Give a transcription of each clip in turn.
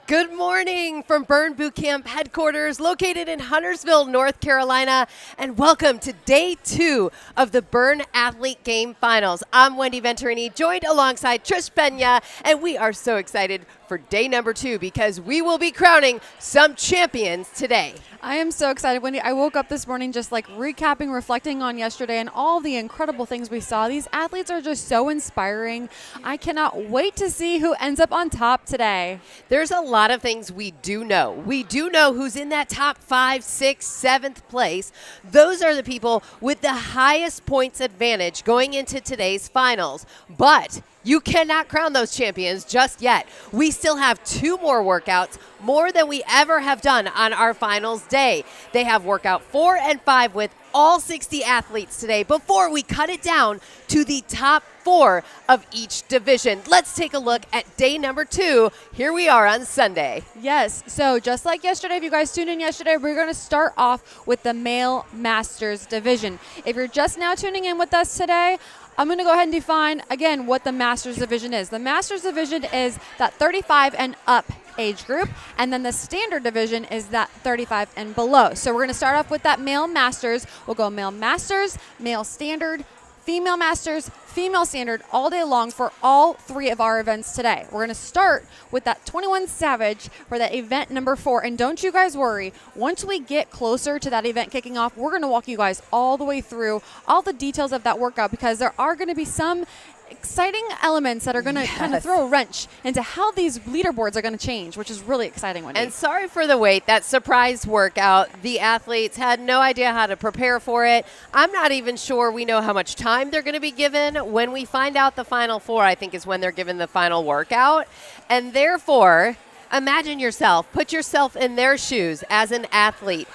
Good morning from Burn Boot Camp headquarters located in Huntersville, North Carolina, and welcome to day 2 of the Burn Athlete Game Finals. I'm Wendy Venturini, joined alongside Trish Pena, and we are so excited for day number 2 because we will be crowning some champions today. I am so excited, Wendy. I woke up this morning just like recapping, reflecting on yesterday and all the incredible things we saw. These athletes are just so inspiring. I cannot wait to see who ends up on top today. There's a lot of things we do know. We do know who's in that top 5, 6, 7th place. Those are the people with the highest points advantage going into today's finals. But you cannot crown those champions just yet. We still have 2 more workouts, more than we ever have done on our finals day. They have workout 4 and 5 with all 60 athletes today before we cut it down to the top 4 of each division. Let's take a look at day number 2. Here we are on Sunday. Yes, so just like yesterday, if you guys tuned in yesterday, we're going to start off with the male masters division. If you're just now tuning in with us today, I'm going to go ahead and define, again, what the Masters Division is. The Masters Division is that 35 and up age group, and then the Standard Division is that 35 and below. So we're going to start off with that Male Masters. We'll go Male Masters, Male Standard, Female Masters, Female Standard all day long for all 3 of our events today. We're going to start with that 21 Savage for that event number 4. And don't you guys worry, once we get closer to that event kicking off, we're going to walk you guys all the way through all the details of that workout because there are going to be some exciting elements that are going to kind of throw a wrench into how these leaderboards are going to change, which is really exciting. Wendy. And sorry for the wait, that surprise workout. The athletes had no idea how to prepare for it. I'm not even sure we know how much time they're going to be given. When we find out the final 4, I think is when they're given the final workout. And therefore, imagine yourself, put yourself in their shoes as an athlete.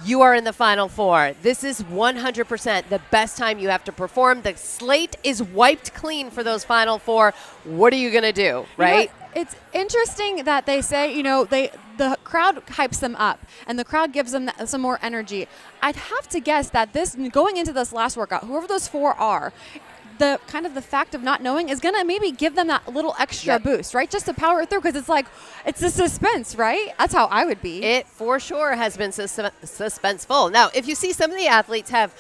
You are in the final 4. This is 100% the best time you have to perform. The slate is wiped clean for those final 4. What are you going to do, right? It's interesting that they say, the crowd hypes them up and the crowd gives them some more energy. I'd have to guess that going into this last workout, whoever those 4 are, the fact of not knowing is going to maybe give them that little extra boost, right? Just to power through because it's the suspense, right? That's how I would be. It for sure has been suspenseful. Now, if you see some of the athletes have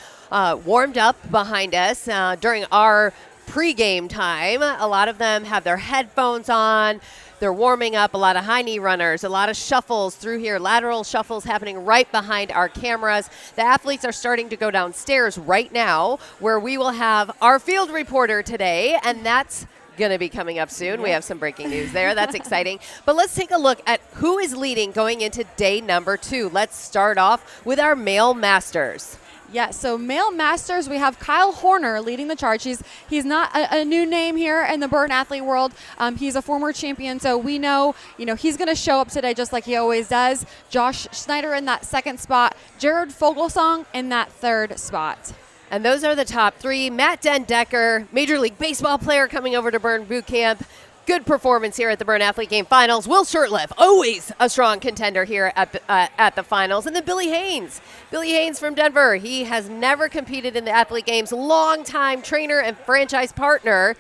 warmed up behind us during our pregame time, a lot of them have their headphones on. They're warming up, a lot of high knee runners, a lot of shuffles through here, lateral shuffles happening right behind our cameras. The athletes are starting to go downstairs right now where we will have our field reporter today, and that's going to be coming up soon. We have some breaking news there. That's exciting. But let's take a look at who is leading going into day number 2. Let's start off with our male masters. Yeah, so male masters, we have Kyle Horner leading the charge. He's not a new name here in the Burn athlete world. He's a former champion, so we know, he's going to show up today just like he always does. Josh Schneider in that 2nd spot, Jared Fogelsong in that 3rd spot. And those are the top 3. Matt Den-Decker, Major League Baseball player coming over to Burn Boot Camp. Good performance here at the Burn Athlete Game Finals. Will Shurtleff, always a strong contender here at the finals. And then Billy Haynes from Denver. He has never competed in the Athlete Games. Longtime trainer and franchise partner,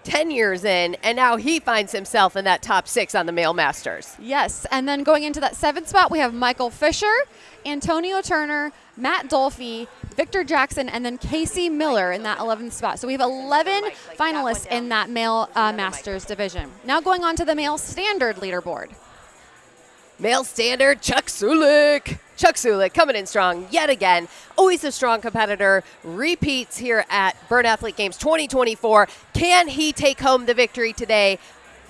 10 years in, and now he finds himself in that top 6 on the male masters. Yes, and then going into that 7th spot, we have Michael Fisher, Antonio Turner, Matt Dolphy, Victor Jackson, and then Casey Miller in that 11th spot. So we have 11 finalists in that male masters division. Now going on to the male standard leaderboard. Male standard, Chuck Sulik. Chuck Sulik coming in strong yet again. Always a strong competitor. Repeats here at Burn Athlete Games 2024. Can he take home the victory today?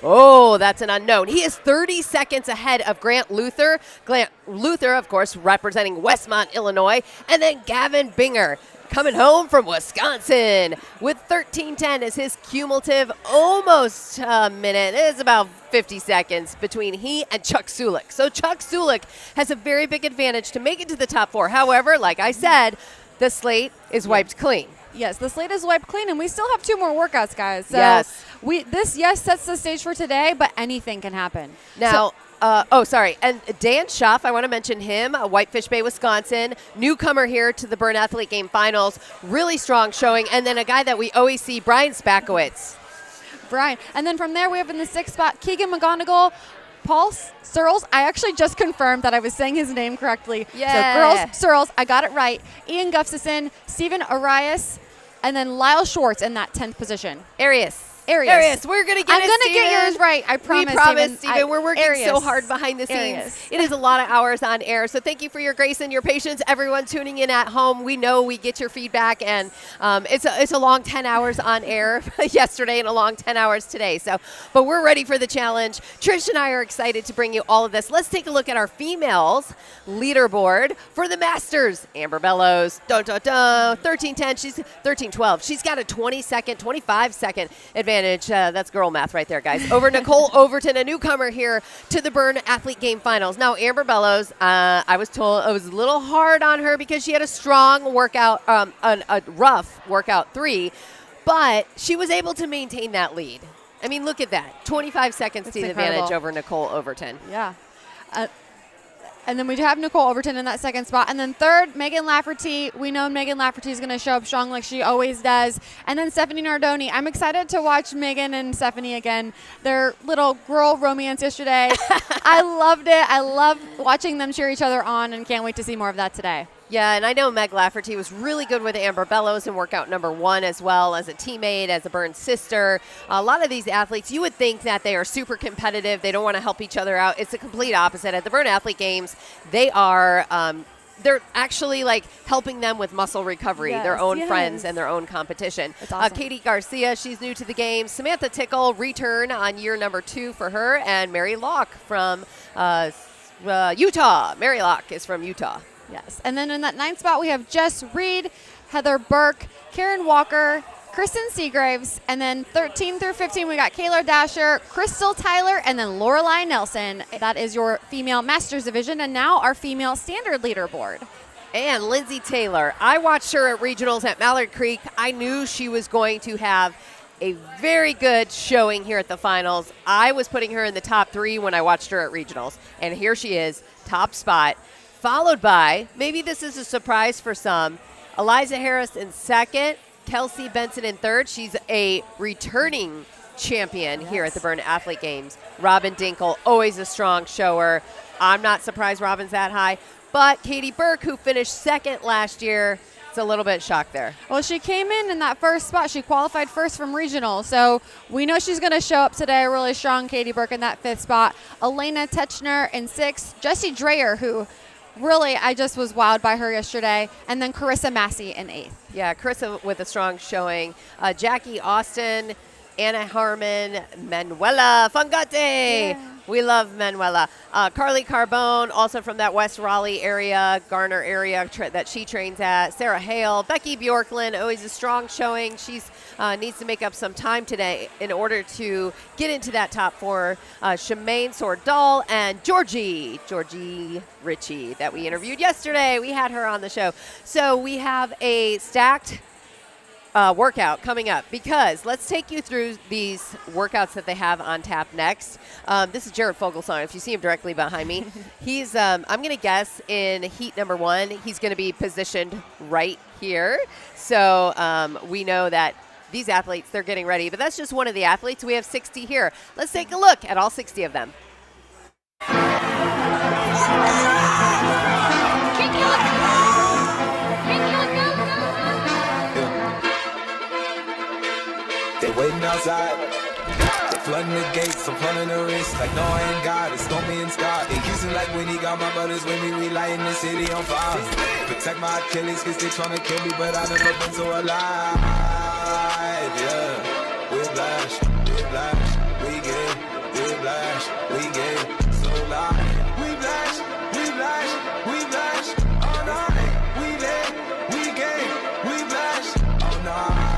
Oh, that's an unknown. He is 30 seconds ahead of Grant Luther. Grant Luther, of course, representing Westmont, Illinois. And then Gavin Binger coming home from Wisconsin with 13:10 as his cumulative almost a minute. It is about 50 seconds between he and Chuck Sulik. So Chuck Sulik has a very big advantage to make it to the top 4. However, like I said, the slate is wiped clean. Yes, the slate is wiped clean, and we still have 2 more workouts, guys. So yes. This sets the stage for today, but anything can happen. Now, and Dan Schuff, I want to mention him, Whitefish Bay, Wisconsin, newcomer here to the Burn Athlete Game Finals, really strong showing, and then a guy that we always see, Brian Spakowitz. Brian, and then from there we have in the 6th spot, Keegan McGonigal, Paul Searles, I actually just confirmed that I was saying his name correctly. Yeah. So girls, Searles, I got it right. Ian Gustafson, Stephen Arias, and then Lyle Schwartz in that 10th position. Arias. Arias. We're going to get I'm going to get yours right. I promise. We promise, Stephen. We're working Arias. so hard behind the scenes. Arias. It is a lot of hours on air. So thank you for your grace and your patience. Everyone tuning in at home, we know we get your feedback, and it's a long 10 hours on air yesterday and a long 10 hours today. So, but we're ready for the challenge. Trish and I are excited to bring you all of this. Let's take a look at our females leaderboard for the Masters. Amber Bellows, 13-10. She's 13-12. She's got a 25-second advantage. That's girl math right there, guys. Over Nicole Overton, a newcomer here to the Burn Athlete Game Finals. Now, Amber Bellows, I was told it was a little hard on her because she had a strong workout, a rough workout 3, but she was able to maintain that lead. I mean, look at that. 25 seconds That's to the incredible. advantage over Nicole Overton. Yeah. And then we have Nicole Overton in that second spot. And then third, Megan Lafferty. We know Megan Lafferty is going to show up strong like she always does. And then Stephanie Nardoni. I'm excited to watch Megan and Stephanie again. Their little girl romance yesterday. I loved it. I love watching them cheer each other on and can't wait to see more of that today. Yeah, and I know Meg Lafferty was really good with Amber Bellows in workout number 1 as well, as a teammate, as a Burn sister. A lot of these athletes, you would think that they are super competitive. They don't want to help each other out. It's the complete opposite. At the Burn Athlete Games, they are they're actually like helping them with muscle recovery, their own friends and their own competition. That's awesome. Katie Garcia, she's new to the game. Samantha Tickle, return on year number 2 for her. And Mary Locke from Utah. Mary Locke is from Utah. Yes. And then in that 9th spot, we have Jess Reed, Heather Burke, Karen Walker, Kristen Seagraves, and then 13 through 15, we got Kayla Dasher, Crystal Tyler, and then Lorelai Nelson. That is your female Masters division, and now our female standard leaderboard. And Lindsay Taylor. I watched her at regionals at Mallard Creek. I knew she was going to have a very good showing here at the finals. I was putting her in the top 3 when I watched her at regionals, and here she is, top spot. Followed by, maybe this is a surprise for some, Eliza Harris in 2nd, Kelsey Benson in 3rd. She's a returning champion here at the Burn Athlete Games. Robin Dinkle, always a strong shower. I'm not surprised Robin's that high. But Katie Burke, who finished 2nd last year, it's a little bit shocked there. Well, she came in that first spot. She qualified first from regional. So we know she's going to show up today. Really strong Katie Burke in that 5th spot. Elena Techner in 6th. Jessie Dreyer, who really, I just was wowed by her yesterday. And then Carissa Massey in 8th. Yeah, Carissa with a strong showing. Jackie Austin, Anna Harmon, Manuela Fungate. Yeah. We love Manuela. Carly Carbone, also from that West Raleigh area, Garner area that she trains at. Sarah Hale, Becky Bjorklund, always a strong showing. She's needs to make up some time today in order to get into that top 4. Shemaine Sordal and Georgie Ritchie that we interviewed yesterday. We had her on the show. So we have a stacked workout coming up, because let's take you through these workouts that they have on tap next. This is Jared Fogelsong. If you see him directly behind me, he's, I'm going to guess in heat number 1, he's going to be positioned right here. So we know that these athletes, they're getting ready, but that's just one of the athletes. We have 60 here. Let's take a look at all 60 of them. They waiting outside. They flooding the gates, I'm flooding the wrist. Like, no, I ain't God, it's Stormy and Scott. They kissing like when he got my brothers with me. We lighting the city on fire. Protect my Achilles, cause they tryna kill me, but I never been so alive. Yeah, whiplash, we get, whiplash, we get so live. Whiplash, all night. We lit, we get, whiplash, all night.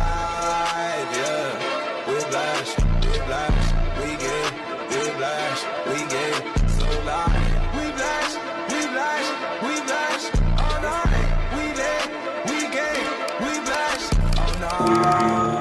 We get so loud. We blast all night. We lit, we get, we blast all night.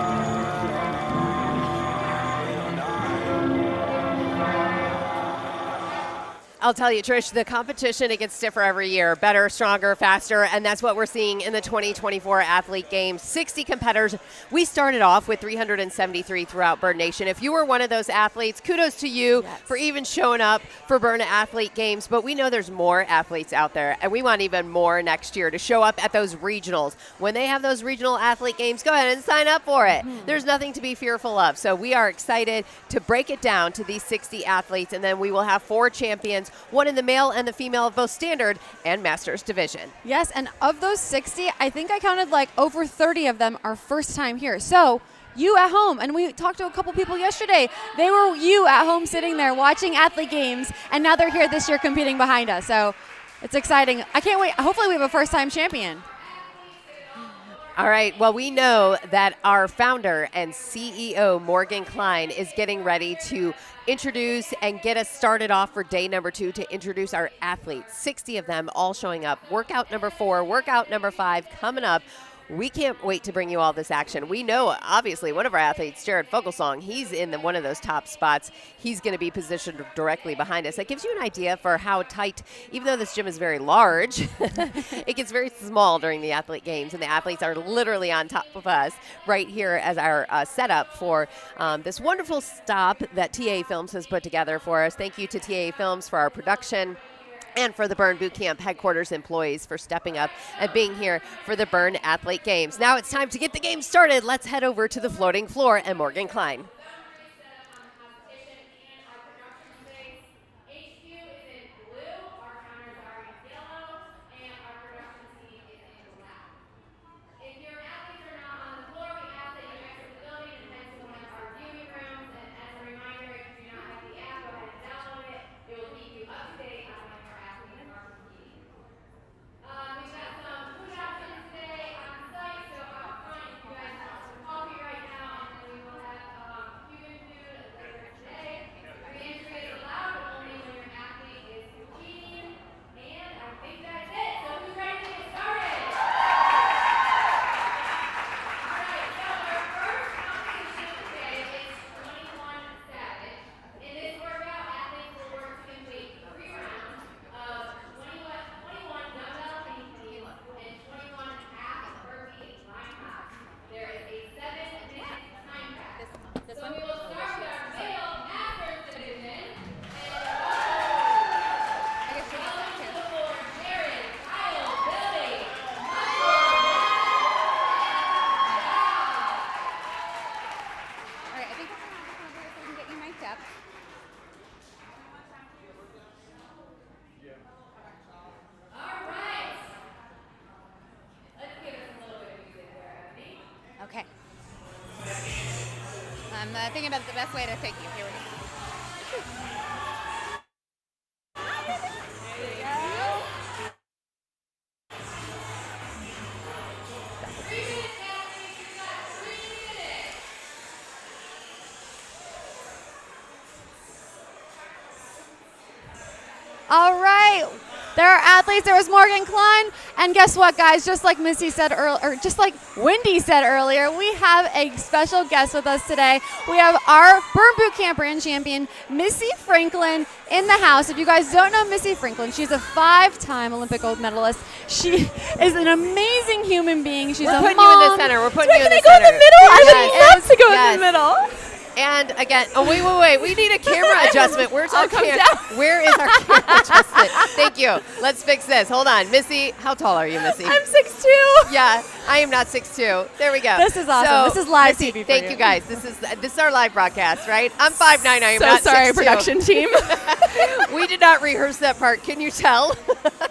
I'll tell you, Trish, the competition, it gets stiffer every year. Better, stronger, faster, and that's what we're seeing in the 2024 Athlete Games. 60 competitors. We started off with 373 throughout Burn Nation. If you were one of those athletes, kudos to you for even showing up for Burn Athlete Games, but we know there's more athletes out there, and we want even more next year to show up at those regionals. When they have those regional Athlete Games, go ahead and sign up for it. There's nothing to be fearful of, so we are excited to break it down to these 60 athletes, and then we will have 4 champions, one in the male and the female of both standard and masters division. Yes, and of those 60, I think I counted like over 30 of them are first time here. So you at home, and we talked to a couple people yesterday, they were you at home sitting there watching Athlete Games, and now they're here this year competing behind us. So it's exciting. I can't wait. Hopefully we have a first time champion. All right, well, we know that our founder and CEO, Morgan Klein, is getting ready to introduce and get us started off for day number 2 to introduce our athletes. 60 of them all showing up. Workout number 4, workout number 5 coming up. We can't wait to bring you all this action. We know, obviously, one of our athletes, Jared Fogelsong, he's in one of those top spots. He's going to be positioned directly behind us. That gives you an idea for how tight, even though this gym is very large, it gets very small during the Athlete Games, and the athletes are literally on top of us right here as our setup for this wonderful stop that TA Films has put together for us. Thank you to TA Films for our production, and for the Burn Bootcamp headquarters employees for stepping up and being here for the Burn Athlete Games. Now it's time to get the game started. Let's head over to the floating floor and Morgan Klein. Okay. I'm thinking about the best way to thank you. Here we go. All right. There are athletes. There was Morgan Klein. And guess what, guys? Just like Missy said earlier, or just like Wendy said earlier, we have a special guest with us today. We have our Burn Bootcamp brand champion, Missy Franklin, in the house. If you guys don't know Missy Franklin, she's a 5-time Olympic gold medalist. She is an amazing human being. She's a putting mom. you in the center. We're putting you in the Go in center. the middle. I would love to go Yes. in the middle. And again, oh, wait. We need a camera adjustment. Where's our come camera? down. Where is our camera adjustment? Thank you. Let's fix this. Hold on. Missy, how tall are you, Missy? I'm 6'2". Yeah, I am not 6'2". There we go. This is awesome. This is live Missy, TV for thank you. you guys. This is our live broadcast, right? I'm 5'9". I am So not sorry, 6'2". production team. We did not rehearse that part. Can you tell?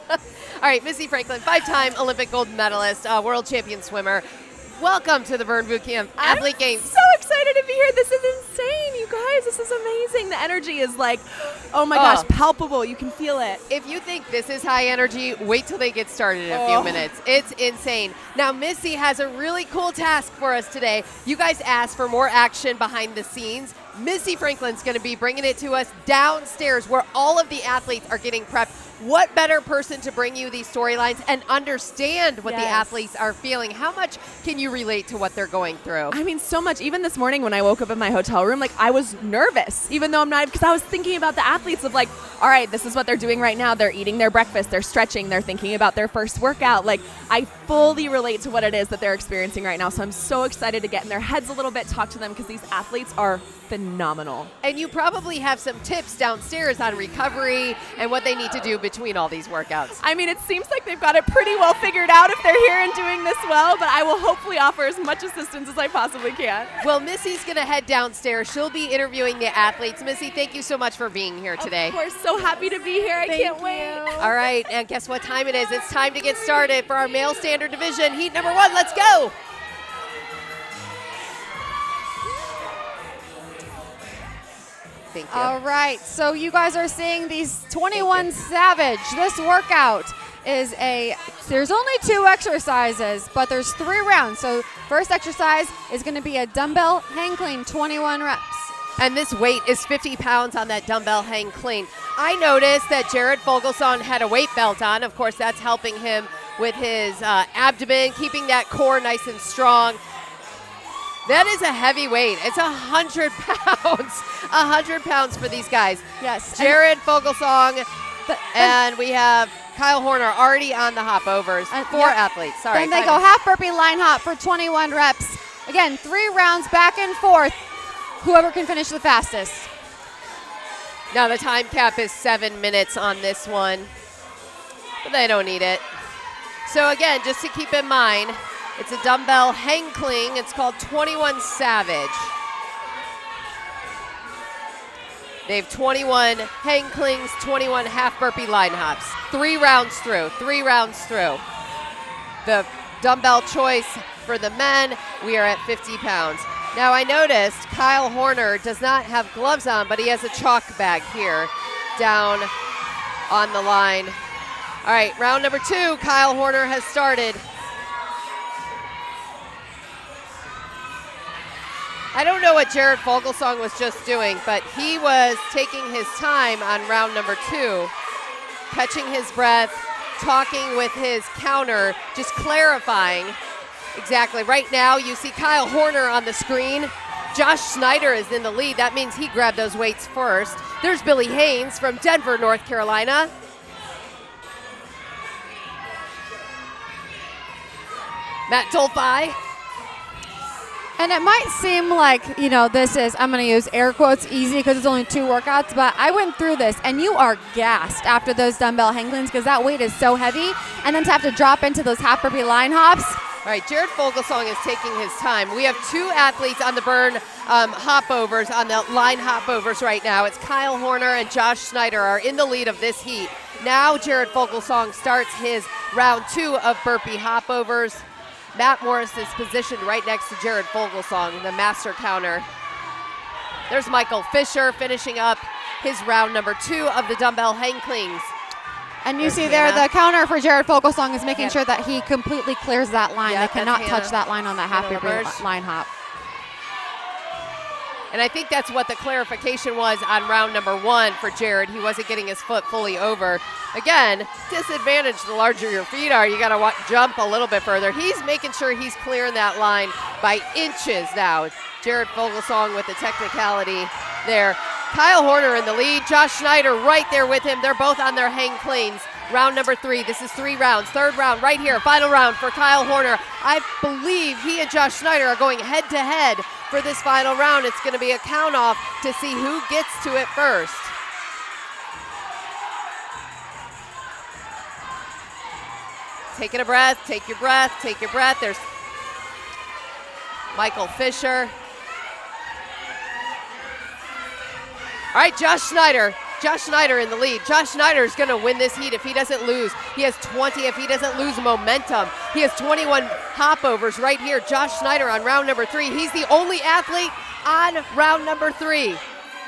All right, Missy Franklin, 5-time Olympic gold medalist, world champion swimmer. Welcome to the Burn Bootcamp Athlete Games. So excited to be here. This is insane, you guys. This is amazing. The energy is like, oh my gosh, palpable. You can feel it. If you think this is high energy, wait till they get started in a few minutes. It's insane. Now, Missy has a really cool task for us today. You guys asked for more action behind the scenes. Missy Franklin's going to be bringing it to us downstairs where all of the athletes are getting prepped what better person to bring you these storylines and understand what the Yes. athletes are feeling? How much can you relate to what they're going through? I mean, so much. Even this morning when I woke up in my hotel room, like I was nervous, even though I'm not, because I was thinking about the athletes of like, all right, this is what they're doing right now. They're eating their breakfast, they're stretching, they're thinking about their first workout. Like I fully relate to what it is that they're experiencing right now. So I'm so excited to get in their heads a little bit, talk to them, because these athletes are phenomenal. And you probably have some tips downstairs on recovery and what they need to do between all these workouts. I mean, it seems like they've got it pretty well figured out if they're here and doing this well, but I will hopefully offer as much assistance as I possibly can. Well, Missy's going to head downstairs. She'll be interviewing the athletes. Missy, thank you so much for being here today. Of course, so happy to be here. I can't wait. All right, and guess what time it is? It's time to get started for our male standard division, heat number 1. Let's go. Thank you. All right, so you guys are seeing these 21 Savage. This workout is there's only 2 exercises, but there's 3 rounds. So first exercise is gonna be a dumbbell hang clean, 21 reps. And this weight is 50 pounds on that dumbbell hang clean. I noticed that Jared Fogelsong had a weight belt on. Of course, that's helping him with his abdomen, keeping that core nice and strong. That is a heavy weight. It's 100 pounds. 100 pounds for these guys. Yes. Jared Fogelsong, and we have Kyle Horner already on the hop overs. 4 athletes. Sorry. Then they go half burpee line hop for 21 reps. Again, 3 rounds back and forth. Whoever can finish the fastest. Now the time cap is 7 minutes on this one, but they don't need it. So again, just to keep in mind, it's a dumbbell hang clean. It's called 21 Savage. They have 21 hang clings, 21 half burpee line hops. 3 rounds through, 3 rounds through. The dumbbell choice for the men, we are at 50 pounds. Now I noticed Kyle Horner does not have gloves on, but he has a chalk bag here down on the line. All right, round number 2, Kyle Horner has started. I don't know what Jared Fogelsong was just doing, but he was taking his time on round number 2, catching his breath, talking with his counter, just clarifying exactly. Right now, you see Kyle Horner on the screen. Josh Snyder is in the lead. That means he grabbed those weights first. There's Billy Haynes from Denver, North Carolina. Matt Dolphy. And it might seem like, you know, this is, I'm going to use air quotes, easy because it's only 2 workouts, but I went through this and you are gassed after those dumbbell hang cleans because that weight is so heavy. And then to have to drop into those half burpee line hops. All right, Jared Fogelsong is taking his time. We have 2 athletes on the burn hop overs, on the line hop overs right now. It's Kyle Horner and Josh Snyder are in the lead of this heat. Now Jared Fogelsong starts his round 2 of burpee hop overs. Matt Morris is positioned right next to Jared Fogelsong, the master counter. There's Michael Fisher finishing up his round number 2 of the dumbbell hang cleans. And you see there, the counter for Jared Fogelsong is making sure that he completely clears that line. Yeah, they cannot that's touch Hannah. that line on that half Hannah burpee Rivers. line hop. And I think that's what the clarification was on round number 1 for Jared. He wasn't getting his foot fully over. Again, disadvantage the larger your feet are. You got to jump a little bit further. He's making sure he's clearing that line by inches now. Jared Fogelsong with the technicality there. Kyle Horner in the lead. Josh Snyder right there with him. They're both on their hang cleans. Round number 3. This is 3 rounds. 3rd round right here. Final round for Kyle Horner. I believe he and Josh Snyder are going head to head for this final round. It's going to be a count off to see who gets to it first. Taking a breath, take your breath, take your breath. There's Michael Fisher. All right, Josh Snyder. Josh Snyder in the lead. Josh Snyder is going to win this heat if he doesn't lose. He has 20 if he doesn't lose momentum. He has 21 hop overs right here. Josh Snyder on round number 3. He's the only athlete on round number 3.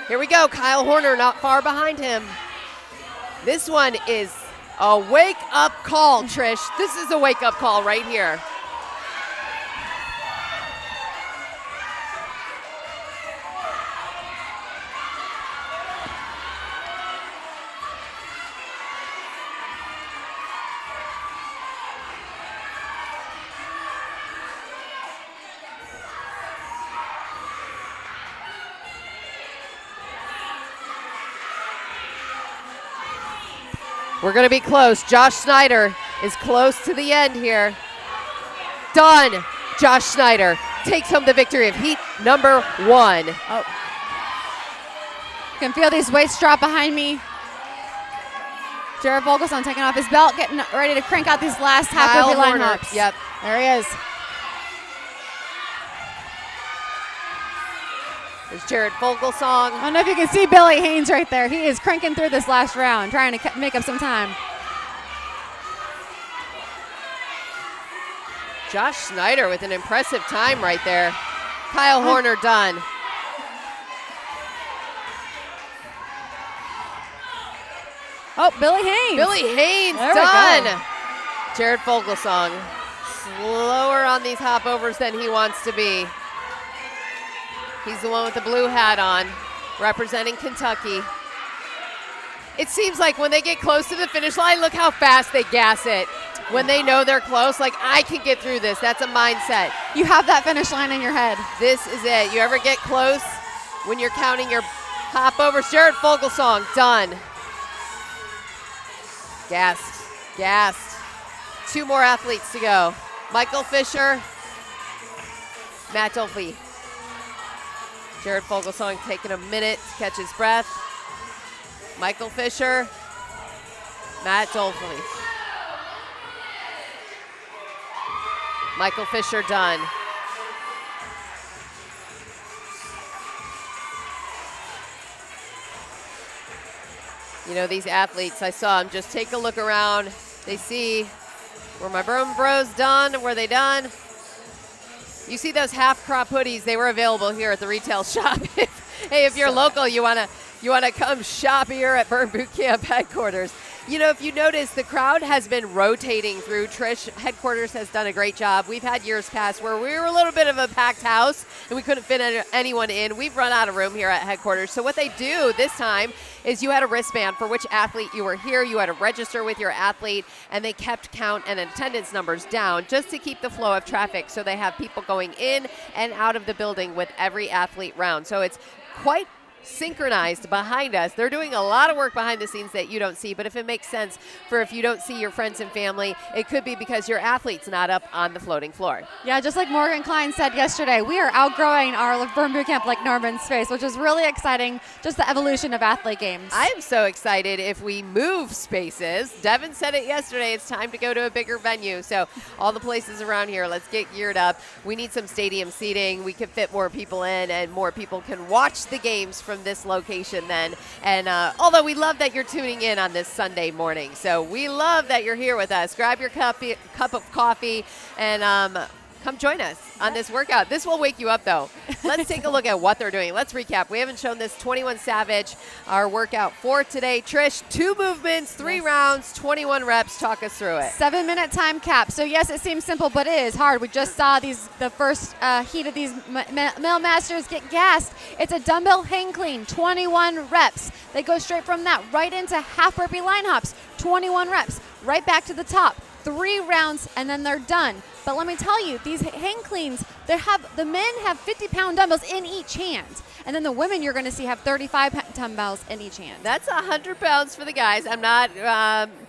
Here we go. Kyle Horner not far behind him. This one is a wake-up call, Trish. This is a wake-up call right here. We're going to be close. Josh Snyder is close to the end here. Done. Josh Snyder takes home the victory of heat number 1. Oh. Can feel these weights drop behind me. Jared Vogelsong taking off his belt, getting ready to crank out these last half burpee line hops. Yep. There he is. There's Jared Vogelsong. I don't know if you can see Billy Haynes right there. He is cranking through this last round, trying to make up some time. Josh Snyder with an impressive time right there. Kyle Horner done. Oh, Billy Haynes. Billy Haynes There we done. go. Jared Vogelsong slower on these hop overs than he wants to be. He's the one with the blue hat on, representing Kentucky. It seems like when they get close to the finish line, look how fast they gas it. When they know they're close, like, I can get through this. That's a mindset. You have that finish line in your head. This is it. You ever get close when you're counting your hop overs? Jared Vogelsong, done. Gassed, gassed. 2 more athletes to go. Michael Fisher, Matt Dolphy. Jared Vogelsong taking a minute to catch his breath. Michael Fisher, Matt Dolphy. Michael Fisher done. You know, these athletes, I saw them just take a look around. They see, were my Burn Bros done? Were they done? You see those half crop hoodies, they were available here at the retail shop. Hey, if you're local, you wanna come shop here at Burn Boot Camp headquarters. You know, if you notice, the crowd has been rotating through. Trish headquarters has done a great job. We've had years past where we were a little bit of a packed house and we couldn't fit anyone in. We've run out of room here at headquarters. So what they do this time is you had a wristband for which athlete you were here. You had to register with your athlete, and they kept count and attendance numbers down just to keep the flow of traffic. So they have people going in and out of the building with every athlete round. So it's quite synchronized behind us. They're doing a lot of work behind the scenes that you don't see, but if it makes sense for if you don't see your friends and family, it could be because your athlete's not up on the floating floor. Yeah, just like Morgan Klein said yesterday, we are outgrowing our Burn Boot Camp like Norman space, which is really exciting, just the evolution of athlete games. I am so excited if we move spaces. Devin said it yesterday, it's time to go to a bigger venue. So all the places around here, let's get geared up. We need some stadium seating. We could fit more people in and more people can watch the games from this location then. And although we love that you're tuning in on this Sunday morning, so we love that you're here with us. Grab your cup of coffee and come join us on this workout. This will wake you up though. Let's take a look at what they're doing. Let's recap. We haven't shown this 21 Savage, our workout for today. Trish, 2 movements, 3 rounds, 21 reps. Talk us through it. 7-minute time cap. So yes, it seems simple, but it is hard. We just saw the first heat of these male masters get gassed. It's a dumbbell hang clean, 21 reps. They go straight from that right into half burpee line hops, 21 reps, right back to the top. 3 rounds and then they're done. But let me tell you, these hang cleans, the men have 50-pound dumbbells in each hand. And then the women you're going to see have 35 dumbbells in each hand. That's 100 pounds for the guys. I'm not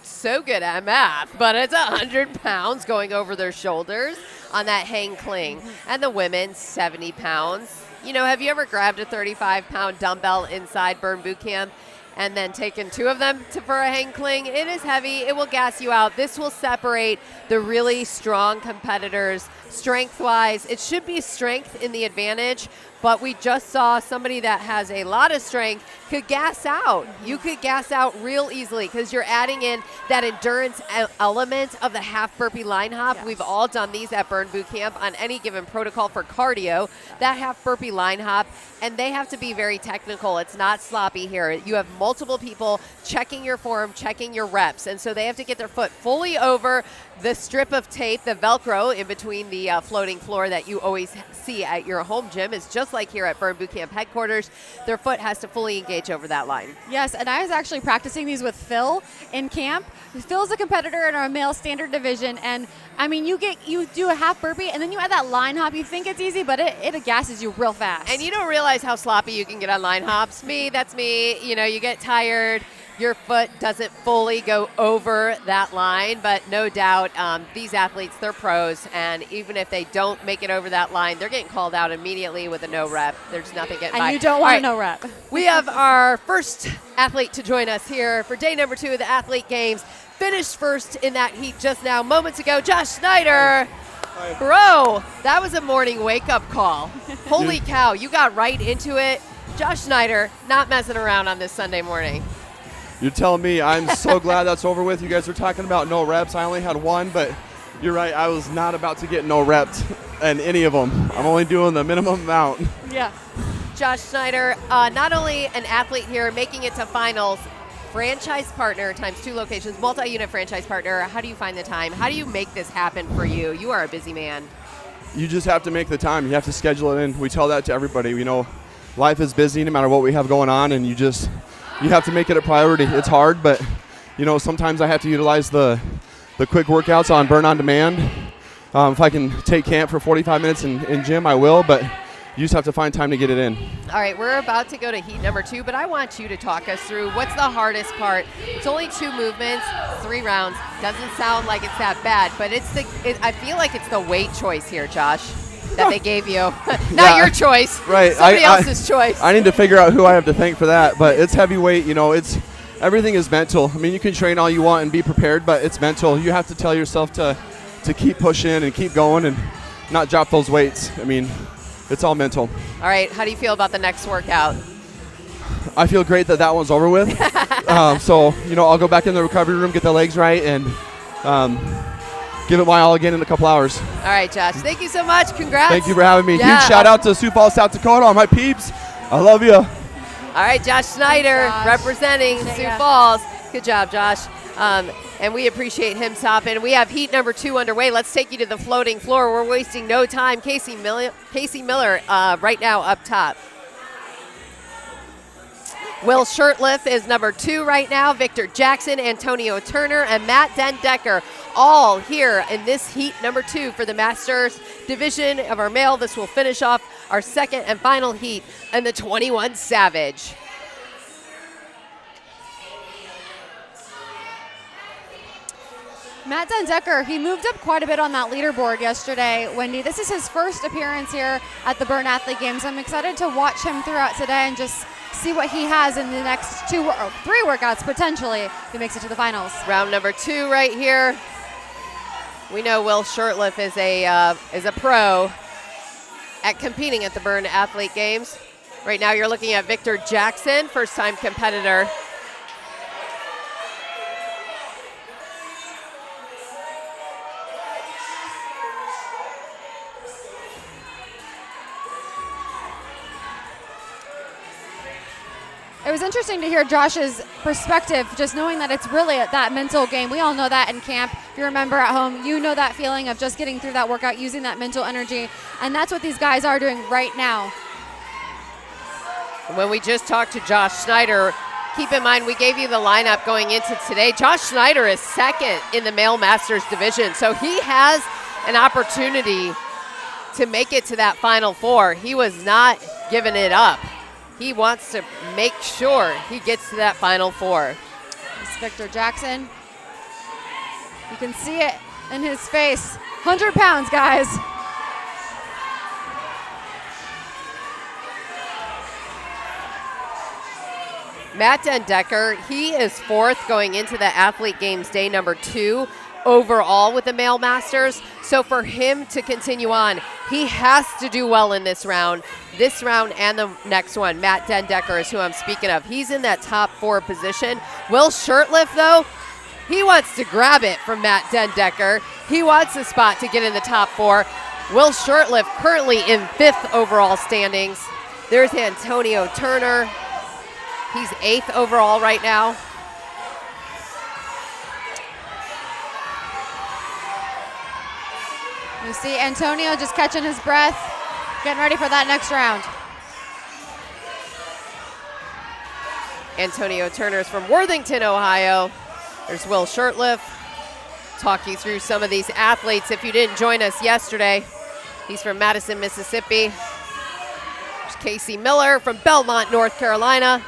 so good at math, but it's 100 pounds going over their shoulders on that hang cling. And the women, 70 pounds. You know, have you ever grabbed a 35-pound dumbbell inside Burn Boot Camp and then taken 2 of them for a hang cling? It is heavy. It will gas you out. This will separate the really strong competitors strength-wise. It should be strength in the advantage, but we just saw somebody that has a lot of strength could gas out. You could gas out real easily because you're adding in that endurance element of the half burpee line hop. Yes. We've all done these at Burn Boot Camp on any given protocol for cardio, that half burpee line hop, and they have to be very technical. It's not sloppy here. You have multiple people checking your form, checking your reps, and so they have to get their foot fully over the strip of tape, the Velcro in between the floating floor that you always see at your home gym is just like here at Burn Boot Camp headquarters. Their foot has to fully engage over that line. Yes, and I was actually practicing these with Phil in camp. Phil's a competitor in our male standard division, and I mean, you do a half burpee, and then you add that line hop. You think it's easy, but it gasses you real fast. And you don't realize how sloppy you can get on line hops. That's me. You know, you get tired. your foot doesn't fully go over that line, but no doubt these athletes, they're pros, and even if they don't make it over that line, they're getting called out immediately with a no rep. There's nothing getting by. And you don't want a no rep. We have our first athlete to join us here for day number 2 of the Athlete Games. Finished first in that heat just now, moments ago, Josh Snyder. Hi. Bro, that was a morning wake-up call. Holy cow, you got right into it. Josh Snyder, not messing around on this Sunday morning. You're telling me. I'm so glad that's over with. You guys were talking about no reps. I only had 1, but you're right. I was not about to get no reps in any of them. I'm only doing the minimum amount. Yeah. Josh Snyder, not only an athlete here making it to finals, franchise partner times 2 locations, multi-unit franchise partner. How do you find the time? How do you make this happen for you? You are a busy man. You just have to make the time. You have to schedule it in. We tell that to everybody. You know, life is busy no matter what we have going on, and you have to make it a priority. It's hard, but you know, sometimes I have to utilize the quick workouts on Burn On Demand. If I can take camp for 45 minutes in gym, I will, but you just have to find time to get it in. All right, we're about to go to heat number 2, but I want you to talk us through what's the hardest part. It's only 2 movements, 3 rounds. Doesn't sound like it's that bad, but I feel like it's the weight choice here, Josh, that they gave you. Not your choice. Right. Somebody else's choice. I need to figure out who I have to thank for that, but it's heavyweight. You know, everything is mental. I mean, you can train all you want and be prepared, but it's mental. You have to tell yourself to keep pushing and keep going and not drop those weights. I mean, it's all mental. All right, how do you feel about the next workout? I feel great that one's over with. So, you know, I'll go back in the recovery room, get the legs right, and give it my all again in a couple hours. All right, Josh, thank you so much. Congrats. Thank you for having me. Yeah. Huge shout out to Sioux Falls, South Dakota, all my peeps. I love you. All right, Josh Snyder Josh. representing Sioux Falls. Good job, Josh. And we appreciate him stopping. We have heat number 2 underway. Let's take you to the floating floor. We're wasting no time. Casey Miller right now up top. Will Shirtliff is number 2 right now. Victor Jackson, Antonio Turner, and Matt Dendecker all here in this heat number 2 for the Masters division of our male. This will finish off our second and final heat in the 21 Savage. Matt Dendecker, he moved up quite a bit on that leaderboard yesterday, Wendy. This is his first appearance here at the Burn Athlete Games. I'm excited to watch him throughout today and just see what he has in the next 3 workouts, potentially, if he makes it to the finals. Round number 2 right here. We know Will Shirtliff is a pro at competing at the Burn Athlete Games. Right now you're looking at Victor Jackson, first-time competitor. It was interesting to hear Josh's perspective, just knowing that it's really that mental game. We all know that in camp. If you remember at home, you know that feeling of just getting through that workout, using that mental energy, and that's what these guys are doing right now. When we just talked to Josh Snyder, keep in mind we gave you the lineup going into today. Josh Snyder is second in the male Masters division, so he has an opportunity to make it to that Final Four. He was not giving it up. He wants to make sure he gets to that Final Four. It's Victor Jackson. You can see it in his face. 100 pounds, guys. Matt Dendecker, he is 4th going into the Athlete Games day number 2 overall with the male Masters. So for him to continue on, he has to do well in this round and the next one. Matt Dendecker is who I'm speaking of. He's in that top 4 position. Will Shirtliff, though, he wants to grab it from Matt Dendecker. He wants a spot to get in the top 4. Will Shirtliff currently in 5th overall standings. There's Antonio Turner. He's 8th overall right now. You see Antonio just catching his breath, getting ready for that next round. Antonio Turner's from Worthington, Ohio. There's Will Shirtliff. Talk you through some of these athletes if you didn't join us yesterday. He's from Madison, Mississippi. There's Casey Miller from Belmont, North Carolina.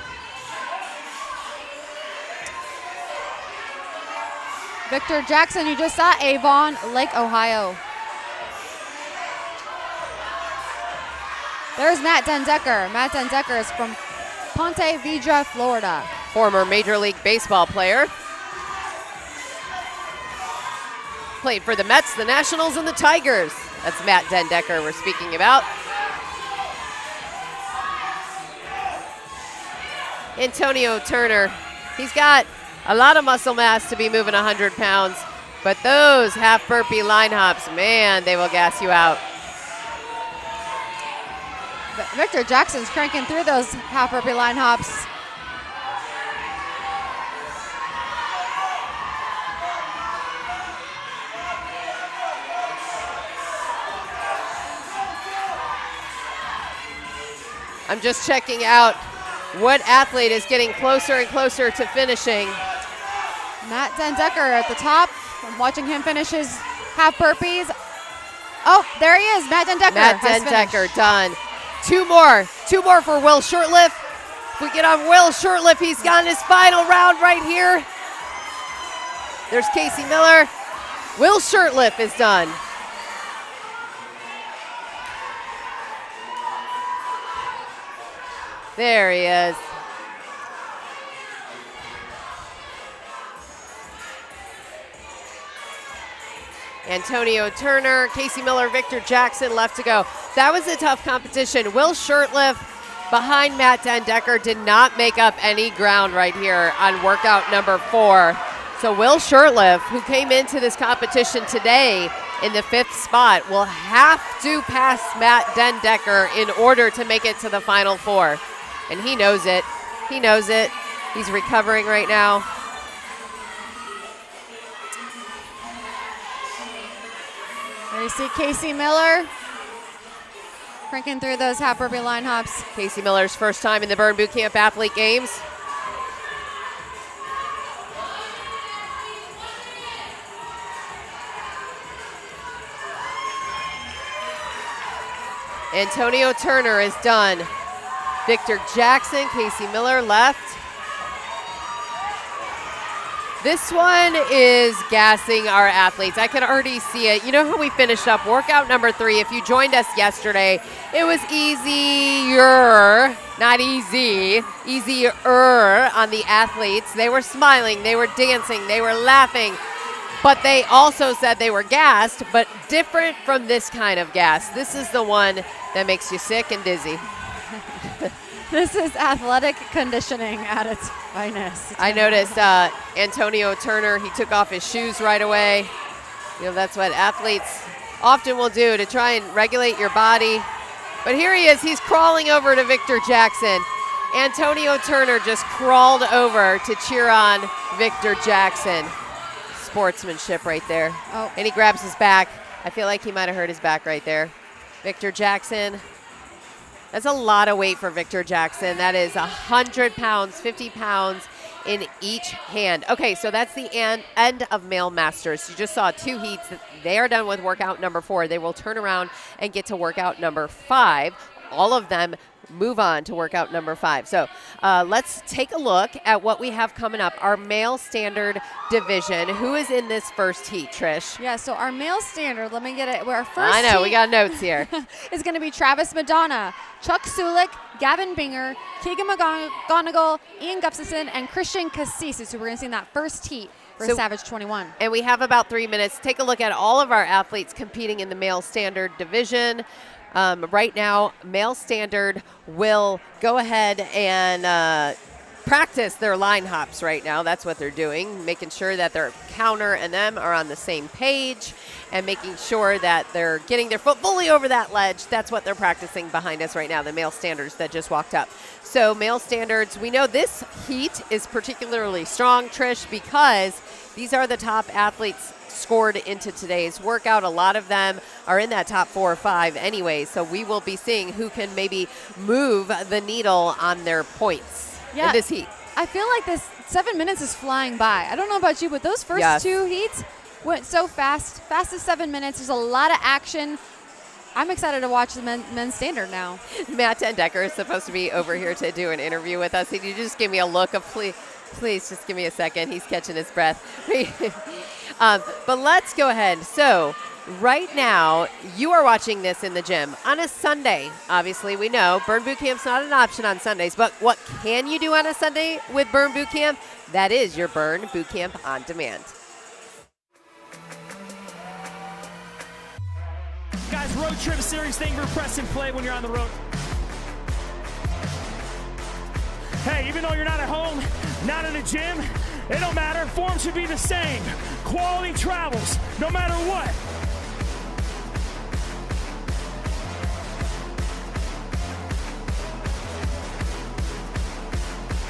Victor Jackson, you just saw Avon, Lake, Ohio. There's Matt Dendecker. Matt Dendecker is from Ponte Vedra, Florida. Former Major League Baseball player. Played for the Mets, the Nationals, and the Tigers. That's Matt Dendecker we're speaking about. Antonio Turner, he's got a lot of muscle mass to be moving 100 pounds, but those half burpee line hops, man, they will gas you out. Victor Jackson's cranking through those half burpee line hops. I'm just checking out what athlete is getting closer and closer to finishing. Matt Dendecker at the top. I'm watching him finish his half burpees. Oh, there he is, Matt Dendecker. Matt Dendecker done. Two more for Will Shortliff. If we get on Will Shortliff, he's got his final round right here. There's Casey Miller. Will Shortliff is done. There he is. Antonio Turner, Casey Miller, Victor Jackson left to go. That was a tough competition. Will Shortliff behind Matt Dendecker did not make up any ground right here on workout number 4. So Will Shortliff, who came into this competition today in the 5th spot, will have to pass Matt Dendecker in order to make it to the final 4. And he knows it. He knows it. He's recovering right now. There you see Casey Miller cranking through those half burpee line hops. Casey Miller's first time in the Burn Boot Camp Athlete Games. Antonio Turner is done. Victor Jackson, Casey Miller left. This one is gassing our athletes. I can already see it. You know how we finished up workout number 3? If you joined us yesterday, it was easier, not easy, easier on the athletes. They were smiling, they were dancing, they were laughing, but they also said they were gassed, but different from this kind of gas. This is the one that makes you sick and dizzy. This is athletic conditioning at its finest. I noticed Antonio Turner, he took off his shoes right away. You know, that's what athletes often will do to try and regulate your body. But here he is, he's crawling over to Victor Jackson. Antonio Turner just crawled over to cheer on Victor Jackson. Sportsmanship right there. Oh. And he grabs his back. I feel like he might have hurt his back right there. Victor Jackson. That's a lot of weight for Victor Jackson. That is 100 pounds, 50 pounds in each hand. Okay, so that's the end of Male Masters. You just saw 2 heats. They are done with workout number 4. They will turn around and get to workout number 5. All of them move on to workout number 5. So let's take a look at what we have coming up. Our male standard division. Who is in this first heat, Trish? Yeah, so our male standard, let me get it. Our first I know, heat we got notes here. is going to be Travis Madonna, Chuck Sulik, Gavin Binger, Keegan McGonigal, Ian Gustafson, and Christian Cassis. So we're going to see in that first heat for Savage 21. And we have about 3 minutes. Take a look at all of our athletes competing in the male standard division. Right now, male standard will go ahead and practice their line hops right now. That's what they're doing, making sure that their counter and them are on the same page and making sure that they're getting their foot fully over that ledge. That's what they're practicing behind us right now, the male standards that just walked up. So male standards, we know this heat is particularly strong, Trish, because these are the top athletes scored into today's workout. A lot of them are in that top 4 or 5 anyway, so we will be seeing who can maybe move the needle on their points in this heat. I feel like this 7 minutes is flying by. I don't know about you, but those first 2 heats went so fast. Fastest 7 minutes. There's a lot of action. I'm excited to watch the men's standard now. Matt Dendecker is supposed to be over here to do an interview with us. Can you just give me a look of please just give me a second. He's catching his breath. But let's go ahead. So right now, you are watching this in the gym on a Sunday. Obviously, we know Burn Boot Camp's not an option on Sundays, but what can you do on a Sunday with Burn Boot Camp? That is your Burn Boot Camp on demand. Guys, road trip is a serious thing for press and play when you're on the road. Hey, even though you're not at home, not in a gym, it don't matter. Form should be the same. Quality travels, no matter what.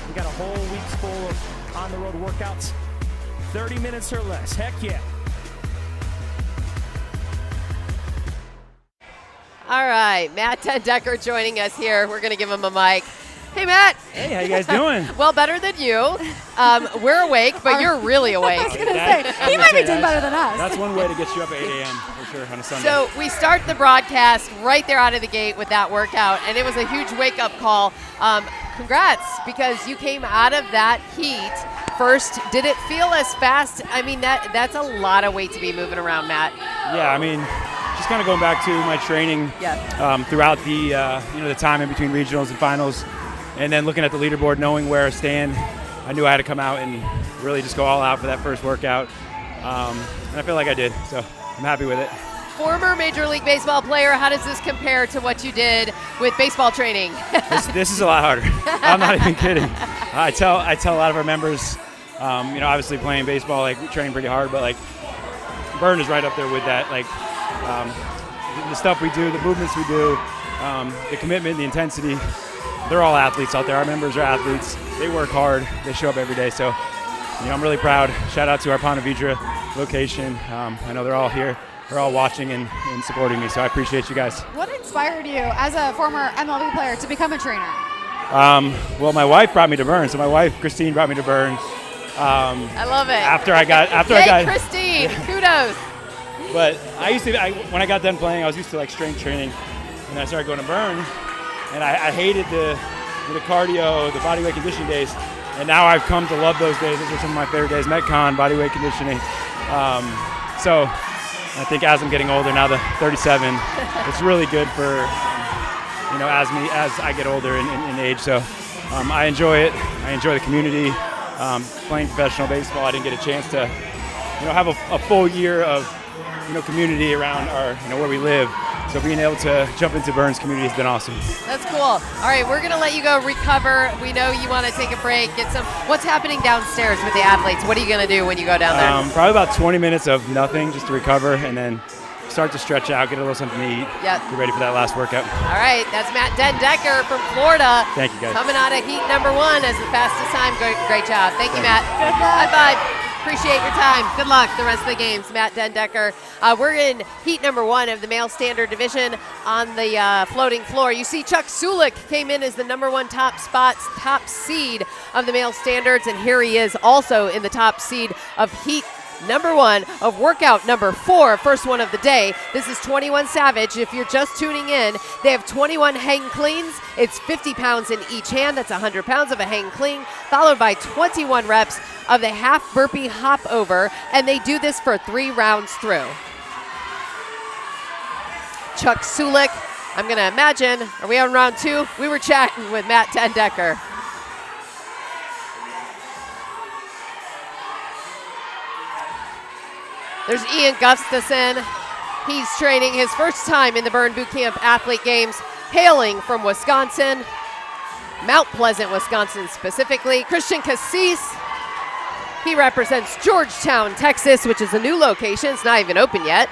We got a whole week's full of on-the-road workouts. 30 minutes or less, heck yeah. All right, Matt Decker joining us here. We're going to give him a mic. Hey, Matt. Hey, how you guys doing? Well, better than you. We're awake, but you're really awake. I was going to say, he might be doing better than us. That's one way to get you up at 8 a.m. for sure on a Sunday. So we start the broadcast right there out of the gate with that workout, and it was a huge wake-up call. Congrats, because you came out of that heat first. Did it feel as fast? I mean, that's a lot of weight to be moving around, Matt. Yeah, I mean, just kind of going back to my training throughout the time in between regionals and finals, and then looking at the leaderboard, knowing where I stand, I knew I had to come out and really just go all out for that first workout, and I feel like I did, so I'm happy with it. Former Major League Baseball player, how does this compare to what you did with baseball training? This is a lot harder. I'm not even kidding. I tell a lot of our members, obviously playing baseball, like we train pretty hard, but like Burn is right up there with that. Like the stuff we do, the movements we do, the commitment, the intensity. They're all athletes out there. Our members are athletes. They work hard. They show up every day. So, I'm really proud. Shout out to our Ponte Vedra location. I know they're all here. They're all watching and supporting me. So I appreciate you guys. What inspired you as a former MLB player to become a trainer? Well, my wife brought me to Burn. So my wife, Christine, brought me to Burn. I love it. After I got Christine, kudos. But when I got done playing, I was used to like strength training, and I started going to Burn, and I hated the cardio, the body weight conditioning days, and now I've come to love those days. Those are some of my favorite days: Metcon, body weight conditioning. So I think as I'm getting older, now the 37, it's really good for as I get older in age. So I enjoy it. I enjoy the community. Playing professional baseball, I didn't get a chance to have a full year of community around our where we live. So being able to jump into Burn's community has been awesome. That's cool. All right, we're going to let you go recover. We know you want to take a break, what's happening downstairs with the athletes? What are you going to do when you go down there? Probably about 20 minutes of nothing just to recover, and then start to stretch out, get a little something to eat, get ready for that last workout. All right, that's Matt Decker from Florida. Thank you, guys. Coming out of heat number 1 as the fastest time. Great job. Thank you, Matt. Good luck. High five. Appreciate your time. Good luck the rest of the games. Matt Decker. We're in heat number 1 of the male standard division on the floating floor. You see Chuck Sulik came in as the number 1 top seed of the male standards, and here he is also in the top seed of heat number 1 of workout number 4, first one of the day. This is 21 Savage. If you're just tuning in, they have 21 hang cleans. It's 50 pounds in each hand. That's 100 pounds of a hang clean, followed by 21 reps of the half burpee hop over, and they do this for 3 rounds through. Chuck Sulik, I'm going to imagine, are we on round 2? We were chatting with Matt Decker. There's Ian Gustafson. He's training his first time in the Burn Boot Camp Athlete Games, hailing from Wisconsin, Mount Pleasant, Wisconsin specifically. Christian Cassis, he represents Georgetown, Texas, which is a new location. It's not even open yet.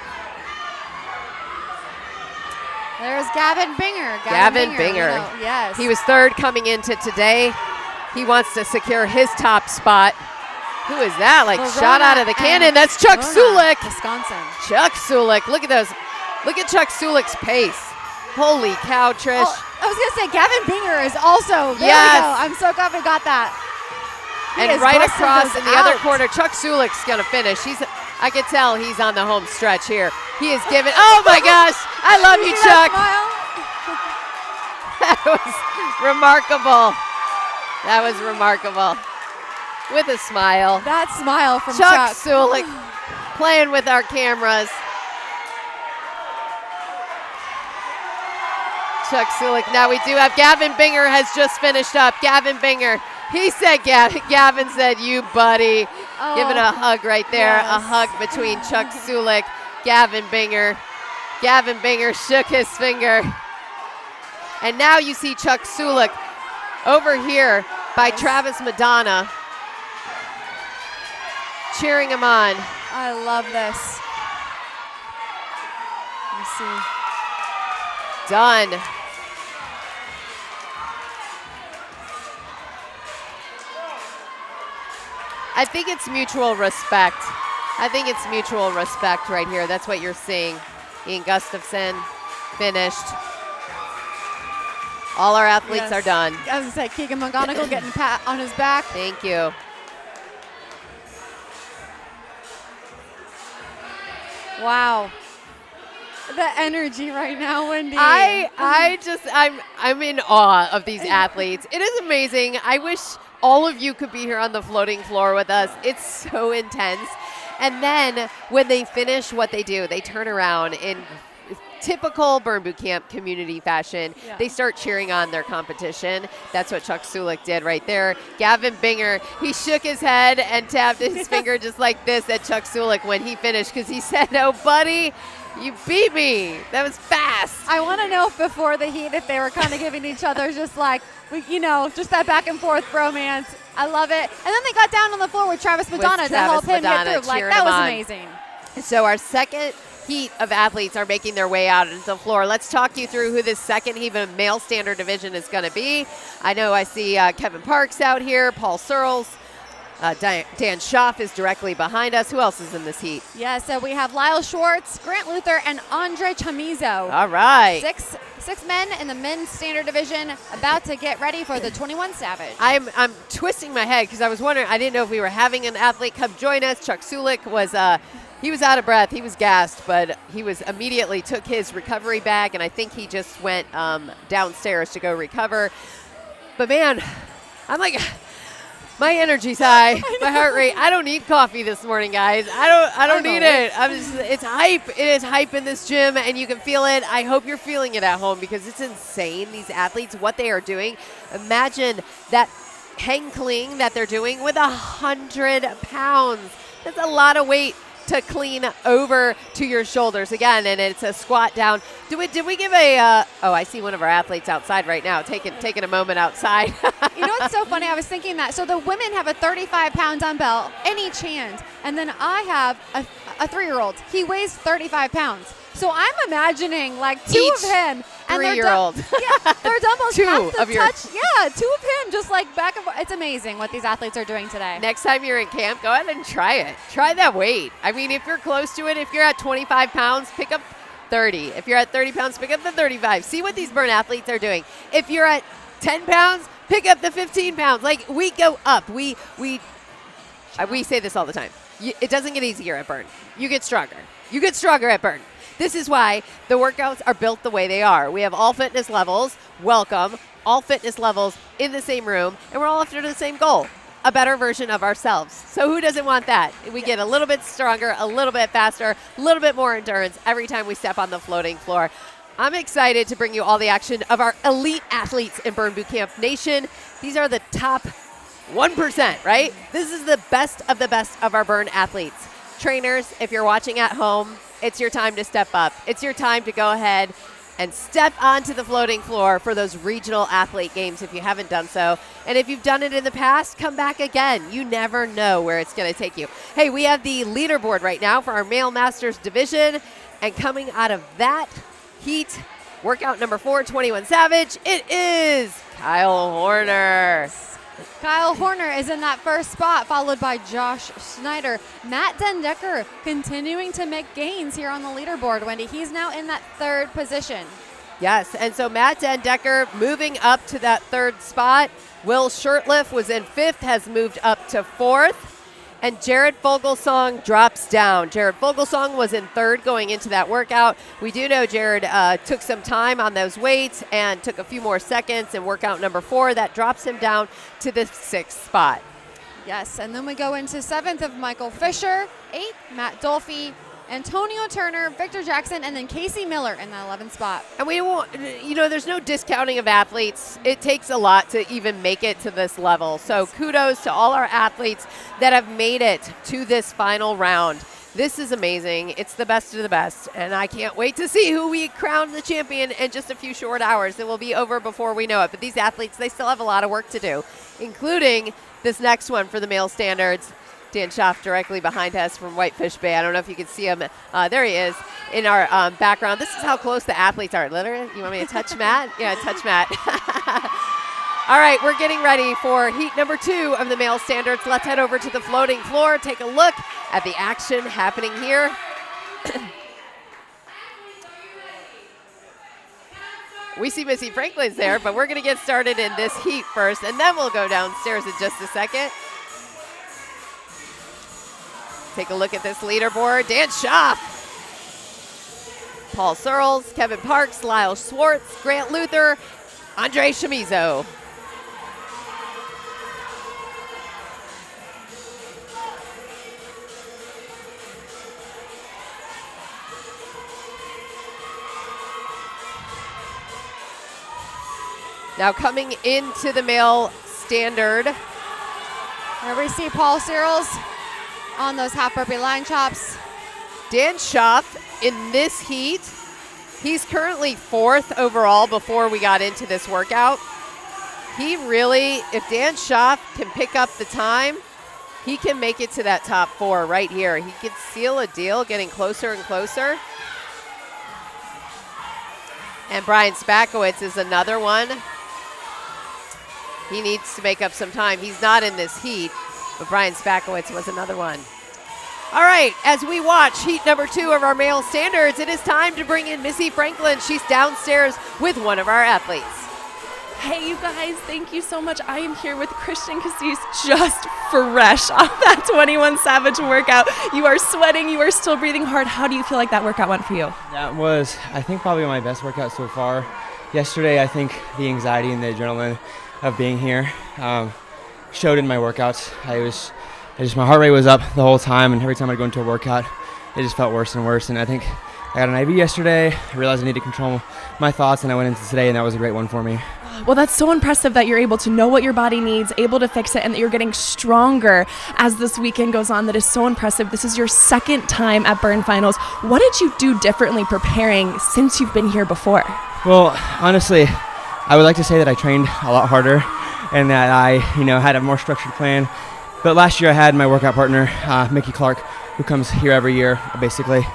There's Gavin Binger. Gavin Binger. Yes. He was 3rd coming into today. He wants to secure his top spot. Who is that? Like Verona shot out of the cannon. That's Chuck Verona, Sulik. Wisconsin. Chuck Sulik. Look at those. Look at Chuck Sulik's pace. Holy cow, Trish. Oh, I was going to say, Gavin Binger is also. There Yes. we go. I'm so glad we got that. He And is right busting across those in the other out. corner, Chuck Sulik's going to finish. I can tell he's on the home stretch here. He is giving. Oh my gosh. I love you, See that Chuck. smile? That was remarkable. That was remarkable. With a smile. That smile from Chuck Chuck. Sulik. playing with our cameras. Chuck Sulik. Now we do have Gavin Binger has just finished up. Gavin Binger. He said, Gavin said, you buddy. Oh, Giving a hug right there. yes. A hug between Chuck Sulik, Gavin Binger. Gavin Binger shook his finger. And now you see Chuck Sulik over here by Travis Madonna, cheering him on. I love this. Let me see. Done. I think it's mutual respect. I think it's mutual respect right here. That's what you're seeing. Ian Gustafson finished. All our athletes are done. As I said, Keegan McGonigal getting pat on his back. Thank you. Wow. The energy right now, Wendy. I'm in awe of these athletes. It is amazing. I wish all of you could be here on the floating floor with us. It's so intense. And then when they finish what they do, they turn around in typical Burn Boot Camp community fashion. Yeah. They start cheering on their competition. That's what Chuck Sulik did right there. Gavin Binger, he shook his head and tapped his finger just like this at Chuck Sulik when he finished because he said, oh, buddy, you beat me. That was fast. I want to know if before the heat, if they were kind of giving each other just like, just that back and forth bromance. I love it. And then they got down on the floor with Travis Madonna to help him get through. Like, that was amazing. So our second heat of athletes are making their way out into the floor. Let's talk you through who this second heat of male standard division is going to be. I know I see Kevin Parks out here, Paul Searles. Dan Schaff is directly behind us. Who else is in this heat? Yeah, so we have Lyle Schwartz, Grant Luther, and Andre Chamizo. All right. Six men in the men's standard division about to get ready for the 21 Savage. I'm twisting my head because I was wondering, I didn't know if we were having an athlete come join us. Chuck Sulik was he was out of breath. He was gassed, but he was immediately took his recovery bag, and I think he just went downstairs to go recover. But man, I'm like, my energy's high, my heart rate. I don't need coffee this morning, guys. I don't need it. It's hype. It is hype in this gym, and you can feel it. I hope you're feeling it at home because it's insane. These athletes, what they are doing. Imagine that hang clean that they're doing with 100 pounds. That's a lot of weight to clean over to your shoulders again, and it's a squat down. Did we give a I see one of our athletes outside right now taking a moment outside. You know what's so funny? I was thinking that. So the women have a 35-pound dumbbell in each hand, and then I have a 3-year-old. He weighs 35 pounds. So I'm imagining like two of him and their 3-year-old. their dumbbells Two have to of your- touch. Yeah, two of him just like back and forth. It's amazing what these athletes are doing today. Next time you're in camp, go ahead and try it. Try that weight. I mean, if you're close to it, if you're at 25 pounds, pick up 30. If you're at 30 pounds, pick up the 35. See what these burn athletes are doing. If you're at 10 pounds, pick up the 15 pounds. Like, we go up. We say this all the time. It doesn't get easier at burn. You get stronger. You get stronger at burn. This is why the workouts are built the way they are. We have all fitness levels. Welcome. All fitness levels in the same room, and we're all after the same goal, a better version of ourselves. So who doesn't want that? We get a little bit stronger, a little bit faster, a little bit more endurance every time we step on the floating floor. I'm excited to bring you all the action of our elite athletes in Burn Boot Camp Nation. These are the top 1%, right? This is the best of our burn athletes. Trainers, if you're watching at home, it's your time to step up. It's your time to go ahead and step onto the floating floor for those regional athlete games if you haven't done so. And if you've done it in the past, come back again. You never know where it's going to take you. Hey, we have the leaderboard right now for our Male Masters division. And coming out of that heat, workout number 4, 21 Savage, it is Kyle Horner. Kyle Horner is in that first spot, followed by Josh Schneider. Matt Dendecker continuing to make gains here on the leaderboard, Wendy. He's now in that 3rd position. Yes, and so Matt Dendecker moving up to that 3rd spot. Will Shirtliff was in 5th, has moved up to 4th. And Jared Fogelsong drops down. Jared Fogelsong was in 3rd going into that workout. We do know Jared took some time on those weights and took a few more seconds in workout number 4. That drops him down to the 6th spot. Yes, and then we go into 7th of Michael Fisher, 8th, Matt Dolphy, Antonio Turner, Victor Jackson, and then Casey Miller in the 11th spot. And we won't, there's no discounting of athletes. It takes a lot to even make it to this level. So kudos to all our athletes that have made it to this final round. This is amazing. It's the best of the best. And I can't wait to see who we crown the champion in just a few short hours. It will be over before we know it. But these athletes, they still have a lot of work to do, including this next one for the male standards. Dan Schaff directly behind us from Whitefish Bay. I don't know if you can see him. There he is in our background. This is how close the athletes are. Literally, you want me to touch Matt? Yeah, touch Matt. All right, we're getting ready for heat number 2 of the male standards. Let's head over to the floating floor, take a look at the action happening here. We see Missy Franklin's there, but we're going to get started in this heat first, and then we'll go downstairs in just a second. Take a look at this leaderboard. Dan Schaff, Paul Searles, Kevin Parks, Lyle Schwartz, Grant Luther, Andre Chamizo. Now coming into the male standard. Where we see Paul Searles on those half burpee line chops. Dan Schaff in this heat, he's currently 4th overall before we got into this workout. He really, if Dan Schaff can pick up the time, he can make it to that top 4 right here. He could seal a deal, getting closer and closer. And Brian Spakowitz is another one. He needs to make up some time. He's not in this heat, but Brian Spakowitz was another one. All right, as we watch heat number 2 of our male standards, it is time to bring in Missy Franklin. She's downstairs with one of our athletes. Hey, you guys, thank you so much. I am here with Christian Cassis, just fresh off that 21 Savage workout. You are sweating, you are still breathing hard. How do you feel like that workout went for you? That was, I think, probably my best workout so far. Yesterday, I think the anxiety and the adrenaline of being here showed in my workouts. My heart rate was up the whole time, and every time I'd go into a workout, it just felt worse and worse. And I think I got an IV yesterday. I realized I need to control my thoughts, and I went into today, and that was a great one for me. Well, that's so impressive that you're able to know what your body needs, able to fix it, and that you're getting stronger as this weekend goes on. That is so impressive. This is your 2nd time at Burn Finals. What did you do differently preparing since you've been here before? Well, honestly, I would like to say that I trained a lot harder and that I, had a more structured plan. But last year I had my workout partner, Mickey Clark, who comes here every year, basically.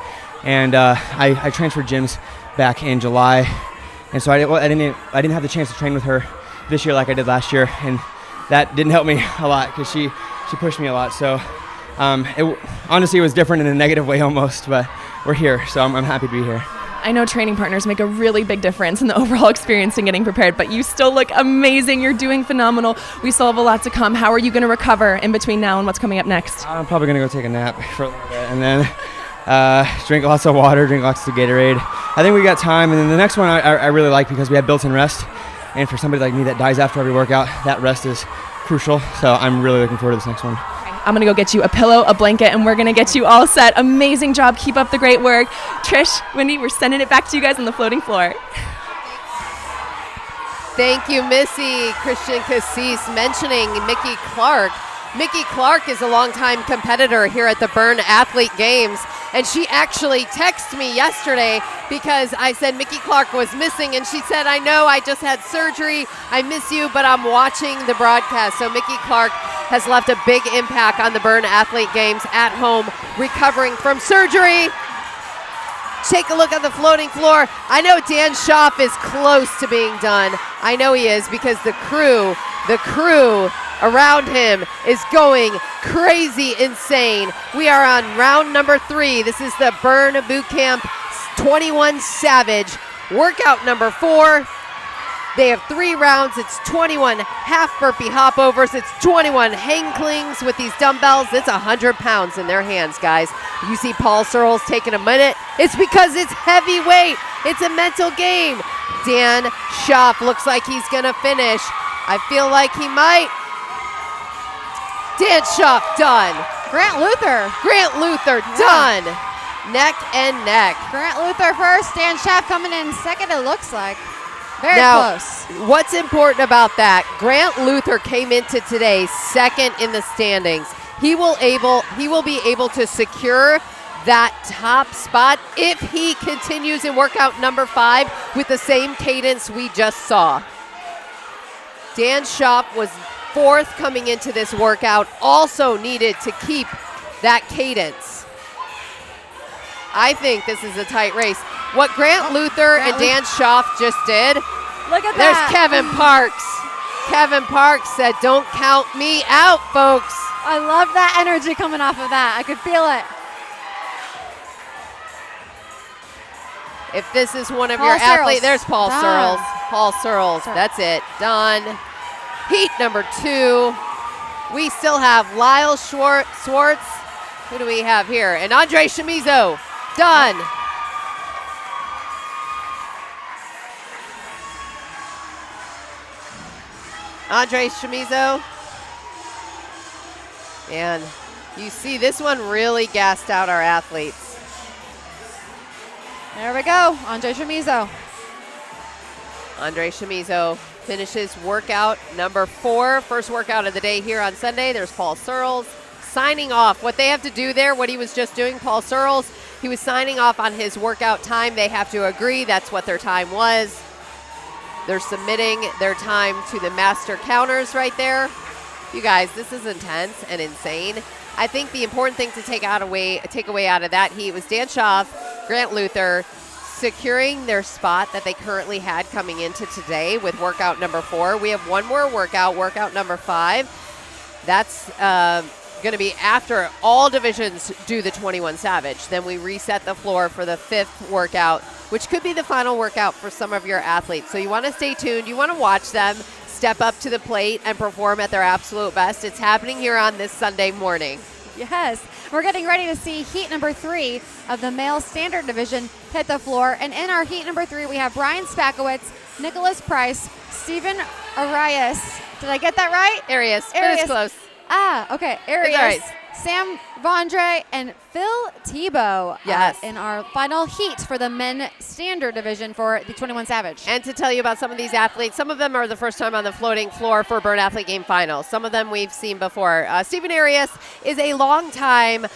And I transferred gyms back in July. And so I didn't have the chance to train with her this year like I did last year. And that didn't help me a lot because she pushed me a lot. So honestly, it was different in a negative way almost, but we're here. So I'm happy to be here. I know training partners make a really big difference in the overall experience and getting prepared, but you still look amazing. You're doing phenomenal. We still have a lot to come. How are you going to recover in between now and what's coming up next? I'm probably going to go take a nap for a little bit and then drink lots of water, drink lots of Gatorade. I think we got time. And then the next one I really like because we have built-in rest. And for somebody like me that dies after every workout, that rest is crucial. So I'm really looking forward to this next one. I'm going to go get you a pillow, a blanket, and we're going to get you all set. Amazing job. Keep up the great work. Trish, Wendy, we're sending it back to you guys on the floating floor. Thank you, Missy. Christian Cassis mentioning Mickey Clark. Mickey Clark is a longtime competitor here at the Burn Athlete Games, and she actually texted me yesterday because I said Mickey Clark was missing, and she said, I know, I just had surgery. I miss you, but I'm watching the broadcast. So Mickey Clark has left a big impact on the Burn Athlete Games at home, recovering from surgery. Take a look at the floating floor. I know Dan Schaff is close to being done. I know he is because the crew around him is going crazy insane. We are on round number 3. This is the Burn Boot Camp 21 Savage. Workout number 4. They have 3 rounds. It's 21 half burpee hopovers. It's 21 hang clings with these dumbbells. It's 100 pounds in their hands, guys. You see Paul Searles taking a minute. It's because it's heavyweight. It's a mental game. Dan Schaff looks like he's going to finish. I feel like he might. Dan Schaff, done. Grant Luther. Grant Luther, done. Neck and neck. Grant Luther first. Dan Schaff coming in second, it looks like. Very Now, close. what's important about that, Grant Luther came into today second in the standings. He will be able to secure that top spot if he continues in workout number 5 with the same cadence we just saw. Dan Schaff was 4th coming into this workout, also needed to keep that cadence. I think this is a tight race. What Grant Luther and Dan Schaff just did, Look at there's that. Kevin Parks. Kevin Parks said, don't count me out, folks. I love that energy coming off of that. I could feel it. If this is one of Paul your Searles. athletes, there's Paul Done. Searles. Paul Searles, that's it, done. Heat number 2. We still have Lyle Schwartz. Who do we have here? And Andre Chamizo, done. Andre Chamizo. And you see this one really gassed out our athletes. There we go. Andre Chamizo. Andre Chamizo finishes workout number 4. First workout of the day here on Sunday. There's Paul Searles signing off. What they have to do there, what he was just doing, Paul Searles, he was signing off on his workout time. They have to agree that's what their time was. They're submitting their time to the master counters right there. You guys, this is intense and insane. I think the important thing to take away out of that heat was Dan Schaff, Grant Luther, securing their spot that they currently had coming into today with workout number 4. We have one more workout number 5. That's going to be after all divisions do the 21 Savage. Then we reset the floor for the 5th workout, which could be the final workout for some of your athletes. So you want to stay tuned. You want to watch them step up to the plate and perform at their absolute best. It's happening here on this Sunday morning. Yes, we're getting ready to see heat number 3 of the male standard division hit the floor. And in our heat number 3, we have Brian Spakowitz, Nicholas Price, Stephen Arias. Did I get that right? Arias, but it's close. Ah, okay. Arias, Arias. Sam Vondre, and Phil Tebow. Yes. In our final heat for the men standard division for the 21 Savage. And to tell you about some of these athletes, some of them are the first time on the floating floor for Burn Athlete Game Finals. Some of them we've seen before. Stephen Arias is a longtime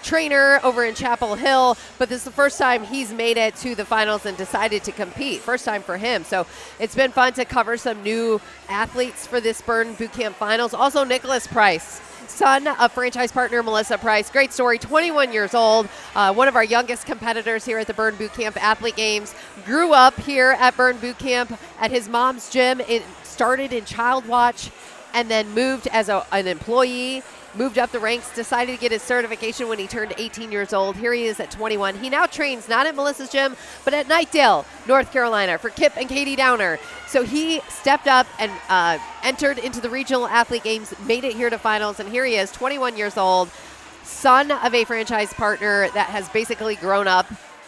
trainer over in Chapel Hill, but this is the first time he's made it to the finals and decided to compete. First time for him. So it's been fun to cover some new athletes for this Burn Bootcamp Finals. Also, Nicholas Price, son of franchise partner Melissa Price. Great story, 21 years old, one of our youngest competitors here at the Burn Bootcamp Athlete Games. Grew up here at Burn Bootcamp at his mom's gym. It started in Child Watch and then moved as an employee, moved up the ranks, decided to get his certification when he turned 18 years old. Here he is at 21. He now trains not at Melissa's gym, but at Knightdale, North Carolina for Kip and Katie Downer. So he stepped up and entered into the regional athlete games, made it here to finals, and here he is, 21 years old, son of a franchise partner that has basically grown up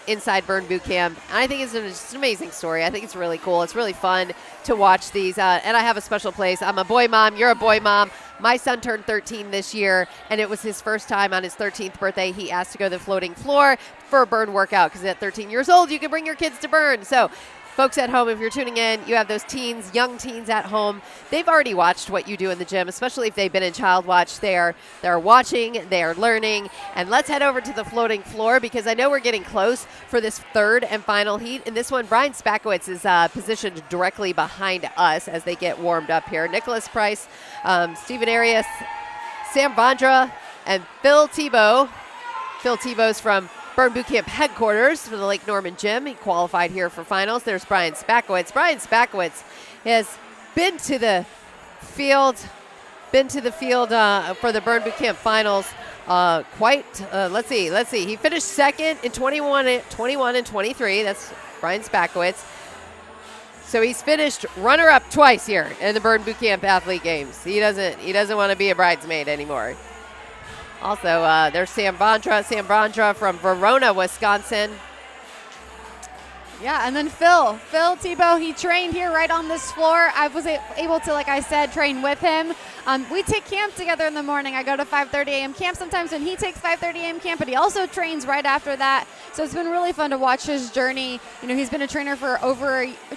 inside Burn Bootcamp. And I think it's just an amazing story. I think it's really cool. It's really fun to watch these. And I have a special place. I'm a boy mom. You're a boy mom. My son turned 13 this year, and it was his first time on his 13th birthday. He asked to go to the floating floor for a Burn workout because at 13 years old, you can bring your kids to Burn. So folks at home, if you're tuning in, you have those teens, young teens at home. They've already watched what you do in the gym, especially if they've been in Child Watch. They're watching, they're learning. And let's head over to the floating floor because I know we're getting close for this 3rd and final heat. In this one, Brian Spakowitz is positioned directly behind us as they get warmed up here. Nicholas Price, Stephen Arias, Sam Vondra, and Phil Tebow. Phil Tebow's from Burn Bootcamp headquarters for the Lake Norman Gym. He qualified here for finals. There's Brian Spakowitz. Brian Spakowitz has been to the field for the Burn Bootcamp finals let's see. He finished 2nd in 21 and 23. That's Brian Spakowitz. So he's finished runner-up twice here in the Burn Bootcamp Athlete Games. He doesn't want to be a bridesmaid anymore. Also, there's Sam Vondra from Verona, Wisconsin. Yeah, and then Phil Tebow, he trained here right on this floor. I was able to, like I said, train with him. We take camp together in the morning. I go to 5:30 a.m. camp sometimes when he takes 5:30 a.m. camp, but he also trains right after that. So it's been really fun to watch his journey. You know, he's been a trainer for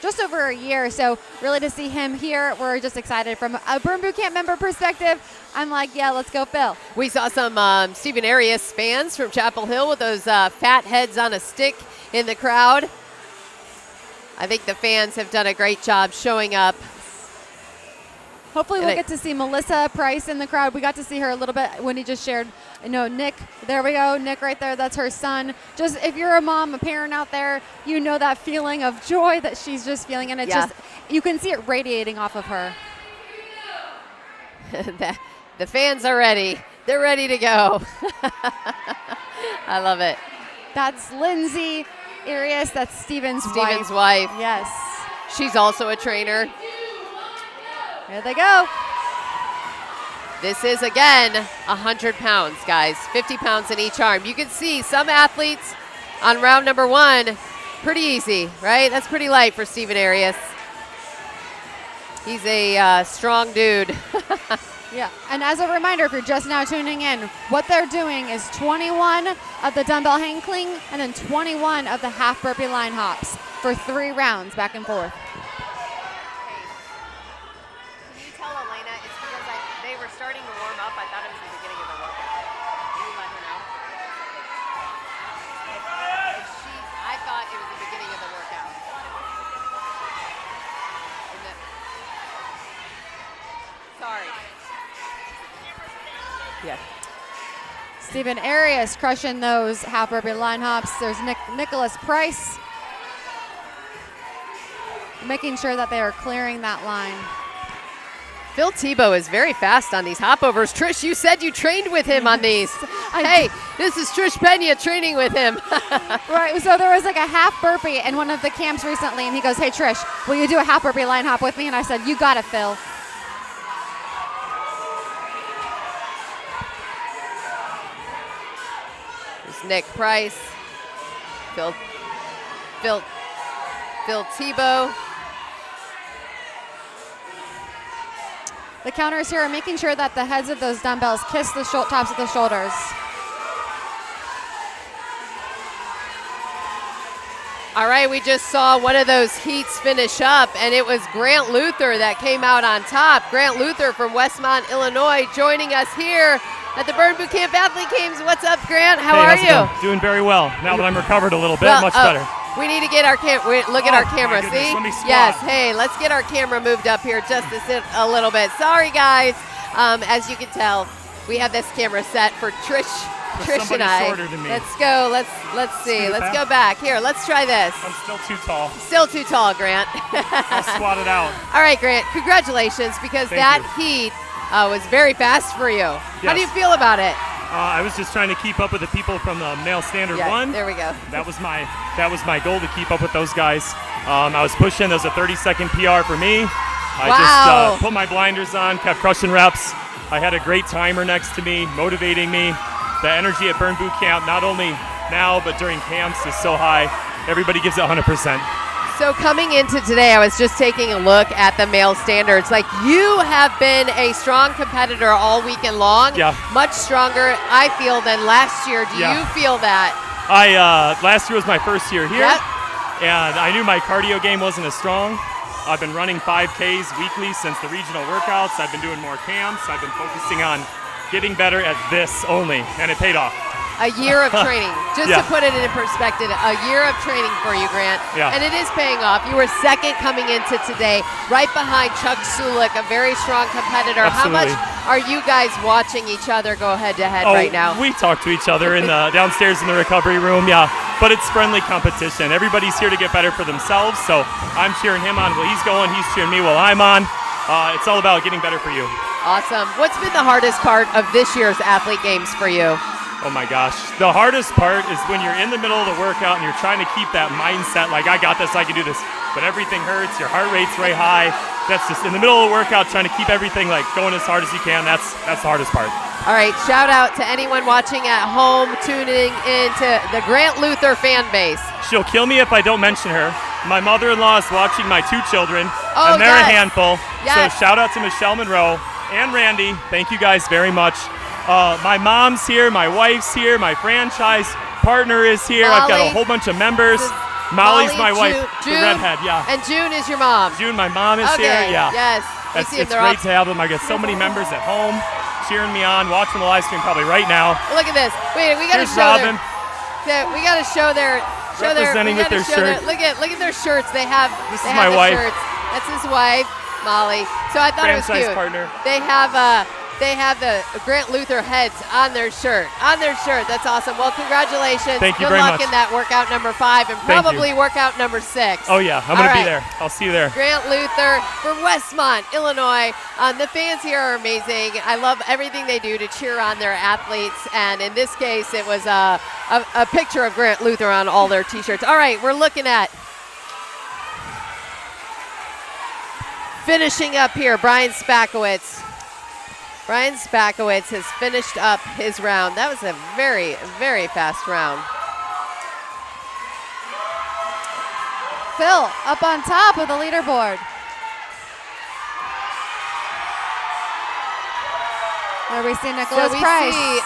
just over a year. So really to see him here, we're just excited. From a Burn Boot Camp member perspective, I'm like, yeah, let's go, Phil. We saw some Stephen Arias fans from Chapel Hill with those fat heads on a stick in the crowd. I think the fans have done a great job showing up. Hopefully we'll get to see Melissa Price in the crowd. We got to see her a little bit when he just shared, you know, Nick. There we go, Nick right there. That's her son. Just if you're a mom, a parent out there, you know that feeling of joy that she's just feeling, and it just, you can see it radiating off of her. The fans are ready. They're ready to go. I love it. That's Lindsay Arias. That's Steven's wife. Yes. She's also a trainer. Here they go. This is, again, 100 pounds, guys. 50 pounds in each arm. You can see some athletes on round number 1, pretty easy, right? That's pretty light for Stephen Arias. He's a strong dude. Yeah, and as a reminder, if you're just now tuning in, what they're doing is 21 of the dumbbell hang clean and then 21 of the half burpee line hops for 3 rounds back and forth. Can you tell Elena it's because they were starting to warm up? I thought it was the beginning of the workout. Can you let her know? I thought it was the beginning of the workout. Sorry. Yeah. Stephen Arias crushing those half burpee line hops. There's Nicholas Price making sure that they are clearing that line. Phil Tebow is very fast on these hopovers. Trish, you said you trained with him on these. Hey, this is Trish Pena training with him. Right, so there was like a half burpee in one of the camps recently, and he goes, hey, Trish, will you do a half burpee line hop with me? And I said, you got it, Phil. Nick Price, Phil Tebow. The counters here are making sure that the heads of those dumbbells kiss the tops of the shoulders. All right, we just saw one of those heats finish up, and it was Grant Luther that came out on top. Grant Luther from Westmont, Illinois, joining us here at the Burn Boot Camp Athlete Games. What's up, Grant? How are you? Doing very well. Now that I'm recovered a little bit, much better. We need to get our look at our camera. See? Let me squat. Yes. Hey, let's get our camera moved up here just to sit a little bit. Sorry, guys. As you can tell, we have this camera set for Trish and I. Shorter than me. Let's go. Let's see. Let's go back. Here, let's try this. I'm still too tall. Still too tall, Grant. I'll squat it out. All right, Grant. Congratulations, because heat was very fast for you. Yes. How do you feel about it? I was just trying to keep up with the people from the male standard 1. There we go. That was my goal, to keep up with those guys. I was pushing. There was a 30-second PR for me. I just put my blinders on, kept crushing reps. I had a great timer next to me, motivating me. The energy at Burn Boot Camp, not only now but during camps, is so high. Everybody gives it 100%. So coming into today, I was just taking a look at the male standards. Like, you have been a strong competitor all weekend long. Yeah. Much stronger, I feel, than last year. Do you feel that? Last year was my first year here, and I knew my cardio game wasn't as strong. I've been running 5Ks weekly since the regional workouts. I've been doing more camps. I've been focusing on getting better at this only, and it paid off. A year of training. Just to put it in perspective, a year of training for you, Grant. Yeah. And it is paying off. You were second coming into today, right behind Chuck Sulik, a very strong competitor. Absolutely. How much are you guys watching each other go head-to-head right now? We talk to each other in the downstairs in the recovery room, but it's friendly competition. Everybody's here to get better for themselves, so I'm cheering him on while he's going. He's cheering me while I'm on. It's all about getting better for you. Awesome. What's been the hardest part of this year's Athlete Games for you? Oh my gosh. The hardest part is when you're in the middle of the workout and you're trying to keep that mindset like, I got this, I can do this. But everything hurts, your heart rate's very high. That's just in the middle of the workout trying to keep everything like going as hard as you can. That's the hardest part. All right, shout out to anyone watching at home tuning in to the Grant Luther fan base. she'll kill me if I don't mention her. My mother-in-law is watching my 2 children, Oh, and they're yes. a handful. Yes. So shout out to Michelle Monroe and Randy. Thank you guys very much. My mom's here, my wife's here, my franchise partner is here. I've got a Molly. whole bunch of members. This is Molly's my Molly, wife, June, the redhead, yeah. And June is your mom. June, my mom is Okay, here, yeah. yes. We It's see them. They're great off. to have them. I got so many members at home cheering me on, watching the live stream probably right now. Look at this. Wait, we got to Here's show Robin. we got to show their Representing we with gotta their show shirt. Look at their shirts. They have This they is have my the wife. shirts. That's his wife, Molly. So I thought it was Franchise cute. partner. They have the Grant Luther heads on their shirt. On their shirt. That's awesome. Well, congratulations. Thank you Good very luck much. in that workout number 5 and Thank you. probably workout number 6. Oh yeah, I'm All gonna be right. there. I'll see you there. Grant Luther from Westmont, Illinois. The fans here are amazing. I love everything they do to cheer on their athletes. And in this case, it was a picture of Grant Luther on all their T-shirts. All right, we're looking at finishing up here, Brian Spakowitz. Brian Spakowitz has finished up his round. That was a very, very fast round. Phil up on top of the leaderboard. Where we see Nicholas So we Price. see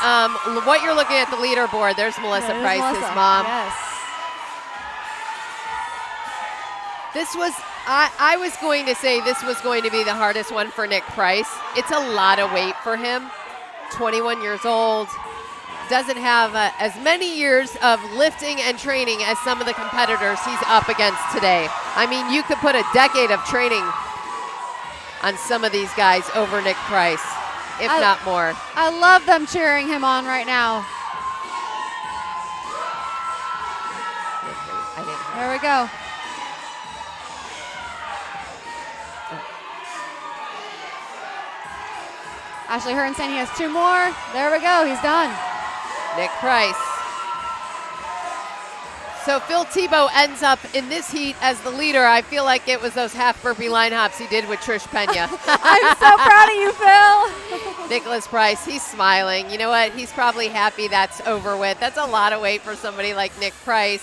what you're looking at the leaderboard. There's Melissa There's Price, Melissa. his mom. Yes. This was, I was going to say this was going to be the hardest one for Nick Price. It's a lot of weight for him. 21 years old. Doesn't have as many years of lifting and training as some of the competitors he's up against today. I mean, you could put a decade of training on some of these guys over Nick Price, if not more. I love them cheering him on right now. There we go. Ashley Hearn saying he has 2 more. There we go. He's done. Nick Price. So Phil Tebow ends up in this heat as the leader. I feel like it was those half burpee line hops he did with Trish Pena. I'm so proud of you, Phil. Nicholas Price, he's smiling. You know what? He's probably happy that's over with. That's a lot of weight for somebody like Nick Price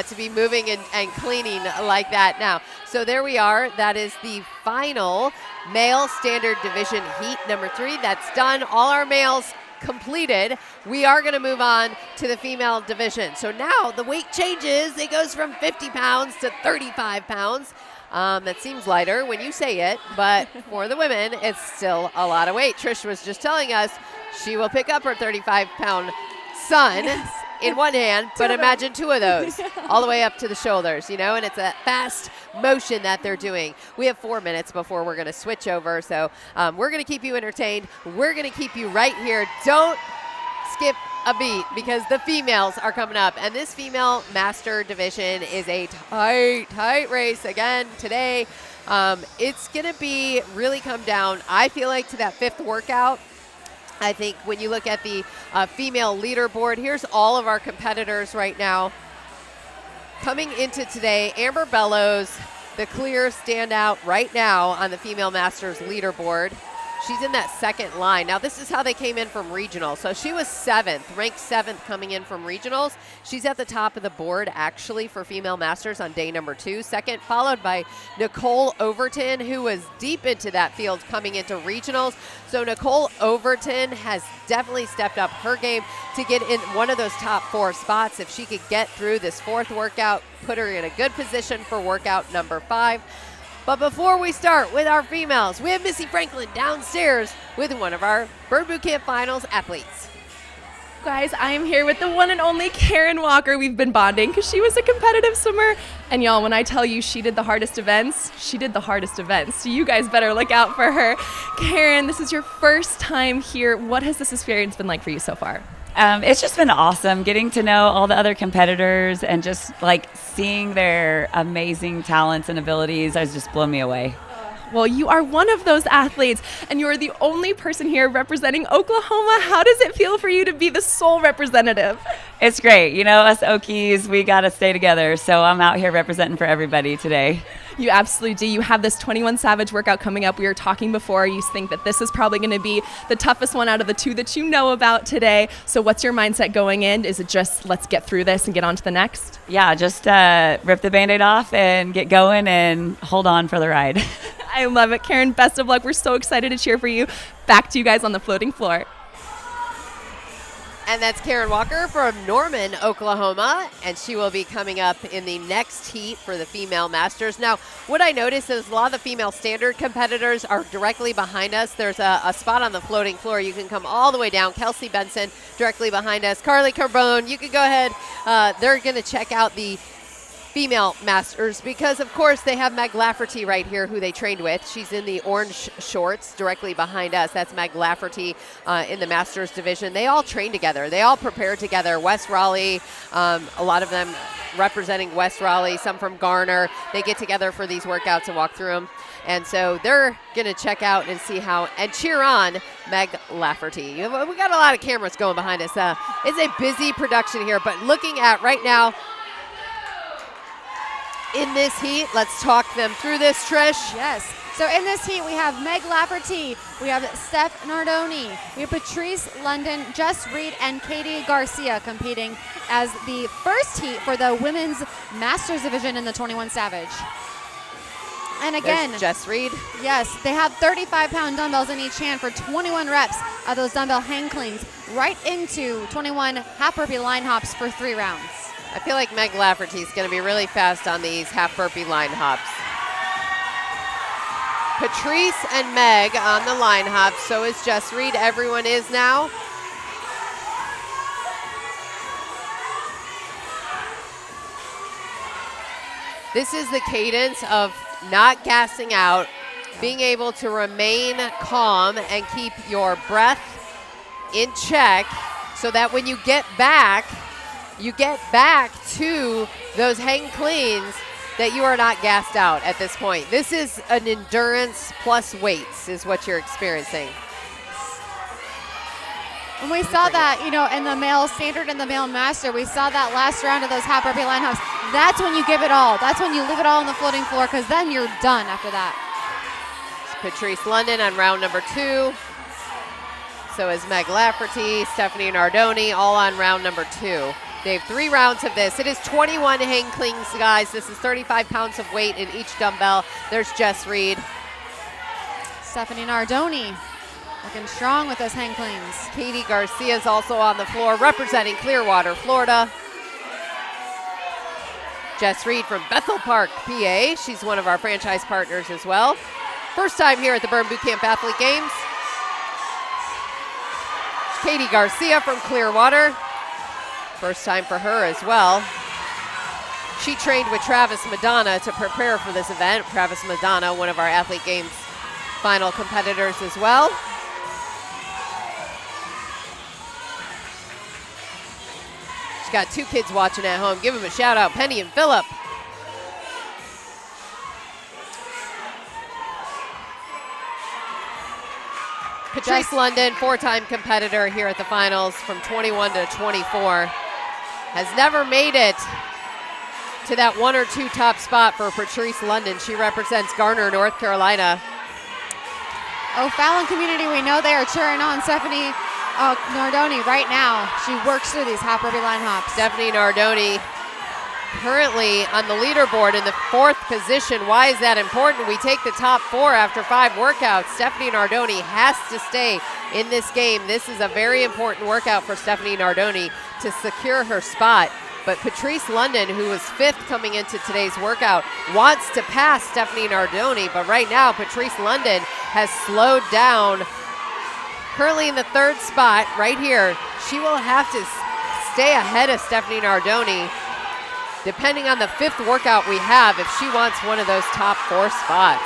to be moving and cleaning like that now. So there we are. That is the final male standard division heat number 3. That's done. All our males completed. We are going to move on to the female division. So now the weight changes. It goes from 50 pounds to 35 pounds. That seems lighter when you say it, but for the women, it's still a lot of weight. Trish was just telling us she will pick up her 35-pound son in one hand, but imagine 2 of those all the way up to the shoulders, you know, and it's a fast motion that they're doing. We have 4 minutes before we're going to switch over, so we're going to keep you entertained. We're going to keep you right here. Don't skip a beat because the females are coming up, and this female master division is a tight race again today. It's going to be really come down, I feel like, to that 5th workout. I think when you look at the female leaderboard, here's all of our competitors right now. Coming into today, Amber Bellows, the clear standout right now on the female masters leaderboard. She's in that 2nd line. Now, this is how they came in from regionals. So she was 7th, ranked 7th coming in from regionals. She's at the top of the board, actually, for female masters on day number 2. 2nd, followed by Nicole Overton, who was deep into that field coming into regionals. So Nicole Overton has definitely stepped up her game to get in one of those top 4 spots. If she could get through this 4th workout, put her in a good position for workout number 5. But before we start with our females, we have Missy Franklin downstairs with one of our Bird Boot Camp Finals athletes. Guys, I am here with the one and only Karen Walker. We've been bonding because she was a competitive swimmer. And y'all, when I tell you she did the hardest events, she did the hardest events. So you guys better look out for her. Karen, this is your first time here. What has this experience been like for you so far? It's just been awesome getting to know all the other competitors and just like seeing their amazing talents and abilities has just blown me away. Well, you are one of those athletes, and you are the only person here representing Oklahoma. How does it feel for you to be the sole representative? It's great. You know, us Okies, we got to stay together. So I'm out here representing for everybody today. You absolutely do. You have this 21 Savage workout coming up. We were talking before. You think that this is probably going to be the toughest one out of the two that you know about today. So what's your mindset going in? Is it just let's get through this and get on to the next? Yeah, just rip the Band-Aid off and get going and hold on for the ride. I love it. Karen, best of luck. We're so excited to cheer for you. Back to you guys on the floating floor. And that's Karen Walker from Norman, Oklahoma, and she will be coming up in the next heat for the female masters. Now, what I noticed is a lot of the female standard competitors are directly behind us. There's a spot on the floating floor. You can come all the way down. Kelsey Benson directly behind us. Carly Carbone, you can go ahead. They're going to check out the female masters because, of course, they have Meg Lafferty right here who they trained with. She's in the orange shorts directly behind us. That's Meg Lafferty in the masters division. They all train together. They all prepare together. West Raleigh, a lot of them representing West Raleigh, some from Garner. They get together for these workouts and walk through them. And so they're going to check out and see how and cheer on Meg Lafferty. We got a lot of cameras going behind us. It's a busy production here, but looking at right now, in this heat, let's talk them through this, Trish. Yes. So in this heat, we have Meg Lafferty, we have Steph Nardoni, we have Patrice London, Jess Reed, and Katie Garcia competing as the first heat for the women's masters division in the 21 Savage. And again, there's Jess Reed. Yes, they have 35-pound dumbbells in each hand for 21 reps of those dumbbell hang cleans right into 21 half burpee line hops for 3 rounds. I feel like Meg Lafferty is going to be really fast on these half burpee line hops. Patrice and Meg on the line hops. So is Jess Reed. Everyone is now. This is the cadence of not gassing out, being able to remain calm and keep your breath in check so that when you get back to those hang cleans that you are not gassed out at this point. This is an endurance plus weights is what you're experiencing. And we saw that, you know, in the male standard and the male master, we saw that last round of those half burpee line hops. That's when you give it all. That's when you leave it all on the floating floor because then you're done after that. It's Patrice London on round number 2. So is Meg Lafferty, Stephanie Nardoni, all on round number 2. They have 3 rounds of this. It is 21 hang cleans, guys. This is 35 pounds of weight in each dumbbell. There's Jess Reed. Stephanie Nardoni looking strong with those hang cleans. Katie Garcia is also on the floor representing Clearwater, Florida. Jess Reed from Bethel Park, PA. She's one of our franchise partners as well. First time here at the Burn Boot Camp Athlete Games. Katie Garcia from Clearwater. First time for her as well. She trained with Travis Madonna to prepare for this event. Travis Madonna, one of our Athlete Games final competitors as well. She's got 2 kids watching at home. Give them a shout out, Penny and Phillip. Patrice London, 4-time competitor here at the finals from 21 to 24. Has never made it to that 1 or 2 top spot for Patrice London. She represents Garner, North Carolina. O'Fallon community, we know they are cheering on Stephanie Nardoni right now. She works through these half burpee line hops. Stephanie Nardoni currently on the leaderboard in the 4th position. Why is that important? We take the top 4 after 5 workouts. Stephanie Nardoni has to stay in this game. This is a very important workout for Stephanie Nardoni to secure her spot. But Patrice London, who was 5th coming into today's workout, wants to pass Stephanie Nardoni, but right now Patrice London has slowed down. Currently in the 3rd spot right here. She will have to stay ahead of Stephanie Nardoni depending on the 5th workout we have if she wants one of those top 4 spots.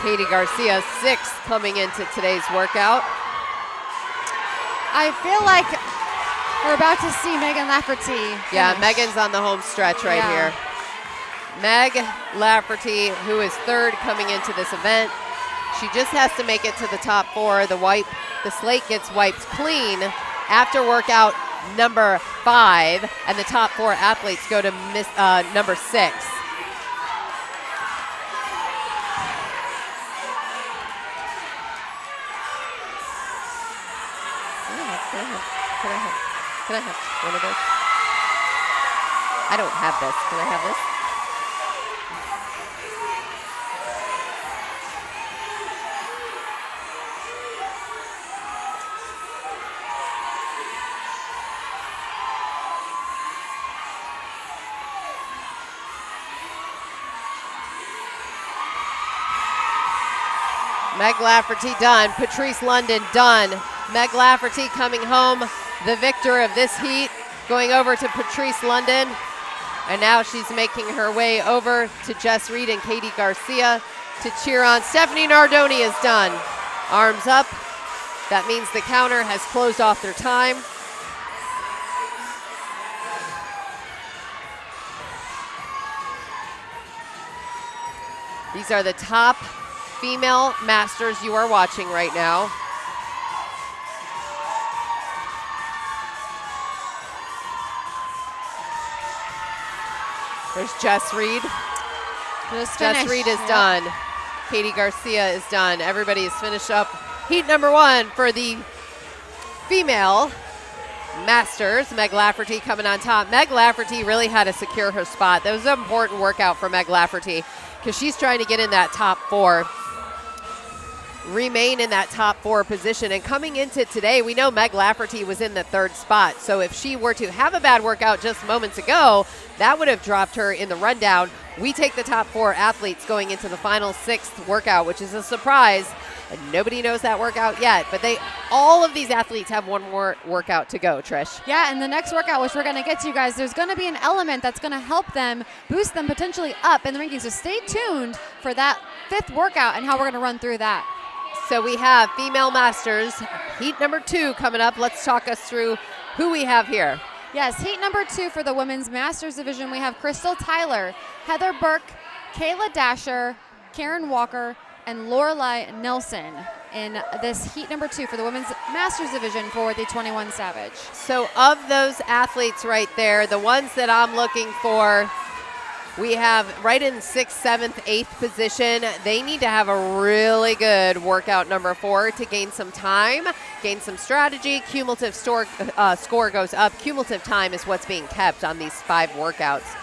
Katie Garcia, 6th coming into today's workout. I feel like We're about to see Megan Lafferty. Yeah, finish. Megan's on the home stretch right Yeah. here. Meg Lafferty, who is third coming into this event. She just has to make it to the top 4. The slate gets wiped clean after workout number 5, and the top 4 athletes go to number 6. Can I have one of those? I don't have this. Can I have this? Meg Lafferty done. Patrice London done. Meg Lafferty coming home, the victor of this heat, going over to Patrice London. And now she's making her way over to Jess Reed and Katie Garcia to cheer on. Stephanie Nardoni is done. Arms up. That means the counter has closed off their time. These are the top female masters you are watching right now. There's Jess Reed. Jess Reed is done. Katie Garcia is done. Everybody is finished up heat number 1 for the female masters. Meg Lafferty coming on top. Meg Lafferty really had to secure her spot. That was an important workout for Meg Lafferty because she's trying to get in that top 4. Remain in that top 4 position. And coming into today, we know Meg Lafferty was in the 3rd spot. So if she were to have a bad workout just moments ago, that would have dropped her in the rundown. We take the top 4 athletes going into the final 6th workout, which is a surprise. And nobody knows that workout yet, but all of these athletes have one more workout to go, Trish. Yeah, and the next workout, which we're going to get to, you guys, there's going to be an element that's going to help them, boost them potentially up in the rankings. So stay tuned for that 5th workout and how we're going to run through that. So we have female masters, heat number 2 coming up. Let's talk us through who we have here. Yes, heat number 2 for the women's masters division. We have Crystal Tyler, Heather Burke, Kayla Dasher, Karen Walker, and Lorelai Nelson in this heat number 2 for the women's masters division for the 21 Savage. So of those athletes right there, the ones that I'm looking for, we have right in 6th, 7th, 8th position. They need to have a really good workout number 4 to gain some time, gain some strategy. Cumulative score goes up. Cumulative time is what's being kept on these 5 workouts.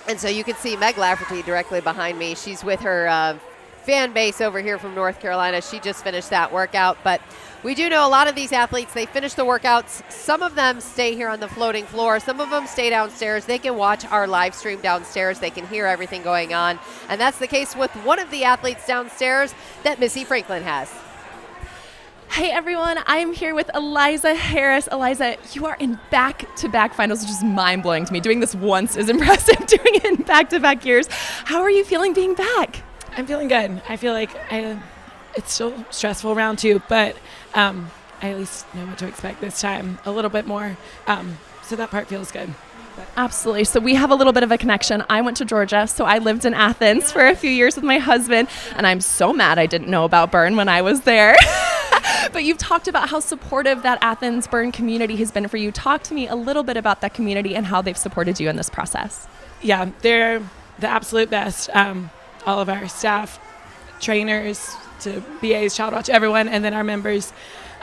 And so you can see Meg Lafferty directly behind me. She's with her fan base over here from North Carolina. She just finished that workout. But we do know a lot of these athletes, they finish the workouts. Some of them stay here on the floating floor. Some of them stay downstairs. They can watch our live stream downstairs. They can hear everything going on. And that's the case with one of the athletes downstairs that Missy Franklin has. Hey everyone, I'm here with Eliza Harris. Eliza, you are in back-to-back finals, which is mind-blowing to me. Doing this once is impressive. Doing it in back-to-back years. How are you feeling being back? I'm feeling good. I feel like it's still stressful round 2, but I at least know what to expect this time a little bit more. So that part feels good. Absolutely. So we have a little bit of a connection. I went to Georgia, so I lived in Athens for a few years with my husband, and I'm so mad I didn't know about Bern when I was there. But you've talked about how supportive that Athens Bern community has been for you. Talk to me a little bit about that community and how they've supported you in this process. Yeah, they're the absolute best. All of our staff, trainers, to BAs, Child Watch, everyone, and then our members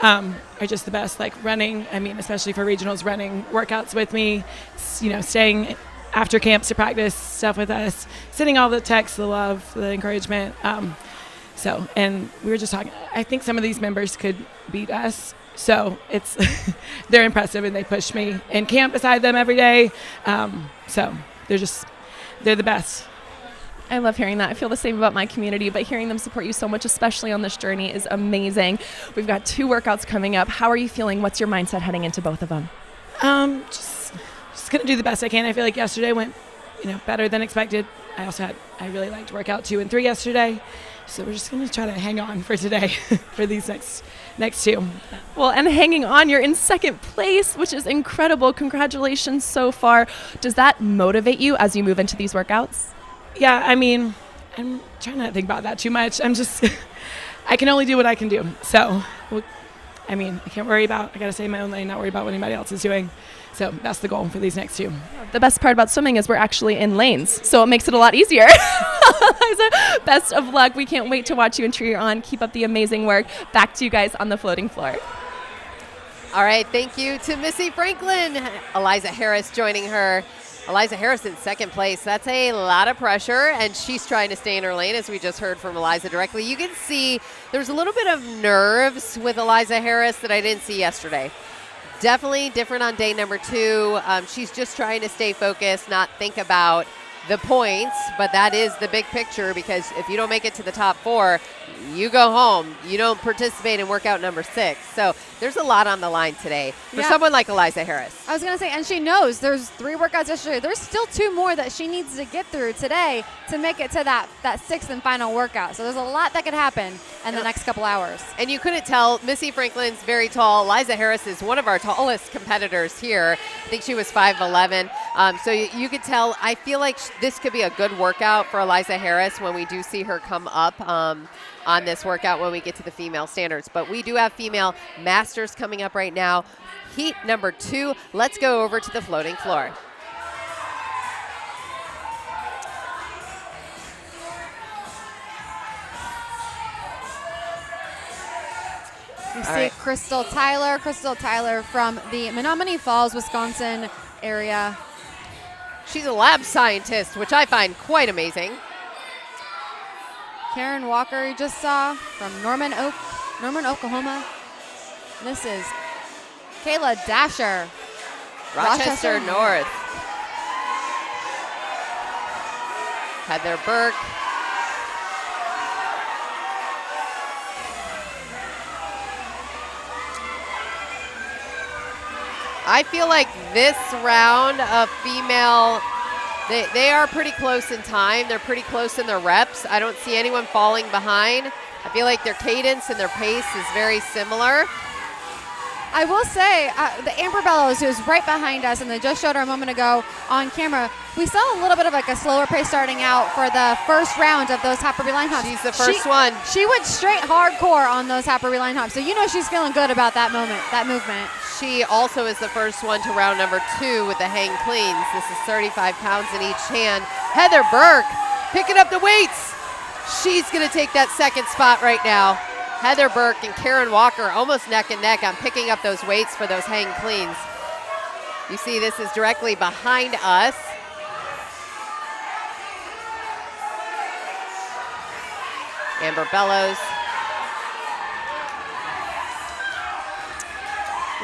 are just the best. Like running, especially for regionals, running workouts with me, staying after camps to practice stuff with us, sending all the texts, the love, the encouragement. And we were just talking, I think some of these members could beat us. So they're impressive and they push me in camp beside them every day. So they're the best. I love hearing that. I feel the same about my community, but hearing them support you so much, especially on this journey, is amazing. We've got 2 workouts coming up. How are you feeling? What's your mindset heading into both of them? Just going to do the best I can. I feel like yesterday went, better than expected. I really liked workout 2 and 3 yesterday. So we're just going to try to hang on for today for these next two. Well, and hanging on, you're in second place, which is incredible. Congratulations so far. Does that motivate you as you move into these workouts? Yeah, I mean, I'm trying not to think about that too much. I'm just, I can only do what I can do. So, I mean, I can't worry about, I got to stay in my own lane, not worry about what anybody else is doing. So that's the goal for these next two. The best part about swimming is we're actually in lanes, so it makes it a lot easier. Liza, best of luck. We can't wait to watch you and cheer you on. Keep up the amazing work. Back to you guys on the floating floor. All right, thank you to Missy Franklin. Eliza Harris joining her. Eliza Harris in second place. That's a lot of pressure, and she's trying to stay in her lane, as we just heard from Eliza directly. You can see there's a little bit of nerves with Eliza Harris that I didn't see yesterday. Definitely different on day number 2. She's just trying to stay focused, not think about the points, but that is the big picture, because if you don't make it to the top 4, you go home. You don't participate in workout number 6. So there's a lot on the line today for someone like Eliza Harris. I was going to say, and she knows there's 3 workouts yesterday. There's still 2 more that she needs to get through today to make it to that 6th and final workout. So there's a lot that could happen in the next couple hours. And you couldn't tell, Missy Franklin's very tall. Eliza Harris is one of our tallest competitors here. I think she was 5'11". So you could tell, I feel like this could be a good workout for Eliza Harris when we do see her come up on this workout when we get to the female standards. But we do have female masters coming up right now. Heat number 2. Let's go over to the floating floor. You see Crystal Tyler from the Menominee Falls, Wisconsin area. She's a lab scientist, which I find quite amazing. Karen Walker, you just saw, from Norman, Oklahoma. This is Kayla Dasher, Rochester North. Heather Burke. I feel like this round of female, they are pretty close in time. They're pretty close in their reps. I don't see anyone falling behind. I feel like their cadence and their pace is very similar. I will say, the Amber Bellows, who's right behind us, and they just showed her a moment ago on camera, we saw a little bit of like a slower pace starting out for the first round of those Hopperby line hops. She's the first one. She went straight hardcore on those Hopperby line hops, so you know she's feeling good about that movement. She also is the first one to round number 2 with the hang cleans. This is 35 pounds in each hand. Heather Burke picking up the weights. She's going to take that second spot right now. Heather Burke and Karen Walker almost neck and neck on picking up those weights for those hang cleans. You see this is directly behind us. Amber Bellows.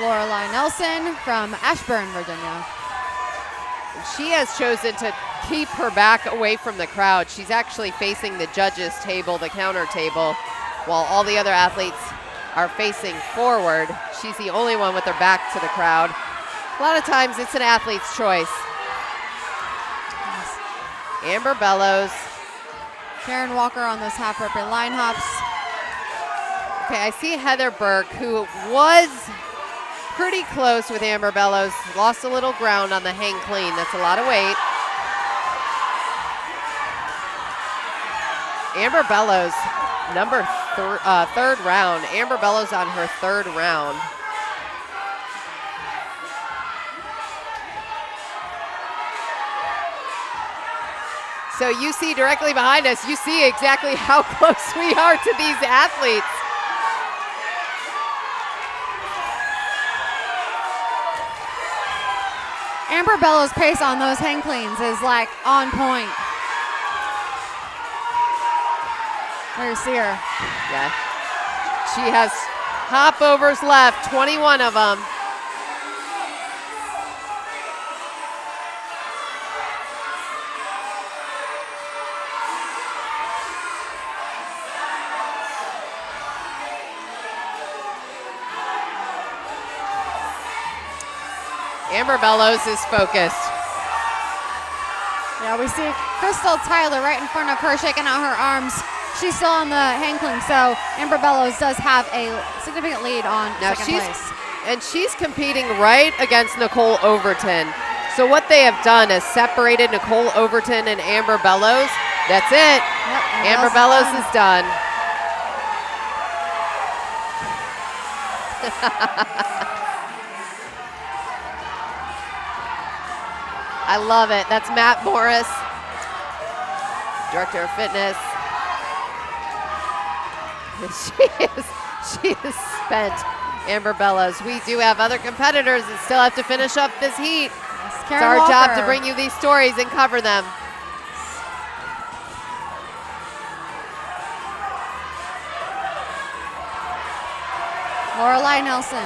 Lorelei Nelson from Ashburn, Virginia. She has chosen to keep her back away from the crowd. She's actually facing the judges' table, the counter table, while all the other athletes are facing forward. She's the only one with her back to the crowd. A lot of times it's an athlete's choice. Amber Bellows. Karen Walker on those half-rope line hops. Okay, I see Heather Burke, who was pretty close with Amber Bellows. Lost a little ground on the hang clean. That's a lot of weight. Amber Bellows, third round. Amber Bellows on her 3rd round. So you see directly behind us, you see exactly how close we are to these athletes. Amber Bellows' pace on those hang cleans is like on point. There you see her. Yeah. She has hopovers left, 21 of them. Amber Bellows is focused. Yeah, we see Crystal Tyler right in front of her, shaking out her arms. she's still on the hang cling. So Amber Bellows does have a significant lead on second place. And she's competing right against Nicole Overton. So what they have done is separated Nicole Overton and Amber Bellows. That's it. Yep, Amber Bellows is done. I love it. That's Matt Morris, Director of Fitness. She is spent, Amber Bellows. We do have other competitors that still have to finish up this heat. Yes, it's Karen our Walker. job to bring you these stories and cover them. Lorelai Nelson.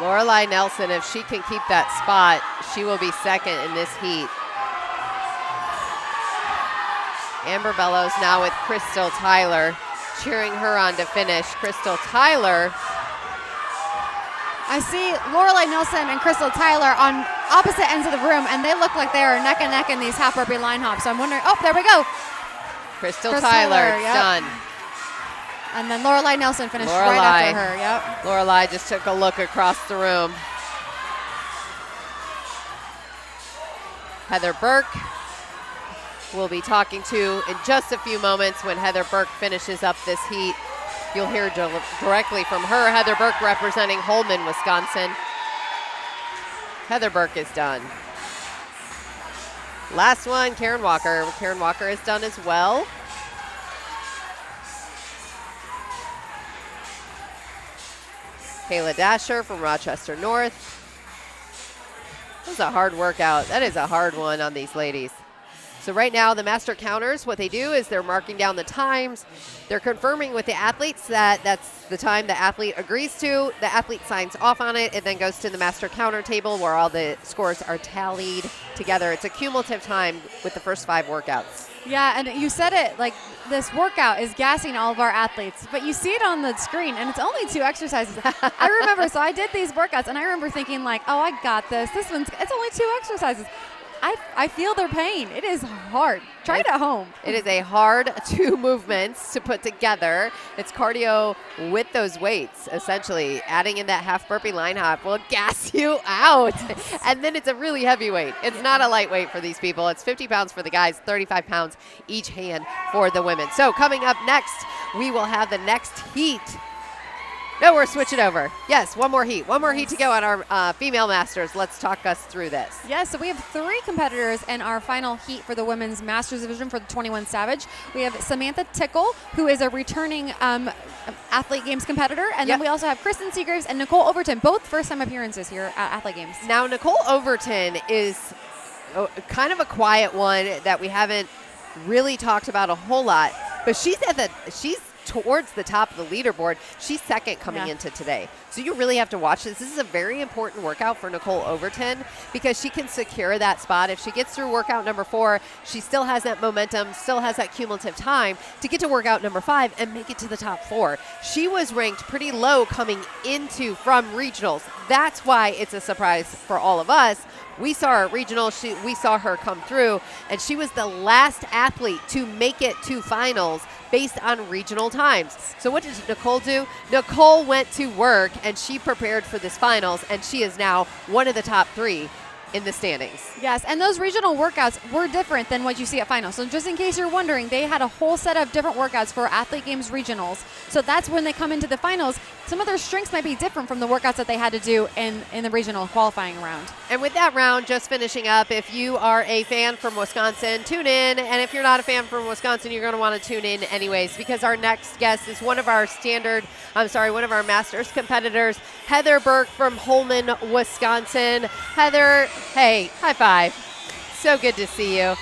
Lorelai Nelson, if she can keep that spot, she will be second in this heat. Amber Bellows now with Crystal Tyler, cheering her on to finish. Crystal Tyler. I see Lorelai Nelson and Crystal Tyler on opposite ends of the room, and they look like they are neck and neck in these half burpee line hops. So I'm wondering, oh, there we go. Crystal Tyler, yep. done. And then Lorelai Nelson finished right after her. Yep. Lorelai just took a look across the room. Heather Burke we'll be talking to in just a few moments when Heather Burke finishes up this heat. You'll hear directly from her. Heather Burke representing Holmen, Wisconsin. Heather Burke is done. Last one, Karen Walker. Karen Walker is done as well. Kayla Dasher from Rochester North. That was a hard workout. That is a hard one on these ladies. So right now, the master counters, what they do is they're marking down the times. They're confirming with the athletes that that's the time the athlete agrees to. The athlete signs off on it. It then goes to the master counter table where all the scores are tallied together. It's a cumulative time with the first 5 workouts. Yeah, and you said it, like this workout is gassing all of our athletes, but you see it on the screen and it's only 2 exercises. I remember, so I did these workouts and I remember thinking like, oh, I got this. It's only 2 exercises. I feel their pain. It is hard. Try it at home. It is a hard 2 movements to put together. It's cardio with those weights, essentially. Adding in that half burpee line hop will gas you out. And then it's a really heavy weight. It's not a lightweight for these people. It's 50 pounds for the guys, 35 pounds each hand for the women. So coming up next, we will have the next heat. No, we're switching over. Yes, one more heat. One more heat to go on our female masters. Let's talk us through this. Yes, so we have 3 competitors in our final heat for the women's masters division for the 21 Savage. We have Samantha Tickle, who is a returning Athlete Games competitor. And then we also have Kristen Seagraves and Nicole Overton, both first-time appearances here at Athlete Games. Now, Nicole Overton is kind of a quiet one that we haven't really talked about a whole lot. But she's towards the top of the leaderboard. She's second coming into today. So you really have to watch this. This is a very important workout for Nicole Overton because she can secure that spot. If she gets through workout number 4, she still has that momentum, still has that cumulative time to get to workout number 5 and make it to the top 4. She was ranked pretty low coming into from regionals. That's why it's a surprise for all of us. We saw her at regional, we saw her come through, and she was the last athlete to make it to finals based on regional times. So what did Nicole do? Nicole went to work and she prepared for this finals, and she is now one of the top 3 in the standings. Yes, and those regional workouts were different than what you see at finals. So just in case you're wondering, they had a whole set of different workouts for Athlete Games regionals. So that's when they come into the finals. Some of their strengths might be different from the workouts that they had to do in the regional qualifying round. And with that round just finishing up, if you are a fan from Wisconsin, tune in. And if you're not a fan from Wisconsin, you're going to want to tune in anyways, because our next guest is one of our Masters competitors, Heather Burke from Holmen, Wisconsin. Heather, hey, high five. So good to see you.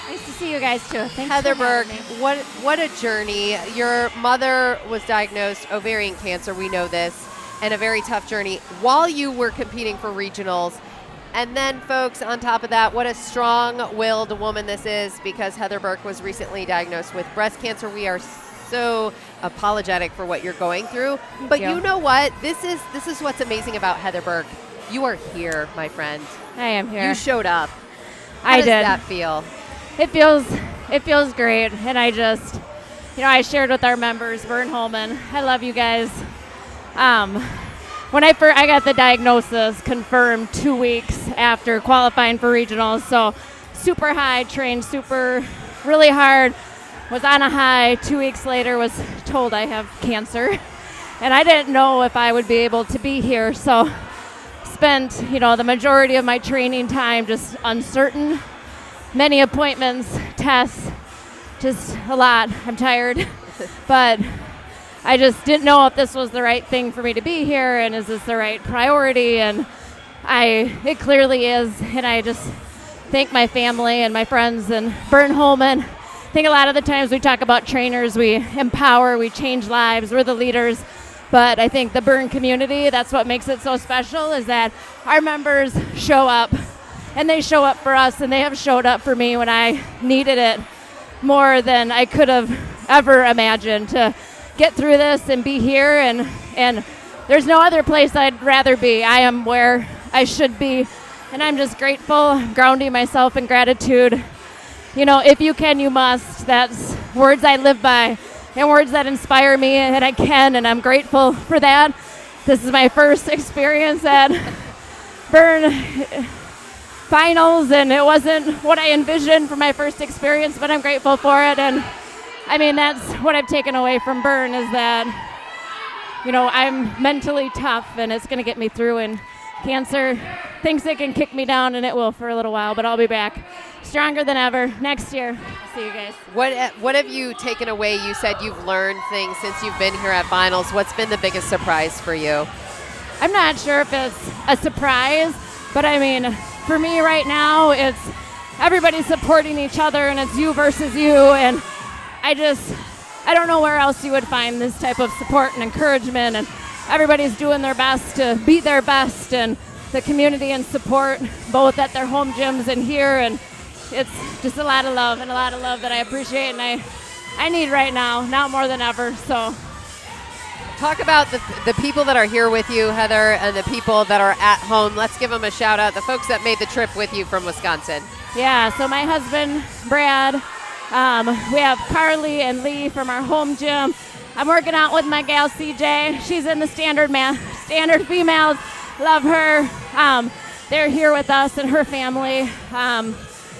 Nice to see you guys too. Thanks Heather for having Burke, me. what a journey. Your mother was diagnosed ovarian cancer, we know this, and a very tough journey while you were competing for regionals. And then, folks, on top of that, what a strong-willed woman this is, because Heather Burke was recently diagnosed with breast cancer. We are so apologetic for what you're going through. Thank But you. you know what? This is what's amazing about Heather Burke. You are here, my friend. I am here. You showed up. How I does did. that feel? It feels great, and I just, I shared with our members, Vern Holman. I love you guys. When I got the diagnosis confirmed 2 weeks after qualifying for regionals, so super high, trained really hard, was on a high. 2 weeks later, was told I have cancer, and I didn't know if I would be able to be here, so spent, the majority of my training time just uncertain, many appointments, tests, just a lot. I'm tired, but I just didn't know if this was the right thing for me to be here, and is this the right priority, and it clearly is, and I just thank my family and my friends and Vern Holman. I think a lot of the times we talk about trainers, we empower, we change lives, we're the leaders, but I think the Vern community, that's what makes it so special, is that our members show up, and they show up for us, and they have showed up for me when I needed it more than I could have ever imagined to get through this and be here, and there's no other place I'd rather be. I am where I should be, and I'm just grateful, grounding myself in gratitude. If you can, you must. That's words I live by and words that inspire me, and I can, and I'm grateful for that. This is my first experience at Vern finals, and it wasn't what I envisioned for my first experience, but I'm grateful for it. And that's what I've taken away from Vern, is that, I'm mentally tough, and it's going to get me through. And cancer thinks it can kick me down, and it will for a little while, but I'll be back stronger than ever next year. See you guys. What have you taken away? You said you've learned things since you've been here at finals. What's been the biggest surprise for you? I'm not sure if it's a surprise, but for me right now, it's everybody supporting each other, and it's you versus you, and I don't know where else you would find this type of support and encouragement, and everybody's doing their best to be their best, and the community and support both at their home gyms and here, and it's just a lot of love that I appreciate, and I need right now, now more than ever. So talk about the people that are here with you, Heather, and the people that are at home. Let's give them a shout out, the folks that made the trip with you from Wisconsin. Yeah, so my husband, Brad, we have Carly and Lee from our home gym. I'm working out with my gal CJ. She's in the standard females. Love her. They're here with us and her family.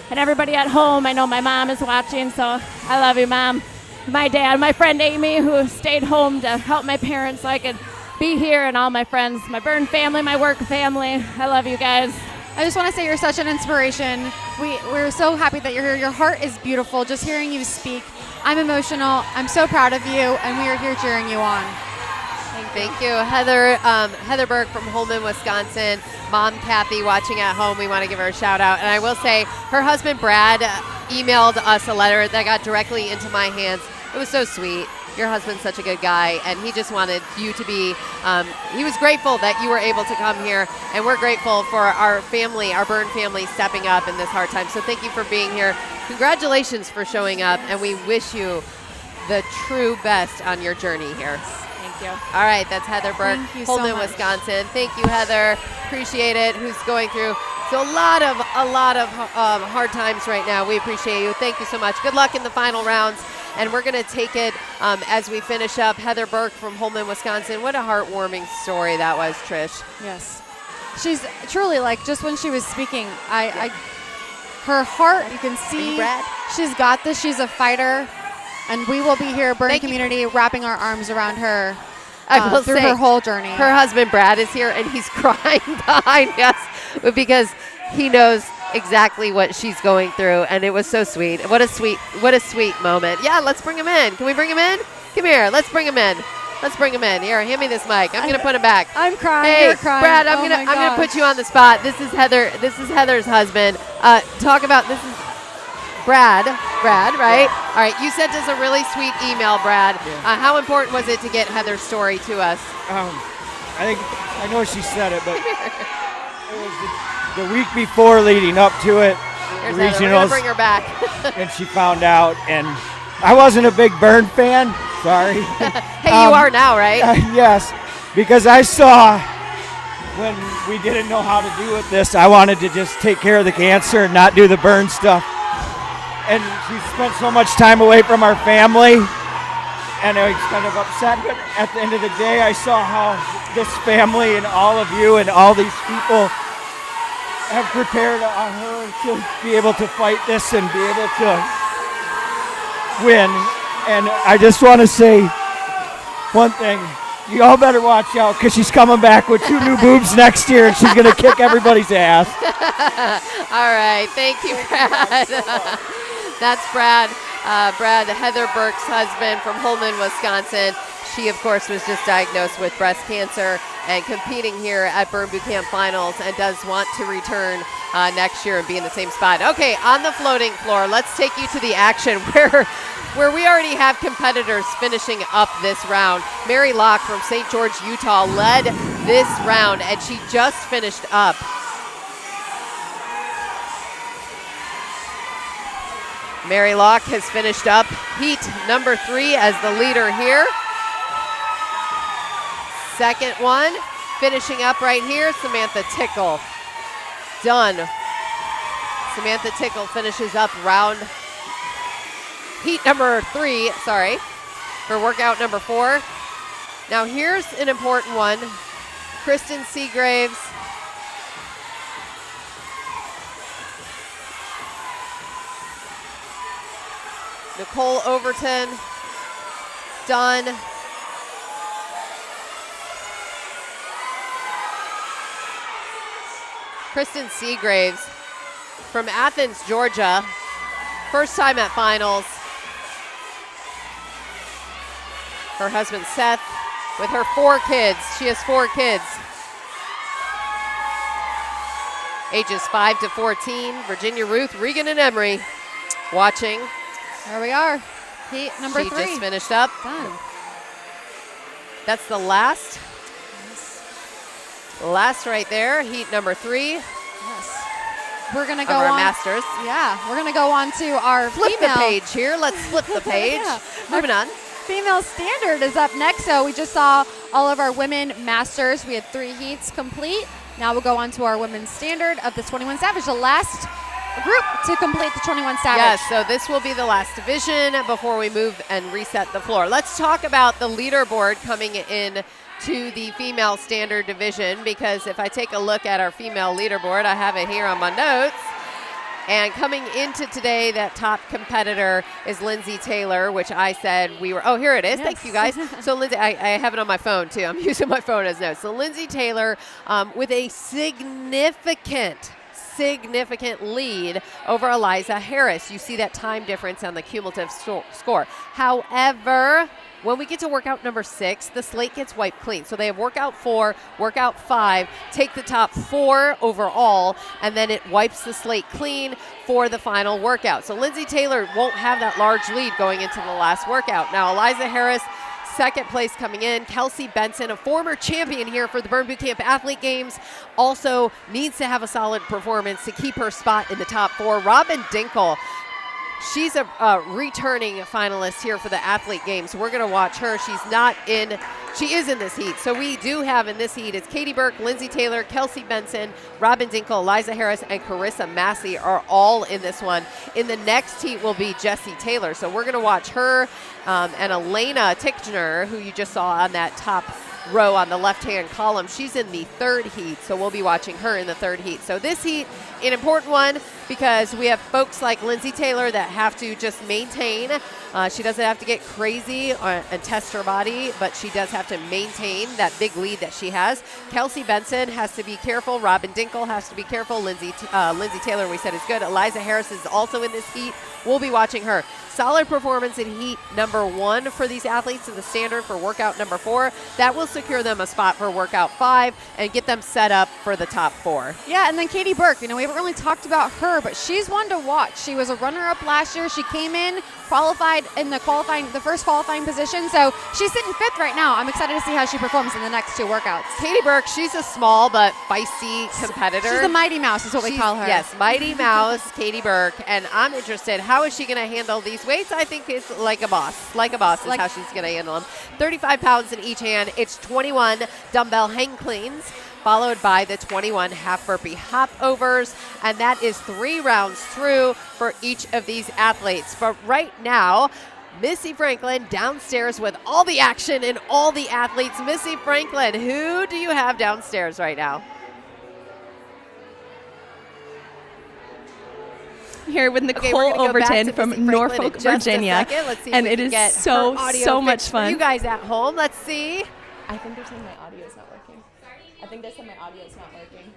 And everybody at home. I know my mom is watching, so I love you, Mom. My dad, my friend Amy, who stayed home to help my parents so I could be here, and all my friends, my Vern family, my work family. I love you guys. I just want to say you're such an inspiration. We're so happy that you're here. Your heart is beautiful. Just hearing you speak, I'm emotional. I'm so proud of you, and we are here cheering you on. Thank you. Heather Burke from Holman, Wisconsin. Mom Kathy watching at home, we want to give her a shout out. And I will say her husband Brad emailed us a letter that got directly into my hands. It was so sweet. Your husband's such a good guy, and he just wanted you to be, he was grateful that you were able to come here, and we're grateful for our family, our Vern family, stepping up in this hard time. So thank you for being here. Congratulations for showing up, and we wish you the true best on your journey here. Thank you. All right, that's Heather Burke, Thank you so Holman, much. Wisconsin. Thank you, Heather. Appreciate it. Who's going through so a lot of hard times right now. We appreciate you. Thank you so much. Good luck in the final rounds. And we're going to take it as we finish up. Heather Burke from Holman, Wisconsin. What a heartwarming story that was, Trish. Yes. She's truly, just when she was speaking, her heart, you can see she's got this. She's a fighter. And we will be here, Vern community, wrapping our arms around her I will through say, her whole journey. Her husband, Brad, is here, and he's crying behind us because he knows exactly what she's going through, and it was so sweet. What a sweet moment. Yeah, let's bring him in. Can we bring him in? Come here. Let's bring him in. Here, hand me this mic. I'm going to put him back. I'm crying. Hey, You're crying. Brad, I'm Oh going my to put you on the spot. This is Heather. This is Heather's husband. This is Brad, right? Yeah. All right, you sent us a really sweet email, Brad. Yeah. How important was it to get Heather's story to us? I know she said it, but it was the week before leading up to it, There's the Heather. We're regionals, gonna bring her back. and she found out. And I wasn't a big Vern fan, Sorry. Hey, you are now, right? Yes, because I saw when we didn't know how to do with this, I wanted to just take care of the cancer and not do the burn stuff. And she spent so much time away from our family, and I was kind of upset. But at the end of the day, I saw how this family and all of you and all these people have prepared her to be able to fight this and be able to win. And I just want to say one thing. You all better watch out, because she's coming back with 2 new boobs next year, and she's going to kick everybody's ass. All right. Thank you, Brad. That's Brad. Brad, Heather Burke's husband from Holman, Wisconsin. She, of course, was just diagnosed with breast cancer and competing here at Burn Boot Camp Finals, and does want to return next year and be in the same spot. Okay, on the floating floor, let's take you to the action where we already have competitors finishing up this round. Mary Locke from St. George, Utah led this round, and she just finished up. Mary Locke has finished up heat number 3 as the leader here. Second one, finishing up right here, Samantha Tickle. Done. Samantha Tickle finishes up heat number 3, for workout number 4. Now here's an important one. Kristen Seagraves. Nicole Overton, done. Kristen Seagraves from Athens, Georgia. First time at finals. Her husband Seth with her 4 kids. She has 4 kids. Ages 5 to 14. Virginia Ruth, Regan, and Emery watching. There we are. Heat number 3. She just finished up. Done. That's the last. Last right there, heat number 3. Yes. We're going to go our on. Masters. Yeah, we're going to go on to our Flip female. the page here. Let's flip the page. Yeah. Moving on. Female standard is up next. So we just saw all of our women masters. We had 3 heats complete. Now we'll go on to our women's standard of the 21 Savage, the last group to complete the 21 Savage. Yes, so this will be the last division before we move and reset the floor. Let's talk about the leaderboard coming in to the female standard division, because if I take a look at our female leaderboard, I have it here on my notes. And coming into today, that top competitor is Lindsay Taylor, which I said we were, oh, here it is. Yes. Thank you, guys. So Lindsay, I have it on my phone too. I'm using my phone as notes. So Lindsay Taylor with a significant lead over Eliza Harris. You see that time difference on the cumulative score. However, when we get to workout number 6, the slate gets wiped clean. So they have workout 4, workout 5, take the top 4 overall, and then it wipes the slate clean for the final workout. So Lindsay Taylor won't have that large lead going into the last workout. Now Eliza Harris, second place coming in. Kelsey Benson, a former champion here for the Burn Boot Camp Athlete Games, also needs to have a solid performance to keep her spot in the top 4. Robin Dinkle, she's a returning finalist here for the Athlete Games. So we're going to watch her. She is in this heat. So we do have in this heat, it's Katie Burke, Lindsay Taylor, Kelsey Benson, Robin Dinkle, Eliza Harris, and Carissa Massey are all in this one. In the next heat will be Jessie Taylor. So we're going to watch her and Elena Tickner, who you just saw on that top row on the left-hand column. She's in the 3rd heat, so we'll be watching her in the 3rd heat. So this heat, an important one, because we have folks like Lindsay Taylor that have to just maintain. She doesn't have to get crazy and test her body, but she does have to maintain that big lead that she has. Kelsey Benson has to be careful. Robin Dinkle has to be careful. Lindsay Taylor, we said, is good. Eliza Harris is also in this heat. We'll be watching her. Solid performance in heat number 1 for these athletes in the standard for workout number 4. That will secure them a spot for workout 5 and get them set up for the top 4. Yeah, and then Katie Burke, we haven't really talked about her, but she's one to watch. She was a runner-up last year. She came in, qualified in the first qualifying position, so she's sitting 5th right now. I'm excited to see how she performs in the next 2 workouts. Katie Burke, she's a small but feisty competitor. She's the Mighty Mouse is what we call her. Yes, Mighty Mouse, Katie Burke, and I'm interested, how is she going to handle these weights, I think it's like a boss. Like a boss is how she's going to handle them. 35 pounds in each hand. It's 21 dumbbell hang cleans, followed by the 21 half burpee hop overs. And that is 3 rounds through for each of these athletes. But right now, Missy Franklin downstairs with all the action and all the athletes. Missy Franklin, who do you have downstairs right now? Here with Nicole Overton from Norfolk, Virginia. Let's see and if it is is so much fun. You guys at home, let's see. I think they're saying my audio is not working. I think they said my audio is not working.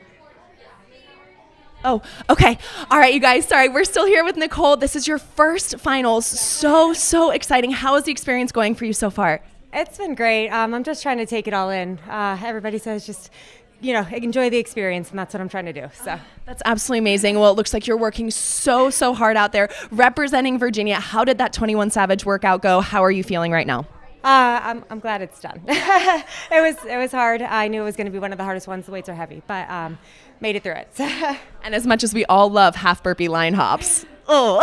Oh, okay. All right, you guys. Sorry, we're still here with Nicole. This is your first finals. So exciting. How is the experience going for you so far? It's been great. I'm just trying to take it all in. Everybody says just, enjoy the experience, and that's what I'm trying to do. So that's absolutely amazing. Well, it looks like you're working so hard out there representing Virginia. How did that 21 Savage workout go? How are you feeling right now? I'm glad it's done. It was hard. I knew it was going to be one of the hardest ones. The weights are heavy, but made it through it. And as much as we all love half burpee line hops, oh,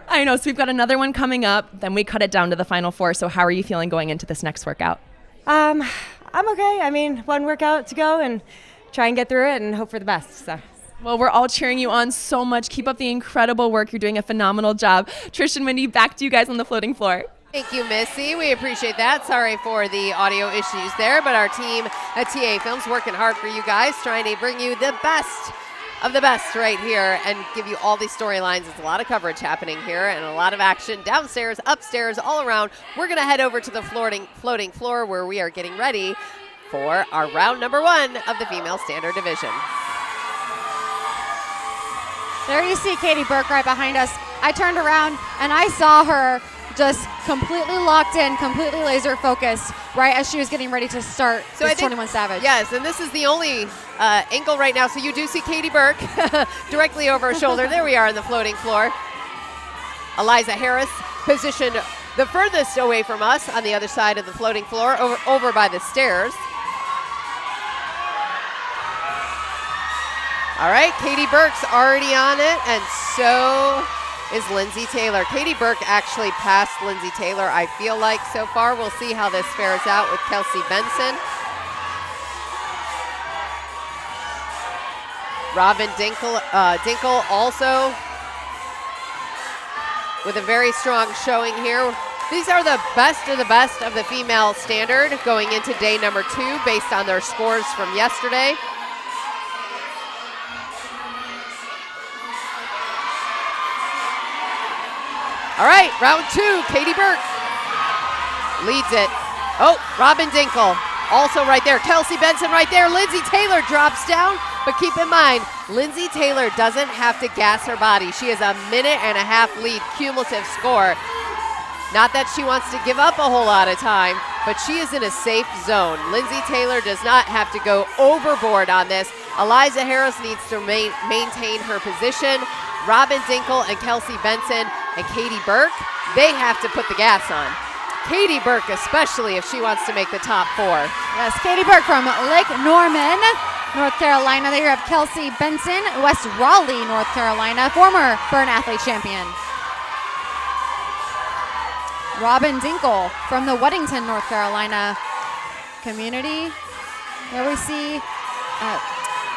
I know. So we've got another one coming up. Then we cut it down to the final 4. So how are you feeling going into this next workout? I'm okay. I mean, one workout to go and try and get through it and hope for the best. So. Well, we're all cheering you on so much. Keep up the incredible work. You're doing a phenomenal job. Trish and Wendy, back to you guys on the floating floor. Thank you, Missy. We appreciate that. Sorry for the audio issues there, but our team at TA Films working hard for you guys, trying to bring you the best of the best right here and give you all these storylines. It's a lot of coverage happening here and a lot of action downstairs, upstairs, all around. We're going to head over to the floating floor where we are getting ready for our round number 1 of the female standard division. There you see Katie Burke right behind us. I turned around and I saw her just completely locked in, completely laser focused, right as she was getting ready to start this 21 Savage. Yes, and this is the only angle right now. So you do see Katie Burke directly over her shoulder. There we are on the floating floor. Eliza Harris positioned the furthest away from us on the other side of the floating floor, over by the stairs. All right, Katie Burke's already on it, and so is Lindsay Taylor. Katie Burke actually passed Lindsay Taylor, I feel like, so far. We'll see how this fares out with Kelsey Benson. Robin Dinkle also with a very strong showing here. These are the best of the female standard going into day number 2 based on their scores from yesterday. All right, round 2, Katie Burke leads it. Oh, Robin Dinkle also right there. Kelsey Benson right there. Lindsay Taylor drops down, but keep in mind, Lindsay Taylor doesn't have to gas her body. She has a 1.5 minute lead cumulative score. Not that she wants to give up a whole lot of time, but she is in a safe zone. Lindsay Taylor does not have to go overboard on this. Eliza Harris needs to maintain her position. Robin Dinkle and Kelsey Benson and Katie Burke, they have to put the gas on. Katie Burke especially if she wants to make the top 4. Yes, Katie Burke from Lake Norman, North Carolina. There you have Kelsey Benson, West Raleigh, North Carolina, former Burn Athlete champion. Robin Dinkle from the Weddington, North Carolina community. There we see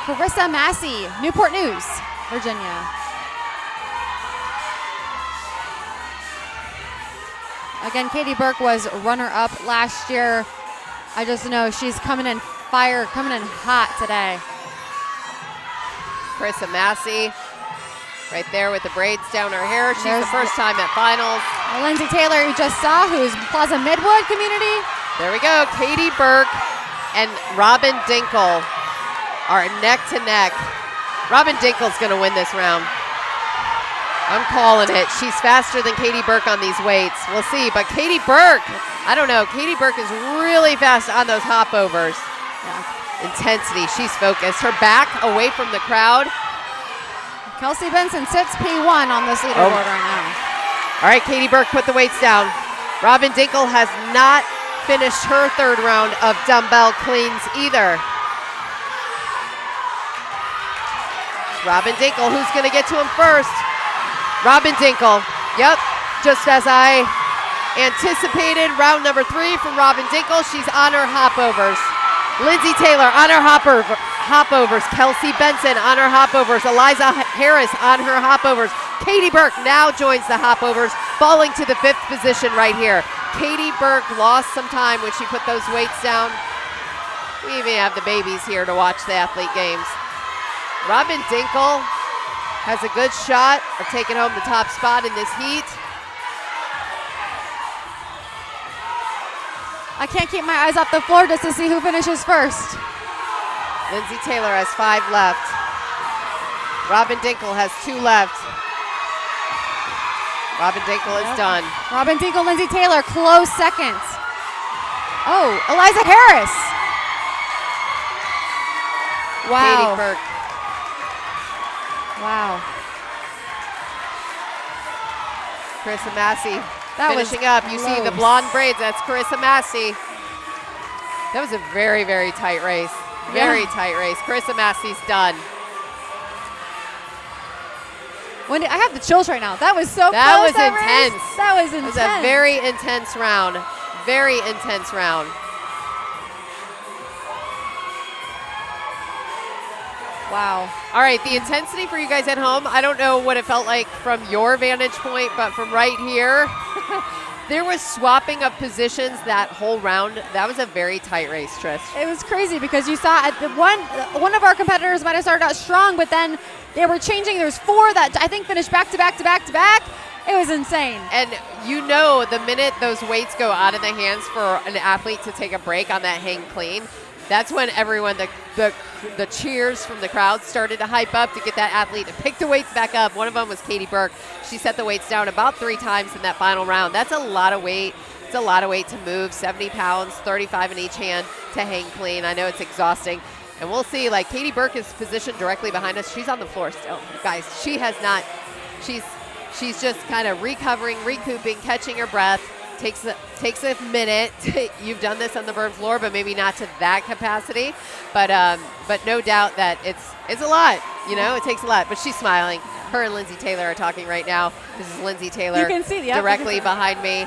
Carissa Massey, Newport News, Virginia. Again, Katie Burke was runner-up last year. I just know she's coming in fire, coming in hot today. Carissa Massey right there with the braids down her hair. She's the first time at finals. Lindsay Taylor, you just saw, who's Plaza Midwood community. There we go. Katie Burke and Robin Dinkle are neck to neck. Robin Dinkle's going to win this round. I'm calling it. She's faster than Katie Burke on these weights. We'll see. But Katie Burke, I don't know. Katie Burke is really fast on those hop overs. Yeah. Intensity. She's focused. Her back away from the crowd. Kelsey Benson sits P1 on this leaderboard right now. All right, Katie Burke, put the weights down. Robin Dinkle has not finished her 3rd round of dumbbell cleans either. Robin Dinkle, who's going to get to him first? Robin Dinkle Yep, just as I anticipated, round number 3 from Robin Dinkle. She's on her hopovers. Lindsay Taylor on her hopovers. Kelsey Benson on her hopovers. Eliza Harris on her hopovers. Katie Burke now joins the hopovers, falling to the 5th position right here. Katie Burke lost some time when she put those weights down. We even have the babies here to watch the athlete games. Robin Dinkle has a good shot of taking home the top spot in this heat. I can't keep my eyes off the floor just to see who finishes first. Lindsay Taylor has 5 left. Robin Dinkle has 2 left. Robin Dinkle is done. Robin Dinkle, Lindsay Taylor, close seconds. Oh, Eliza Harris. Wow. Katie Burke. Wow. Carissa Massey That finishing was up. You see the close. blonde braids. That's Carissa Massey. That was a very, very tight race. Very tight race. Carissa Massey's done. Wendy, I have the chills right now. That was so That close. was intense. That was intense. It was a very intense round. Very intense round. Wow. All right, the intensity for you guys at home, I don't know what it felt like from your vantage point, but from right here, there was swapping of positions that whole round. That was a very tight race, Trish. It was crazy because you saw at the one of our competitors might have started out strong, but then they were changing. There's 4 that I think finished back to back to back to back. It was insane. And you know the minute those weights go out of the hands for an athlete to take a break on that hang clean, that's when everyone, the cheers from the crowd started to hype up to get that athlete to pick the weights back up. One of them was Katie Burke. She set the weights down about 3 times in that final round. That's a lot of weight. It's a lot of weight to move, 70 pounds, 35 in each hand to hang clean. I know it's exhausting. And we'll see, like Katie Burke is positioned directly behind us. She's on the floor still. Guys, she has not, she's just kind of recovering, recouping, catching her breath. Takes a minute. You've done this on the burn floor, but maybe not to that capacity. But no doubt that it's a lot. You know, it takes a lot. But she's smiling. Her and Lindsay Taylor are talking right now. This is Lindsay Taylor You can see the directly behind me,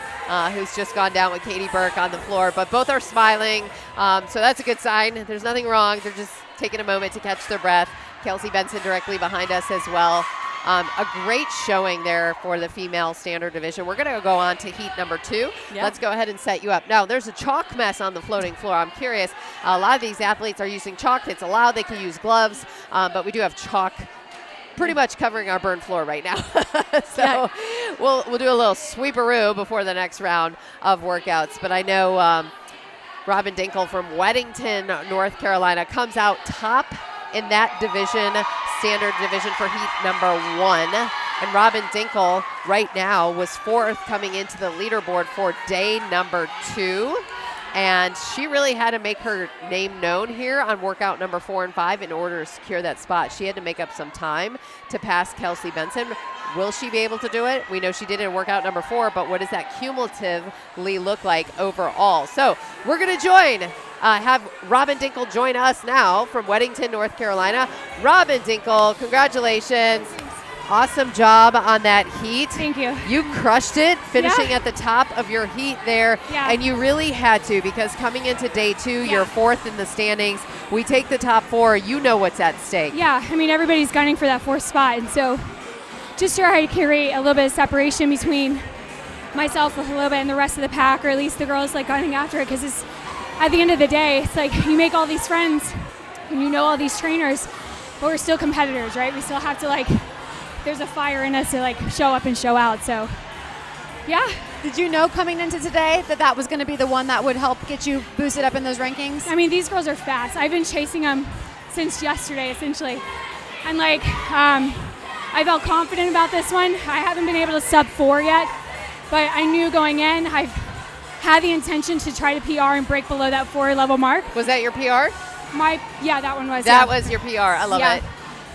who's just gone down with Katie Burke on the floor. But both are smiling, so that's a good sign. There's nothing wrong. They're just taking a moment to catch their breath. Kelsey Benson directly behind us as well. A great showing there for the female standard division. We're going to go on to heat number 2. Yep. Let's go ahead and set you up. Now, there's a chalk mess on the floating floor. I'm curious. A lot of these athletes are using chalk. It's allowed. They can use gloves, but we do have chalk pretty much covering our burn floor right now. So we'll do a little sweeperoo before the next round of workouts. But I know Robin Dinkle from Weddington, North Carolina, comes out top in that division, standard division for heat number 1. And Robin Dinkle right now was 4th coming into the leaderboard for day number 2. And she really had to make her name known here on workout number 4 and 5 in order to secure that spot. She had to make up some time to pass Kelsey Benson. Will she be able to do it? We know she did it in workout number 4, but what does that cumulatively look like overall? So we're going to have Robin Dinkle join us now from Weddington, North Carolina. Robin Dinkle, congratulations. Awesome job on that heat. Thank you. You crushed it, finishing at the top of your heat there. Yeah. And you really had to, because coming into day 2, you're 4th in the standings. We take the top 4. You know what's at stake. Yeah, I mean, everybody's gunning for that 4th spot. And so just try to create a little bit of separation between myself a little bit and the rest of the pack, or at least the girls like gunning after it, because it's at the end of the day, it's like you make all these friends and you know all these trainers, but we're still competitors, right? We still have to there's a fire in us to show up and show out. So yeah. Did you know coming into today that was going to be the one that would help get you boosted up in those rankings? I mean, these girls are fast. I've been chasing them since yesterday, essentially. And I felt confident about this one. I haven't been able to sub 4 yet, but I knew going in, I've had the intention to try to PR and break below that 4 level mark. Was that your PR? Yeah, that one was. That was your PR. I love it.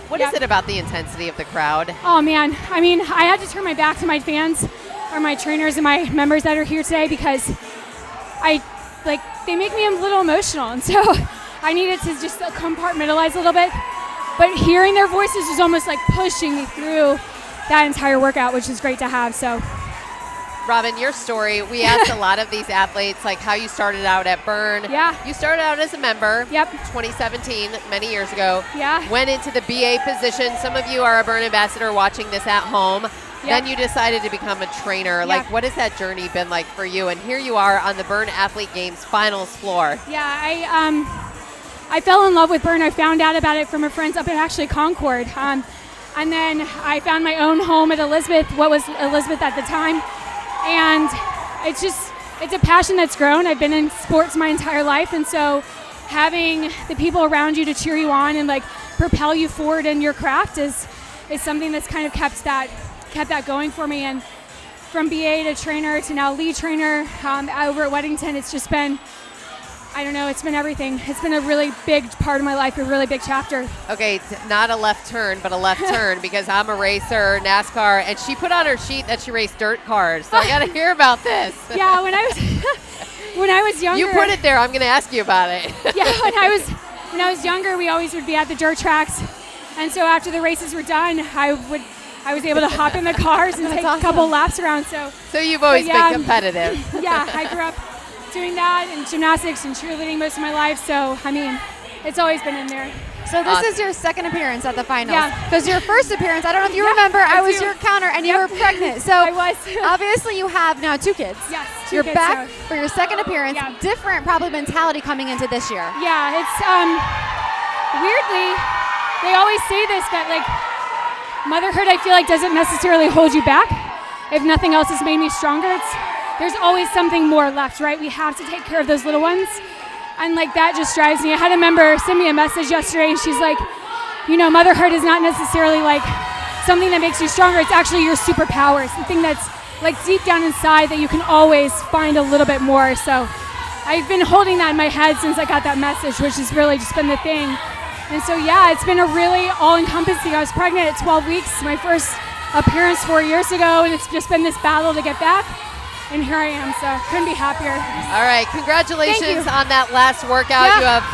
What Yeah. is it about the intensity of the crowd? Oh man, I mean, I had to turn my back to my fans or my trainers and my members that are here today, because they make me a little emotional, and so I needed to just compartmentalize a little bit. But hearing their voices was almost like pushing me through that entire workout, which is great to have. So. Robin, your story, we asked a lot of these athletes, like how you started out at Bern. Yeah. You started out as a member. Yep. 2017, many years ago. Yeah. Went into the BA position. Some of you are a Bern ambassador watching this at home. Yep. Then you decided to become a trainer. Yep. Like, what has that journey been like for you? And here you are on the Bern Athlete Games finals floor. Yeah, I fell in love with Bern. I found out about it from a friend up in actually Concord. And then I found my own home at Elizabeth, what was Elizabeth at the time. And it's a passion that's grown. I've been in sports my entire life, and so having the people around you to cheer you on and like propel you forward in your craft is something that's kind of kept that going for me. And from BA to trainer to now lead trainer over at Weddington, it's just been, I don't know, it's been everything. It's been a really big part of my life, a really big chapter. Okay, not a left turn, but a left turn, because I'm a racer, NASCAR, and she put on her sheet that she raced dirt cars. So I got to hear about this. Yeah, when I was younger. You put it there. I'm going to ask you about it. Yeah, when I was younger, we always would be at the dirt tracks, and so after the races were done, I was able to hop in the cars and take a couple laps around. So you've always been competitive. Yeah, I grew up doing that and gymnastics and cheerleading most of my life, so I mean, it's always been in there. So this is your second appearance at the finals. Yeah. Because your first appearance, I don't know if you remember, I was your counter and you were pregnant. So I was. Obviously you have now 2 kids. Yes, 2 You're kids back now. for your second appearance. Yeah. Different probably mentality coming into this year. Yeah, it's weirdly, they always say this, but like motherhood, I feel like doesn't necessarily hold you back. If nothing else has made me stronger, there's always something more left, right? We have to take care of those little ones. And like that just drives me. I had a member send me a message yesterday and she's like, you know, motherhood is not necessarily like something that makes you stronger. It's actually your superpower. It's the thing that's like deep down inside that you can always find a little bit more. So I've been holding that in my head since I got that message, which has really just been the thing. And so, yeah, it's been a really all-encompassing. I was pregnant at 12 weeks, my first appearance 4 years ago, and it's just been this battle to get back. And here I am, so couldn't be happier. All right, congratulations on that last workout. Yeah. You have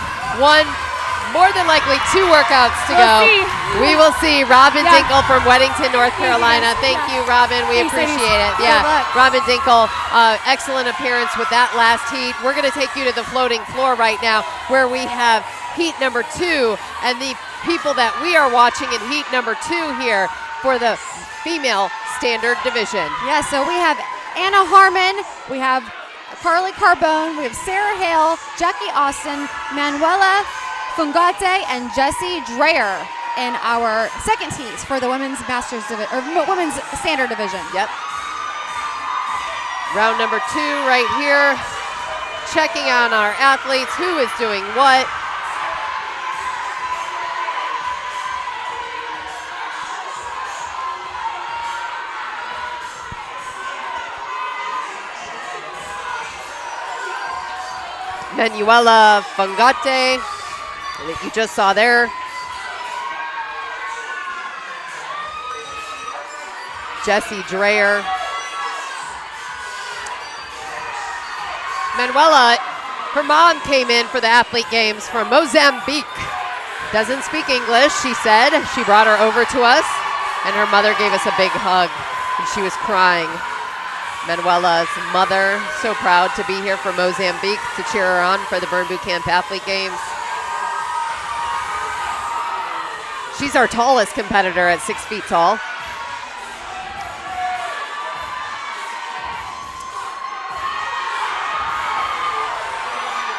more than likely 2 workouts to go. See. We will see. Robin Yeah. Dinkle from Weddington, North Carolina. Thank you, Robin. We Thanks, appreciate it. ladies. Yeah, Good luck. Robin Dinkle, excellent appearance with that last heat. We're going to take you to the floating floor right now, where we have heat number 2 and the people that we are watching in heat number 2 here for the female standard division. Yeah, so we have Anna Harmon, we have Carly Carbone, we have Sarah Hale, Jackie Austin, Manuela Fungate, and Jessie Dreyer in our second heat for the women's masters or women's standard division. Yep. Round number 2 right here. Checking on our athletes, who is doing what. Manuela Fungate, that you just saw there. Jessie Dreyer. Manuela, her mom came in for the athlete games from Mozambique. Doesn't speak English, she said. She brought her over to us, and her mother gave us a big hug, and she was crying. Manuela's mother, so proud to be here from Mozambique to cheer her on for the Bern Boot Camp Athlete Games. She's our tallest competitor at 6 feet tall.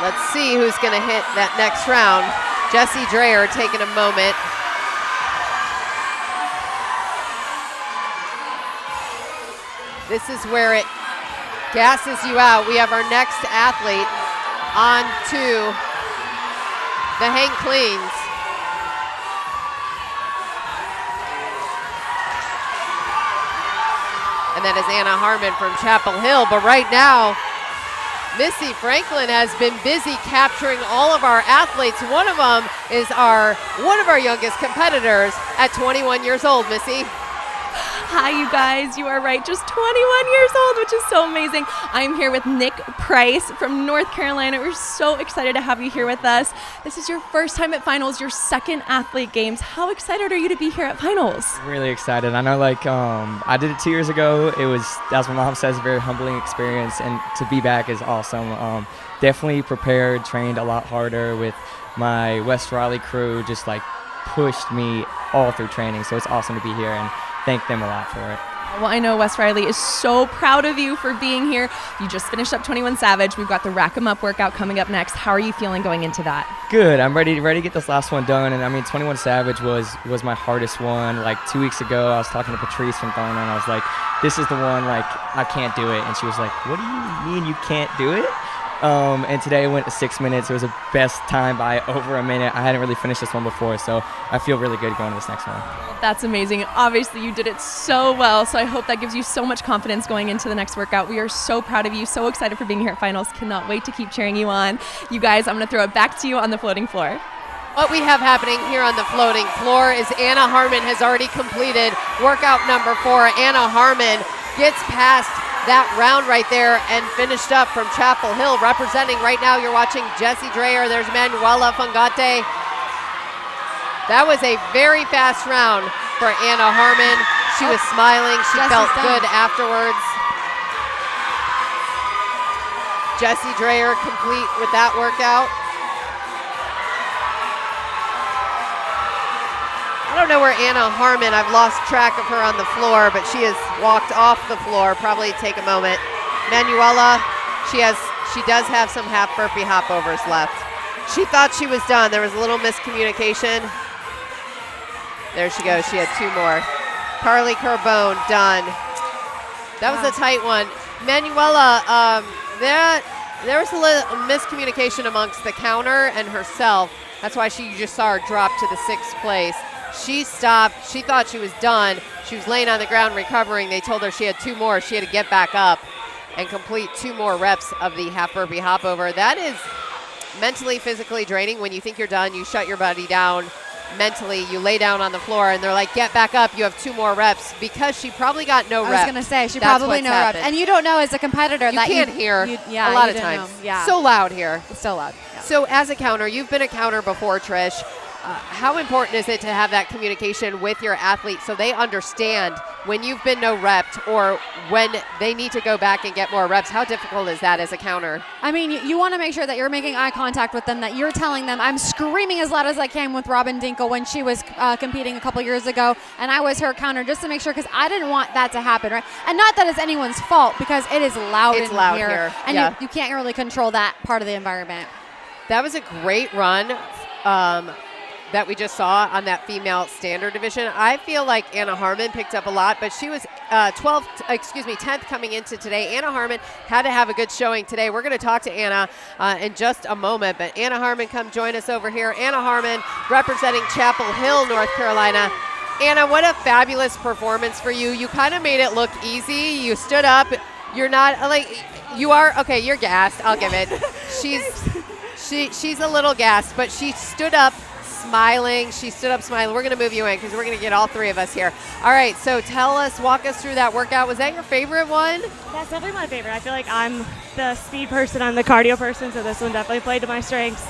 Let's see who's going to hit that next round. Jessie Dreyer taking a moment. This is where it gasses you out. We have our next athlete on to the hang cleans. And that is Anna Harmon from Chapel Hill. But right now, Missy Franklin has been busy capturing all of our athletes. One of them is one of our youngest competitors at 21 years old. Missy. Hi, you guys. You are right. Just 21 years old, which is so amazing. I'm here with Nick Price from North Carolina. We're so excited to have you here with us. This is your first time at finals, your second athlete games. How excited are you to be here at finals? Really excited. I know, like, I did it 2 years ago. That's what my mom says, a very humbling experience, and to be back is awesome. Definitely prepared, trained a lot harder with my West Raleigh crew, just like pushed me all through training. So it's awesome to be here and thank them a lot for it. Well, I know West Riley is so proud of you for being here. You just finished up 21 Savage. We've got the Rack 'em Up workout coming up next. How are you feeling going into that? Good. I'm ready to get this last one done. And I mean, 21 Savage was my hardest one. Like 2 weeks ago, I was talking to Patrice from Thorna, and I was like, this is the one, like, I can't do it. And she was like, what do you mean you can't do it? And today I went to 6 minutes. It was the best time by over a minute. I hadn't really finished this one before, so I feel really good going to this next one. That's amazing. Obviously, you did it so well, so I hope that gives you so much confidence going into the next workout. We are so proud of you, so excited for being here at finals. Cannot wait to keep cheering you on. You guys, I'm going to throw it back to you on the floating floor. What we have happening here on the floating floor is Anna Harmon has already completed workout number 4. Anna Harmon gets past that round right there and finished up from Chapel Hill. Representing right now, you're watching Jessie Dreyer. There's Manuela Fungate. That was a very fast round for Anna Harmon. She was smiling. She felt good afterwards. Jessie Dreyer complete with that workout. I don't know where Anna Harmon, I've lost track of her on the floor, but she has walked off the floor. Probably take a moment. Manuela, she does have some half burpee hopovers left. She thought she was done. There was a little miscommunication. There she goes. She had 2 more. Carly Carbone, done. That was a tight one. Manuela, there was a little miscommunication amongst the counter and herself. That's why you just saw her drop to the 6th place. She stopped. She thought she was done. She was laying on the ground recovering. They told her she had 2 more. She had to get back up and complete 2 more reps of the half burpee hop over. That is mentally, physically draining. When you think you're done, you shut your body down mentally. You lay down on the floor, and they're like, get back up. You have 2 more reps, because she probably got no reps. I was going to say, she probably no reps. And you don't know as a competitor that you can't hear yeah, a lot of times. Yeah. So loud here. It's so loud. Yeah. So as a counter, you've been a counter before, Trish. How important is it to have that communication with your athletes so they understand when you've been no repped or when they need to go back and get more reps? How difficult is that as a counter? I mean, you want to make sure that you're making eye contact with them, that you're telling them. I'm screaming as loud as I can with Robin Dinkle when she was competing a couple years ago, and I was her counter just to make sure, because I didn't want that to happen, right? And not that it's anyone's fault, because it is loud in here. And yeah. you can't really control that part of the environment. That was a great run. That we just saw on that female standard division. I feel like Anna Harmon picked up a lot, but she was 10th coming into today. Anna Harmon had to have a good showing today. We're going to talk to Anna in just a moment, but Anna Harmon, come join us over here. Anna Harmon representing Chapel Hill, North Carolina. Anna, what a fabulous performance for you. You kind of made it look easy. You stood up. You're not like, you are, okay, you're gassed. I'll give it. She's a little gassed, but she stood up smiling. She stood up smiling. We're going to move you in because we're going to get all 3 of us here. All right, so walk us through that workout. Was that your favorite one? That's definitely my favorite. I feel like I'm the speed person, I'm the cardio person, so this one definitely played to my strengths.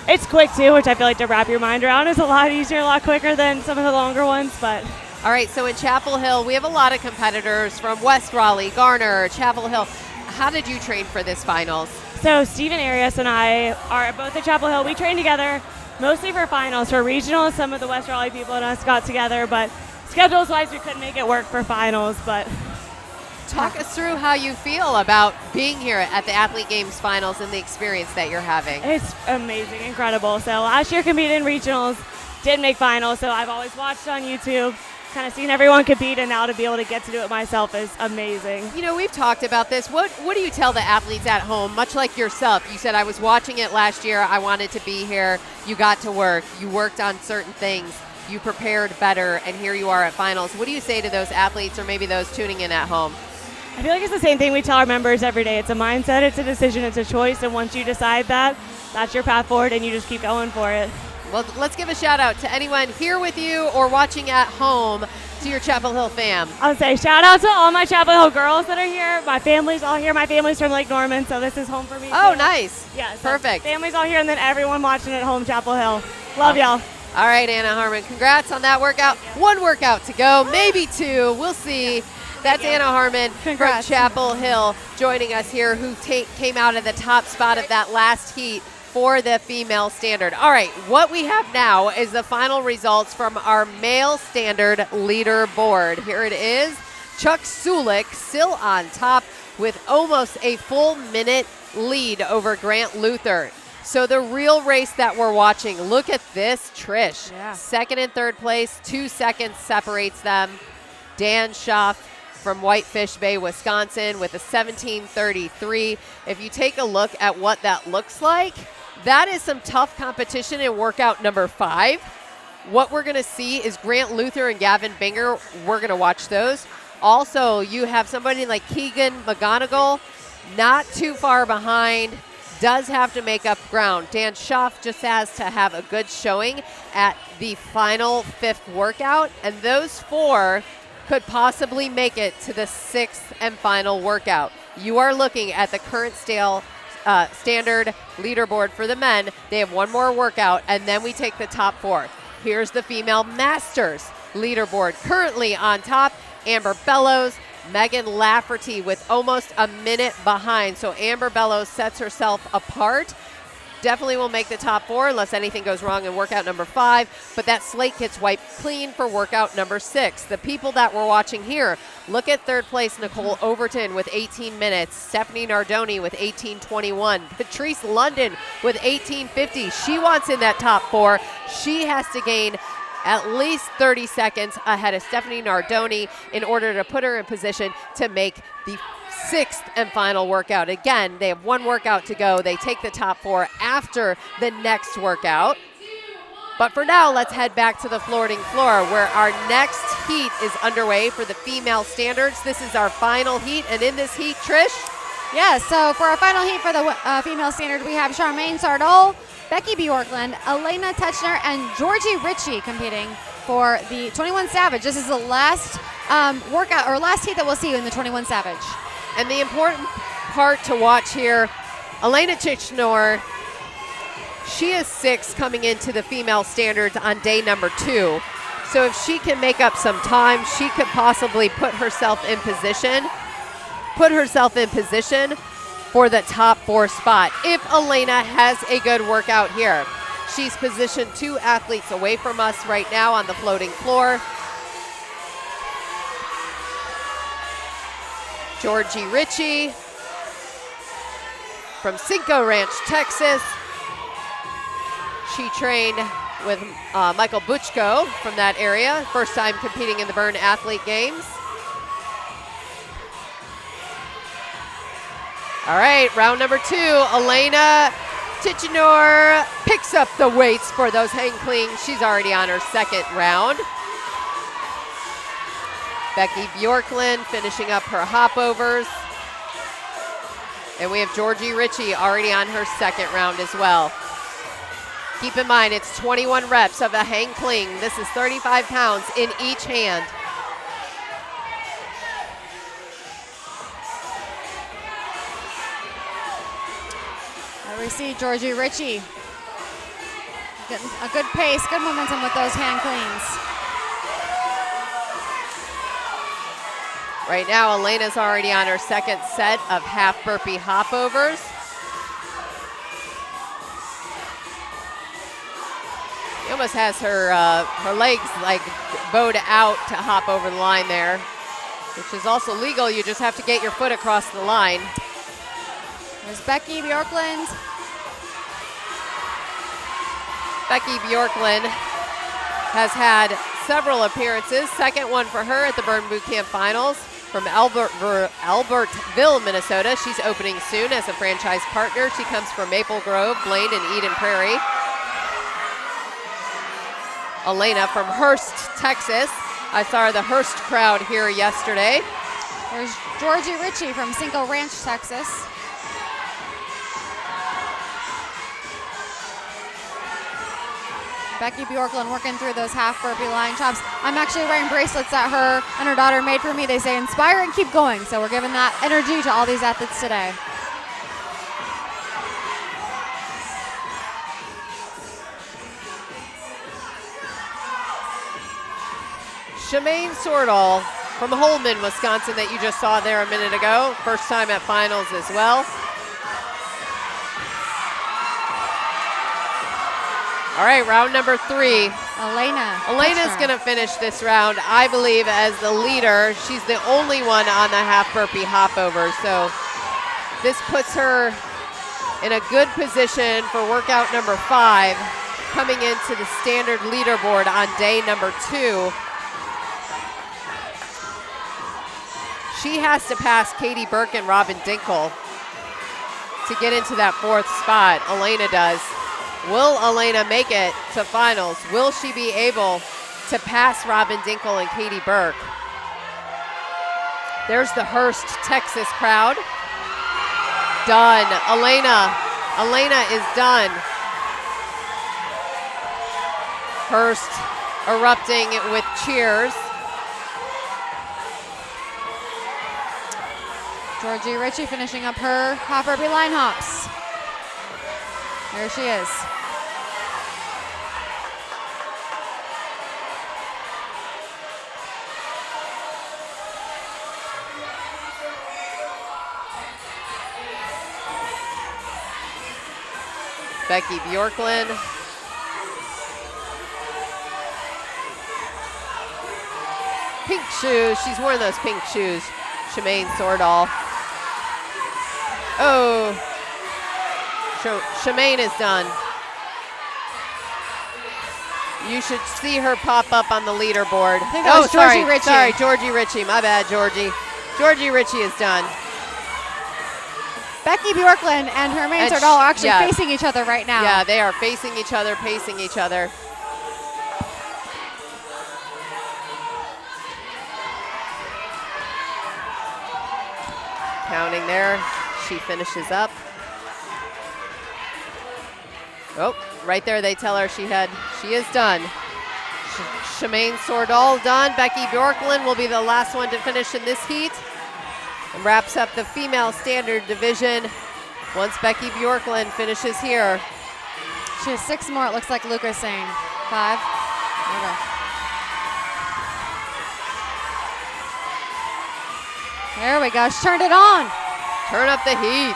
It's quick too, which I feel like to wrap your mind around is a lot easier, a lot quicker than some of the longer ones. But all right, so in Chapel Hill, we have a lot of competitors from West Raleigh, Garner, Chapel Hill. How did you train for this finals? So Stephen Arias and I are both at Chapel Hill. We train together mostly for finals. For regionals, some of the West Raleigh people and us got together, but schedules-wise, we couldn't make it work for finals. But talk us through how you feel about being here at the Athlete Games finals and the experience that you're having. It's amazing, incredible. So last year competed in regionals, didn't make finals, so I've always watched on YouTube, kind of seen everyone compete, and now to be able to get to do it myself is amazing. You know, we've talked about this. What do you tell the athletes at home, much like yourself? You said, I was watching it last year, I wanted to be here. You got to work, you worked on certain things, you prepared better, and here you are at finals. What do you say to those athletes or maybe those tuning in at home? I feel like it's the same thing we tell our members every day. It's a mindset, it's a decision, it's a choice, and once you decide that, that's your path forward, and you just keep going for it. Well, let's give a shout out to anyone here with you or watching at home to your Chapel Hill fam. I'll say shout out to all my Chapel Hill girls that are here. My family's all here. My family's from Lake Norman, so this is home for me. Oh, too. nice. Yeah, so Perfect. Family's all here, and then everyone watching at home, Chapel Hill. Love y'all. All right, Anna Harmon, congrats on that workout. One workout to go, maybe two. We'll see. That's Anna Harmon from Chapel Hill joining us here, who came out of the top spot of that last heat for the female standard. All right, what we have now is the final results from our male standard leaderboard. Here it is. Chuck Sulik still on top with almost a full minute lead over Grant Luther. So the real race that we're watching, look at this, Trish. Yeah. Second and third place, 2 seconds separates them. Dan Schaff from Whitefish Bay, Wisconsin with a 17:33. If you take a look at what that looks like, that is some tough competition in workout number 5. What we're going to see is Grant Luther and Gavin Binger. We're going to watch those. Also, you have somebody like Keegan McGonigal, not too far behind, does have to make up ground. Dan Schaff just has to have a good showing at the final 5th workout, and those 4 could possibly make it to the 6th and final workout. You are looking at the current standard leaderboard for the men. They have one more workout, and then we take the top 4. Here's the female masters leaderboard. Currently on top, Amber Bellows, Megan Lafferty with almost a minute behind. So Amber Bellows sets herself apart. Definitely will make the top 4 unless anything goes wrong in workout number 5. But that slate gets wiped clean for workout number 6. The people that we're watching here, look at third place Nicole Overton with 18 minutes. Stephanie Nardoni with 18:21. Patrice London with 18:50. She wants in that top 4. She has to gain at least 30 seconds ahead of Stephanie Nardoni in order to put her in position to make the 6th and final workout. Again, they have one workout to go. They take the top 4 after the next workout. But for now, let's head back to the floating floor where our next heat is underway for the female standards. This is our final heat, and in this heat, Trish? Yeah, so for our final heat for the female standard, we have Charmaine Sardol, Becky Bjorklund, Elena Techner, and Georgie Ritchie competing for the 21 Savage. This is the last workout or last heat that we'll see in the 21 Savage. And the important part to watch here, Elena Techner, she is 6 coming into the female standards on day number 2. So if she can make up some time, she could possibly put herself in position for the top 4 spot if Elena has a good workout here. She's positioned 2 athletes away from us right now on the floating floor. Georgie Ritchie from Cinco Ranch, Texas. She trained with Michael Butchko from that area. First time competing in the Byrne Athlete Games. All right, round number 2, Elena Techner picks up the weights for those hang cleans. She's already on her 2nd round. Becky Bjorklund finishing up her hopovers. And we have Georgie Ritchie already on her 2nd round as well. Keep in mind, it's 21 reps of a hang cling. This is 35 pounds in each hand. We see Georgie Ritchie getting a good pace, good momentum with those hand cleans. Right now, Elena's already on her 2nd set of half burpee hopovers. She almost has her legs like bowed out to hop over the line there, which is also legal. You just have to get your foot across the line. There's Becky Bjorklund. Becky Bjorklund has had several appearances. 2nd one for her at the Byrne Boot Camp Finals from Albertville, Minnesota. She's opening soon as a franchise partner. She comes from Maple Grove, Blaine, and Eden Prairie. Elena from Hurst, Texas. I saw the Hurst crowd here yesterday. There's Georgie Ritchie from Cinco Ranch, Texas. Becky Bjorklund working through those half burpee line chops. I'm actually wearing bracelets that her and her daughter made for me. They say inspire and keep going. So we're giving that energy to all these athletes today. Shemaine Sordahl from Holman, Wisconsin, that you just saw there a minute ago. First time at finals as well. All right, round number 3. Elena's going to finish this round, I believe, as the leader. She's the only one on the half burpee hop over. So this puts her in a good position for workout number 5, coming into the standard leaderboard on day number 2. She has to pass Katie Burke and Robin Dinkle to get into that 4th spot. Elena does. Will Elena make it to finals? Will she be able to pass Robin Dinkle and Katie Burke? There's the Hearst, Texas crowd. Done. Elena is done. Hearst erupting with cheers. Georgie Ritchie finishing up her half burpee line hops. There she is. Becky Bjorklund. Pink shoes. She's wearing those pink shoes. Shemaine Sordahl. Oh. Shemaine is done. You should see her pop up on the leaderboard. I think that was Georgie Ritchie. Sorry, Georgie Ritchie. My bad, Georgie. Georgie Ritchie is done. Becky Bjorklund and Hermaine Sordahl are actually facing each other right now. Yeah, they are facing each other, pacing each other. Counting there. She finishes up. Oh, right there they tell her she is done. Shemaine Sordahl done. Becky Bjorklund will be the last one to finish in this heat. And wraps up the female standard division once Becky Bjorklund finishes here. She has 6 more, it looks like Luca is saying. 5. There we go. She turned it on. Turn up the heat.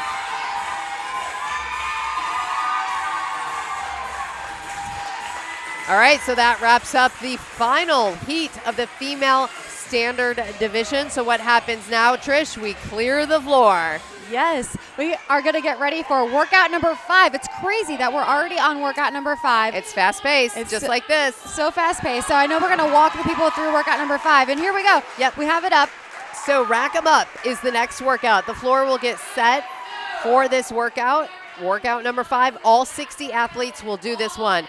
All right, so that wraps up the final heat of the female standard division. So what happens now, Trish? We clear the floor. Yes, we are going to get ready for workout number 5. It's crazy that we're already on workout number 5. It's fast-paced, just like this. So fast-paced. So I know we're going to walk the people through workout number 5. And here we go. Yep. We have it up. So rack 'em up is the next workout. The floor will get set for this workout. Workout number 5. All 60 athletes will do this one.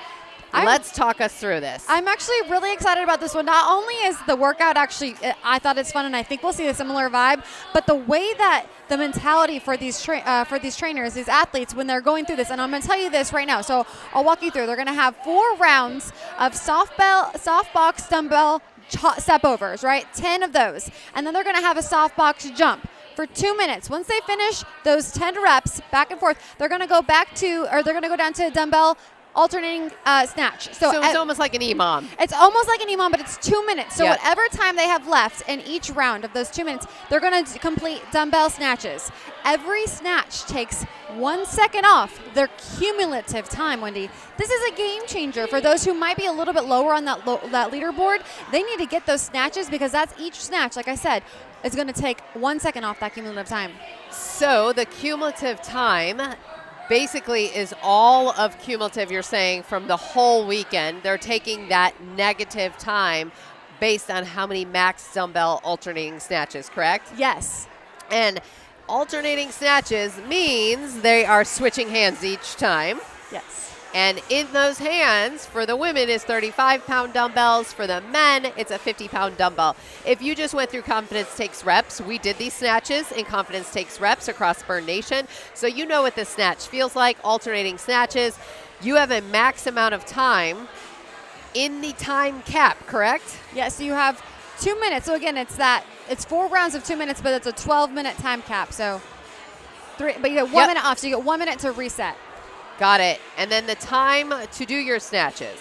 Let's talk us through this. I'm actually really excited about this one. Not only is the workout actually, I thought it's fun, and I think we'll see a similar vibe, but the way that the mentality for these trainers, these athletes, when they're going through this, and I'm going to tell you this right now, so I'll walk you through. They're going to have 4 rounds of soft box dumbbell step overs, right? 10 of those. And then they're going to have a soft box jump for 2 minutes. Once they finish those 10 reps back and forth, they're going to go down to a dumbbell alternating snatch. So it's almost like an EMOM. It's almost like an EMOM, but it's 2 minutes. So Yep. whatever time they have left in each round of those 2 minutes, they're going to complete dumbbell snatches. Every snatch takes 1 second off their cumulative time, Wendy. This is a game changer for those who might be a little bit lower on that leaderboard. They need to get those snatches because that's each snatch, like I said, is going to take 1 second off that cumulative time. So the cumulative time basically is all of cumulative, you're saying, from the whole weekend. They're taking that negative time based on how many max dumbbell alternating snatches, correct? Yes. And alternating snatches means they are switching hands each time. Yes. And in those hands, for the women, is 35-pound dumbbells. For the men, it's a 50-pound dumbbell. If you just went through Confidence Takes Reps, we did these snatches in Confidence Takes Reps across Burn Nation. So you know what the snatch feels like, alternating snatches. You have a max amount of time in the time cap, correct? Yes, so you have 2 minutes. So again, it's 4 rounds of 2 minutes, but it's a 12-minute time cap. So but you get 1 minute off, so you get 1 minute to reset. Got it. And then the time to do your snatches.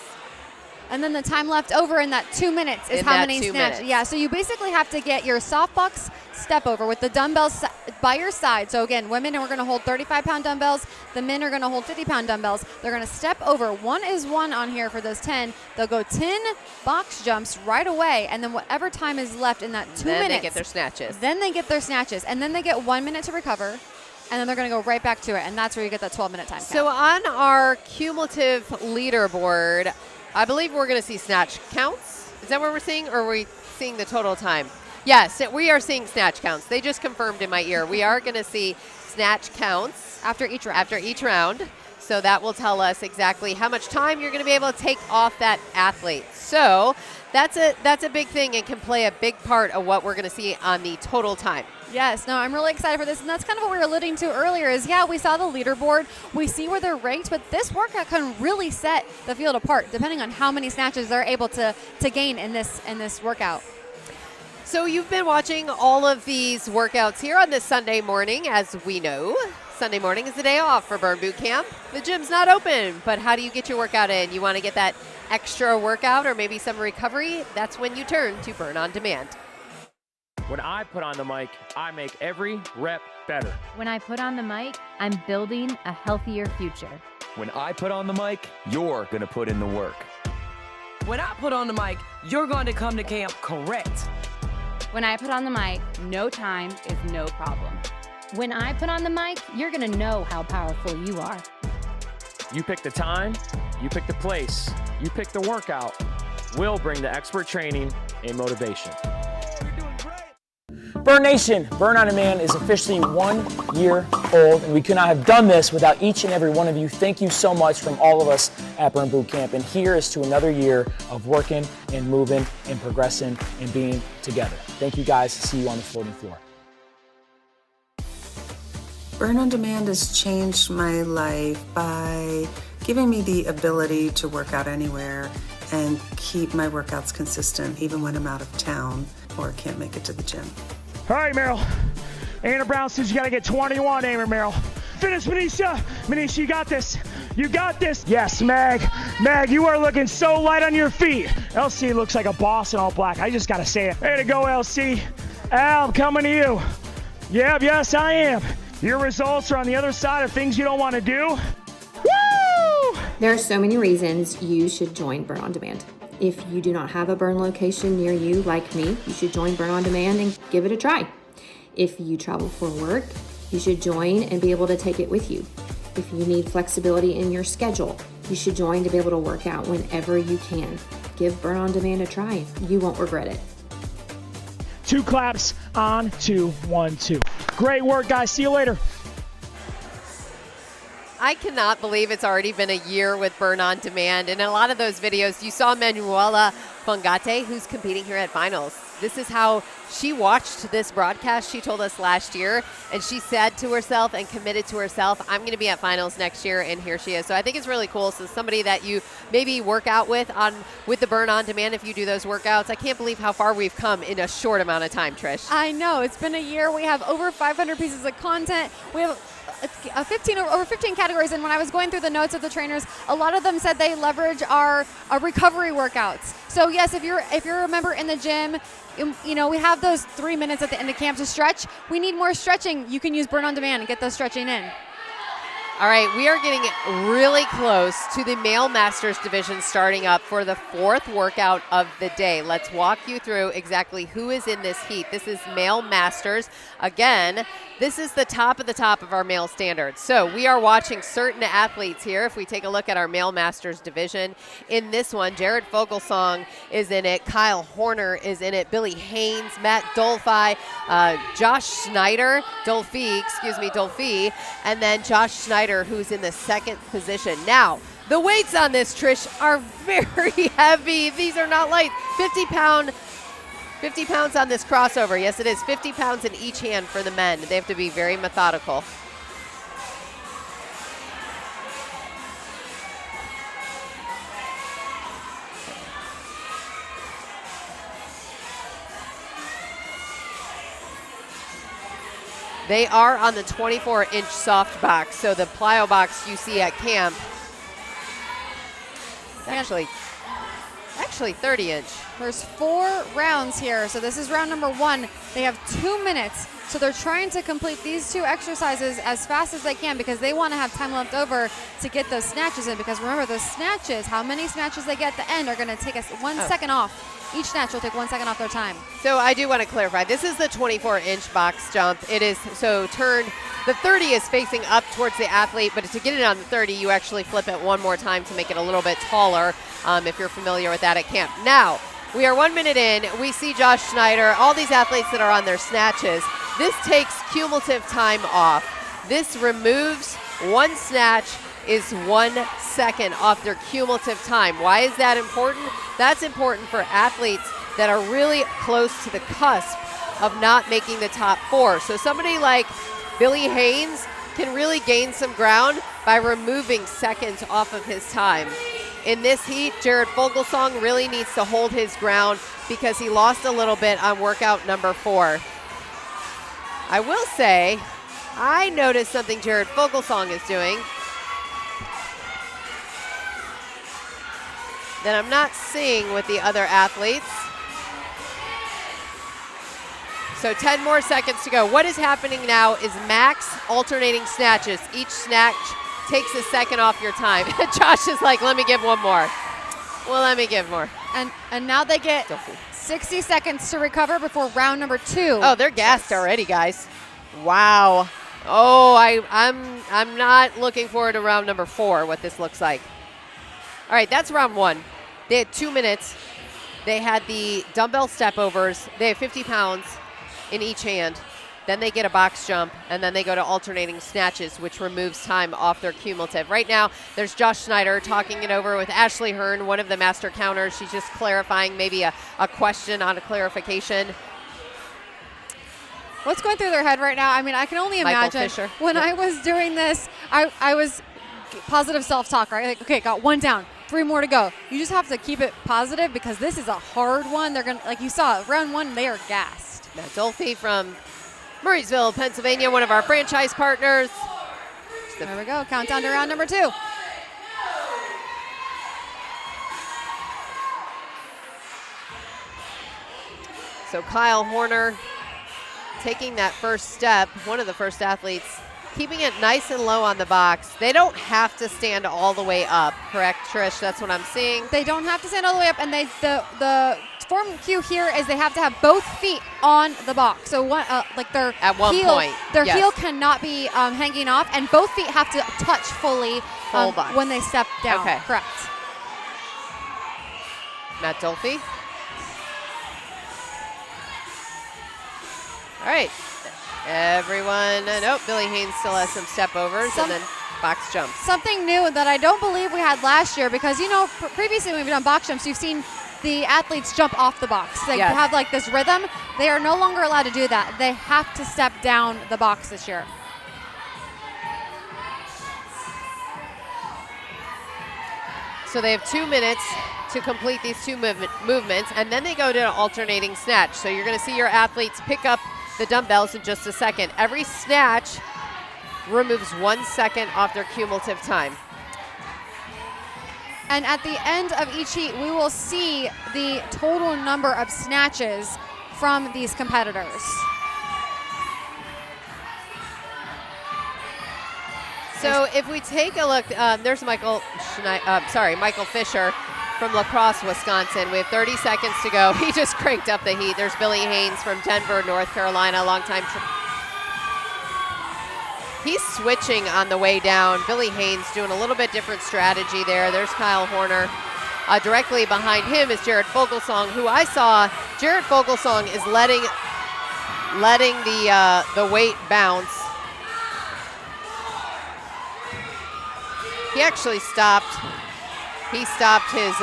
And then the time left over in that 2 minutes is In how that many 2 snatches. minutes. Yeah, so you basically have to get your softbox step over with the dumbbells by your side. So again, women are going to hold 35-pound dumbbells. The men are going to hold 50-pound dumbbells. They're going to step over. 1 is 1 on here for those 10. They'll go 10 box jumps right away, and then whatever time is left in that 2 minutes. Then they get their snatches. Then they get their snatches, and then they get 1 minute to recover. And then they're going to go right back to it, and that's where you get that 12-minute time. So on our cumulative leaderboard, I believe we're going to see snatch counts. Is that what we're seeing, or are we seeing the total time? Yes, we are seeing snatch counts. They just confirmed in my ear. We are going to see snatch counts after each round. So that will tell us exactly how much time you're going to be able to take off that athlete. So that's a big thing and can play a big part of what we're going to see on the total time. Yes, no, I'm really excited for this, and that's kind of what we were alluding to earlier is, yeah, we saw the leaderboard, we see where they're ranked, but this workout can really set the field apart depending on how many snatches they're able to gain in this workout. So you've been watching all of these workouts here on this Sunday morning. As we know, Sunday morning is the day off for Burn Boot Camp. The gym's not open, but how do you get your workout in? You want to get that extra workout or maybe some recovery? That's when you turn to Burn On Demand. When I put on the mic, I make every rep better. When I put on the mic, I'm building a healthier future. When I put on the mic, you're going to put in the work. When I put on the mic, you're going to come to camp correct. When I put on the mic, no time is no problem. When I put on the mic, you're going to know how powerful you are. You pick the time, you pick the place, you pick the workout. We'll bring the expert training and motivation. Burn Nation, Burn On Demand is officially 1 year old, and we could not have done this without each and every one of you. Thank you so much from all of us at Burn Boot Camp, and here is to another year of working and moving and progressing and being together. Thank you guys. See you on the floating floor. Burn On Demand has changed my life by giving me the ability to work out anywhere and keep my workouts consistent even when I'm out of town or can't make it to the gym. All right, Meryl. Anna Brown says you got to get 21, Meryl. Finish, Manisha. Manisha, you got this. You got this. Yes, Meg. Meg, you are looking so light on your feet. LC looks like a boss in all black. I just got to say it. Way to go, LC. Al, I'm coming to you. Yep, yes, I am. Your results are on the other side of things you don't want to do. Woo! There are so many reasons you should join Burn On Demand. If you do not have a burn location near you, like me, you should join Burn On Demand and give it a try. If you travel for work, you should join and be able to take it with you. If you need flexibility in your schedule, you should join to be able to work out whenever you can. Give Burn On Demand a try. You won't regret it. 2 claps on 2, 1, 2. Great work, guys. See you later. I cannot believe it's already been a year with Burn On Demand. And in a lot of those videos, you saw Manuela Fongate, who's competing here at finals. This is how she watched this broadcast, she told us last year, and she said to herself and committed to herself, I'm going to be at finals next year, and here she is. So I think it's really cool. So somebody that you maybe work out with the Burn On Demand, if you do those workouts, I can't believe how far we've come in a short amount of time, Trish. I know. It's been a year. We have over 500 pieces of content. We have over 15 categories, and when I was going through the notes of the trainers, a lot of them said they leverage our recovery workouts. So yes, if you're a member in the gym, you know, we have those 3 minutes at the end of camp to stretch. We need more stretching. You can use Burn On Demand and get those stretching in. All right, we are getting really close to the Male Masters division starting up for the 4th workout of the day. Let's walk you through exactly who is in this heat. This is Male Masters. Again, this is the top of our male standards. So we are watching certain athletes here. If we take a look at our Male Masters division, in this one, Jared Fogelsong is in it, Kyle Horner is in it, Billy Haynes, Matt Dolphy, Josh Schneider, Dolphy, and then Josh Schneider, who's in the 2nd position. Now, the weights on this, Trish, are very heavy. These are not light. 50 pounds on this crossover. Yes, it is. 50 pounds in each hand for the men. They have to be very methodical. They are on the 24-inch soft box, so the plyo box you see at camp. Actually 30-inch. There's 4 rounds here, so this is round number 1. They have 2 minutes, so they're trying to complete these 2 exercises as fast as they can because they want to have time left over to get those snatches in, because remember, those snatches, how many snatches they get at the end are going to take us 1 second off. Each snatch will take 1 second off their time. So I do want to clarify, this is the 24-inch box jump. It is so turned, the 30 is facing up towards the athlete, but to get it on the 30, you actually flip it one more time to make it a little bit taller, if you're familiar with that at camp. Now, we are 1 minute in. We see Josh Schneider, all these athletes that are on their snatches. This takes cumulative time off. This removes 1 snatch is 1 second off their cumulative time. Why is that important? That's important for athletes that are really close to the cusp of not making the top 4. So somebody like Billy Haynes can really gain some ground by removing seconds off of his time. In this heat, Jared Fogelsong really needs to hold his ground because he lost a little bit on workout number 4. I will say, I noticed something Jared Fogelsong is doing that I'm not seeing with the other athletes. So 10 more seconds to go. What is happening now is max alternating snatches. Each snatch takes a second off your time. Josh is like, let me give one more. Well, let me give more. And now they get 60 seconds to recover before round number 2. Oh, they're gassed already, guys. Wow. Oh, I'm not looking forward to round number 4, what this looks like. All right, that's round 1. They had 2 minutes. They had the dumbbell step overs. They have 50 pounds in each hand. Then they get a box jump, and then they go to alternating snatches, which removes time off their cumulative. Right now, there's Josh Schneider talking it over with Ashley Hearn, one of the master counters. She's just clarifying maybe a question on a clarification. What's going through their head right now? I mean, I can only imagine. When I was doing this, I was positive self-talk, right? Like, okay, got 1 down, 3 more to go. You just have to keep it positive because this is a hard one. They're gonna, like you saw, round 1, they are gassed. Matt Dolphy from Murraysville, Pennsylvania, one of our franchise partners. There we go, countdown to round number 2. So Kyle Horner taking that first step, one of the first athletes, keeping it nice and low on the box. They don't have to stand all the way up, correct, Trish? That's what I'm seeing. They don't have to stand all the way up, and the form cue here is they have to have both feet on the box. So one, like their at one heel, point, their yes. heel cannot be hanging off, and both feet have to touch fully when they step down. Okay. Correct. Matt Dolphy. All right. Everyone, nope, Billy Haynes still has some step overs and then box jumps. Something new that I don't believe we had last year, because, you know, previously when we've done box jumps, you've seen the athletes jump off the box. They have like this rhythm. They are no longer allowed to do that. They have to step down the box this year. So they have 2 minutes to complete these 2 movements, and then they go to an alternating snatch. So you're going to see your athletes pick up the dumbbells in just a second. Every snatch removes 1 second off their cumulative time. And at the end of each heat, we will see the total number of snatches from these competitors. So if we take a look, there's Michael Fisher from La Crosse, Wisconsin. We have 30 seconds to go. He just cranked up the heat. There's Billy Haynes from Denver, North Carolina, longtime. He's switching on the way down. Billy Haynes doing a little bit different strategy there. There's Kyle Horner. Directly behind him is Jared Fogelsong, who I saw. Jared Fogelsong is letting the weight bounce. He actually stopped. He stopped his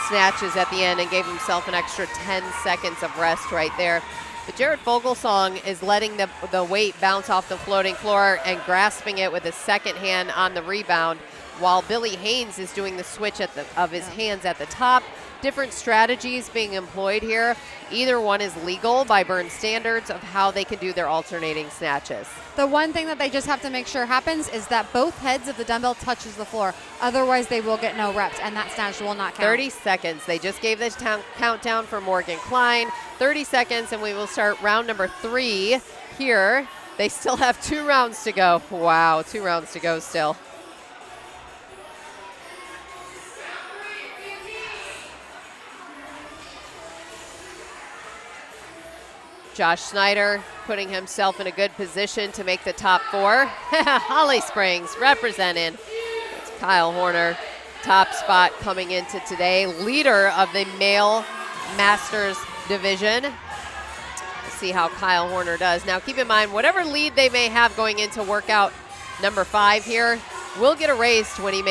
snatches at the end and gave himself an extra 10 seconds of rest right there. But Jared Fogelsong is letting the weight bounce off the floating floor and grasping it with his second hand on the rebound, while Billy Haynes is doing the switch of his hands at the top different strategies being employed here. Either one is legal by burn standards of how they can do their alternating snatches. The one thing that they just have to make sure happens is that both heads of the dumbbell touches the floor. Otherwise, they will get no reps, and that snatch will not count. 30 seconds. They just gave the countdown for Morgan Klein. 30 seconds, and we will start round number 3 here. They still have 2 rounds to go. Wow, 2 rounds to go still. Josh Snyder putting himself in a good position to make the top 4. Holly Springs representing. It's Kyle Horner, top spot coming into today. Leader of the male Masters division. Let's see how Kyle Horner does. Now keep in mind, whatever lead they may have going into workout number 5 here, will get erased when he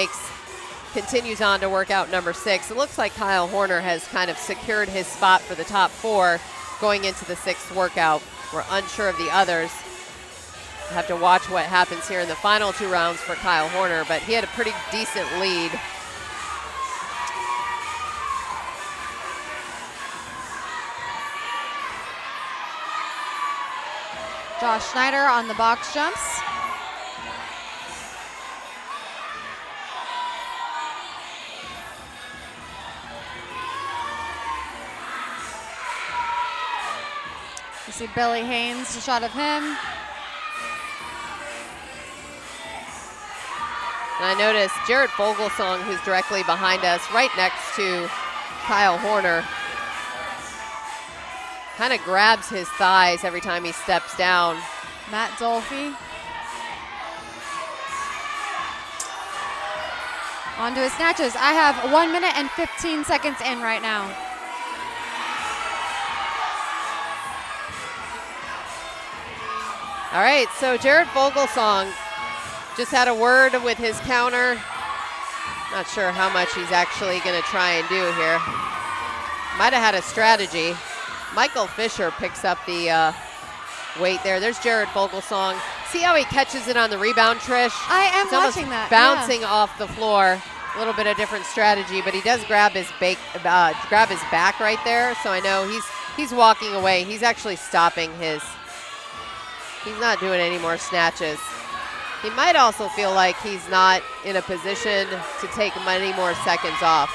continues on to workout number 6. It looks like Kyle Horner has kind of secured his spot for the top 4 going into the 6th workout. We're unsure of the others. We'll have to watch what happens here in the final 2 rounds for Kyle Horner, but he had a pretty decent lead. Josh Snyder on the box jumps. You see Billy Haynes, a shot of him. And I noticed Jared Vogelsong, who's directly behind us, right next to Kyle Horner, kind of grabs his thighs every time he steps down. Matt Dolphy. On to his snatches. I have 1 minute and 15 seconds in right now. All right, so Jared Vogelsong just had a word with his counter. Not sure how much he's actually going to try and do here. Might have had a strategy. Michael Fisher picks up the weight there. There's Jared Vogelsong. See how he catches it on the rebound, Trish? I am It's almost watching that. bouncing off the floor. A little bit of different strategy, but he does grab his back right there. So I know he's walking away. He's actually stopping his. He's not doing any more snatches. He might also feel like he's not in a position to take many more seconds off.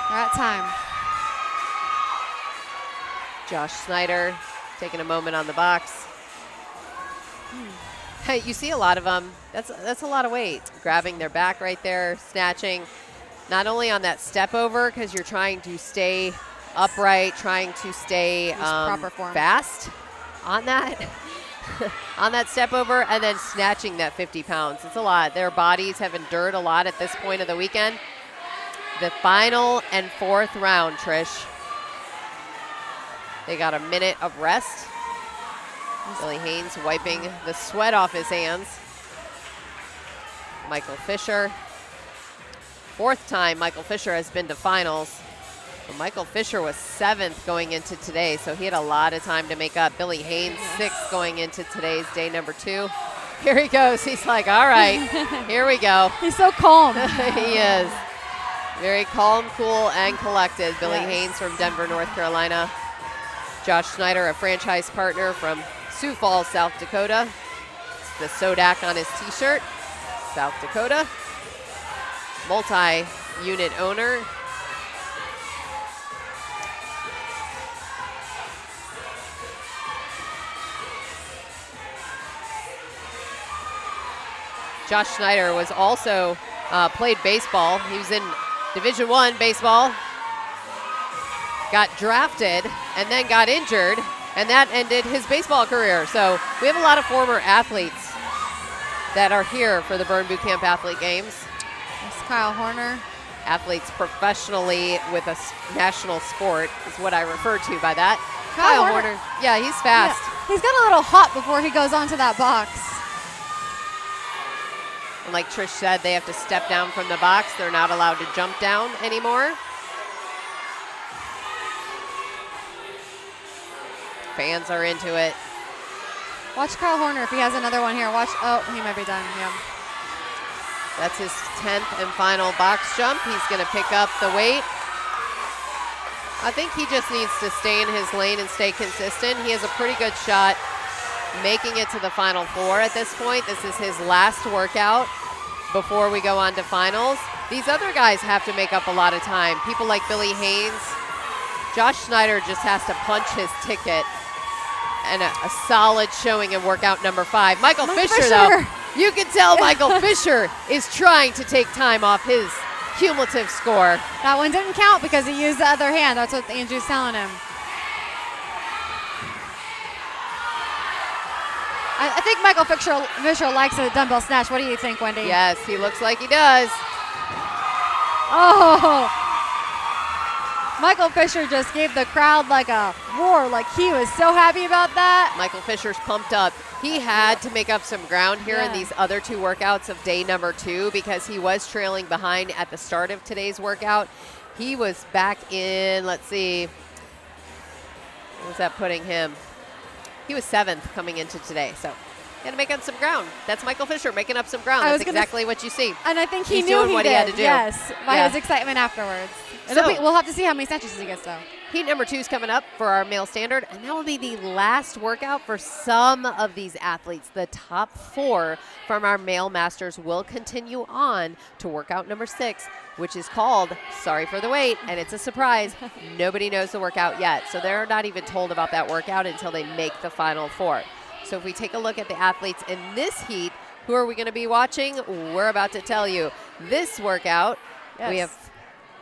We're at time. Josh Snyder taking a moment on the box. Hey, you see a lot of them. That's a lot of weight. Grabbing their back right there, snatching. Not only on that step over, because you're trying to stay upright, trying to stay proper form. fast on that. On that step over, and then snatching that 50 pounds. It's a lot. Their bodies have endured a lot at this point of the weekend. The final and 4th round, Trish. They got a minute of rest. Billy Haynes wiping the sweat off his hands. Michael Fisher. 4th time Michael Fisher has been to finals. Well, Michael Fisher was 7th going into today, so he had a lot of time to make up. Billy Haynes, 6th going into today's day number 2. Here he goes. He's like, all right, here we go. He's so calm. He is. Very calm, cool, and collected. Billy Haynes from Denver, North Carolina. Josh Snyder, a franchise partner from Sioux Falls, South Dakota. It's the Sodak on his t-shirt. South Dakota. Multi-unit owner. Josh Snyder was also played baseball. He was in Division I baseball, got drafted, and then got injured, and that ended his baseball career. So we have a lot of former athletes that are here for the Burn Boot Camp Athlete Games. There's Kyle Horner. Athletes professionally with a national sport is what I refer to by that. Kyle Horner. Yeah, he's fast. Yeah. He's got a little hot before he goes onto that box. And like Trish said, they have to step down from the box. They're not allowed to jump down anymore. Fans are into it. Watch Kyle Horner if he has another one here. Watch. Oh, he might be done. Yeah. That's his 10th and final box jump. He's going to pick up the weight. I think he just needs to stay in his lane and stay consistent. He has a pretty good shot making it to the final 4 at this point. This is his last workout before we go on to finals. These other guys have to make up a lot of time. People like Billy Haynes. Josh Snyder just has to punch his ticket. And a solid showing in workout number 5. Michael Fisher, though, you can tell Michael Fisher is trying to take time off his cumulative score. That one didn't count because he used the other hand. That's what Andrew's telling him. I think Michael Fisher likes a dumbbell snatch. What do you think, Wendy? Yes, he looks like he does. Oh! Michael Fisher just gave the crowd like a roar, like he was so happy about that. Michael Fisher's pumped up. He had to make up some ground here in these other 2 workouts of day number 2 because he was trailing behind at the start of today's workout. He was back in, let's see, what was that putting him? He was 7th coming into today, so got to make up some ground. That's Michael Fisher making up some ground. That's exactly what you see. And I think He's knew doing what he had to do. Yes, by his excitement afterwards. We'll have to see how many snatches he gets, though. Heat number 2 is coming up for our male standard, and that will be the last workout for some of these athletes. The top 4 from our male masters will continue on to workout number 6, which is called Sorry for the Wait, and it's a surprise. Nobody knows the workout yet, so they're not even told about that workout until they make the final 4. So if we take a look at the athletes in this heat, who are we going to be watching? We're about to tell you. This workout, we have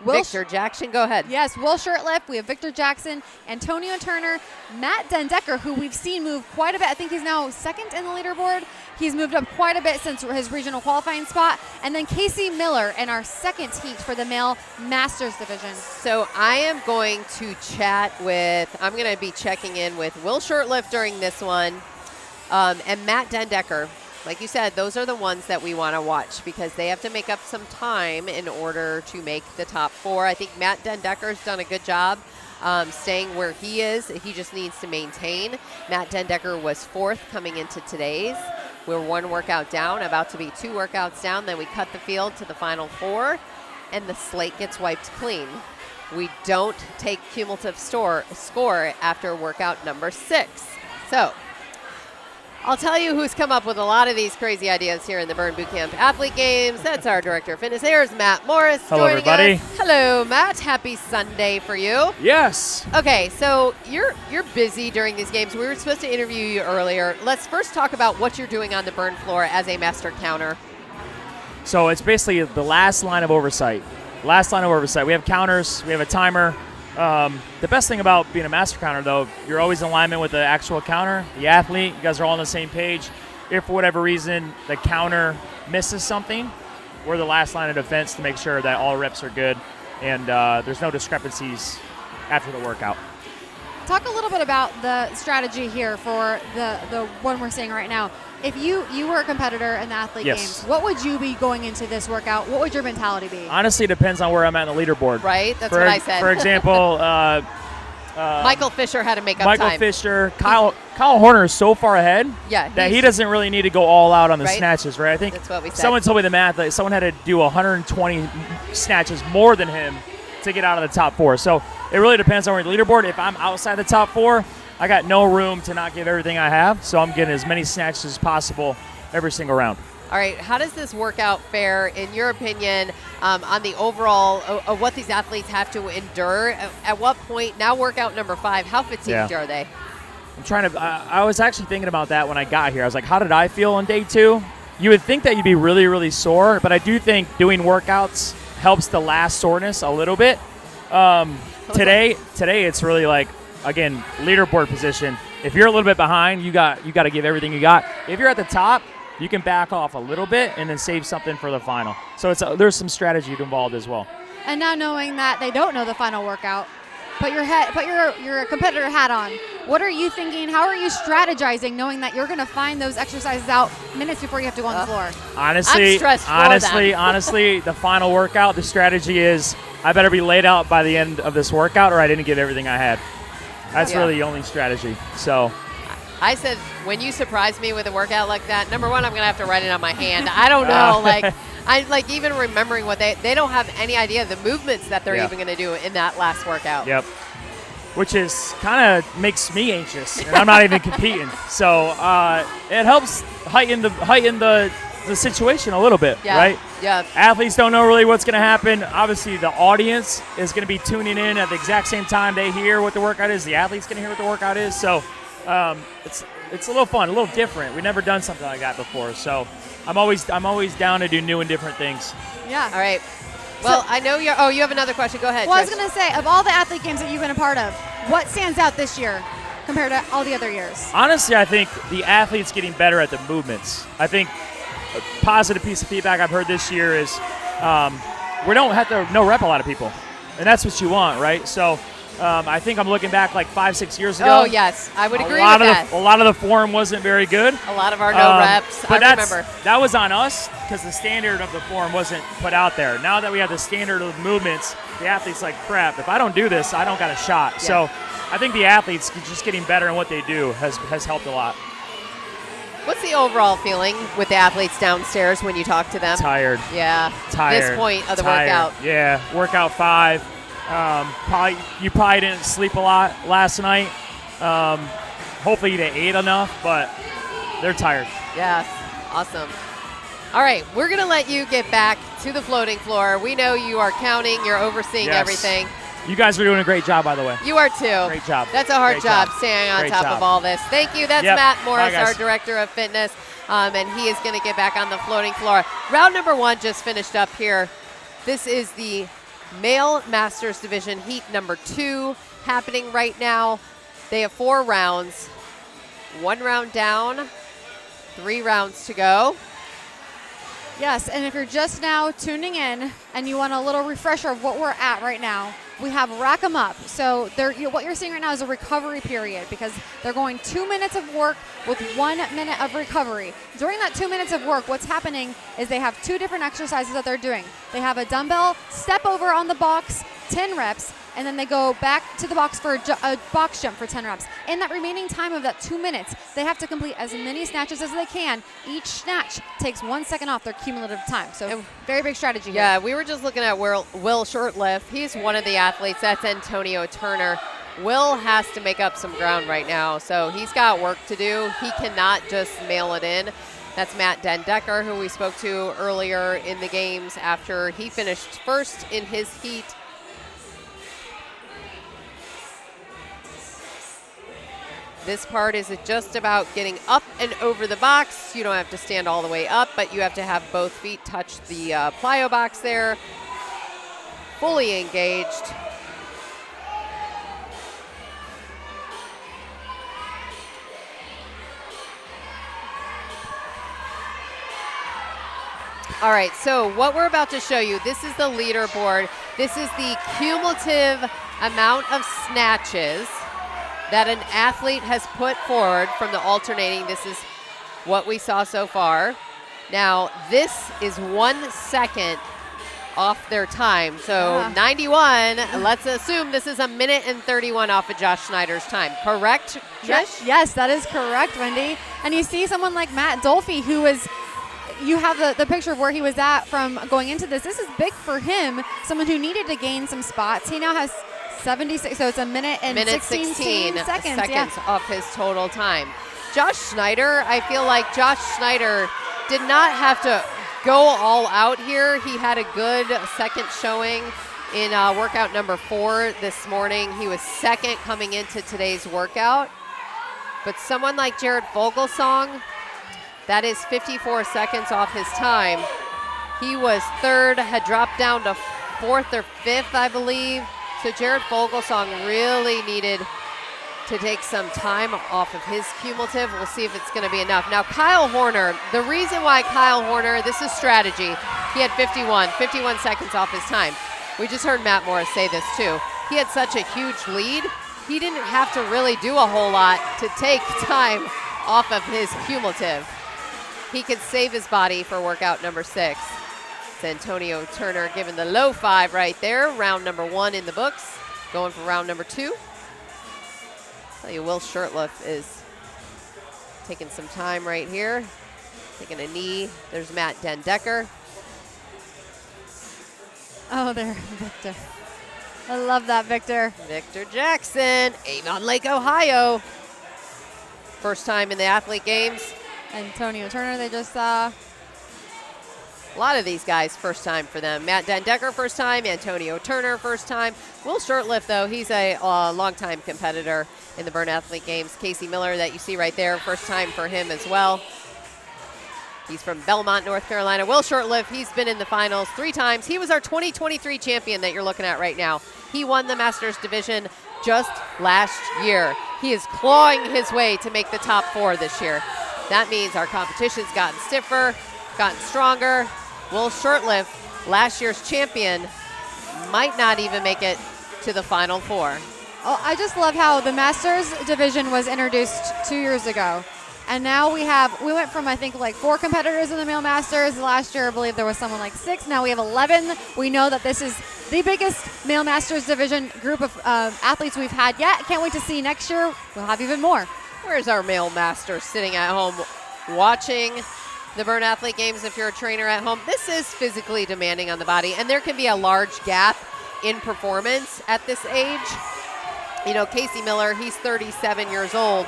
Victor Jackson. Go ahead. Yes, Will Shirtlift. We have Victor Jackson, Antonio Turner, Matt Dendecker, who we've seen move quite a bit. I think he's now 2nd in the leaderboard. He's moved up quite a bit since his regional qualifying spot. And then Casey Miller in our 2nd heat for the male masters division. So I am going to I'm going to be checking in with Will Shirtlift during this one. And Matt Dendecker, like you said, those are the ones that we want to watch because they have to make up some time in order to make the top 4. I think Matt Dendecker's done a good job staying where he is. He just needs to maintain. Matt Dendecker was 4th coming into today's. We're 1 workout down, about to be 2 workouts down. Then we cut the field to the final 4, and the slate gets wiped clean. We don't take cumulative score after workout number 6. So I'll tell you who's come up with a lot of these crazy ideas here in the Burn Bootcamp Athlete Games. That's our Director of Fitness. There's Matt Morris joining everybody. us. Hello, Matt. Happy Sunday for you. Yes. Okay, so you're busy during these games. We were supposed to interview you earlier. Let's first talk about what you're doing on the burn floor as a master counter. So it's basically the last line of oversight. We have counters. We have a timer. The best thing about being a master counter, though, you're always in alignment with the actual counter, the athlete. You guys are all on the same page. If for whatever reason the counter misses something, we're the last line of defense to make sure that all reps are good and there's no discrepancies after the workout. Talk a little bit about the strategy here for the one we're seeing right now. If you were a competitor in the athlete games, what would you be going into this workout? What would your mentality be? Honestly, it depends on where I'm at in the leaderboard. Right, that's what I said. For example, Michael Fisher had to make up Michael time. Fisher, Kyle Horner is so far ahead that he doesn't really need to go all out on the snatches, right? I think that's what we said. Someone told me the math that someone had to do 120 snatches more than him to get out of the top 4. So it really depends on where the leaderboard. If I'm outside the top 4, I got no room to not give everything I have, so I'm getting as many snatches as possible every single round. All right, how does this workout fare, in your opinion, on the overall of what these athletes have to endure? At what point, now workout number 5, how fatigued are they? I was actually thinking about that when I got here. I was like, how did I feel on day 2? You would think that you'd be really, really sore, but I do think doing workouts helps the last soreness a little bit. Today it's really like, again, leaderboard position. If you're a little bit behind, you got to give everything you got. If you're at the top, you can back off a little bit and then save something for the final. So there's some strategy involved as well. And now knowing that they don't know the final workout, put your competitor hat on. What are you thinking? How are you strategizing, knowing that you're going to find those exercises out minutes before you have to go on the floor? Honestly, the final workout, the strategy is I better be laid out by the end of this workout, or I didn't give everything I had. That's really the only strategy. So I said, when you surprise me with a workout like that, number 1, I'm going to have to write it on my hand. I don't know. I like even remembering what they don't have any idea of the movements that they're even going to do in that last workout. Yep. Which is kind of makes me anxious, and I'm not even competing. So it helps heighten the situation a little bit, right? Yeah. Athletes don't know really what's going to happen. Obviously, the audience is going to be tuning in at the exact same time they hear what the workout is. The athlete's going to hear what the workout is. So it's a little fun, a little different. We've never done something like that before. So I'm always down to do new and different things. Yeah. All right. Well, I know you're. Oh, you have another question. Go ahead. Well, Trish. I was going to say, of all the athlete games that you've been a part of, what stands out this year compared to all the other years? Honestly, I think the athletes getting better at the movements. I think a positive piece of feedback I've heard this year is we don't have to no rep a lot of people, and that's what you want, right? So I think I'm looking back like 5-6 years ago. Oh yes, I would agree with that. A lot of the form wasn't very good. A lot of our no reps. But I remember. That was on us because the standard of the form wasn't put out there. Now that we have the standard of the movements, the athlete's like, crap, if I don't do this, I don't got a shot. Yeah. So I think the athletes just getting better in what they do has helped a lot. What's the overall feeling with the athletes downstairs when you talk to them? Tired. Yeah. Tired. This point of the Tired. workout. Yeah, workout 5. You probably didn't sleep a lot last night. Hopefully you ate enough, but they're tired. Yes. Awesome. All right, we're going to let you get back to the floating floor. We know you are counting, you're overseeing everything. You guys are doing a great job, by the way. You are too. Great job. That's a hard Great job, job. staying on Great top job. of all this. Thank you. That's Yep. Matt Morris, Bye, guys. our director of fitness, and he is going to get back on the floating floor. Round number 1 just finished up here. This is the male masters division, heat number 2, happening right now. They have 4 rounds. 1 round down, 3 rounds to go. Yes, and if you're just now tuning in and you want a little refresher of what we're at right now, we have rack 'em up. So what you're seeing right now is a recovery period because they're going 2 minutes of work with 1 minute of recovery. During that 2 minutes of work, what's happening is they have 2 different exercises that they're doing. They have a dumbbell step over on the box, 10 reps, and then they go back to the box for a box jump for 10 reps. In that remaining time of that 2 minutes, they have to complete as many snatches as they can. Each snatch takes 1 second off their cumulative time. So very big strategy here. Yeah, we were just looking at Will Shortlift. He's one of the athletes. That's Antonio Turner. Will has to make up some ground right now, so he's got work to do. He cannot just mail it in. That's Matt Dendecker, who we spoke to earlier in the games after he finished first in his heat. This part is just about getting up and over the box. You don't have to stand all the way up, but you have to have both feet touch the plyo box there. Fully engaged. All right, so what we're about to show you, this is the leaderboard. This is the cumulative amount of snatches that an athlete has put forward from the alternating. This is what we saw so far. Now, this is 1 second off their time. So 91, let's assume this is 1 minute and 31 off of Josh Schneider's time. Correct, Trish? Yes, that is correct, Wendy. And you see someone like Matt Dolphy, who is, you have the picture of where he was at from going into this. This is big for him, someone who needed to gain some spots. He now has 76, so it's 1 minute and 16 seconds off his total time. Josh Schneider, I feel like Josh Schneider did not have to go all out here. He had a good second showing in workout number 4 this morning. He was second coming into today's workout. But someone like Jared Vogelsong, that is 54 seconds off his time. He was third, had dropped down to 4th or 5th, I believe. So Jared Vogelsong really needed to take some time off of his cumulative. We'll see if it's going to be enough. Now, Kyle Horner, the reason why Kyle Horner, this is strategy. He had 51 seconds off his time. We just heard Matt Morris say this too. He had such a huge lead. He didn't have to really do a whole lot to take time off of his cumulative. He could save his body for workout number 6. It's Antonio Turner giving the low 5 right there. Round number 1 in the books. Going for round number 2. Tell you, Will Shirtliff is taking some time right here. Taking a knee. There's Matt Dendecker. Oh, there, Victor. I love that, Victor. Victor Jackson, Avon Lake, Ohio. First time in the athlete games. Antonio Turner, they just saw. A lot of these guys, first time for them. Matt Dendecker, first time. Antonio Turner, first time. Will Shurtleff, though, he's a longtime competitor in the Burn Athlete Games. Casey Miller, that you see right there, first time for him as well. He's from Belmont, North Carolina. Will Shurtleff, he's been in the finals 3 times. He was our 2023 champion that you're looking at right now. He won the Masters division just last year. He is clawing his way to make the top 4 this year. That means our competition's gotten stiffer, gotten stronger. Will Shurtleff, last year's champion, might not even make it to the Final 4. Oh, I just love how the Masters division was introduced 2 years ago. And now we went from, I think, like 4 competitors in the male Masters. Last year, I believe there was someone like 6. Now we have 11. We know that this is the biggest male Masters division group of athletes we've had yet. Can't wait to see next year. We'll have even more. Where's our male Masters sitting at home watching the Burn Athlete Games if you're a trainer at home? This is physically demanding on the body, and there can be a large gap in performance at this age. You know, Casey Miller, he's 37 years old.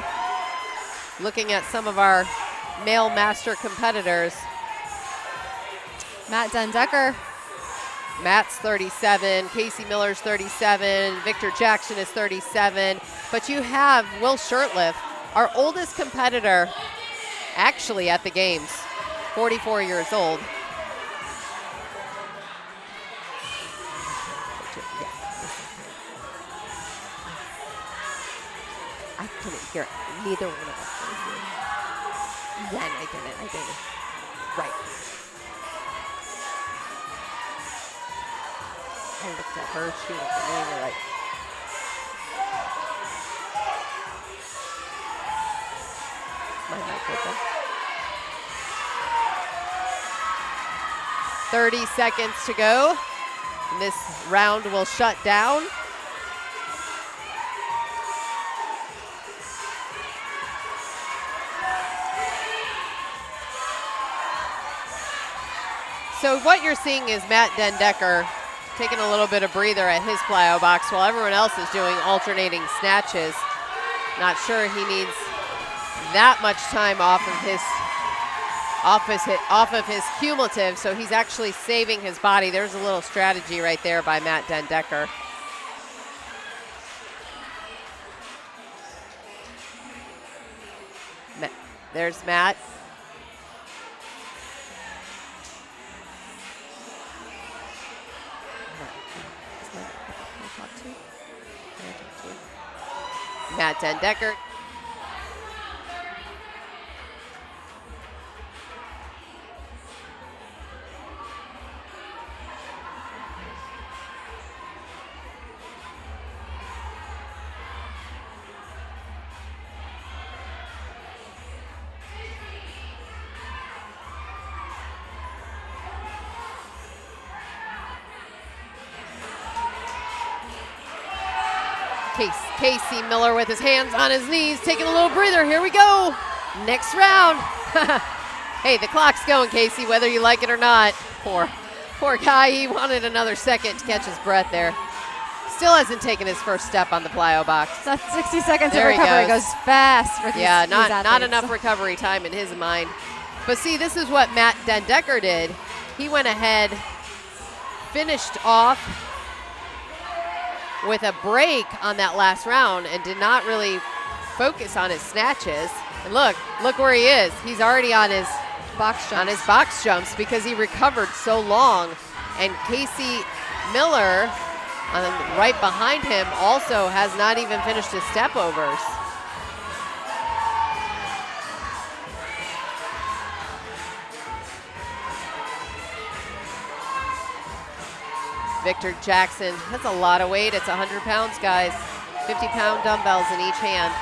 Looking at some of our male master competitors. Matt Dendecker. Matt's 37, Casey Miller's 37, Victor Jackson is 37, but you have Will Shurtleff, our oldest competitor actually at the games, 44 years old. I couldn't hear it. Neither one of us. Then I didn't. Right. I looked at her, she looked at me, we're like. My mic open. 30 seconds to go. And this round will shut down. So what you're seeing is Matt Dendecker taking a little bit of breather at his plyo box while everyone else is doing alternating snatches. Not sure he needs that much time off of his cumulative, so he's actually saving his body. There's a little strategy right there by Matt Dendecker. There's Matt. Matt Dendecker. Casey Miller with his hands on his knees, taking a little breather. Here we go. Next round. Hey, the clock's going, Casey, whether you like it or not. Poor guy. He wanted another second to catch his breath there. Still hasn't taken his first step on the plyo box. That's 60 seconds of recovery. It goes fast for these not enough recovery time in his mind. But see, this is what Matt Dendecker did. He went ahead, finished off with a break on that last round and did not really focus on his snatches. And look where he is. He's already on his box jumps because he recovered so long. And Casey Miller, right behind him, also has not even finished his step overs. Victor Jackson, that's a lot of weight. It's 100 pounds, guys. 50-pound dumbbells in each hand.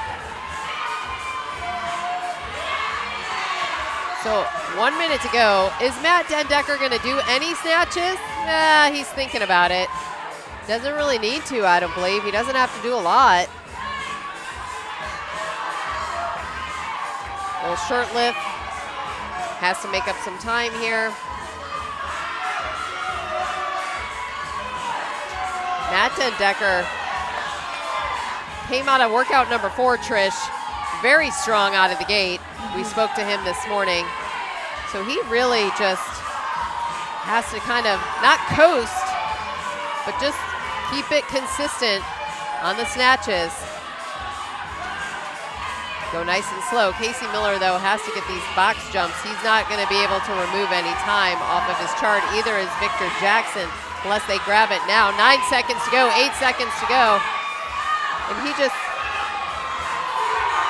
So 1 minute to go. Is Matt Dendecker gonna do any snatches? He's thinking about it. Doesn't really need to, I don't believe. He doesn't have to do a lot. Will Shurtleff has to make up some time here. Matt Dendecker came out of workout number 4, Trish, very strong out of the gate. We spoke to him this morning. So he really just has to kind of not coast, but just keep it consistent on the snatches. Go nice and slow. Casey Miller, though, has to get these box jumps. He's not going to be able to remove any time off of his chart. Either is Victor Jackson, unless they grab it now. 9 seconds to go, 8 seconds to go. And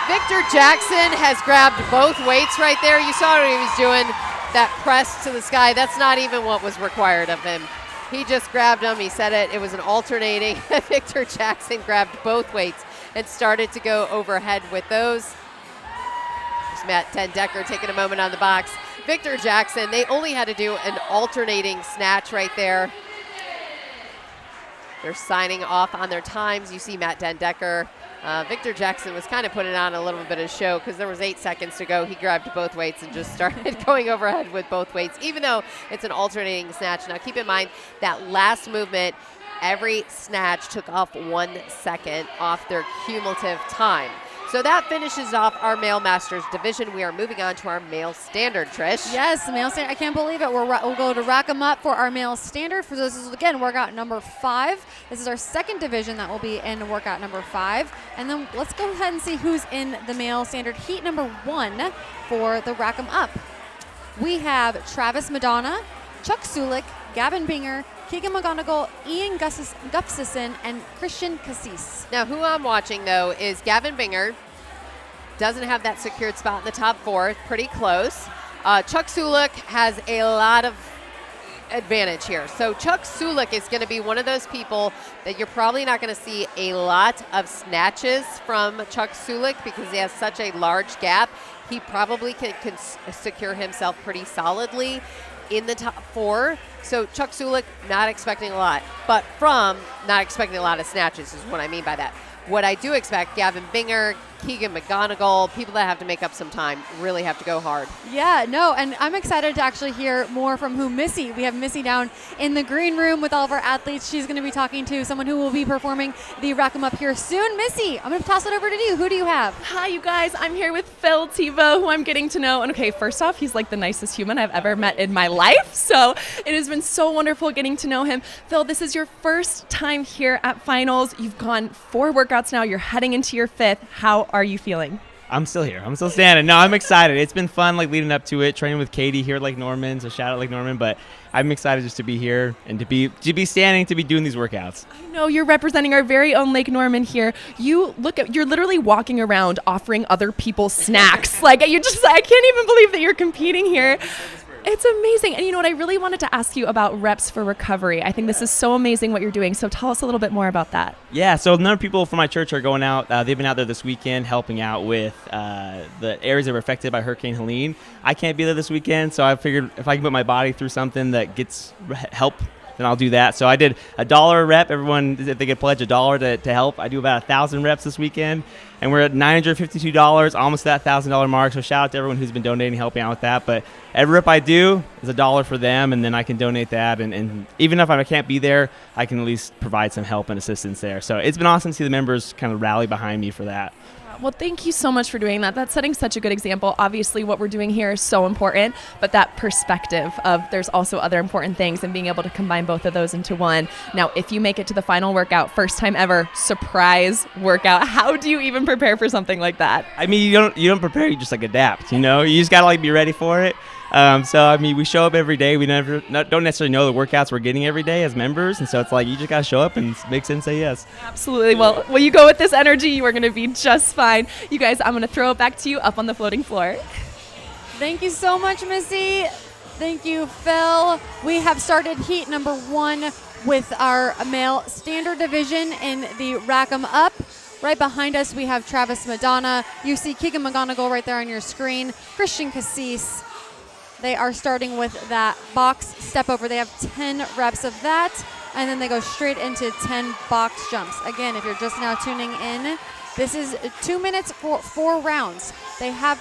Victor Jackson has grabbed both weights right there. You saw what he was doing, that press to the sky. That's not even what was required of him. He just grabbed them. He said it was an alternating. Victor Jackson grabbed both weights and started to go overhead with those. There's Matt Dendecker taking a moment on the box. Victor Jackson, they only had to do an alternating snatch right there. They're signing off on their times. You see Matt Dendecker. Victor Jackson was kind of putting on a little bit of show because there was 8 seconds to go. He grabbed both weights and just started going overhead with both weights, even though it's an alternating snatch. Now keep in mind that last movement, every snatch took off 1 second off their cumulative time. So that finishes off our male masters division. We are moving on to our male standard, Trish. Yes, male standard. I can't believe it. We'll go to rack 'em up for our male standard. For this is, again, workout number 5. This is our second division that will be in workout number 5. And then let's go ahead and see who's in the male standard heat number 1 for the rack 'em up. We have Travis Madonna, Chuck Sulik, Gavin Binger, Keegan McGonigal, Ian Gustafson, and Christian Cassis. Now, who I'm watching, though, is Gavin Binger. Doesn't have that secured spot in the top 4. Pretty close. Chuck Sulik has a lot of advantage here. So Chuck Sulik is going to be one of those people that you're probably not going to see a lot of snatches from Chuck Sulik because he has such a large gap. He probably can secure himself pretty solidly in the top 4. So Chuck Sulik, not expecting a lot, but from not expecting a lot of snatches is what I mean by that. What I do expect, Gavin Binger, Keegan McGonigal, people that have to make up some time, really have to go hard. Yeah, no, and I'm excited to actually hear more from Missy. We have Missy down in the green room with all of our athletes. She's going to be talking to someone who will be performing the rack 'em up here soon. Missy, I'm going to toss it over to you. Who do you have? Hi, you guys. I'm here with Phil Tebow, who I'm getting to know. And okay, first off, he's like the nicest human I've ever met in my life. So it has been so wonderful getting to know him. Phil, this is your first time here at finals. You've gone 4 workouts now. You're heading into your 5th. How are you feeling? I'm still here. I'm still standing. No, I'm excited. It's been fun, like leading up to it, training with Katie here at Lake Norman. So shout out Lake Norman. But I'm excited just to be here and to be standing, to be doing these workouts. I know you're representing our very own Lake Norman here. You're literally walking around offering other people snacks. I can't even believe that you're competing here. It's amazing. And you know what? I really wanted to ask you about reps for recovery. I think this is so amazing what you're doing. So tell us a little bit more about that. Yeah, so a number of people from my church are going out. They've been out there this weekend helping out with the areas that were affected by Hurricane Helene. I can't be there this weekend, so I figured if I can put my body through something that gets help, then I'll do that. So I did $1 a rep. Everyone, if they could pledge $1 to help, I do about 1,000 reps this weekend. And we're at $952, almost that $1,000 mark. So shout out to everyone who's been donating, helping out with that. But every rep I do is $1 for them, and then I can donate that. And even if I can't be there, I can at least provide some help and assistance there. So it's been awesome to see the members kind of rally behind me for that. Well, thank you so much for doing that. That's setting such a good example. Obviously, what we're doing here is so important, but that perspective of there's also other important things and being able to combine both of those into one. Now, if you make it to the final workout, first time ever, surprise workout, how do you even prepare for something like that? I mean, you don't prepare, you just adapt, you just got to be ready for it. We show up every day. We don't necessarily know the workouts we're getting every day as members. And so it's you just got to show up and make sense, say yes. Absolutely. Well, when you go with this energy, you are going to be just fine. You guys, I'm going to throw it back to you up on the floating floor. Thank you so much, Missy. Thank you, Phil. We have started heat number 1 with our male standard division in the rack 'em up. Right behind us, we have Travis Madonna. You see Keegan McGonigal right there on your screen. Christian Cassis. They are starting with that box step over. They have 10 reps of that, and then they go straight into 10 box jumps. Again, if you're just now tuning in, this is 2 minutes for 4 rounds. They have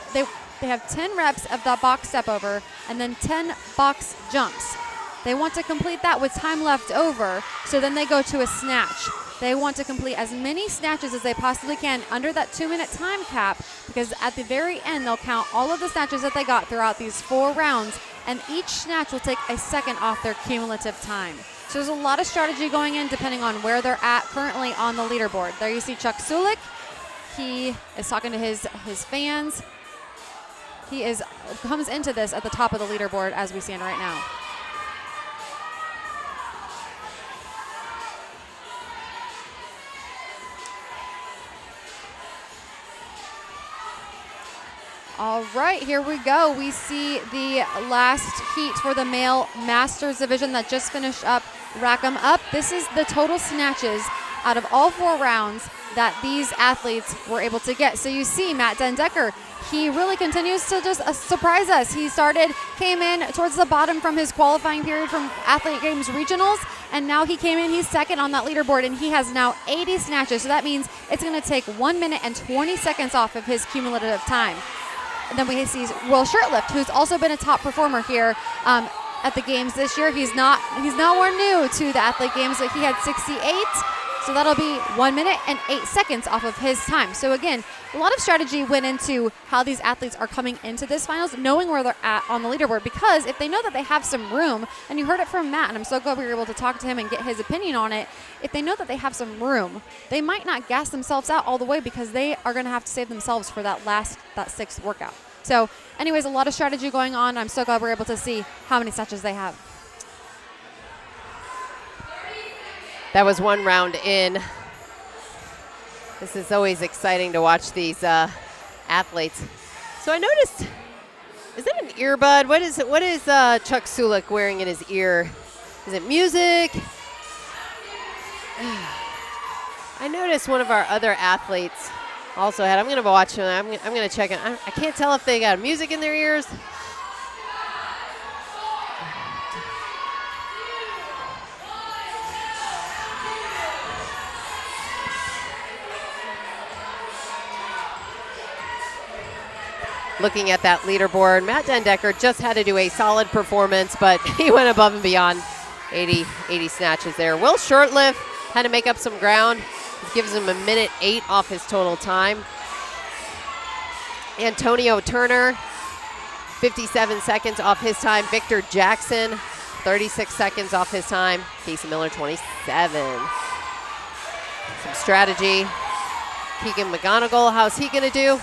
10 reps of the box step over and then 10 box jumps. They want to complete that with time left over, so then they go to a snatch. They want to complete as many snatches as they possibly can under that 2-minute time cap, because at the very end, they'll count all of the snatches that they got throughout these 4 rounds, and each snatch will take a second off their cumulative time. So there's a lot of strategy going in depending on where they're at currently on the leaderboard. There you see Chuck Sulik. He is talking to his fans. He comes into this at the top of the leaderboard as we stand right now. All right, here we go. We see the last heat for the male masters division that just finished up. Rack 'em up. This is the total snatches out of all 4 rounds that these athletes were able to get. So you see Matt Dendecker, he really continues to just surprise us. He came in towards the bottom from his qualifying period from Athlete Games Regionals, and now he came in, he's second on that leaderboard, and he has now 80 snatches. So that means it's gonna take 1 minute and 20 seconds off of his cumulative time. And then we see Will Shirtlift, who's also been a top performer here at the games this year. He's not more new to the Athlete Games, but he had 68. So that'll be 1 minute and 8 seconds off of his time. So again, a lot of strategy went into how these athletes are coming into this finals, knowing where they're at on the leaderboard, because if they know that they have some room, and you heard it from Matt, and I'm so glad we were able to talk to him and get his opinion on it, if they know that they have some room, they might not gas themselves out all the way, because they are gonna have to save themselves for that 6th workout. So anyways, a lot of strategy going on. I'm so glad we're able to see how many snatches they have. That was 1 round in. This is always exciting to watch these athletes. So I noticed, is that an earbud? What is Chuck Sulik wearing in his ear? Is it music? I noticed one of our other athletes also had. I'm going to watch them. I'm going to check it. I can't tell if they got music in their ears. Looking at that leaderboard, Matt Dendecker just had to do a solid performance, but he went above and beyond. 80 snatches there. Will Shortlift had to make up some ground. It gives him 1 minute 8 off his total time. Antonio Turner, 57 seconds off his time. Victor Jackson, 36 seconds off his time. Casey Miller, 27. Some strategy. Keegan McGonigal, how's he gonna do?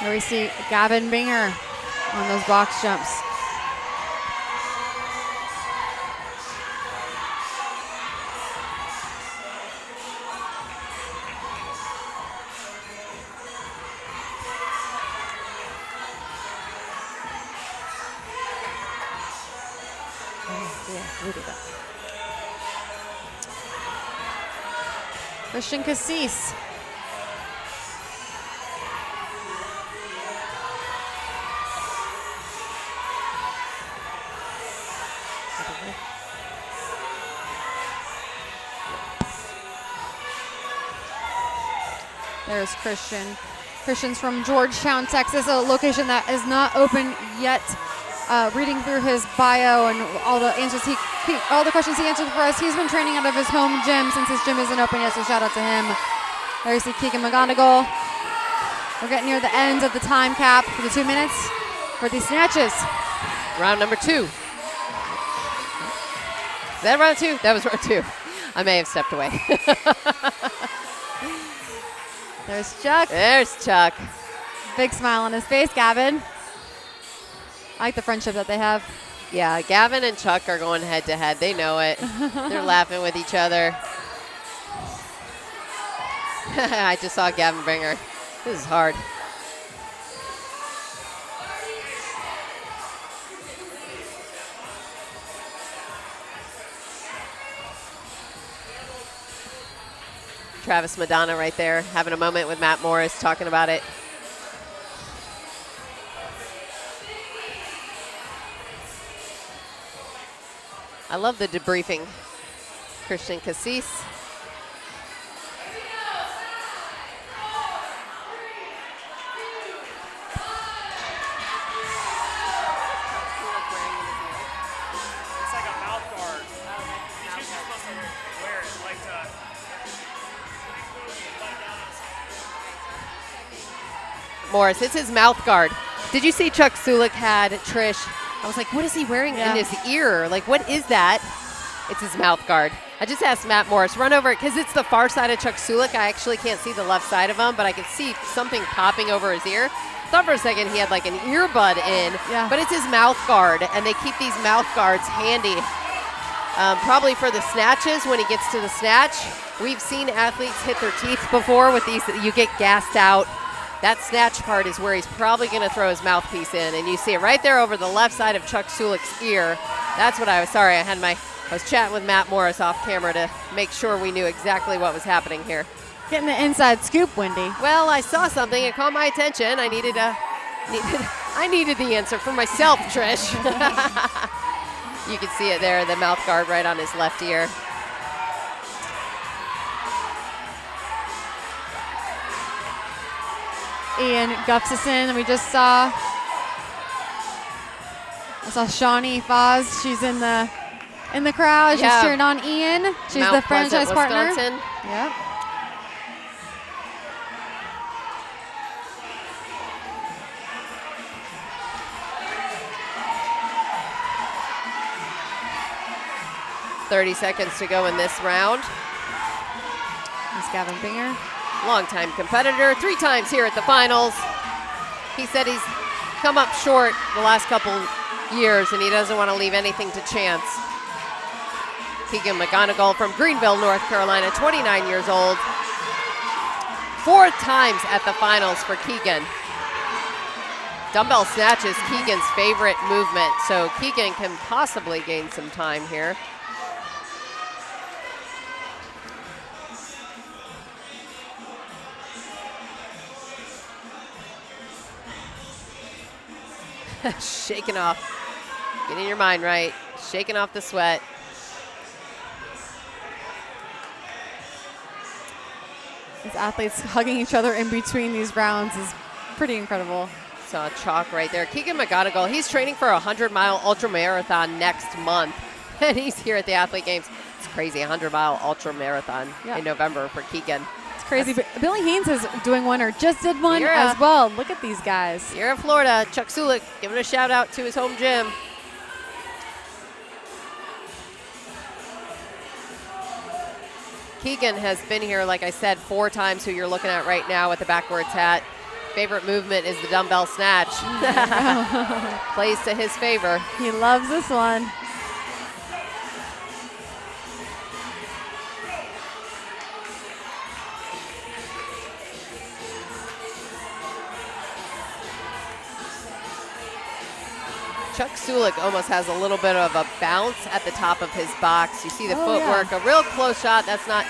Here we see Gavin Binger on those box jumps. Christian Cassis. There's Christian. Christian's from Georgetown, Texas, a location that is not open yet. Reading through his bio and all the answers all the questions he answered for us, he's been training out of his home gym since his gym isn't open yet, so shout out to him. There you see Keegan McGonigal. We're getting near the end of the time cap for the 2 minutes for these snatches. Round number 2. Is that round 2? That was round 2. I may have stepped away. There's Chuck. There's Chuck. Big smile on his face, Gavin. I like the friendship that they have. Yeah, Gavin and Chuck are going head to head. They know it. They're laughing with each other. I just saw Gavin Binger. This is hard. Travis Madonna right there, having a moment with Matt Morris, talking about it. I love the debriefing. Christian Cassis. It's like a mouth guard. He's usually supposed to wear it like Morris, it's his mouth guard. Did you see Chuck Sulik had Trish? I was like, what is he wearing in his ear? Like, what is that? It's his mouth guard. I just asked Matt Morris, run over it, because it's the far side of Chuck Sulik. I actually can't see the left side of him, but I can see something popping over his ear. Thought for a second he had like an earbud in, but it's his mouth guard, and they keep these mouth guards handy. Probably for the snatches when he gets to the snatch. We've seen athletes hit their teeth before with these. You get gassed out. That snatch part is where he's probably going to throw his mouthpiece in, and you see it right there over the left side of Chuck Sulik's ear. That's what I was, sorry, I was chatting with Matt Morris off camera to make sure we knew exactly what was happening here. Getting the inside scoop, Wendy. Well, I saw something, it caught my attention. I needed the answer for myself, Trish. You can see it there, the mouth guard right on his left ear. Ian Gustafson, we just saw. I saw Shawnee Foz. She's in the crowd. She's cheering on Ian. She's Mount the franchise Pleasant, partner. Wisconsin. Yep. .30 seconds to go in this round. It's Gavin Binger. Longtime competitor, 3 times here at the finals. He said he's come up short the last couple years and he doesn't want to leave anything to chance. Keegan McGonigal from Greenville, North Carolina, 29 years old. 4 times at the finals for Keegan. Dumbbell snatch is Keegan's favorite movement, so Keegan can possibly gain some time here. Shaking off, getting your mind right, shaking off the sweat. These athletes hugging each other in between these rounds is pretty incredible. Saw chalk right there. Keegan McGonigal, he's training for a 100-mile ultramarathon next month, and he's here at the Athlete Games. It's crazy, 100-mile ultramarathon in November for Keegan. It's crazy, but Billy Haynes is doing one or just did one as well. Look at these guys. Here in Florida, Chuck Sulik giving a shout out to his home gym. Keegan has been here, like I said, 4 times, who you're looking at right now with the backwards hat. Favorite movement is the dumbbell snatch. Plays to his favor. He loves this one. Chuck Sulik almost has a little bit of a bounce at the top of his box. You see the footwork, a real close shot. That's not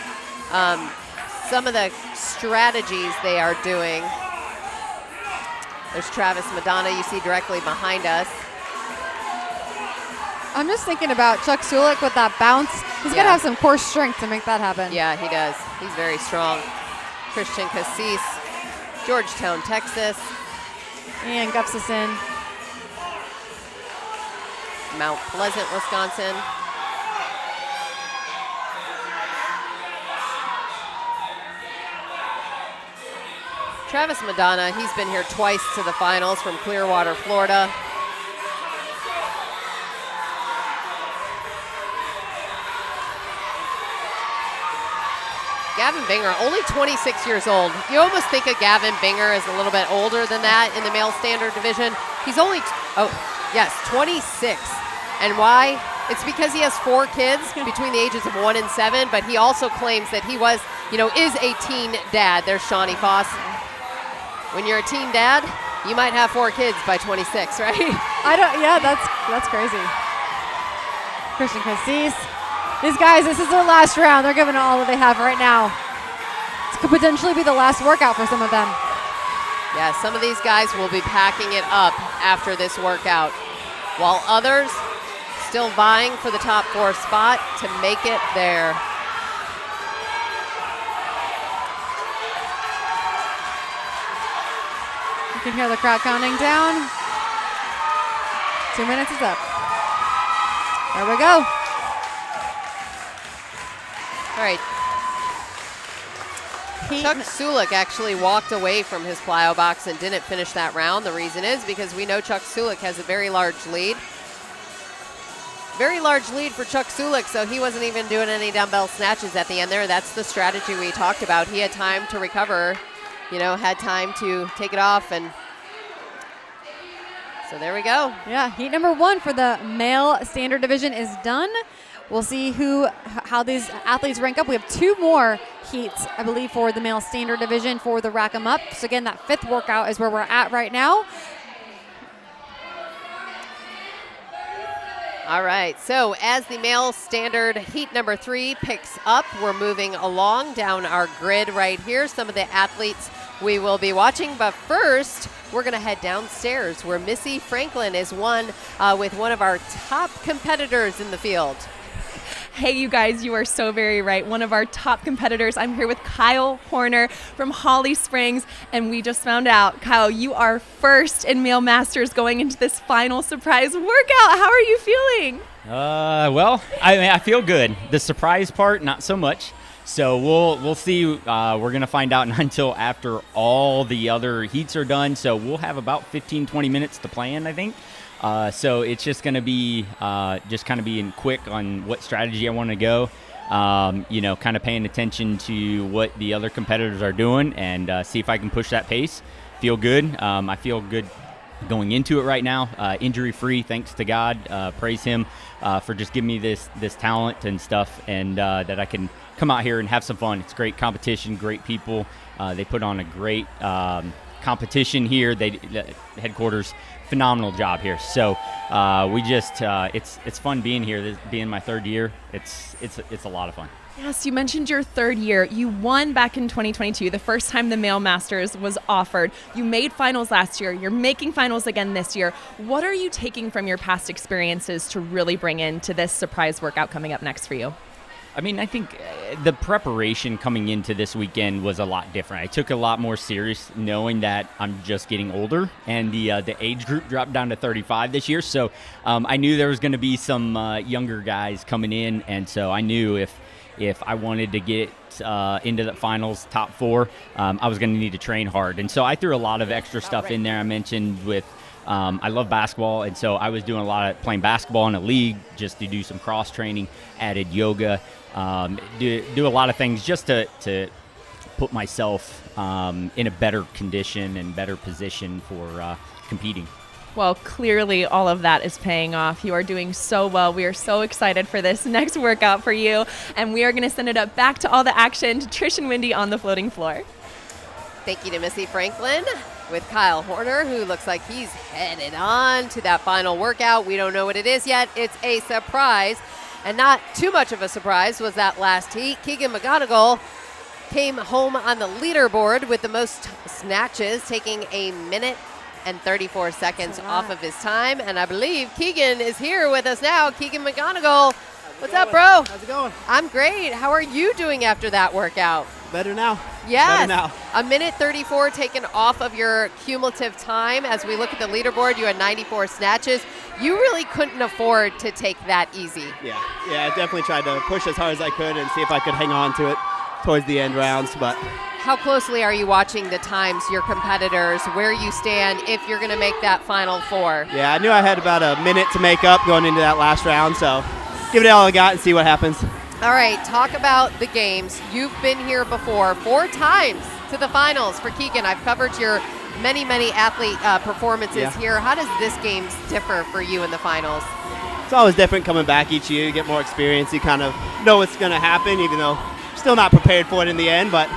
some of the strategies they are doing. There's Travis Madonna, you see directly behind us. I'm just thinking about Chuck Sulik with that bounce. He's got to have some core strength to make that happen. Yeah, he does. He's very strong. Christian Cassis, Georgetown, Texas. Ian Gustafson. Mount Pleasant, Wisconsin. Travis Madonna, he's been here twice to the finals from Clearwater, Florida. Gavin Binger, only 26 years old. You almost think of Gavin Binger as a little bit older than that in the male standard division. He's only, 26. And why? It's because he has 4 kids between the ages of 1 and 7, but he also claims that he was, is a teen dad. There's Shawnee Foss. When you're a teen dad, you might have 4 kids by 26, right? That's crazy. Christian Cassis. These guys, this is their last round. They're giving it all that they have right now. This could potentially be the last workout for some of them. Yeah, some of these guys will be packing it up after this workout, while others still vying for the top 4 spot to make it there. You can hear the crowd counting down. 2 minutes is up. There we go. All right. Chuck Sulik actually walked away from his plyo box and didn't finish that round. The reason is because we know Chuck Sulik has a very large lead. Very large lead for Chuck Sulik, so he wasn't even doing any dumbbell snatches at the end there. That's the strategy we talked about. He had time to recover, you know, had time to take it off, and so there we go. Yeah, heat number 1 for the male standard division is done. We'll see how these athletes rank up. We have 2 more heats, I believe, for the male standard division for the rack 'em up. So again, that 5th workout is where we're at right now. All right, so as the male standard heat number 3 picks up, we're moving along down our grid right here. Some of the athletes we will be watching, but first we're gonna head downstairs where Missy Franklin is with one of our top competitors in the field. Hey, you guys, you are so very right. One of our top competitors. I'm here with Kyle Horner from Holly Springs, and we just found out, Kyle, you are first in Male Masters going into this final surprise workout. How are you feeling? Well, I feel good. The surprise part, not so much. So we'll see. We're gonna find out until after all the other heats are done. So we'll have about 15-20 minutes to plan, I think. So it's just going to be just kind of being quick on what strategy I want to go, you know, kind of paying attention to what the other competitors are doing and see if I can push that pace. Feel good. I feel good going into it right now, injury-free, thanks to God. Praise Him for just giving me this talent and stuff, and that I can come out here and have some fun. It's great competition, great people. They put on a great competition here. Headquarters, phenomenal job here. So we just it's fun being here. This being my 3rd year, it's a lot of fun. Yes, you mentioned your 3rd year. You won back in 2022, the first time the Male Masters was offered. You made finals last year. You're making finals again this year. What are you taking from your past experiences to really bring into this surprise workout coming up next for you? I mean, I think the preparation coming into this weekend was a lot different. I took it a lot more serious knowing that I'm just getting older, and the age group dropped down to 35 this year. So I knew there was going to be some younger guys coming in, and so I knew if I wanted to get into the finals, top 4, I was going to need to train hard. And so I threw a lot of extra stuff in there. I mentioned with I love basketball, and so I was doing a lot of playing basketball in a league just to do some cross training, added yoga, do a lot of things just to put myself in a better condition and better position for competing. Well, clearly all of that is paying off. You are doing so well. We are so excited for this next workout for you, and we are going to send it up back to all the action to Trish and Wendy on the floating floor. Thank you to Missy Franklin with Kyle Horner, who looks like he's headed on to that final workout. We don't know what it is yet. It's a surprise, and not too much of a surprise was that last heat. Keegan McGonigal came home on the leaderboard with the most snatches, taking 1 minute and 34 seconds off of his time. And I believe Keegan is here with us now. Keegan McGonigal, what's up, bro? How's it going? I'm great. How are you doing after that workout? Better now. Yes. Better now. 1 minute 34 taken off of your cumulative time. As we look at the leaderboard, you had 94 snatches. You really couldn't afford to take that easy. Yeah, I definitely tried to push as hard as I could and see if I could hang on to it towards the end rounds, but how closely are you watching the times, your competitors, where you stand, if you're going to make that final 4? Yeah, I knew I had about 1 minute to make up going into that last round, so give it all I got and see what happens. All right, talk about the games. You've been here before 4 times to the finals for Keegan. I've covered your many athlete performances here. How does this games differ for you in the finals? It's always different coming back each year. You get more experience. You kind of know what's going to happen, even though still not prepared for it in the end, but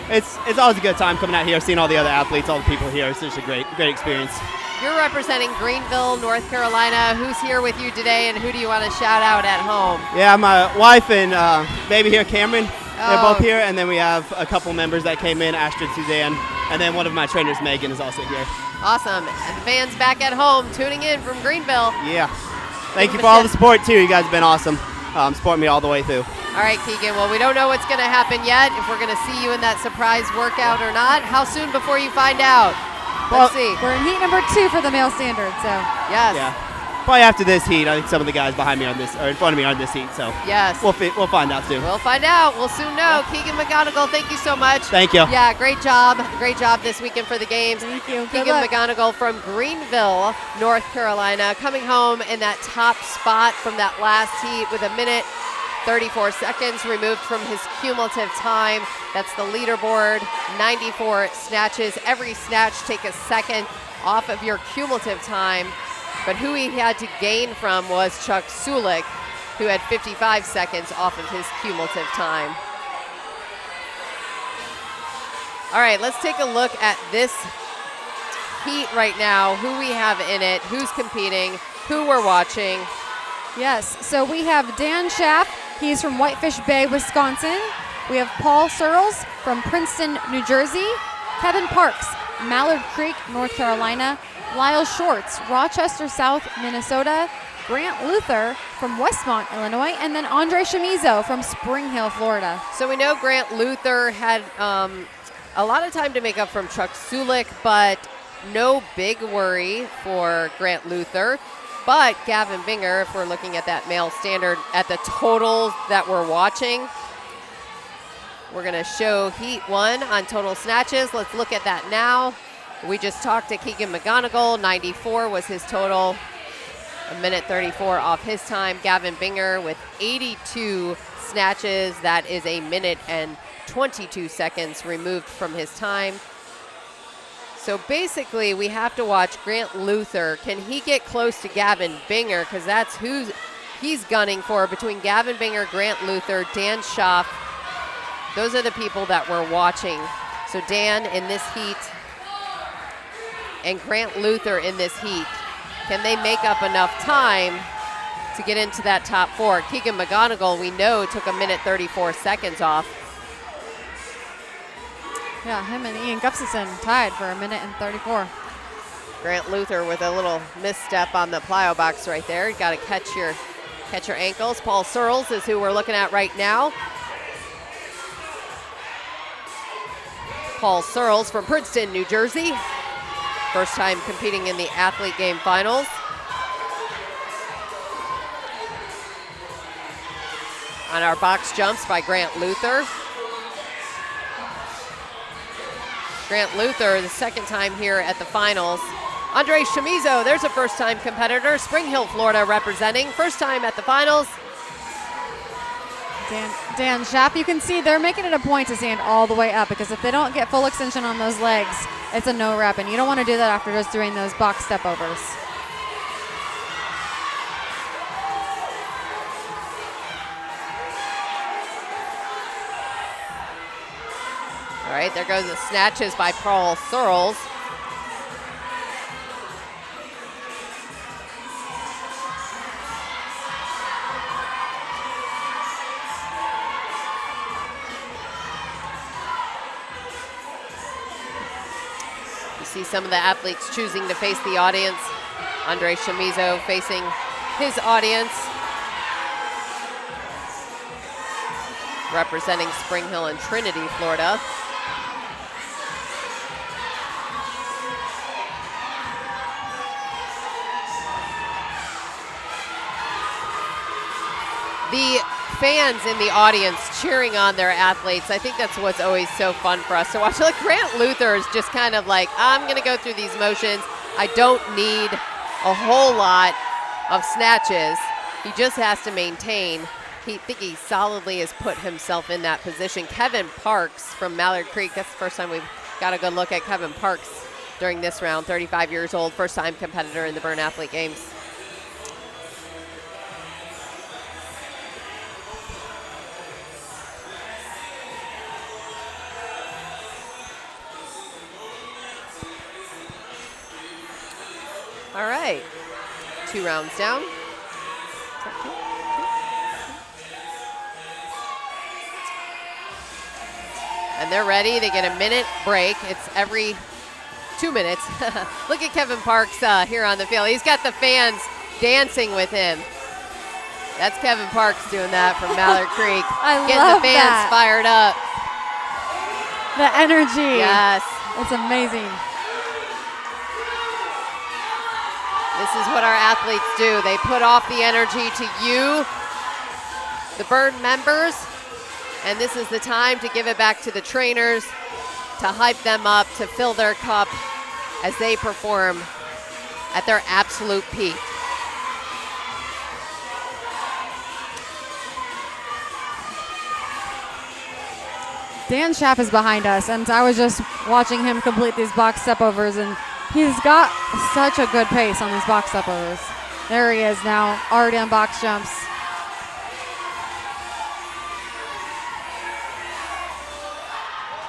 it's always a good time coming out here, seeing all the other athletes, all the people here. It's just a great experience. You're representing Greenville, North Carolina. Who's here with you today, and who do you want to shout out at home? Yeah, my wife and baby here, Cameron. They're both here, and then we have a couple members that came in, Astrid, Suzanne, and then one of my trainers, Megan, is also here. Awesome. And the fans back at home tuning in from Greenville. Yeah. Thank you for all the support, too. You guys have been awesome. Supporting me all the way through. All right, Keegan. Well, we don't know what's going to happen yet, if we're going to see you in that surprise workout or not. How soon before you find out? Let's see. We're in heat number 2 for the male standard, so. Yes. Yeah. Probably after this heat, I think some of the guys behind me on this, or in front of me on this heat, so. Yes. We'll find out soon. We'll find out. We'll soon know. Keegan McGonigal, thank you so much. Thank you. Yeah, great job. Great job this weekend for the games. Thank you. Keegan McGonigal from Greenville, North Carolina, coming home in that top spot from that last heat with 1:34 removed from his cumulative time. That's the leaderboard, 94 snatches. Every snatch take a second off of your cumulative time. But who he had to gain from was Chuck Sulik, who had 55 seconds off of his cumulative time. All right, let's take a look at this heat right now, who we have in it, who's competing, who we're watching. Yes, so we have Dan Schaff. He's from Whitefish Bay, Wisconsin. We have Paul Searles from Princeton, New Jersey. Kevin Parks, Mallard Creek, North Carolina. Lyle Shorts, Rochester, South, Minnesota. Grant Luther from Westmont, Illinois. And then Andre Chamizo from Spring Hill, Florida. So we know Grant Luther had a lot of time to make up from Chuck Sulik, but no big worry for Grant Luther. But Gavin Binger, if we're looking at that male standard, at the totals that we're watching, we're going to show Heat 1 on total snatches. Let's look at that now. We just talked to Keegan McGonigal. 94 was his total. 1:34 off his time. Gavin Binger with 82 snatches. That is 1:22 seconds removed from his time. So basically, we have to watch Grant Luther. Can he get close to Gavin Binger? Because that's who he's gunning for, between Gavin Binger, Grant Luther, Dan Schaff. Those are the people that we're watching. So Dan in this heat and Grant Luther in this heat. Can they make up enough time to get into that top 4? Keegan McGonigal, we know, took 1:34 seconds off. Yeah, him and Ian Gustafson tied for 1:34. Grant Luther with a little misstep on the plyo box right there. You got to catch your ankles. Paul Searles is who we're looking at right now. Paul Searles from Princeton, New Jersey. First time competing in the athlete game finals. On our box jumps by Grant Luther. Grant Luther, the second time here at the finals. Andre Chamizo, there's a first-time competitor. Spring Hill, Florida representing. First time at the finals. Dan Schaff, you can see they're making it a point to stand all the way up, because if they don't get full extension on those legs, it's a no rep, and you don't want to do that after just doing those box step overs. All right, there goes the snatches by Paul Searles. You see some of the athletes choosing to face the audience. Andre Chamizo facing his audience, representing Spring Hill and Trinity, Florida. The fans in the audience cheering on their athletes, I think that's what's always so fun for us to watch. Like Grant Luther is just kind of like, I'm going to go through these motions. I don't need a whole lot of snatches. He just has to maintain. I think he solidly has put himself in that position. Kevin Parks from Mallard Creek. That's the first time we've got a good look at Kevin Parks during this round. 35 years old, first-time competitor in the Burn Athlete Games. All right, 2 rounds down. And they're ready. They get a minute break. It's every 2 minutes. Look at Kevin Parks here on the field. He's got the fans dancing with him. That's Kevin Parks doing that from Mallard Creek. Getting love the fans that. fired up. The energy. Yes. It's amazing. This is what our athletes do. They put off the energy to you, the Burn members, and this is the time to give it back to the trainers, to hype them up, to fill their cup as they perform at their absolute peak. Dan Schaff is behind us, and I was just watching him complete these box step overs, and he's got such a good pace on these box step overs. There he is now, already on box jumps.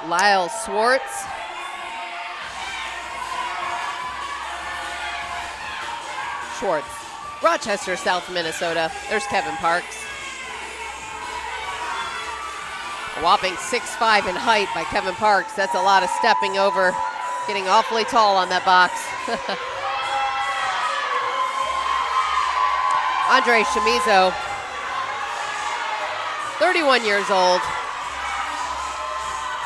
Lyle Schwartz. Schwartz, Rochester, South Minnesota. There's Kevin Parks. A whopping 6'5" in height by Kevin Parks. That's a lot of stepping over, getting awfully tall on that box. Andre Chamizo, 31 years old.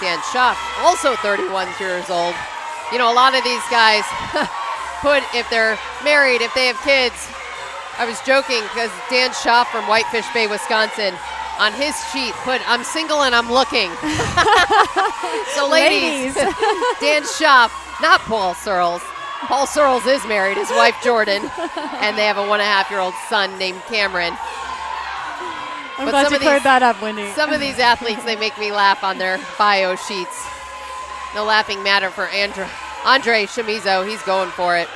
Dan Schaff, also 31 years old. You know, a lot of these guys put, if they're married, if they have kids. I was joking because Dan Schaff from Whitefish Bay, Wisconsin, on his sheet put, I'm single and I'm looking. So ladies, Dan Schaff, not Paul Searles. Paul Searles is married, his wife Jordan, and they have a 1.5-year-old son named Cameron. I'm glad you cleared that up, Wendy. Some of these athletes, they make me laugh on their bio sheets. No laughing matter for Andre Chamizo. He's going for it.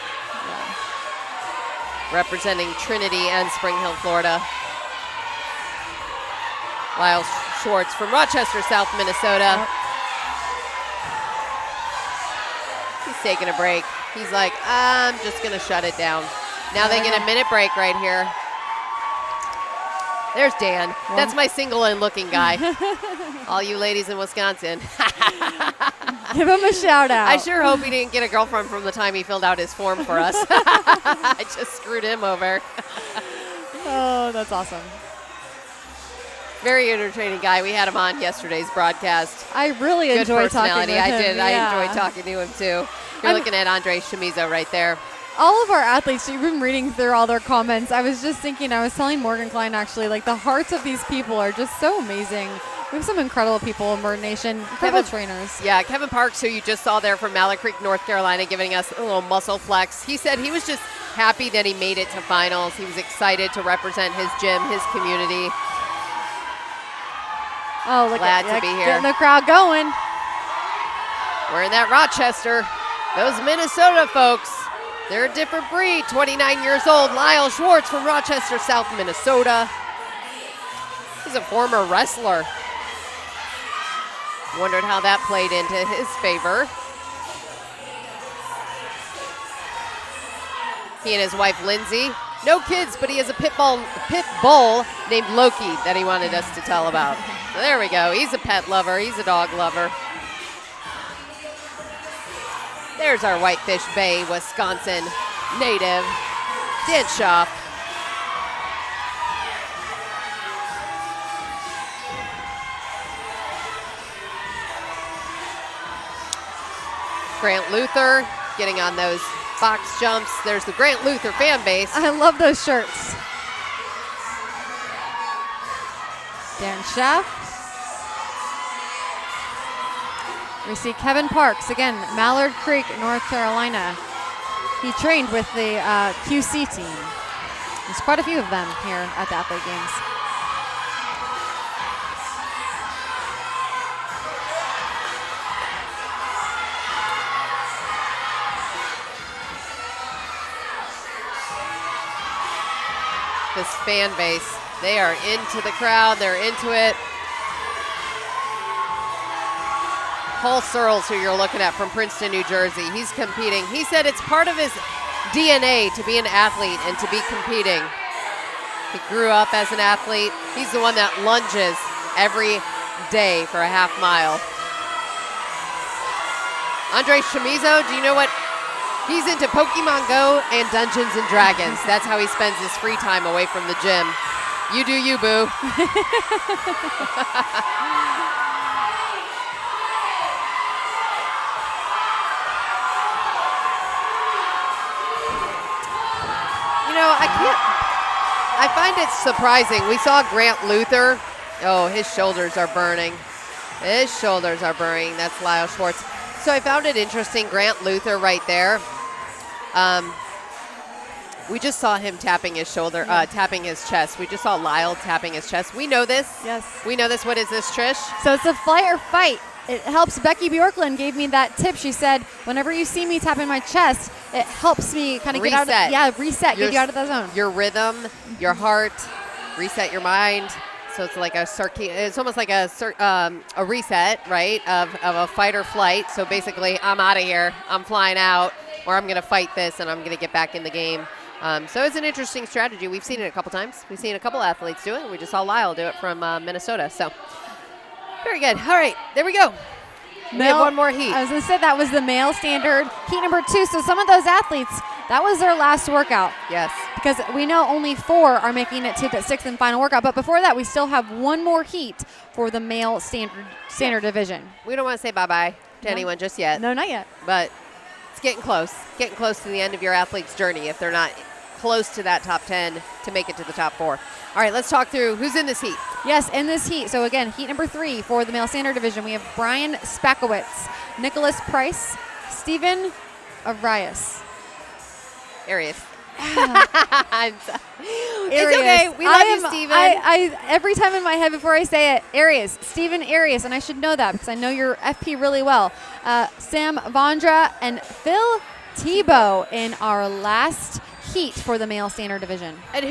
Representing Trinity and Spring Hill, Florida. Lyle Schwartz from Rochester, South Minnesota. He's taking a break. He's like, I'm just going to shut it down. Now they get a minute break right here. There's Dan. That's my single and looking guy. All you ladies in Wisconsin. Give him a shout out. I sure hope he didn't get a girlfriend from the time he filled out his form for us. I just screwed him over. Oh, that's awesome. Very entertaining guy. We had him on yesterday's broadcast. I really Good enjoy talking personality. with him. I did. Yeah. I enjoyed talking to him too. You're looking at Andre Chamizo right there. All of our athletes, you've been reading through all their comments. I was just thinking, I was telling Morgan Klein actually, like the hearts of these people are just so amazing. We have some incredible people in Bird Nation, incredible trainers. Yeah, Kevin Parks, who you just saw there from Mallard Creek, North Carolina, giving us a little muscle flex. He said he was just happy that he made it to finals. He was excited to represent his gym, his community. Oh, look Glad at to be here. Getting the crowd going. We're in that Rochester. Those Minnesota folks, they're a different breed. 29 years old, Lyle Schwartz from Rochester, South Minnesota. He's a former wrestler. Wondered how that played into his favor. He and his wife, Lindsay. No kids, but he has a pit bull named Loki that he wanted us to tell about. So there we go. He's a pet lover. He's a dog lover. There's our Whitefish Bay, Wisconsin native, Dan Schaff. Grant Luther getting on those box jumps. There's the Grant Luther fan base. I love those shirts. Dan Schaff. We see Kevin Parks, again, Mallard Creek, North Carolina. He trained with the QC team. There's quite a few of them here at the Athlete Games. This fan base, they are into the crowd, they're into it. Paul Searles, who you're looking at from Princeton, New Jersey, he's competing. He said it's part of his DNA to be an athlete and to be competing. He grew up as an athlete. He's the one that lunges every day for a half mile. Andre Chamizo, do you know what He's into Pokemon Go and Dungeons and Dragons. That's how he spends his free time away from the gym. You do you, boo. I find it surprising. We saw Grant Luther. Oh, his shoulders are burning. His shoulders are burning. That's Lyle Schwartz. So I found it interesting. Grant Luther right there. We just saw him tapping his shoulder, tapping his chest. We just saw Lyle tapping his chest. We know this. Yes. We know this. What is this, Trish? So it's a flight or fight. It helps. Becky Bjorklund gave me that tip. She said, whenever you see me tapping my chest, it helps me kind of get out of reset, get you out of the zone. Your rhythm, your heart, reset your mind. So it's like it's almost like a reset, right, of a fight or flight. So basically, I'm out of here. I'm flying out, or I'm going to fight this, and I'm going to get back in the game. So it's an interesting strategy. We've seen it a couple times. We've seen a couple athletes do it. We just saw Lyle do it from Minnesota. So very good. All right, there we go. We have one more heat. I was going to say that was the male standard heat number 2. So some of those athletes, that was their last workout. Yes. Because we know only 4 are making it to the 6th and final workout. But before that, we still have one more heat for the male standard division. We don't want to say bye-bye to anyone just yet. No, not yet. But it's getting close. Getting close to the end of your athlete's journey if they're not close to that top 10 to make it to the top 4. All right, let's talk through who's in this heat. Yes, in this heat. So again, heat number 3 for the male standard division. We have Brian Spakowitz, Nicholas Price, Stephen Arias. Arias. It's okay. We love you, Stephen. I every time in my head before I say it, Arias, Stephen Arias, and I should know that because I know your FP really well. Sam Vondra and Phil Tebow in our last heat for the male standard division. And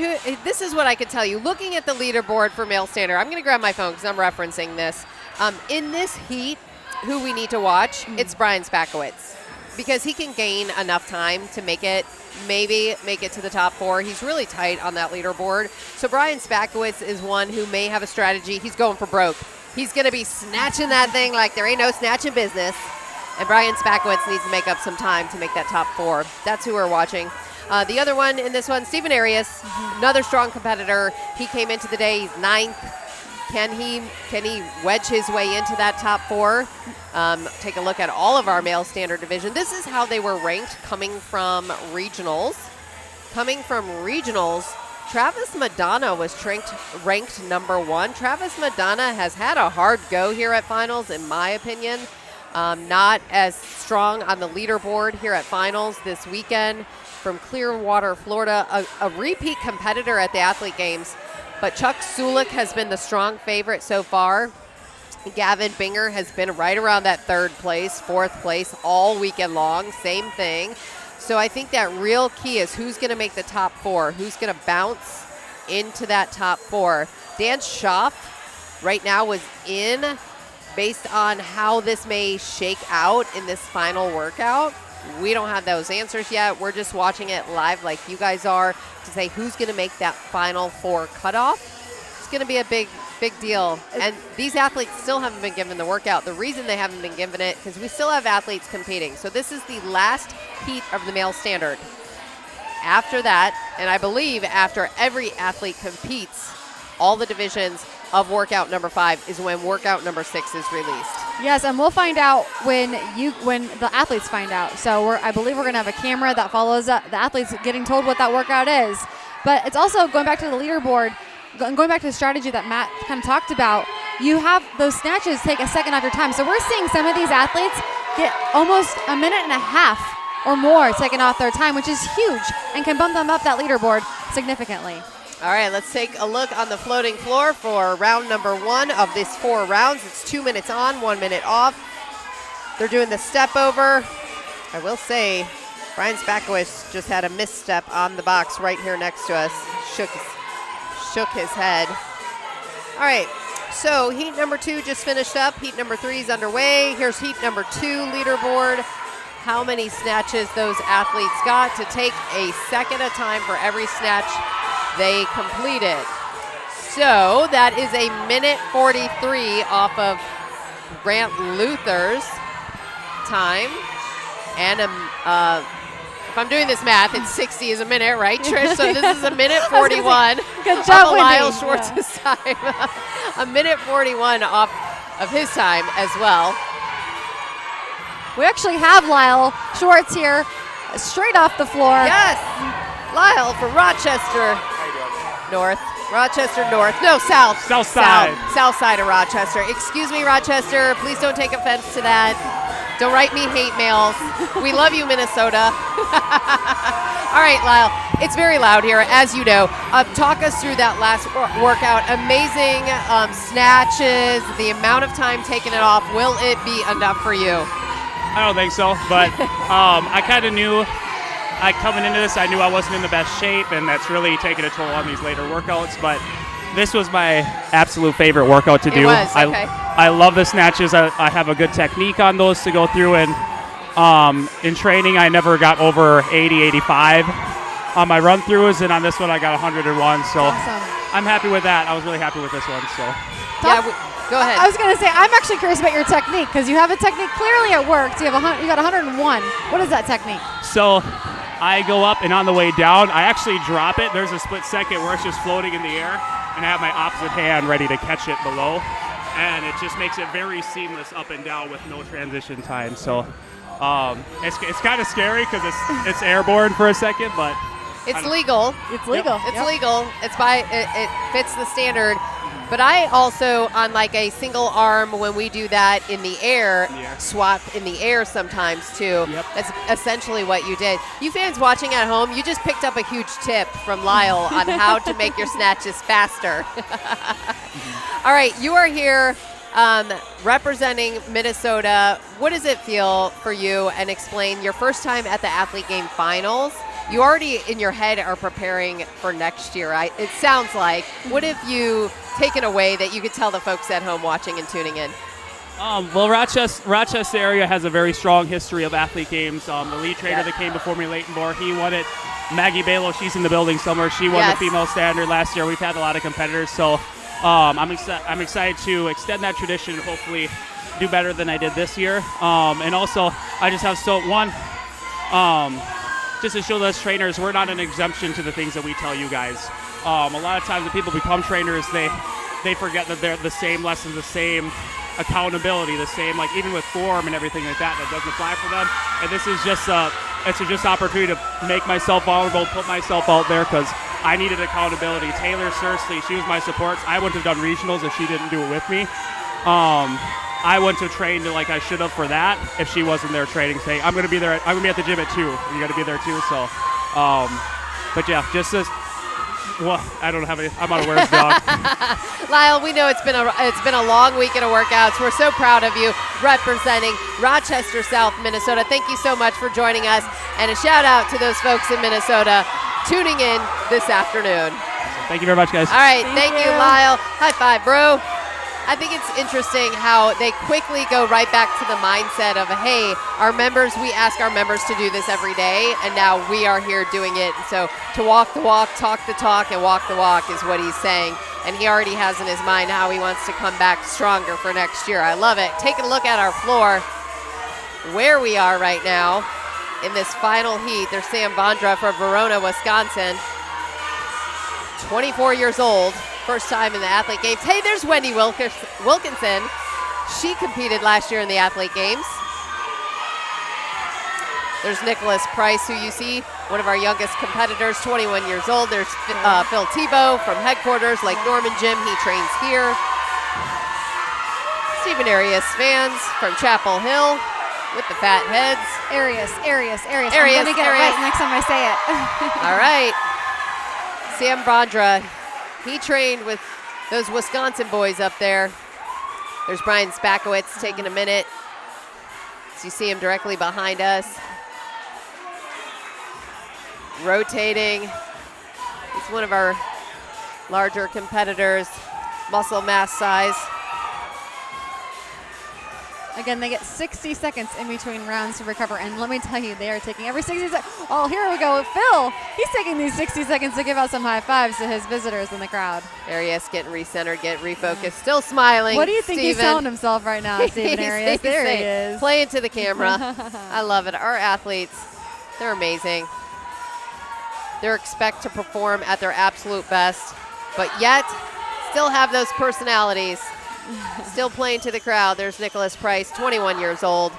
this is what I could tell you. Looking at the leaderboard for male standard, I'm going to grab my phone because I'm referencing this. In this heat, who we need to watch, it's Brian Spakowitz because he can gain enough time to maybe make it to the top 4. He's really tight on that leaderboard. So Brian Spakowitz is one who may have a strategy. He's going for broke. He's going to be snatching that thing like there ain't no snatching business. And Brian Spakowitz needs to make up some time to make that top 4. That's who we're watching. The other one in this one, Stephen Arias, another strong competitor. He came into the day, he's 9th. Can he wedge his way into that top 4? Take a look at all of our male standard division. This is how they were ranked coming from regionals. Travis Madonna was ranked number 1. Travis Madonna has had a hard go here at finals, in my opinion. Not as strong on the leaderboard here at finals this weekend. From Clearwater, Florida, a repeat competitor at the Athlete Games. But Chuck Sulik has been the strong favorite so far. Gavin Binger has been right around that 3rd place, 4th place all weekend long. Same thing. So I think that real key is who's going to make the top 4, who's going to bounce into that top 4. Dan Schaff right now was in based on how this may shake out in this final workout. We don't have those answers yet. We're just watching it live like you guys are to say who's going to make that final 4 cutoff. It's going to be a big deal. And these athletes still haven't been given the workout. The reason they haven't been given it because we still have athletes competing. So this is the last heat of the male standard. After that, and I believe after every athlete competes, all the divisions of workout number 5 is when workout number 6 is released. Yes, and we'll find out when the athletes find out. So I believe we're going to have a camera that follows the athletes getting told what that workout is. But it's also going back to the leaderboard, going back to the strategy that Matt kind of talked about. You have those snatches take a second off your time. So we're seeing some of these athletes get almost a minute and a half or more taken off their time, which is huge and can bump them up that leaderboard significantly. All right, let's take a look on the floating floor for round number 1 of this 4 rounds. It's 2 minutes on, 1 minute off. They're doing the step over. I will say, Brian Spakowitz just had a misstep on the box right here next to us. Shook his head. All right, so heat number 2 just finished up. Heat number 3 is underway. Here's heat number 2 leaderboard. How many snatches those athletes got to take a second of time for every snatch they completed. So that is a minute 43 off of Grant Luther's time and I'm doing this math, it's 60 is a minute, right, Trish? So this is a minute 41. Good job, Wendy. Lyle Schwartz's time. A minute 41 off of his time as well. We actually have Lyle Schwartz here, straight off the floor. Yes, Lyle from Rochester North. Rochester North. No, South. South side. South side of Rochester. Excuse me, Rochester. Please don't take offense to that. Don't write me hate mails. We love you, Minnesota. All right, Lyle. It's very loud here, as you know. Talk us through that last workout. Amazing snatches, the amount of time taking it off. Will it be enough for you? I don't think so, but I kind of knew. Coming into this, I knew I wasn't in the best shape, and that's really taken a toll on these later workouts. But this was my absolute favorite workout to do. It was, okay. I love the snatches. I have a good technique on those to go through, and in training, I never got over 80, 85 on my run-throughs, and on this one, I got 101. So Awesome. I'm happy with that. I was really happy with this one. So Go ahead. I was going to say, I'm actually curious about your technique because you have a technique clearly it works. You got 101. What is that technique? So I go up, and on the way down, I actually drop it. There's a split second where it's just floating in the air, and I have my opposite hand ready to catch it below. And it just makes it very seamless up and down with no transition time. So it's kind of scary because it's airborne for a second, but it's legal. It's legal. It's legal. It fits the standard. But I also, on like a single arm, when we do that in the air, swap in the air sometimes too. That's essentially what you did. You fans watching at home, you just picked up a huge tip from Lyle on how to make your snatches faster. All right, you are here representing Minnesota. What does it feel for you? And explain your first time at the Athlete Game Finals. You already in your head are preparing for next year. It sounds like. What have you taken away that you could tell the folks at home watching and tuning in? Well, Rochester area has a very strong history of athlete games. The lead trainer that came before me, Leighton he won it. Maggie Balo, she's in the building somewhere. She won the female standard last year. We've had a lot of competitors, so I'm excited to extend that tradition and hopefully do better than I did this year. And also, I just have just to show those trainers, we're not an exemption to the things that we tell you guys. A lot of times when people become trainers, they forget that they're the same lessons, the same accountability, the same, like even with form and everything like that doesn't apply for them. And this is just it's just opportunity to make myself vulnerable, put myself out there because I needed accountability. Taylor Sursley, she was my support. I wouldn't have done regionals if she didn't do it with me. I wouldn't have trained like I should have for that if she wasn't there training, saying, I'm going to be there. I'm going to be at the gym at 2. You got to be there too. So, but yeah, just this. Well, I don't have any. I'm out of words, dog. Lyle, we know it's been a long weekend of workouts. We're so proud of you representing Rochester, South Minnesota. Thank you so much for joining us, and a shout out to those folks in Minnesota tuning in this afternoon. Thank you very much, guys. All right, thank you, Lyle. High five, bro. I think it's interesting how they quickly go right back to the mindset of, hey, we ask our members to do this every day, and now we are here doing it. So to walk the walk, talk the talk, and walk the walk is what he's saying. And he already has in his mind how he wants to come back stronger for next year. I love it. Taking a look at our floor, where we are right now in this final heat. There's Sam Vondra from Verona, Wisconsin, 24 years old. First time in the Athlete Games. Hey, there's Wendy Wilkinson. She competed last year in the Athlete Games. There's Nicholas Price, who you see, one of our youngest competitors, 21 years old. There's Phil Tebow from headquarters, Lake Norman Gym. He trains here. Stephen Arias fans from Chapel Hill with the fat heads. Arias. I'm going to get it right next time I say it. All right. Sam Vondra. He trained with those Wisconsin boys up there. There's Brian Spakowitz taking a minute. So you see him directly behind us. Rotating. He's one of our larger competitors, muscle mass size. Again, they get 60 seconds in between rounds to recover, and let me tell you, they are taking every 60 seconds. Oh, here we go. Phil, he's taking these 60 seconds to give out some high fives to his visitors in the crowd. Arias getting recentered, getting refocused, still smiling. What do you think Steven? he's telling himself right now, Stephen Arias? There he is. Playing to the camera. I love it. Our athletes, They're amazing. They're expect to perform at their absolute best, but yet still have those personalities. Still playing to the crowd. There's Nicholas Price, 21 years old.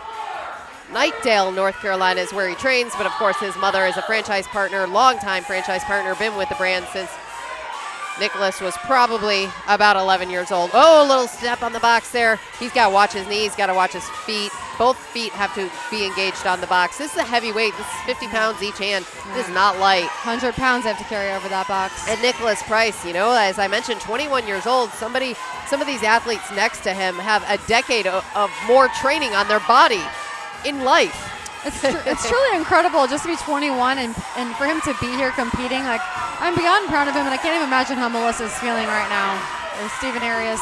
Knightdale, North Carolina is where he trains, but of course his mother is a franchise partner, longtime franchise partner, been with the brand since Nicholas was probably about 11 years old. Oh, a little step on the box there. He's got to watch his knees, got to watch his feet. Both feet have to be engaged on the box. This is a heavy weight. This is 50 pounds each hand. This is not light. 100 pounds they have to carry over that box. And Nicholas Price, you know, as I mentioned, 21 years old. Some of these athletes next to him have a decade of more training on their body in life. It's truly incredible just to be 21 and for him to be here competing. Like, I'm beyond proud of him, and I can't even imagine how Melissa's feeling right now. Or Stephen Arias.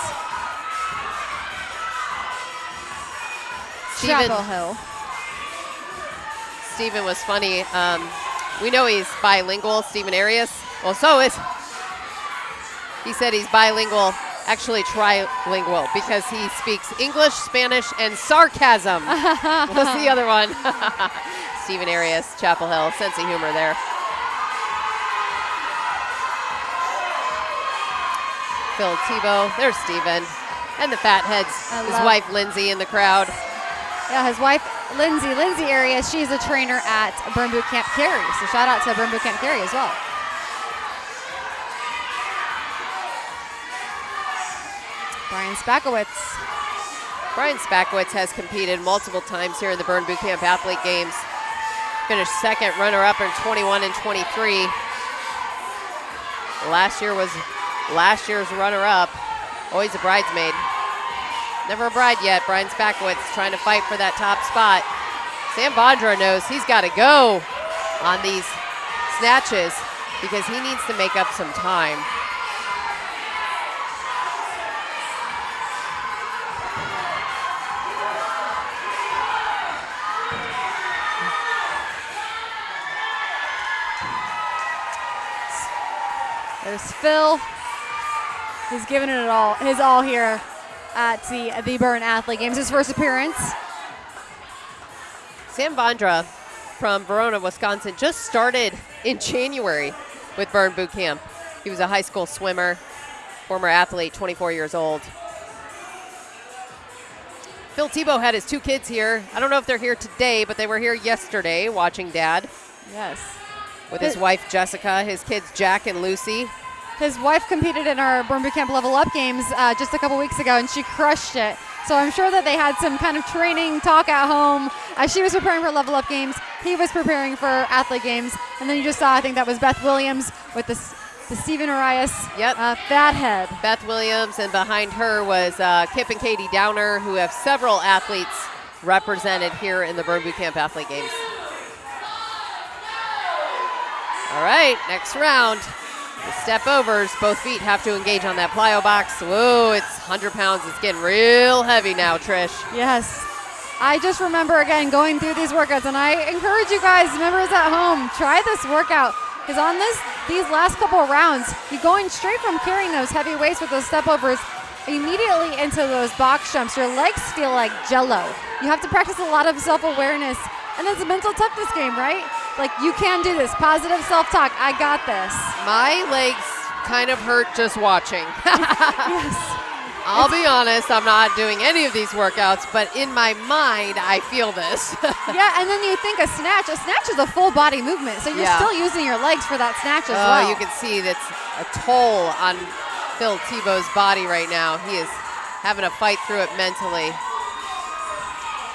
Chapel Hill. Stephen was funny. We know he's bilingual, Stephen Arias. Well, so is. He said he's bilingual, actually trilingual, because he speaks English, Spanish, and sarcasm. What's the other one? Stephen Arias, Chapel Hill, sense of humor there. Phil Tebow, there's Stephen. And the Fatheads, his wife Lindsay in the crowd. Yeah, his wife Lindsay Arias, she's a trainer at Burn Boot Camp Cary. So shout out to Burn Boot Camp Cary as well. Brian Spakowitz has competed multiple times here in the Burn Boot Camp Athlete Games. Finished second, runner-up in 21 and 23. Last year was last year's runner-up. Always a bridesmaid. Never a bride yet. Brian Spakowitz trying to fight for that top spot. Sam Vondra knows he's got to go on these snatches because he needs to make up some time. There's Phil. He's giving it all, his all here at the Burn Athlete Games. His first appearance. Sam Vondra from Verona, Wisconsin, just started in January with Burn Boot Camp. He was a high school swimmer, former athlete, 24 years old. Phil Tebow had his two kids here. I don't know if they're here today, but they were here yesterday watching Dad. Yes. With his wife, Jessica, his kids, Jack and Lucy. His wife competed in our Burn Boot Camp Level Up games just a couple weeks ago, and she crushed it. So I'm sure that they had some kind of training talk at home. As she was preparing for Level Up games, he was preparing for Athlete Games. And then you just saw, I think that was Beth Williams with the Stephen Arias Fathead. Beth Williams, and behind her was Kip and Katie Downer, who have several athletes represented here in the Burn Boot Camp Athlete Games. All right, next round. The step overs, both feet have to engage on that plyo box. Whoa, it's 100 pounds. It's getting real heavy now, Trish. Yes. I just remember, again, going through these workouts, and I encourage you guys, members at home, try this workout. Because on these last couple of rounds, you're going straight from carrying those heavy weights with those step overs immediately into those box jumps. Your legs feel like jello. You have to practice a lot of self-awareness. And it's a mental toughness game, right? Like, you can do this. Positive self-talk. I got this. My legs kind of hurt just watching. Yes. I'll be honest, I'm not doing any of these workouts, but in my mind, I feel this. Yeah, and then you think a snatch is a full body movement, so you're still using your legs for that snatch as well. You can see that's a toll on Phil Tebow's body right now. He is having to fight through it mentally.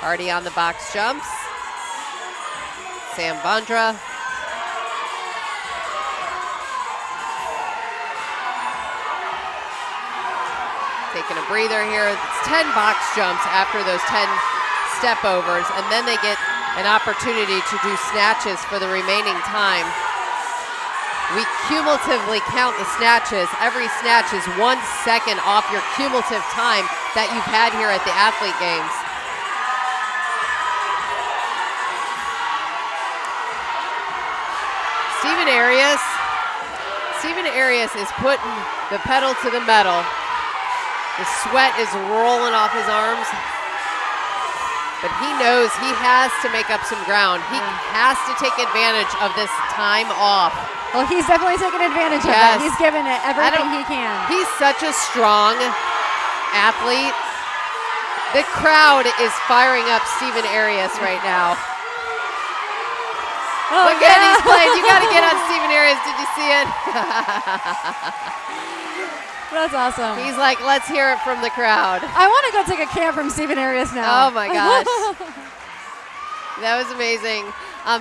Already on the box jumps. Sam Vondra. Taking a breather here. It's 10 box jumps after those 10 step overs, and then they get an opportunity to do snatches for the remaining time. We cumulatively count the snatches. Every snatch is 1 second off your cumulative time that you've had here at the Athlete Games. Stephen Arias is putting the pedal to the metal. The sweat is rolling off his arms. but he knows he has to make up some ground. He has to take advantage of this time off. Well, he's definitely taking advantage of it. He's giving it everything he can. He's such a strong athlete. The crowd is firing up Steven Arias right now. Oh, look at he's playing. You got to get on Steven Arias. Did you see it? That's awesome. He's like, let's hear it from the crowd. I want to go take a cam from Steven Arias now. Oh my gosh. That was amazing.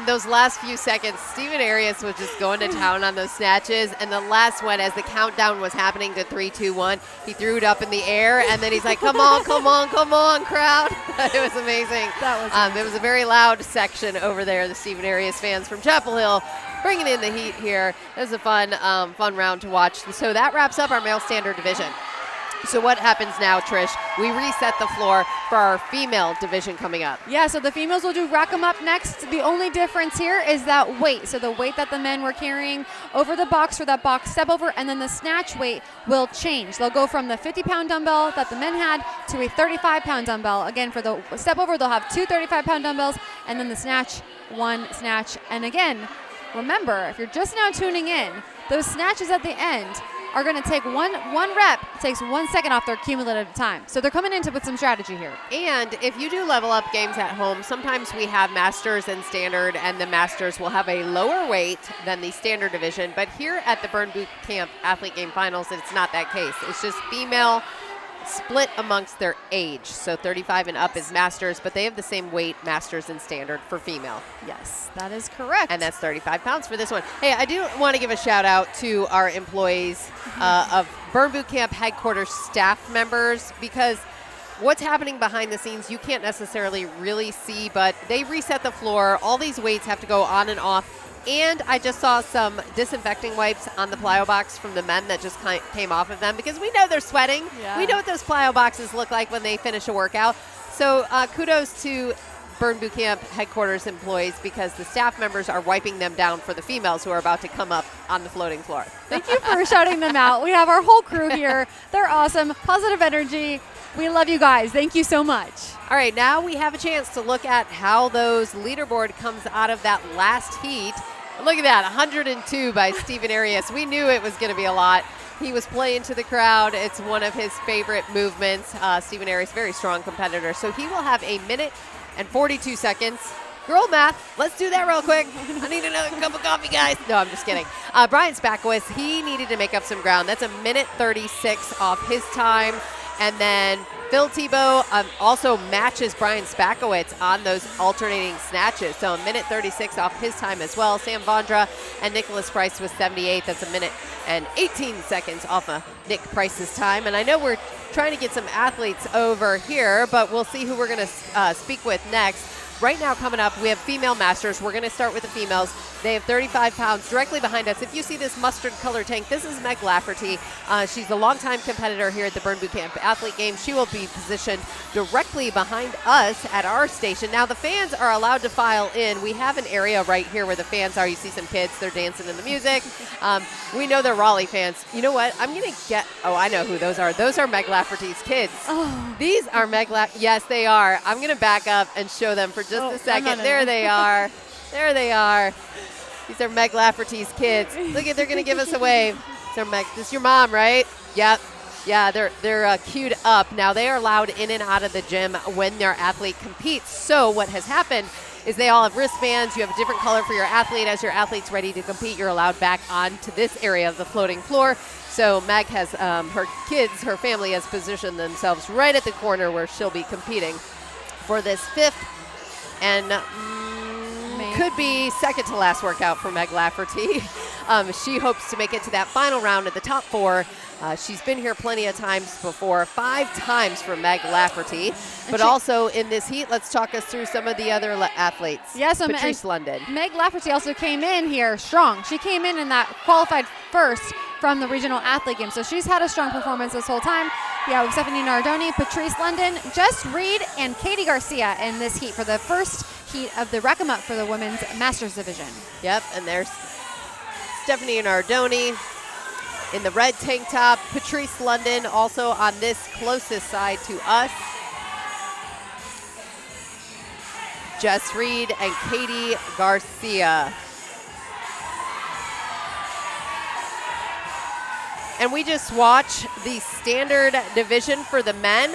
Those last few seconds, Steven Arias was just going to town on those snatches. And the last one, as the countdown was happening to 3, 2, 1, he threw it up in the air. And then he's like, come on, come on, come on, crowd. It was amazing. That was It was a very loud section over there, the Steven Arias fans from Chapel Hill bringing in the heat here. It was a fun round to watch. So that wraps up our male standard division. So what happens now, Trish? We reset the floor for our female division coming up. Yeah, so the females will do rack 'em up next. The only difference here is that weight. So the weight that the men were carrying over the box for that box step over, and then the snatch weight will change. They'll go from the 50-pound dumbbell that the men had to a 35-pound dumbbell. Again, for the step over, they'll have 2 35-pound dumbbells, and then the snatch, 1 snatch. And again, remember, if you're just now tuning in, those snatches at the end are going to take one rep, takes 1 second off their cumulative time. So they're coming into with some strategy here. And if you do level up games at home, sometimes we have masters and standard, and the masters will have a lower weight than the standard division. But here at the Burn Boot Camp Athlete Game Finals, it's not that case. It's just female split amongst their age. So 35 and up is masters, but they have the same weight, masters and standard, for female. Yes, that is correct. And that's 35 pounds for this one. Hey, I do want to give a shout out to our employees of Burn Boot Camp headquarters staff members, because what's happening behind the scenes you can't necessarily really see, but they reset the floor. All these weights have to go on and off. And I just saw some disinfecting wipes on the plyo box from the men that just came off of them, because we know they're sweating. Yeah. We know what those plyo boxes look like when they finish a workout. So kudos to Burn Boot Camp headquarters employees, because the staff members are wiping them down for the females who are about to come up on the floating floor. Thank you for shouting them out. We have our whole crew here. They're awesome. Positive energy. We love you guys. Thank you so much. All right, now we have a chance to look at how those leaderboard comes out of that last heat. Look at that, 102 by Steven Arias. We knew it was going to be a lot. He was playing to the crowd. It's one of his favorite movements. Steven Arias, very strong competitor. So he will have 1 minute and 42 seconds. Girl math, let's do that real quick. I need another cup of coffee, guys. No, I'm just kidding. Brian Spakowitz, he needed to make up some ground. That's 1 minute 36 off his time. And then Phil Tebow also matches Brian Spakowitz on those alternating snatches. So 1 minute 36 off his time as well. Sam Vondra and Nicholas Price was 78. That's 1 minute and 18 seconds off of Nick Price's time. And I know we're trying to get some athletes over here, but we'll see who we're going to speak with next. Right now coming up, we have female masters. We're going to start with the females. They have 35 pounds directly behind us. If you see this mustard color tank, this is Meg Lafferty. She's a longtime competitor here at the Burn Boot Camp Athlete Games. She will be positioned directly behind us at our station. Now the fans are allowed to file in. We have an area right here where the fans are. You see some kids, they're dancing in the music. We know they're Raleigh fans. You know what? I'm going to get, I know who those are. Those are Meg Lafferty's kids. Oh. These are yes, they are. I'm going to back up and show them for just a second. There they are. There they are. These are Meg Lafferty's kids. Look at, they're going to give us a wave. So Meg, this is your mom, right? Yep. Yeah, they're queued up. Now they are allowed in and out of the gym when their athlete competes. So what has happened is they all have wristbands. You have a different color for your athlete. As your athlete's ready to compete, you're allowed back onto this area of the floating floor. So Meg has her kids, her family has positioned themselves right at the corner where she'll be competing for this 5th and could be second to last workout for Meg Lafferty. She hopes to make it to that final round at the top 4. She's been here plenty of times before, 5 times for Meg Lafferty. But also in this heat, let's talk us through some of the other athletes. Yes, Patrice London. Meg Lafferty also came in here strong. She came in that qualified first from the regional athlete game. So she's had a strong performance this whole time. Yeah, with Stephanie Nardoni, Patrice London, Jess Reed, and Katie Garcia in this heat for the first heat of the Rack 'em Up for the women's masters division. Yep, and there's Stephanie Nardoni in the red tank top. Patrice London also on this closest side to us. Jess Reed and Katie Garcia. And we just watched the standard division for the men.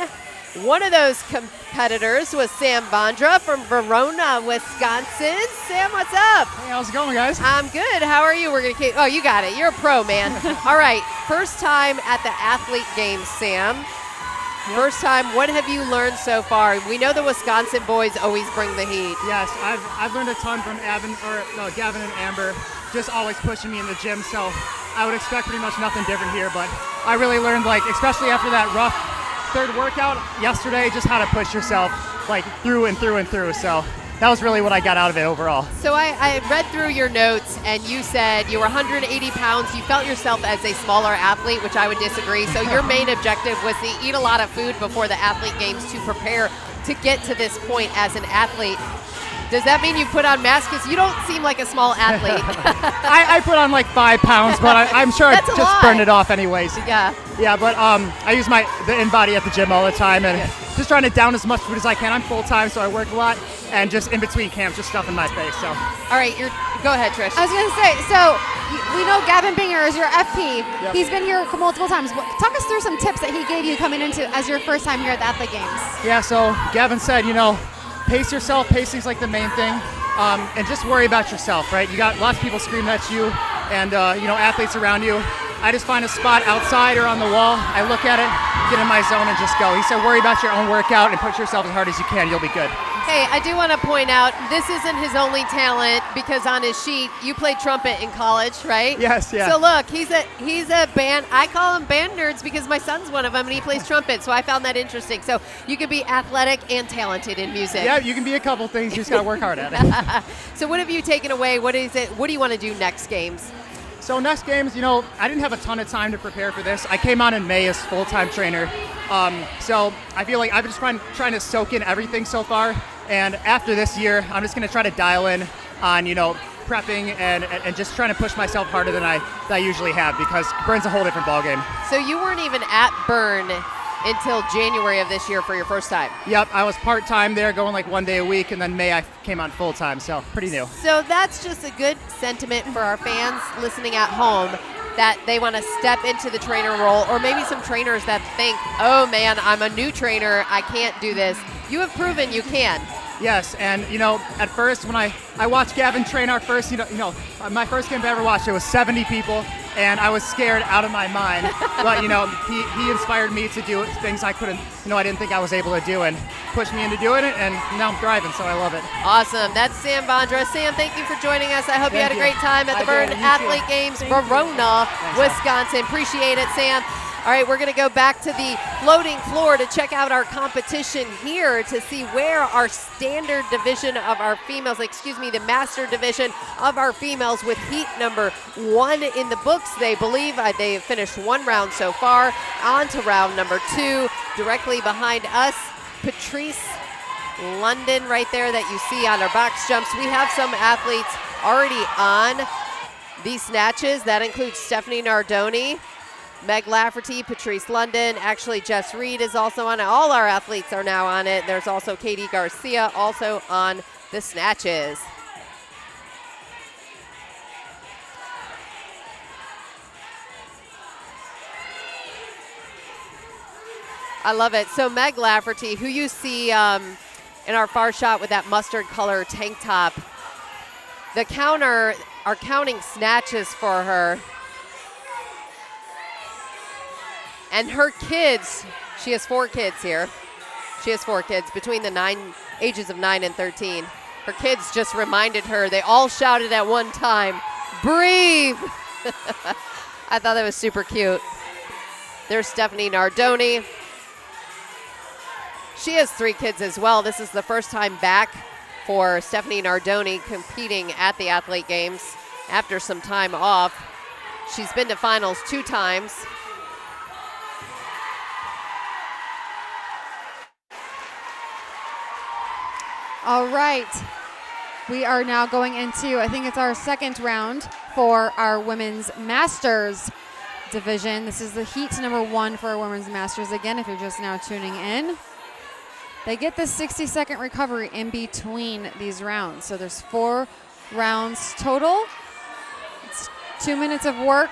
One of those competitors was Sam Vondra from Verona, Wisconsin. Sam, what's up? Hey, how's it going, guys? I'm good. How are you? We're gonna keep. Oh, you got it. You're a pro, man. All right. First time at the Athlete Games, Sam. First time. What have you learned so far? We know the Wisconsin boys always bring the heat. Yes, I've learned a ton from Gavin and Amber, just always pushing me in the gym. So I would expect pretty much nothing different here. But I really learned, like, especially after that rough third workout yesterday, just how to push yourself like through and through and through. So that was really what I got out of it overall. So I read through your notes, and you said you were 180 pounds. You felt yourself as a smaller athlete, which I would disagree. So your main objective was to eat a lot of food before the Athlete Games to prepare to get to this point as an athlete. Does that mean you put on mass? Because you don't seem like a small athlete. I put on like 5 pounds, but I'm sure I just burned it off anyways. Yeah. Yeah, but I use the InBody at the gym all the time, and just trying to down as much food as I can. I'm full-time, so I work a lot, and just in between camps, just stuff in my face. So. All right, go ahead, Trish. I was going to say, so we know Gavin Binger is your FP. Yep. He's been here multiple times. Talk us through some tips that he gave you coming into as your first time here at the Athlete Games. Yeah, so Gavin said, pace yourself. Pacing's like the main thing, and just worry about yourself, right? You got lots of people screaming at you, and athletes around you. I just find a spot outside or on the wall. I look at it, get in my zone, and just go. He said, worry about your own workout and push yourself as hard as you can. You'll be good. Hey, I do want to point out, this isn't his only talent, because on his sheet, you played trumpet in college, right? Yes, yeah. So look, he's a band, I call him band nerds because my son's one of them and he plays trumpet, so I found that interesting. So you could be athletic and talented in music. Yeah, you can be a couple things, you just got to work hard at it. So what have you taken away? What do you want to do next games? So next games, I didn't have a ton of time to prepare for this. I came on in May as full-time trainer. So I feel like I've been trying to soak in everything so far. And after this year, I'm just going to try to dial in on, prepping and just trying to push myself harder than I usually have, because Burn's a whole different ballgame. So you weren't even at Burn until January of this year for your first time. Yep, I was part-time there, going like 1 day a week, and then May I came on full-time, so pretty new. So that's just a good sentiment for our fans listening at home, that they want to step into the trainer role, or maybe some trainers that think, oh man, I'm a new trainer, I can't do this. You have proven you can. Yes, and at first when I watched Gavin train our first, my first camp I ever watched, it was 70 people, and I was scared out of my mind. But he inspired me to do things I couldn't, I didn't think I was able to do, and pushed me into doing it, and now I'm thriving, so I love it. Awesome. That's Sam Vondra. Sam, thank you for joining us. I hope you had a great time at the Burn Athlete Games, Verona, Wisconsin. Appreciate it, Sam. All right, we're going to go back to the floating floor to check out our competition here to see where our standard division of our females, the master division of our females with heat number 1 in the books. They believe they have finished 1 round so far. On to round number 2. Directly behind us, Patrice London right there that you see on our box jumps. We have some athletes already on these snatches. That includes Stephanie Nardoni, Meg Lafferty, Patrice London, actually Jess Reed is also on it. All our athletes are now on it. There's also Katie Garcia also on the snatches. I love it. So Meg Lafferty, who you see in our far shot with that mustard color tank top, the counter are counting snatches for her. And her kids, she has 4 kids here. She has 4 kids between the ages of 9 and 13. Her kids just reminded her, they all shouted at one time, breathe. I thought that was super cute. There's Stephanie Nardoni. She has 3 kids as well. This is the first time back for Stephanie Nardoni competing at the Athlete Games after some time off. She's been to finals 2 times. All right. We are now going into, I think it's our second round for our women's masters division. This is the heat number 1 for our women's masters. Again, if you're just now tuning in, they get this 60-second recovery in between these rounds. So there's 4 rounds total. It's 2 minutes of work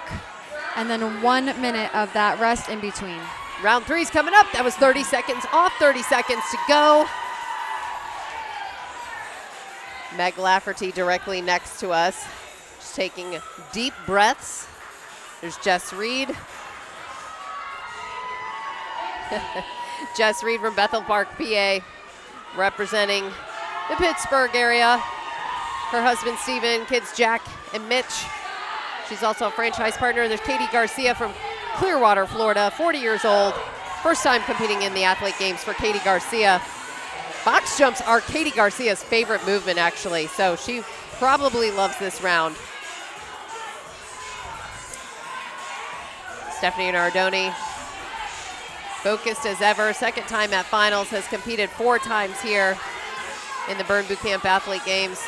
and then 1 minute of that rest in between. Round 3's coming up. That was 30 seconds off, 30 seconds to go. Meg Lafferty directly next to us, just taking deep breaths. There's Jess Reed. Jess Reed from Bethel Park, PA, representing the Pittsburgh area. Her husband, Steven, kids Jack and Mitch. She's also a franchise partner. There's Katie Garcia from Clearwater, Florida, 40 years old. First time competing in the Athlete Games for Katie Garcia. Box jumps are Katie Garcia's favorite movement, actually, so she probably loves this round. Stephanie Nardoni, focused as ever, second time at finals, has competed 4 times here in the Burn Boot Camp Athlete Games.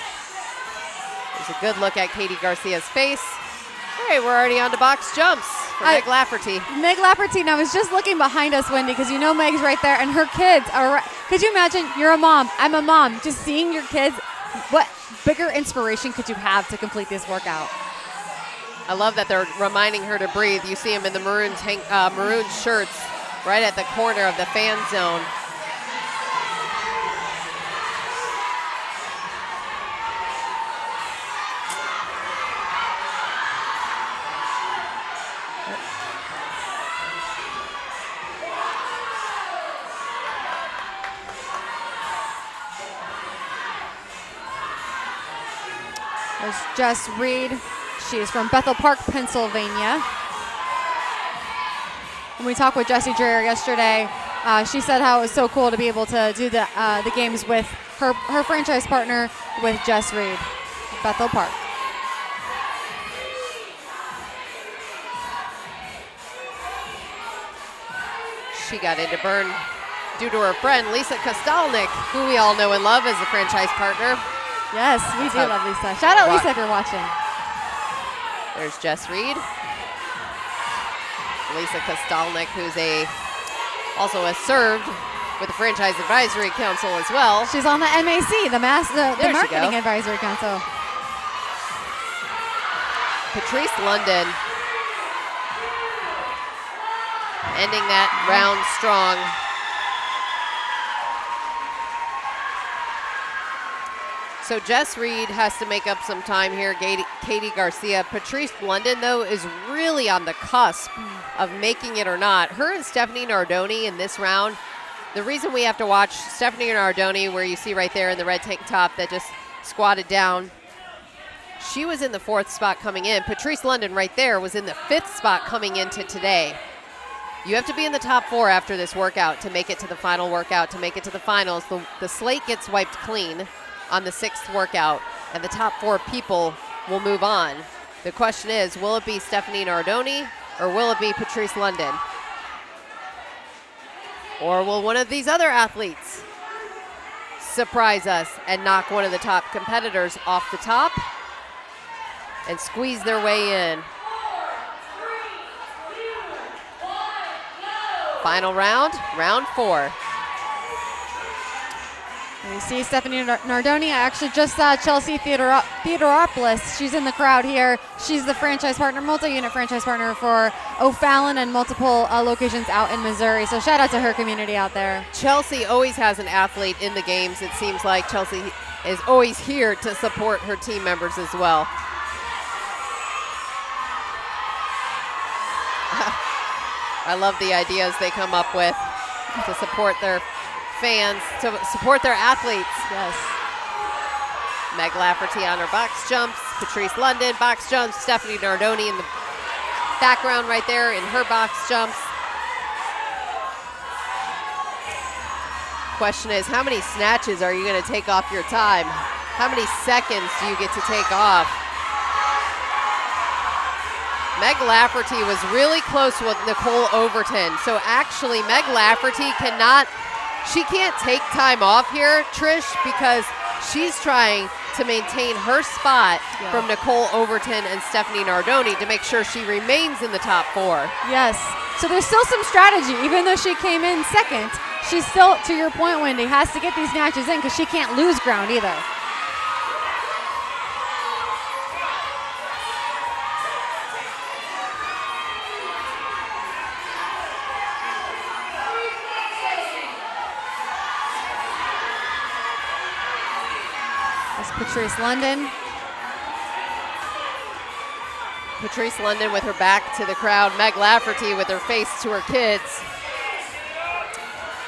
There's a good look at Katie Garcia's face. All right, we're already on to box jumps for Meg Lafferty. Meg Lafferty, and I was just looking behind us, Wendy, because you know Meg's right there, and her kids are right. Could you imagine, you're a mom, I'm a mom, just seeing your kids, what bigger inspiration could you have to complete this workout? I love that they're reminding her to breathe. You see them in the maroon shirts right at the corner of the fan zone. There's Jess Reed. She is from Bethel Park, Pennsylvania. When we talked with Jessie Dreher yesterday, she said how it was so cool to be able to do the games with her franchise partner, with Jess Reed, Bethel Park. She got into Burn due to her friend Lisa Kostelnik, who we all know and love as a franchise partner. Yes, we do love Lisa. Shout out Lisa if you're watching. There's Jess Reed. Lisa Kostelnik, who's also has served with the Franchise Advisory Council as well. She's on the MAC, the Marketing Advisory Council. Patrice London ending that round strong. So Jess Reed has to make up some time here, Katie Garcia. Patrice London, though, is really on the cusp of making it or not. Her and Stephanie Nardoni in this round, the reason we have to watch Stephanie Nardoni, where you see right there in the red tank top that just squatted down, she was in the 4th spot coming in. Patrice London right there was in the 5th spot coming into today. You have to be in the top 4 after this workout to make it to the final workout, to make it to the finals. The slate gets wiped clean on the 6th workout, and the top 4 people will move on. The question is, will it be Stephanie Nardoni or will it be Patrice London? Or will one of these other athletes surprise us and knock one of the top competitors off the top and squeeze their way in? Final round, round 4. And you see Stephanie Nardoni. I actually just saw Chelsea Theodoropoulos. She's in the crowd here. She's the franchise partner, multi-unit franchise partner for O'Fallon and multiple locations out in Missouri. So shout out to her community out there. Chelsea always has an athlete in the games. It seems like Chelsea is always here to support her team members as well. I love the ideas they come up with to support their fans, to support their athletes. Yes. Meg Lafferty on her box jumps, Patrice London box jumps, Stephanie Nardoni in the background right there in her box jumps. Question is, how many snatches are you going to take off your time? How many seconds do you get to take off? Meg Lafferty was really close with Nicole Overton. So actually, Meg Lafferty she can't take time off here, Trish, because she's trying to maintain her spot from Nicole Overton and Stephanie Nardoni to make sure she remains in the top 4. Yes. So there's still some strategy. Even though she came in second, She's still, to your point, Wendy, has to get these snatches in because she can't lose ground either. That's Patrice London. Patrice London with her back to the crowd. Meg Lafferty with her face to her kids.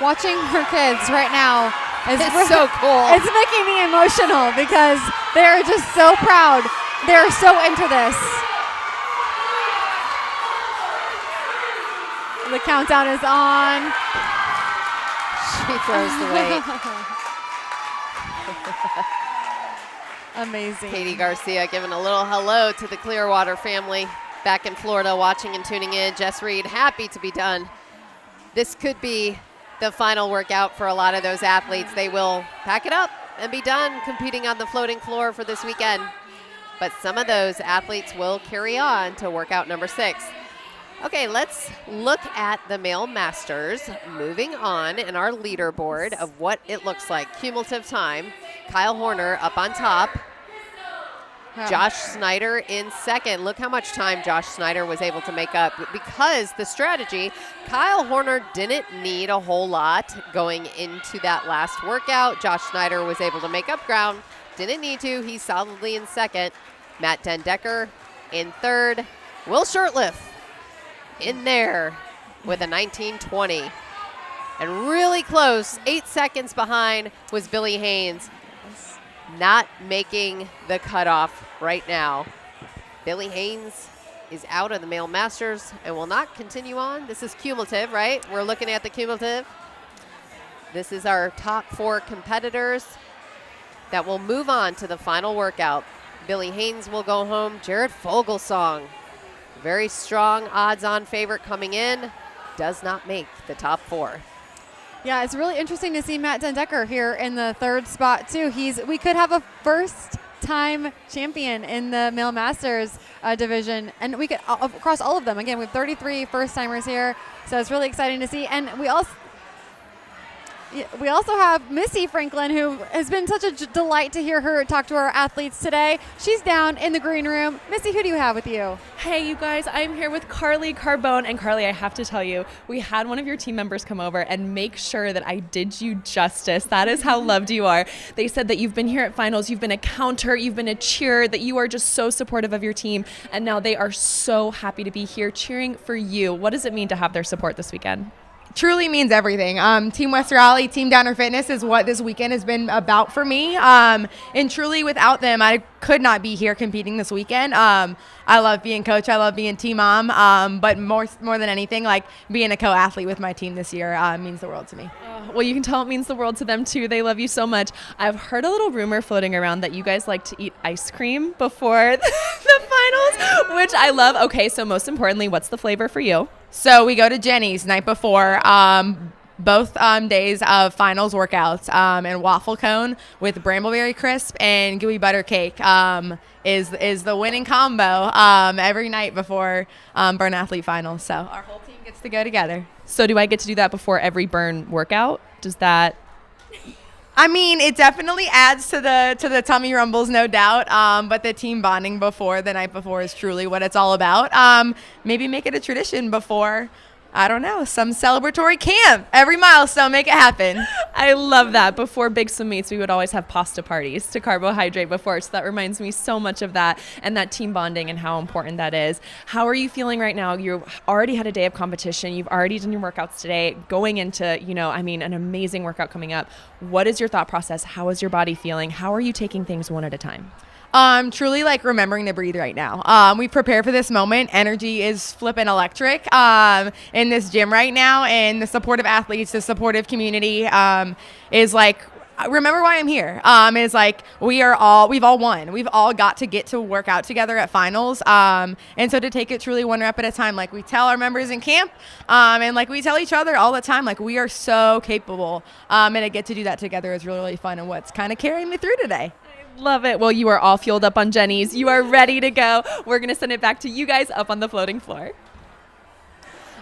Watching her kids right now is so cool. It's making me emotional because they're just so proud. They're so into this. The countdown is on. She throws the weight. Amazing. Katie Garcia giving a little hello to the Clearwater family back in Florida, watching and tuning in. Jess Reed, happy to be done. This could be the final workout for a lot of those athletes. They will pack it up and be done competing on the floating floor for this weekend. But some of those athletes will carry on to workout number 6. Okay, let's look at the male masters. Moving on in our leaderboard of what it looks like. Cumulative time. Kyle Horner up on top. Josh Snyder in second. Look how much time Josh Snyder was able to make up because the strategy, Kyle Horner didn't need a whole lot going into that last workout. Josh Snyder was able to make up ground. Didn't need to. He's solidly in second. Matt Dendecker in third. Will Shurtleff in there with a 19:20. And really close, 8 seconds behind was Billy Haynes. Not making the cutoff right now. Billy Haynes is out of the male masters and will not continue on. This is cumulative, right? We're looking at the cumulative. This is our top 4 competitors that will move on to the final workout. Billy Haynes will go home. Jared Fogelsong, very strong odds-on favorite coming in, does not make the top 4. Yeah, it's really interesting to see Matt Dendecker here in the 3rd spot too. We could have a first-time champion in the male masters division, and we could across all of them. Again, we have 33 first-timers here, so it's really exciting to see. And we also have Missy Franklin, who has been such a delight to hear her talk to our athletes today. She's down in the green room. Missy, who do you have with you? Hey, you guys, I'm here with Carly Carbone. And Carly, I have to tell you, we had one of your team members come over and make sure that I did you justice. That is how loved you are. They said that you've been here at finals, you've been a counter, you've been a cheer, that you are just so supportive of your team. And now they are so happy to be here cheering for you. What does it mean to have their support this weekend? Truly means everything. Team West Raleigh, Team Downer Fitness is what this weekend has been about for me. And truly without them, I could not be here competing this weekend. I love being coach. I love being team mom. But more than anything, like being a co-athlete with my team this year means the world to me. Well, you can tell it means the world to them too. They love you so much. I've heard a little rumor floating around that you guys like to eat ice cream before the finals, which I love. Okay, so most importantly, what's the flavor for you? So we go to Jenny's night before, both days of finals workouts, and waffle cone with brambleberry crisp and gooey butter cake is the winning combo every night before Burn Athlete Finals. So our whole team gets to go together. So do I get to do that before every Burn workout? Does that? I mean, it definitely adds to the tummy rumbles, no doubt. But the team bonding before the night before is truly what it's all about. Maybe make it a tradition before, I don't know, some celebratory camp. Every milestone, make it happen. I love that. Before big swim meets, we would always have pasta parties to carbohydrate before. So that reminds me so much of that and that team bonding and how important that is. How are you feeling right now? You've already had a day of competition. You've already done your workouts today. Going into, an amazing workout coming up. What is your thought process? How is your body feeling? How are you taking things one at a time? Truly like remembering to breathe right now. We prepare for this moment. Energy is flipping electric in this gym right now, and the supportive athletes, the supportive community is like, remember why I'm here. Is like we've all won. We've all got to get to work out together at finals. And so to take it truly one rep at a time, like we tell our members in camp, and like we tell each other all the time, like we are so capable. And to get to do that together is really, really fun, and what's kind of carrying me through today. Love it. Well, you are all fueled up on Jenny's. You are ready to go. We're going to send it back to you guys up on the floating floor.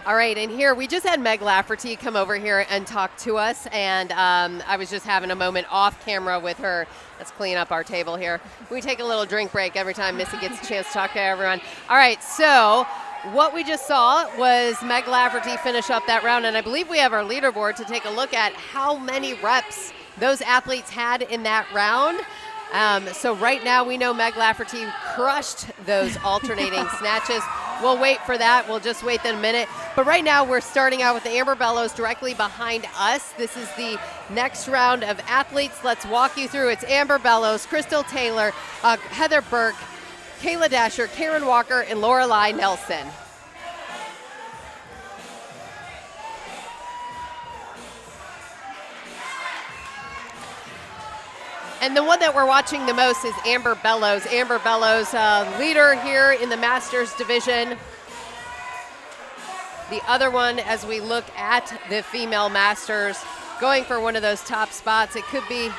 All right, and here we just had Meg Lafferty come over here and talk to us, and I was just having a moment off camera with her. Let's clean up our table here. We take a little drink break every time Missy gets a chance to talk to everyone. All right, so what we just saw was Meg Lafferty finish up that round, and I believe we have our leaderboard to take a look at how many reps those athletes had in that round. So right now we know Meg Lafferty crushed those alternating snatches. We'll wait for that. We'll just wait in a minute. But right now we're starting out with the Amber Bellows directly behind us. This is the next round of athletes. Let's walk you through. It's Amber Bellows, Crystal Taylor, Heather Burke, Kayla Dasher, Karen Walker, and Lorelei Nelson. And the one that we're watching the most is Amber Bellows. Amber Bellows, leader here in the Masters division. The other one, as we look at the female Masters, going for one of those top spots, it could be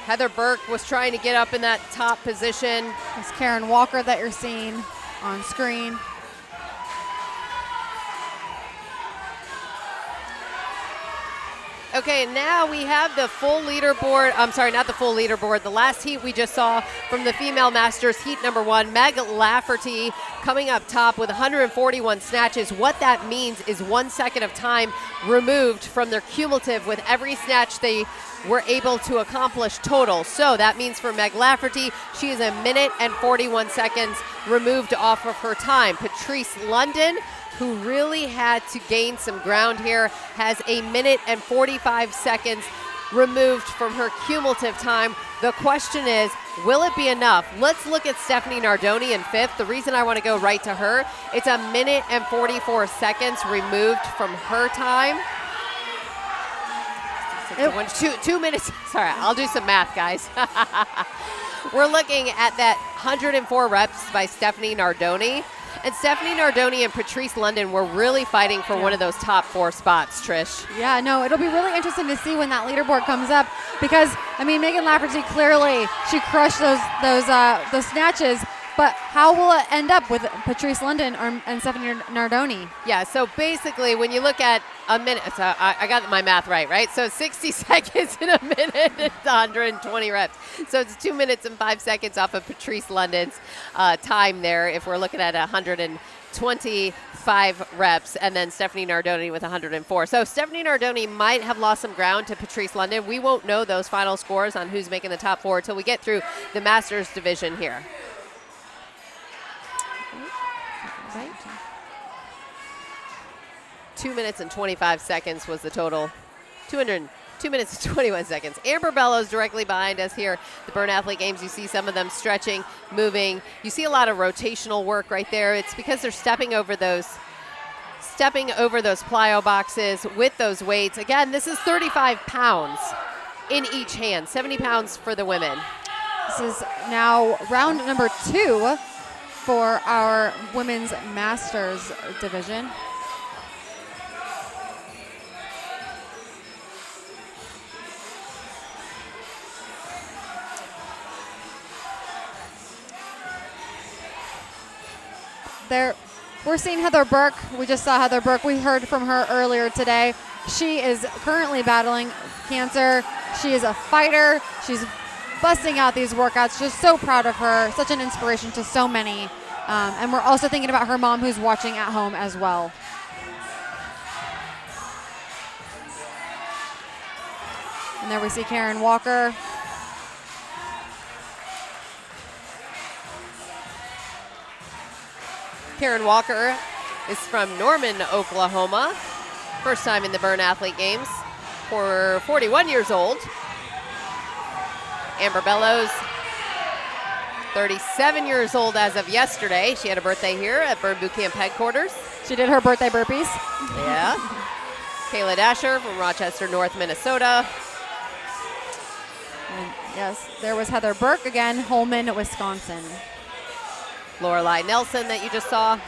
Heather Burke was trying to get up in that top position. It's Karen Walker that you're seeing on screen. Okay, now we have the full leaderboard. I'm sorry, not the full leaderboard. The last heat we just saw from the female Masters, heat number 1, Meg Lafferty coming up top with 141 snatches. What that means is 1 second of time removed from their cumulative with every snatch they were able to accomplish total. So that means for Meg Lafferty, she is 1 minute and 41 seconds removed off of her time. Patrice London, who really had to gain some ground here, has 1 minute and 45 seconds removed from her cumulative time. The question is, will it be enough? Let's look at Stephanie Nardoni in 5th. The reason I want to go right to her, it's 1 minute and 44 seconds removed from her time. 2 minutes, sorry, I'll do some math, guys. We're looking at that 104 reps by Stephanie Nardoni. And Stephanie Nardoni and Patrice London were really fighting for one of those top 4 spots, Trish. Yeah, no, it'll be really interesting to see when that leaderboard comes up because, I mean, Megan Lafferty clearly, she crushed those snatches, but how will it end up with Patrice London and Stephanie Nardoni? Yeah, so basically when you look at a minute, so I got my math right? So 60 seconds in a minute, it's 120 reps. So it's 2 minutes and 5 seconds off of Patrice London's time there if we're looking at 125 reps, and then Stephanie Nardoni with 104. So Stephanie Nardoni might have lost some ground to Patrice London. We won't know those final scores on who's making the top 4 until we get through the Masters division here. Right. 2 minutes and 25 seconds was the total. 2 minutes and 21 seconds. Amber Bellows directly behind us here. The Burn Athlete Games, you see some of them stretching, moving. You see a lot of rotational work right there. It's because they're stepping over those plyo boxes with those weights. Again, this is 35 pounds in each hand, 70 pounds for the women. This is now round number 2 for our women's Masters division. There, we're seeing Heather Burke. We just saw Heather Burke. We heard from her earlier today. She is currently battling cancer. She is a fighter. She's busting out these workouts. Just so proud of her. Such an inspiration to so many. And we're also thinking about her mom who's watching at home as well. And there we see Karen Walker. Karen Walker is from Norman, Oklahoma. First time in the Burn Athlete Games. For 41 years old. Amber Bellows, 37 years old as of yesterday. She had a birthday here at Burn Boot Camp headquarters. She did her birthday burpees. Yeah. Kayla Dasher from Rochester, North Minnesota. And yes, there was Heather Burke again, Holman, Wisconsin. Lorelei Nelson that you just saw.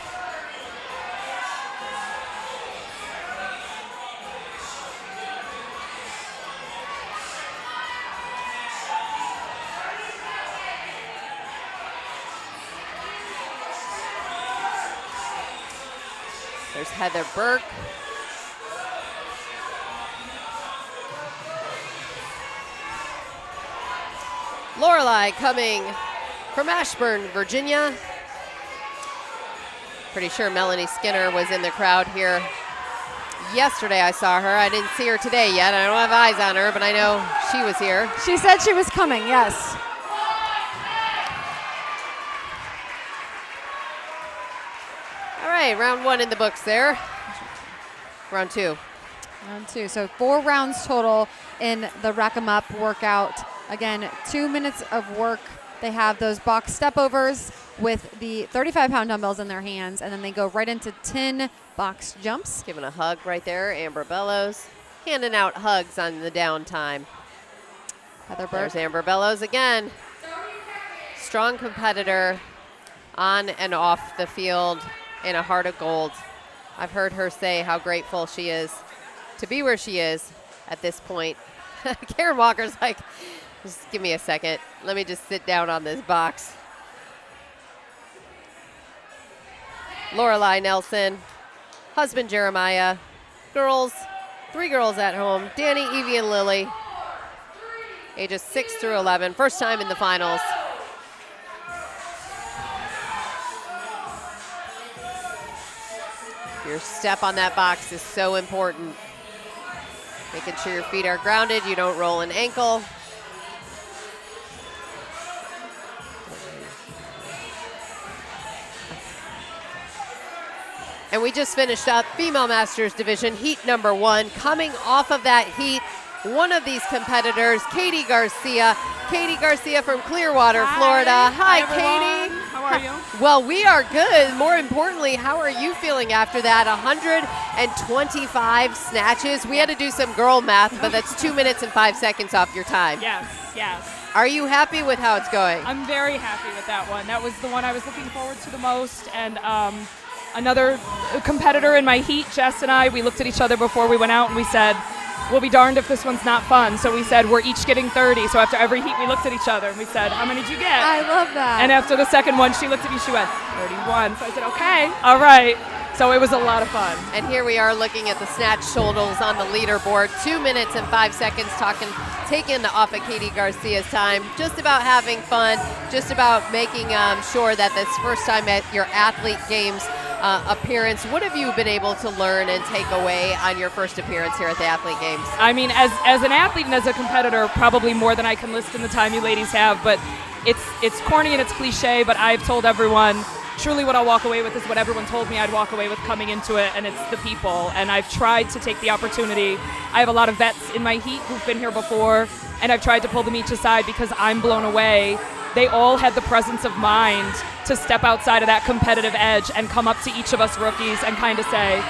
There's Heather Burke. Lorelei coming from Ashburn, Virginia. Pretty sure Melanie Skinner was in the crowd here yesterday. I saw her. I didn't see her today yet. I don't have eyes on her, but I know she was here. She said she was coming, yes. All right, round 1 in the books there. Round 2. Round 2. So 4 rounds total in the Rack 'em Up workout. Again, 2 minutes of work. They have those box step overs with the 35-pound dumbbells in their hands, and then they go right into 10 box jumps. Giving a hug right there, Amber Bellows. Handing out hugs on the downtime. Heather Burke. There's Amber Bellows again. Strong competitor on and off the field in a heart of gold. I've heard her say how grateful she is to be where she is at this point. Karen Walker's like, just give me a second. Let me just sit down on this box. Lorelei Nelson, husband Jeremiah, girls, 3 girls at home, Danny, Evie, and Lily, ages 6 through 11, first time in the finals. Your step on that box is so important. Making sure your feet are grounded, you don't roll an ankle. And we just finished up Female Masters Division, heat number 1. Coming off of that heat, one of these competitors, Katie Garcia. Katie Garcia from Clearwater, Florida. Hi, Katie. How are you? Well, we are good. More importantly, how are you feeling after that? 125 snatches. We had to do some girl math, but that's 2 minutes and 5 seconds off your time. Yes, yes. Are you happy with how it's going? I'm very happy with that one. That was the one I was looking forward to the most. And another competitor in my heat, Jess and I, we looked at each other before we went out and we said, we'll be darned if this one's not fun. So we said, we're each getting 30. So after every heat, we looked at each other and we said, how many did you get? I love that. And after the second one, she looked at me, she went, 31. So I said, okay, all right. So it was a lot of fun. And here we are looking at the snatch totals on the leaderboard. 2 minutes and 5 seconds taken off of Katie Garcia's time. Just about having fun, just about making sure that this first time at your athlete games appearance. What have you been able to learn and take away on your first appearance here at the athlete games? I mean, as an athlete and as a competitor, probably more than I can list in the time you ladies have, but it's corny and it's cliche, but I've told everyone, truly what I'll walk away with is what everyone told me I'd walk away with coming into it, and it's the people. And I've tried to take the opportunity. I have a lot of vets in my heat who've been here before, and I've tried to pull them each aside because I'm blown away. They all had the presence of mind to step outside of that competitive edge and come up to each of us rookies and kind of say,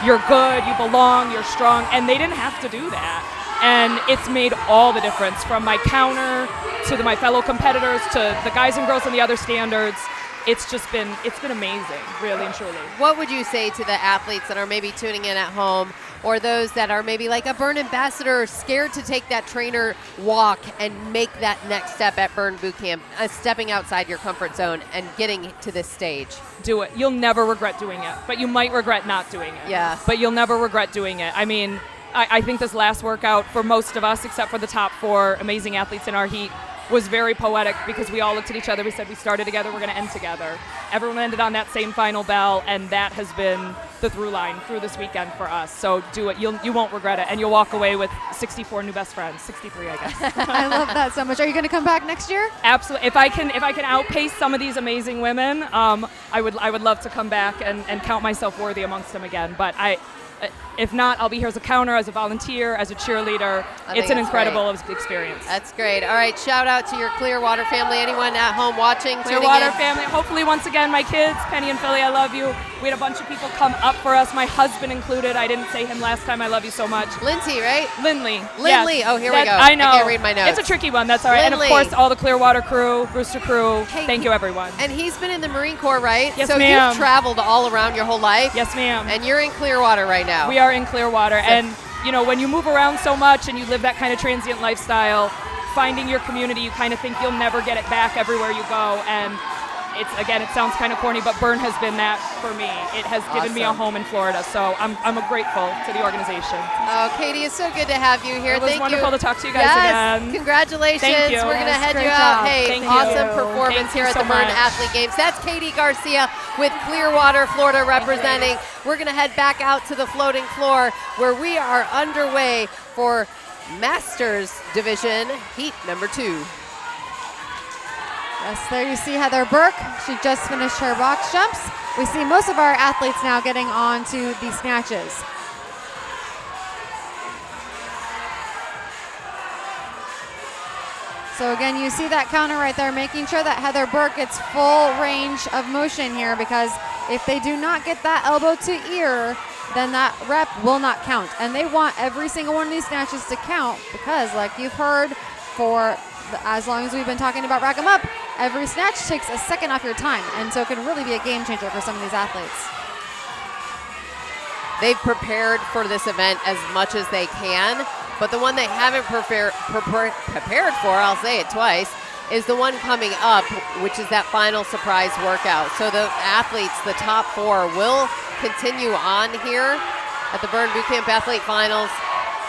you're good, you belong, you're strong, and they didn't have to do that. And it's made all the difference, from my counter to my fellow competitors to the guys and girls in the other standards. It's been amazing, really and truly. What would you say to the athletes that are maybe tuning in at home, or those that are maybe like a Burn ambassador, scared to take that trainer walk and make that next step at Burn Boot Camp, stepping outside your comfort zone and getting to this stage? Do it. You'll never regret doing it, but you might regret not doing it. Yeah. But you'll never regret doing it. I mean, I think this last workout for most of us, except for the top 4 amazing athletes in our heat, was very poetic because we all looked at each other. We said, we started together, we're going to end together. Everyone ended on that same final bell, and that has been the through line through this weekend for us. So do it. You won't regret it, and you'll walk away with 64 new best friends. 63, I guess. I love that so much. Are you going to come back next year? Absolutely. If I can outpace some of these amazing women, I would love to come back and count myself worthy amongst them again. But if not, I'll be here as a counter, as a volunteer, as a cheerleader. It's an incredible experience. That's great. All right, shout out to your Clearwater family. Anyone at home watching, Clearwater family. Hopefully, once again, my kids, Penny and Philly, I love you. We had a bunch of people come up for us, my husband included. I didn't say him last time. I love you so much. Lindsay, right? Lindley. Lindley. Yes. Oh, here we go. I know. I can't read my notes. It's a tricky one. That's all right. Lindley. And of course, all the Clearwater crew, Rooster crew. Hey, thank you, everyone. And he's been in the Marine Corps, right? Yes, so ma'am. you've traveled all around your whole life? Yes, ma'am. And you're in Clearwater right now? We are in Clearwater. And, when you move around so much and you live that kind of transient lifestyle, finding your community, you kind of think you'll never get it back everywhere you go. And it sounds kind of corny, but Burn has been that for me. It has given me a home in Florida, so I'm grateful to the organization. Oh, Katie, it's so good to have you here. It was Thank wonderful you. to talk to you guys yes, again. Congratulations. Thank you. We're going to head great you out. job. Hey, Thank awesome you. performance Thank here you at the so Burn much. Athlete Games. That's Katie Garcia with Clearwater, Florida representing. We're going to head back out to the floating floor where we are underway for Masters Division Heat number 2. Yes, there you see Heather Burke. She just finished her box jumps. We see most of our athletes now getting on to the snatches. So again, you see that counter right there, making sure that Heather Burke gets full range of motion here, because if they do not get that elbow to ear, then that rep will not count. And they want every single one of these snatches to count, because like you've heard, for as long as we've been talking about Rack 'em Up, every snatch takes a second off your time, and so it can really be a game changer for some of these athletes. They've prepared for this event as much as they can, but the one they haven't prepared for, I'll say it twice, is the one coming up, which is that final surprise workout. So the athletes, the top 4, will continue on here at the Burn Bootcamp Athlete Finals,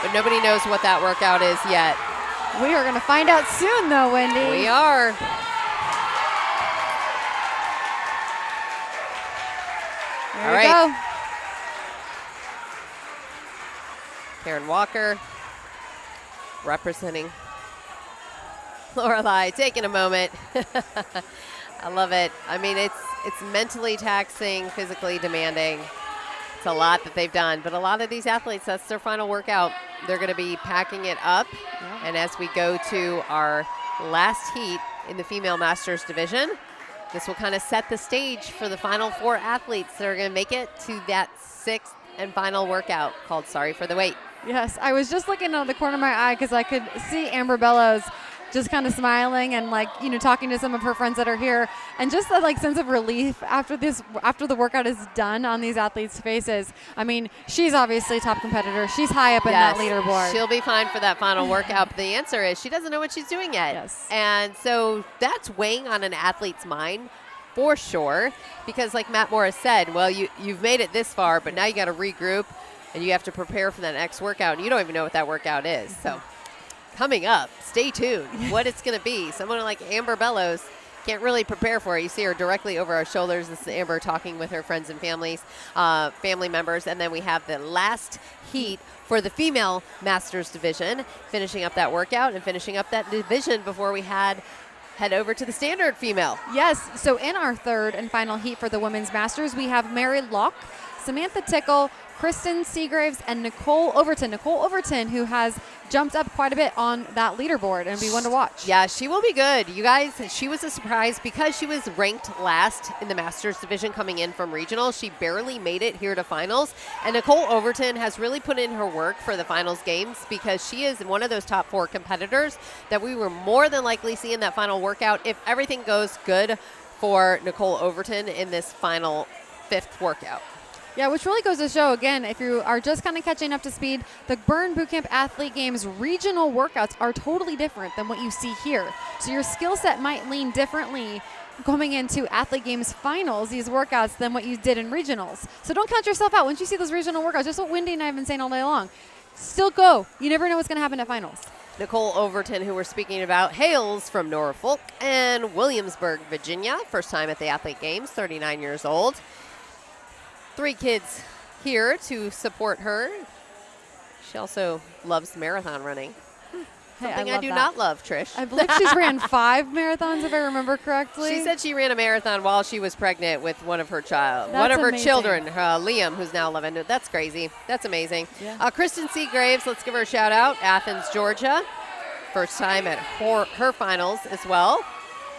but nobody knows what that workout is yet. We are going to find out soon, though, Wendy. We are. There All you right. go. Karen Walker representing Lorelei, taking a moment. I love it. I mean, it's mentally taxing, physically demanding. It's a lot that they've done, but a lot of these athletes, that's their final workout. They're going to be packing it up. Yeah. And as we go to our last heat in the female masters division, this will kind of set the stage for the final 4 athletes that are going to make it to that 6th and final workout called Sorry for the Wait. Yes, I was just looking out of the corner of my eye because I could see Amber Bellows just kind of smiling and talking to some of her friends that are here, and just that sense of relief after the workout is done on these athletes' faces. I mean, she's obviously a top competitor. She's high up in that leaderboard. She'll be fine for that final workout, but the answer is she doesn't know what she's doing yet. Yes. And so that's weighing on an athlete's mind for sure, because like Matt Morris said, well, you've made it this far, but now you got to regroup and you have to prepare for that next workout, and you don't even know what that workout is. So coming up, stay tuned, what it's going to be. Someone like Amber Bellows can't really prepare for it. You see her directly over our shoulders. This is Amber talking with her friends and family members. And then we have the last heat for the female masters division, finishing up that workout and finishing up that division before we head over to the standard female. Yes, so in our 3rd and final heat for the women's masters, we have Mary Locke, Samantha Tickle, Kristen Seagraves, and Nicole Overton. Nicole Overton, who has jumped up quite a bit on that leaderboard, and be one to watch. Yeah, she will be good. You guys, she was a surprise because she was ranked last in the Masters division coming in from regionals. She barely made it here to finals. And Nicole Overton has really put in her work for the finals games, because she is one of those top 4 competitors that we were more than likely see in that final workout if everything goes good for Nicole Overton in this final 5th workout. Yeah, which really goes to show, again, if you are just kind of catching up to speed, the Burn Bootcamp Athlete Games regional workouts are totally different than what you see here. So your skill set might lean differently coming into Athlete Games finals, these workouts, than what you did in regionals. So don't count yourself out. Once you see those regional workouts, just what Wendy and I have been saying all day long, still go. You never know what's going to happen at finals. Nicole Overton, who we're speaking about, hails from Norfolk and Williamsburg, Virginia. First time at the Athlete Games, 39 years old. 3 kids here to support her. She also loves marathon running. Something I do not love, Trish. I believe she's ran 5 marathons, if I remember correctly. She said she ran a marathon while she was pregnant with one of her That's children, Liam, who's now 11. That's crazy. That's amazing. Yeah. Kristen Seagraves, let's give her a shout out. Athens, Georgia. First time at her finals as well.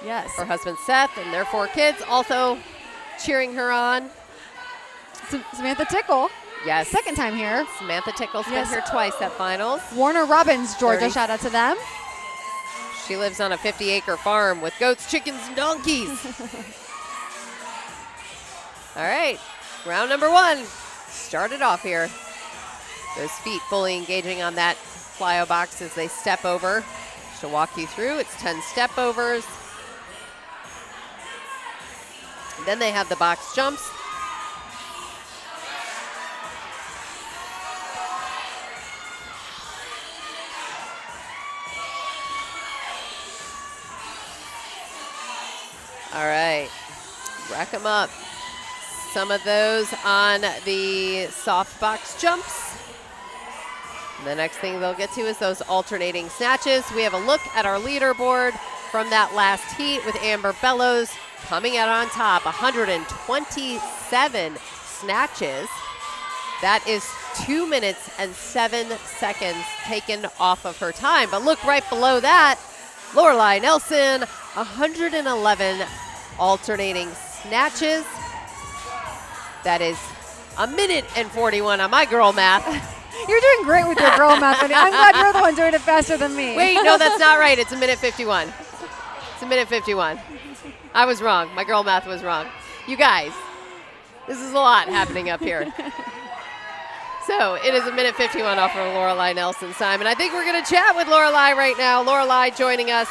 Yes. Her husband Seth and their 4 kids also cheering her on. Samantha Tickle. Yes. Second time here. Samantha Tickle's been here twice at finals. Warner Robbins, Georgia. 30. Shout out to them. She lives on a 50-acre farm with goats, chickens, and donkeys. All right, round number 1 started off here. Those feet fully engaging on that plyo box as they step over. She'll walk you through. It's 10 step overs. Then they have the box jumps. All right, rack them up. Some of those on the soft box jumps. The next thing they'll get to is those alternating snatches. We have a look at our leaderboard from that last heat with Amber Bellows coming out on top, 127 snatches. That is 2 minutes and 7 seconds taken off of her time. But look right below that, Lorelai Nelson, 111 alternating snatches. That is a minute and 41 on my girl math. You're doing great with your girl math. I'm glad you're the one doing it faster than me. Wait, no, that's not right. It's a minute 51. It's a minute 51. I was wrong. My girl math was wrong. You guys, this is a lot happening up here. So it is a minute 51 off of Lorelai Nelson's time. And I think we're going to chat with Lorelai right now. Lorelai joining us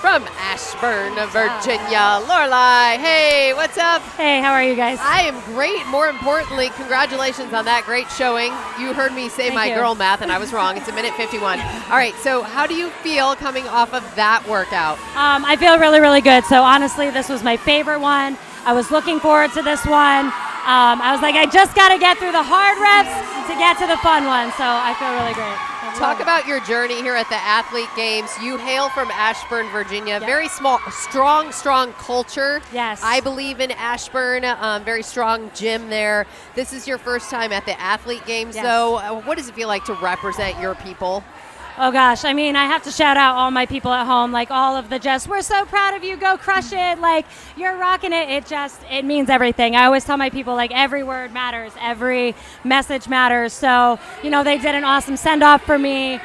from Ashburn, Virginia. Lorelai, hey, what's up? Hey, how are you guys? I am great. More importantly, congratulations on that great showing. You heard me say my girl math, and I was wrong. It's a minute 51. All right, so how do you feel coming off of that workout? I feel really, really good. So honestly, this was my favorite one. I was looking forward to this one. I was like, I just got to get through the hard reps to get to the fun one. So I feel really great. Talk about your journey here at the Athlete Games. You hail from Ashburn, Virginia. Very small, strong culture. Yes. I believe in Ashburn. Very strong gym there. This is your first time at the Athlete Games, though. What does it feel like to represent your people? Oh gosh, I mean, I have to shout out all my people at home, like all of the just, we're so proud of you, go crush it, like you're rocking it. It means everything. I always tell my people, like every word matters, every message matters. So, they did an awesome send off for me.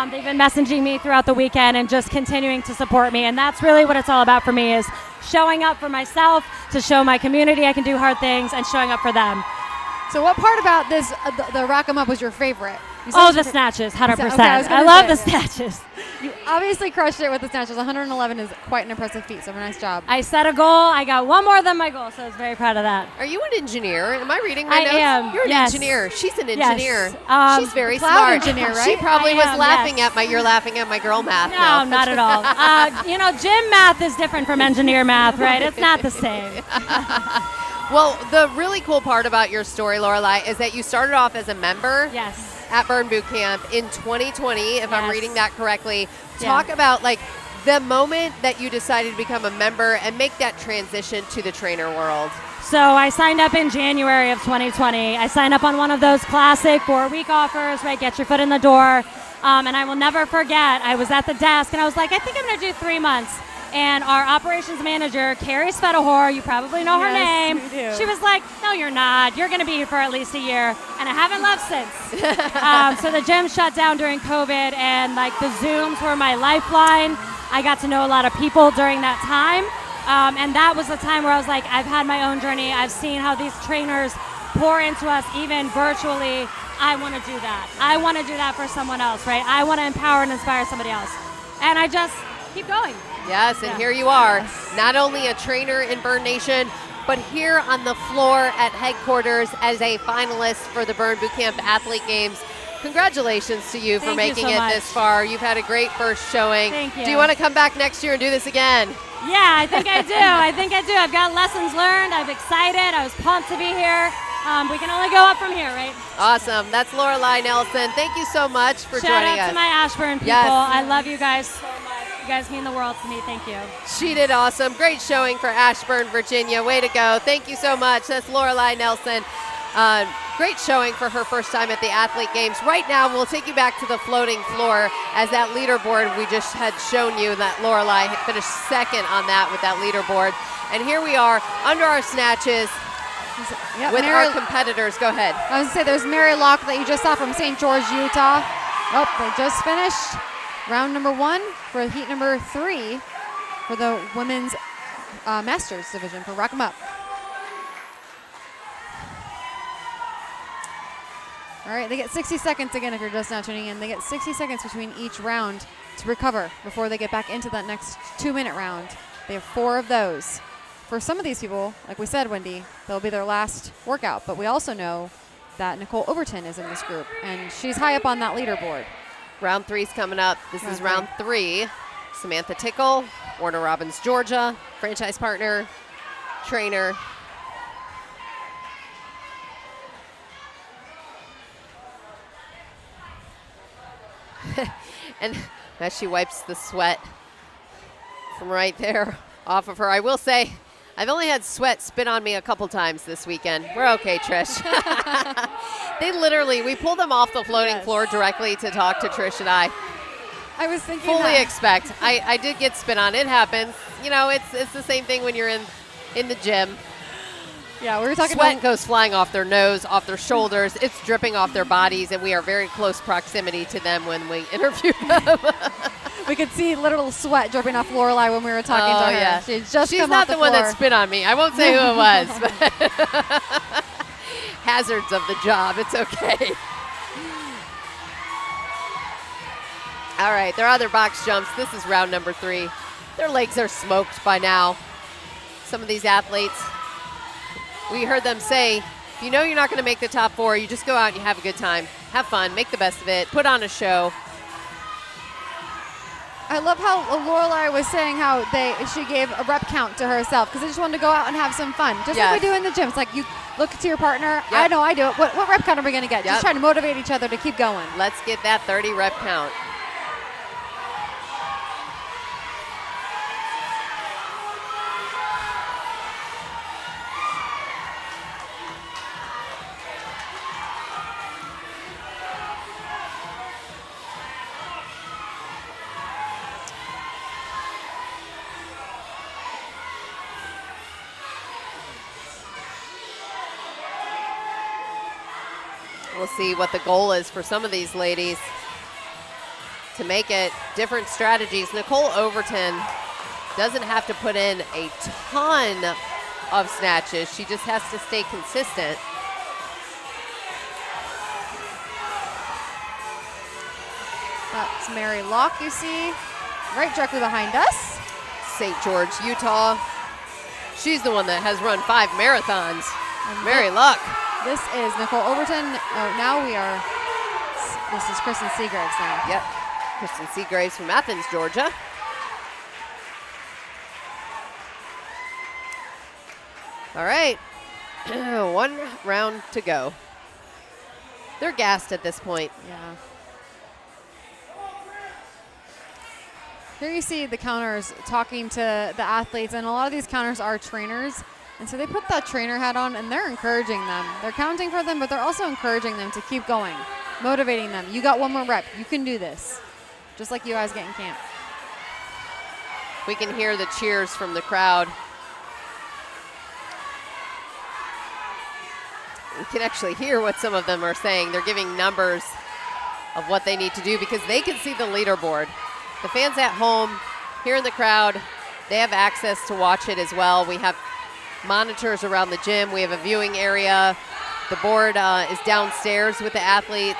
They've been messaging me throughout the weekend and just continuing to support me. And that's really what it's all about for me, is showing up for myself, to show my community I can do hard things, and showing up for them. So what part about this, the Rock 'em Up, was your favorite? The snatches, 100%. Okay, I love the snatches. You obviously crushed it with the snatches. 111 is quite an impressive feat, so nice job. I set a goal. I got one more than my goal, so I was very proud of that. Are you an engineer? Am I reading my notes? I am. You're an yes. engineer. She's an engineer. Yes. She's very cloud smart. engineer, right? She probably was laughing yes. at you're laughing at my girl math. No, not at all. Gym math is different from engineer math, right? It's not the same. Well, the really cool part about your story, Lorelai, is that you started off as a member at Burn Boot Camp in 2020, if I'm reading that correctly. Talk about the moment that you decided to become a member and make that transition to the trainer world. So I signed up in January of 2020. I signed up on one of those classic 4-week offers, right? Get your foot in the door. And I will never forget, I was at the desk and I was like, I think I'm going to do 3 months. And our operations manager, Carrie Svedahor, you probably know her name. We do. She was like, no, you're not. You're going to be here for at least a year. And I haven't left since. So the gym shut down during COVID, and the Zooms were my lifeline. I got to know a lot of people during that time. And that was the time where I was like, I've had my own journey. I've seen how these trainers pour into us, even virtually. I want to do that. I want to do that for someone else, right? I want to empower and inspire somebody else. And I just keep going. Yes, and here you are, not only a trainer in Burn Nation, but here on the floor at headquarters as a finalist for the Burn Boot Camp Athlete Games. Congratulations to you for making it this far. You've had a great first showing. Thank you. Do you want to come back next year and do this again? Yeah, I think I do. I've got lessons learned. I'm excited. I was pumped to be here. We can only go up from here, right? Awesome. That's Lorelai Nelson. Thank you so much for joining us. Shout out to my Ashburn people. Yes. I love you guys so much. You guys mean the world to me. Thank you. She did awesome. Great showing for Ashburn, Virginia. Way to go. Thank you so much. That's Lorelai Nelson. Great showing for her first time at the Athlete Games. Right now, we'll take you back to the floating floor as that leaderboard we just had shown you that Lorelai had finished second on that with that leaderboard. And here we are under our snatches with our competitors. Go ahead. I was going to say, there's Mary Locke that you just saw from St. George, Utah. Oh, they just finished round number 1 for heat number 3 for the women's Masters division for Rock 'em Up. All right, they get 60 seconds again if you're just now tuning in. They get 60 seconds between each round to recover before they get back into that next 2-minute round. They have 4 of those. for some of these people, like we said, Wendy, that'll be their last workout. But we also know that Nicole Overton is in this group, and she's high up on that leaderboard. Round 3's coming up. This is round 3. Samantha Tickle, Warner Robins, Georgia, franchise partner, trainer. And as she wipes the sweat from right there off of her, I will say, I've only had sweat spit on me a couple times this weekend. We're okay, Trish. We pulled them off the floating floor directly to talk to Trish and I. I was thinking fully expect. I did get spit on. It happens. You know, it's the same thing when you're in the gym. Yeah, we were talking Sweat about goes flying off their nose, off their shoulders. It's dripping off their bodies, and we are very close proximity to them when we interview them. We could see literal sweat dripping off Lorelai when we were talking to her. Yeah. She's She's not the one that spit on me. I won't say who it was. But hazards of the job. It's okay. All right, their other box jumps. This is round number 3. Their legs are smoked by now. Some of these athletes, we heard them say, if you know you're not going to make the top 4, you just go out and you have a good time. Have fun, make the best of it, put on a show. I love how Lorelai was saying how she gave a rep count to herself because they just wanted to go out and have some fun. Just like we do in the gym. It's like you look to your partner. Yep. I know I do it. What rep count are we going to get? Just trying to motivate each other to keep going. Let's get that 30 rep count. We'll see what the goal is for some of these ladies to make it different strategies. Nicole Overton doesn't have to put in a ton of snatches. She just has to stay consistent. That's Mary Locke, you see, right directly behind us. St. George, Utah. She's the one that has run 5 marathons. Mary Locke. This is Nicole Overton. This is Kristen Seagraves now. Yep, Kristen Seagraves from Athens, Georgia. All right, 1 round to go. They're gassed at this point. Yeah. Here you see the counters talking to the athletes, and a lot of these counters are trainers. And so they put that trainer hat on, and they're encouraging them. They're counting for them, but they're also encouraging them to keep going, motivating them. You got 1 more rep. You can do this, just like you guys get in camp. We can hear the cheers from the crowd. We can actually hear what some of them are saying. They're giving numbers of what they need to do because they can see the leaderboard. The fans at home, here in the crowd, they have access to watch it as well. We have monitors around the gym. We have a viewing area. The board is downstairs with the athletes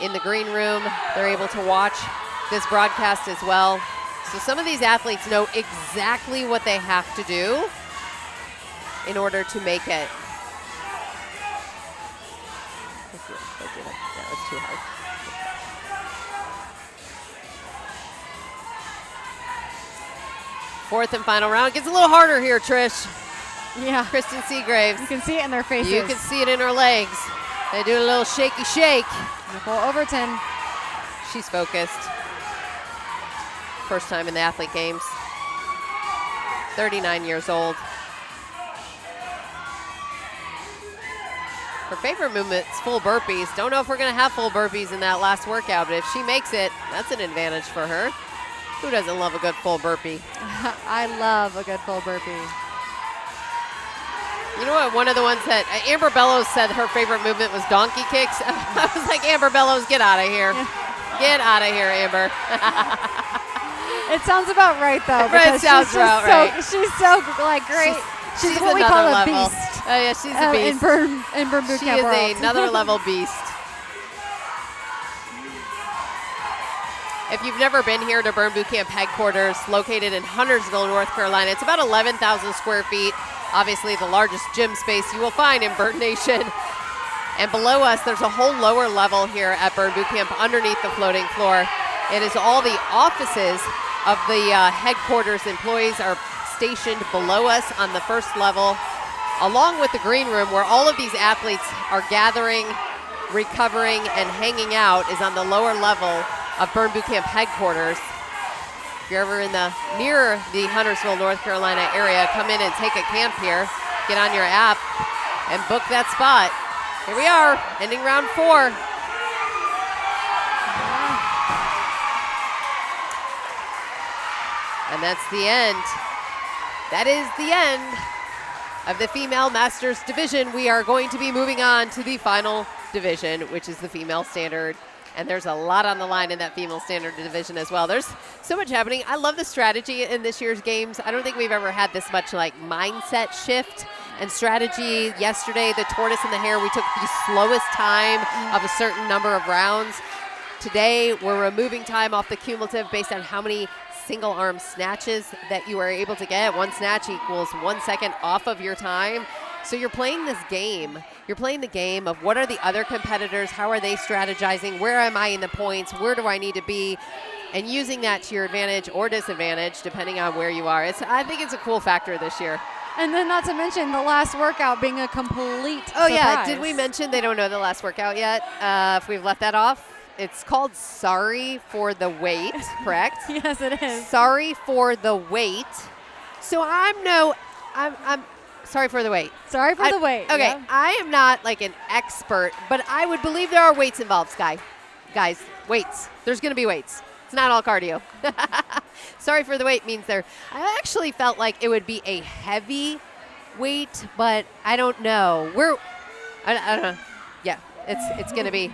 in the green room. They're able to watch this broadcast as well. So some of these athletes know exactly what they have to do in order to make it. That was too hard. Fourth and final round. Gets a little harder here, Trish. Yeah. Kristen Seagraves. You can see it in their faces. You can see it in her legs. They do a little shaky shake. Nicole Overton. She's focused. First time in the athlete games. 39 years old. Her favorite movement's full burpees. Don't know if we're going to have full burpees in that last workout, but if she makes it, that's an advantage for her. Who doesn't love a good full burpee? I love a good full burpee. You know what? One of the ones that Amber Bellows said her favorite movement was donkey kicks. I was like, Amber Bellows, get out of here. Get out of here, Amber. It sounds about right, though. It sounds about right. She's so great. She's what we call a beast. Oh, yeah, she's a beast. In Burn Boot Camp She world. is another level beast. If you've never been here to Burn Boot Camp headquarters, located in Huntersville, North Carolina, it's about 11,000 square feet. Obviously the largest gym space you will find in Burn Nation. And below us, there's a whole lower level here at Burn Boot Camp underneath the floating floor. It is all the offices of the headquarters. Employees are stationed below us on the first level, along with the green room where all of these athletes are gathering, recovering, and hanging out is on the lower level of Burn Boot Camp headquarters. If you're ever near the Huntersville, North Carolina area, come in and take a camp here. Get on your app and book that spot. Here we are, ending round 4. And that's the end. That is the end of the female masters division. We are going to be moving on to the final division, which is the female standard. And there's a lot on the line in that female standard division as well. There's so much happening. I love the strategy in this year's games. I don't think we've ever had this much like mindset shift and strategy. Yesterday, the tortoise and the hare, we took the slowest time of a certain number of rounds. Today, we're removing time off the cumulative based on how many single arm snatches that you are able to get. One snatch equals 1 second off of your time. So you're playing this game. You're playing the game of what are the other competitors, how are they strategizing, where am I in the points, where do I need to be, and using that to your advantage or disadvantage depending on where you are. I think it's a cool factor this year. And then not to mention the last workout being a complete Oh surprise. yeah, did we mention they don't know the last workout yet? If we've left that off. It's called Sorry for the Wait, correct? Yes, it is. Sorry for the wait. So I'm sorry for the wait. Sorry for the wait. Okay, yeah. I am not like an expert, but I would believe there are weights involved, Guys, weights. There's going to be weights. It's not all cardio. Sorry for the wait means I actually felt like it would be a heavy weight, but I don't know. I don't know. Yeah, it's going to be.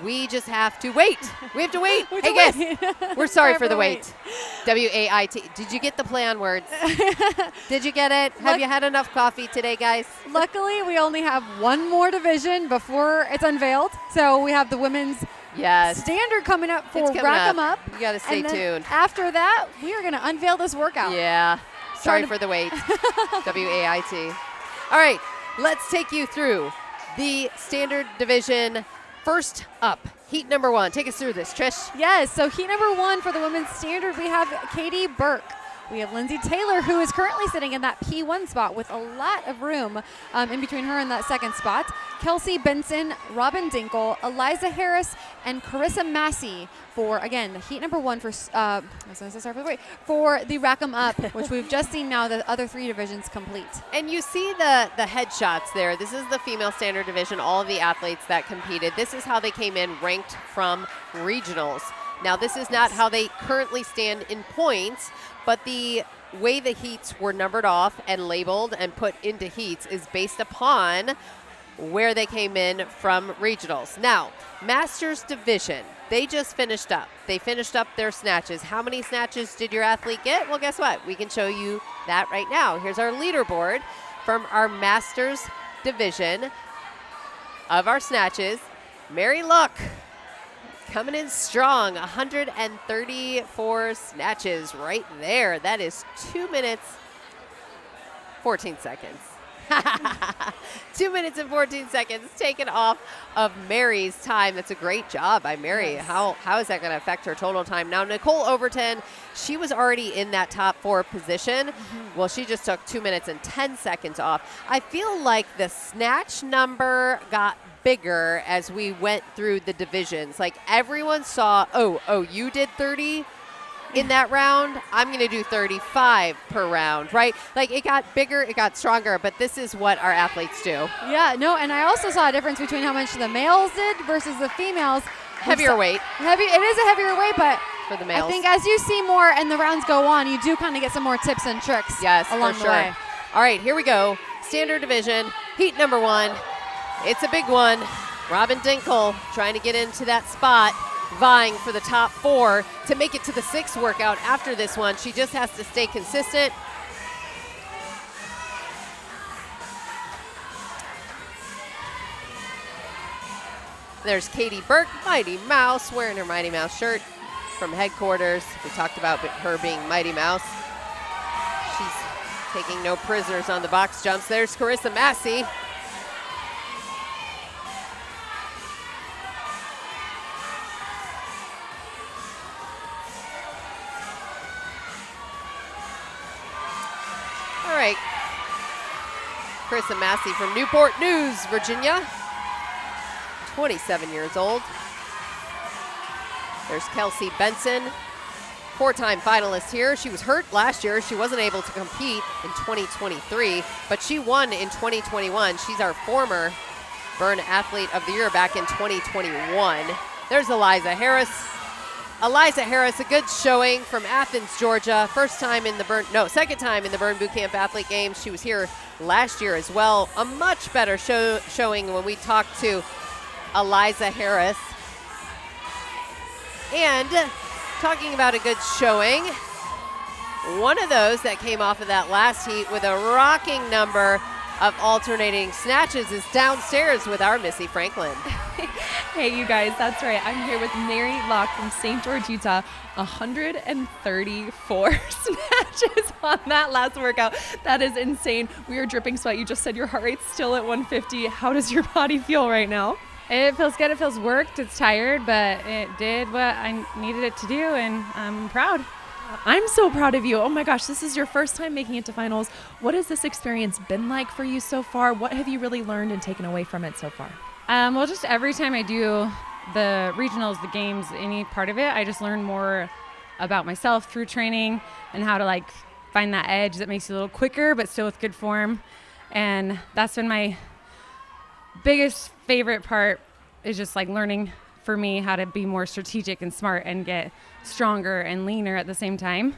We just have to wait. We have to wait. Hey, guys, we're sorry for the wait. W-A-I-T. Did you get the play on words? Did you get it? Have you had enough coffee today, guys? Luckily, we only have one more division before it's unveiled. So we have the women's standard coming up for Rack 'em Up. You got to stay tuned. After that, we are going to unveil this workout. Yeah. Sorry for the wait. W-A-I-T. All right. Let's take you through the standard division. First up, heat number 1. Take us through this, Trish. Yes, so heat number 1 for the women's standard, we have Katie Burke. We have Lindsay Taylor, who is currently sitting in that P1 spot with a lot of room in between her and that second spot. Kelsey Benson, Robin Dinkle, Eliza Harris, and Carissa Massey for, again, the heat number 1 for the Rack 'em Up, which we've just seen now the other 3 divisions complete. And you see the headshots there. This is the female standard division, all of the athletes that competed. This is how they came in ranked from regionals. Now, this is not how they currently stand in points, but the way the heats were numbered off and labeled and put into heats is based upon where they came in from regionals. Now, Masters Division, they just finished up. They finished up their snatches. How many snatches did your athlete get? Well, guess what? We can show you that right now. Here's our leaderboard from our Masters Division of our snatches. Mary Luck coming in strong, 134 snatches right there. That is 2 minutes, 14 seconds. 2 minutes and 14 seconds taken off of Mary's time. That's a great job by Mary. Yes. How is that going to affect her total time? Now, Nicole Overton, she was already in that top 4 position. Mm-hmm. Well, she just took 2 minutes and 10 seconds off. I feel like the snatch number got bigger as we went through the divisions. Like everyone saw, oh, you did 30 in that round, I'm going to do 35 per round, right? Like it got bigger, it got stronger, but this is what our athletes do. Yeah, no, and I also saw a difference between how much the males did versus the females. Heavier weight. It is a heavier weight, but for the males. I think as you see more and the rounds go on, you do kind of get some more tips and tricks along the way. All right, here we go. Standard division, heat number 1. It's a big one. Robin Dinkle trying to get into that spot, vying for the top 4 to make it to the 6th workout after this one. She just has to stay consistent. There's Katie Burke, Mighty Mouse, wearing her Mighty Mouse shirt from headquarters. We talked about her being Mighty Mouse. She's taking no prisoners on the box jumps. There's Carissa Massey. All right. Carissa Massey from Newport News, Virginia. 27 years old. There's Kelsey Benson, 4-time finalist here. She was hurt last year. She wasn't able to compete in 2023, but she won in 2021. She's our former Burn Athlete of the Year back in 2021. There's Eliza Harris. Eliza Harris, a good showing from Athens, Georgia. Second time in the Burn Boot Camp Athlete Games. She was here last year as well. A much better showing when we talked to Eliza Harris. And talking about a good showing, one of those that came off of that last heat with a rocking number of alternating snatches is downstairs with our Missy Franklin. Hey, you guys, that's right. I'm here with Mary Locke from St. George, Utah. 134 snatches on that last workout. That is insane. We are dripping sweat. You just said your heart rate's still at 150. How does your body feel right now? It feels good. It feels worked. It's tired, but it did what I needed it to do, and I'm proud. I'm so proud of you. Oh my gosh, this is your first time making it to finals. What has this experience been like for you so far? What have you really learned and taken away from it so far? Well, just every time I do the regionals, the games, any part of it, I just learn more about myself through training and how to like find that edge that makes you a little quicker, but still with good form. And that's been my biggest favorite part, is just like learning for me how to be more strategic and smart and get stronger and leaner at the same time.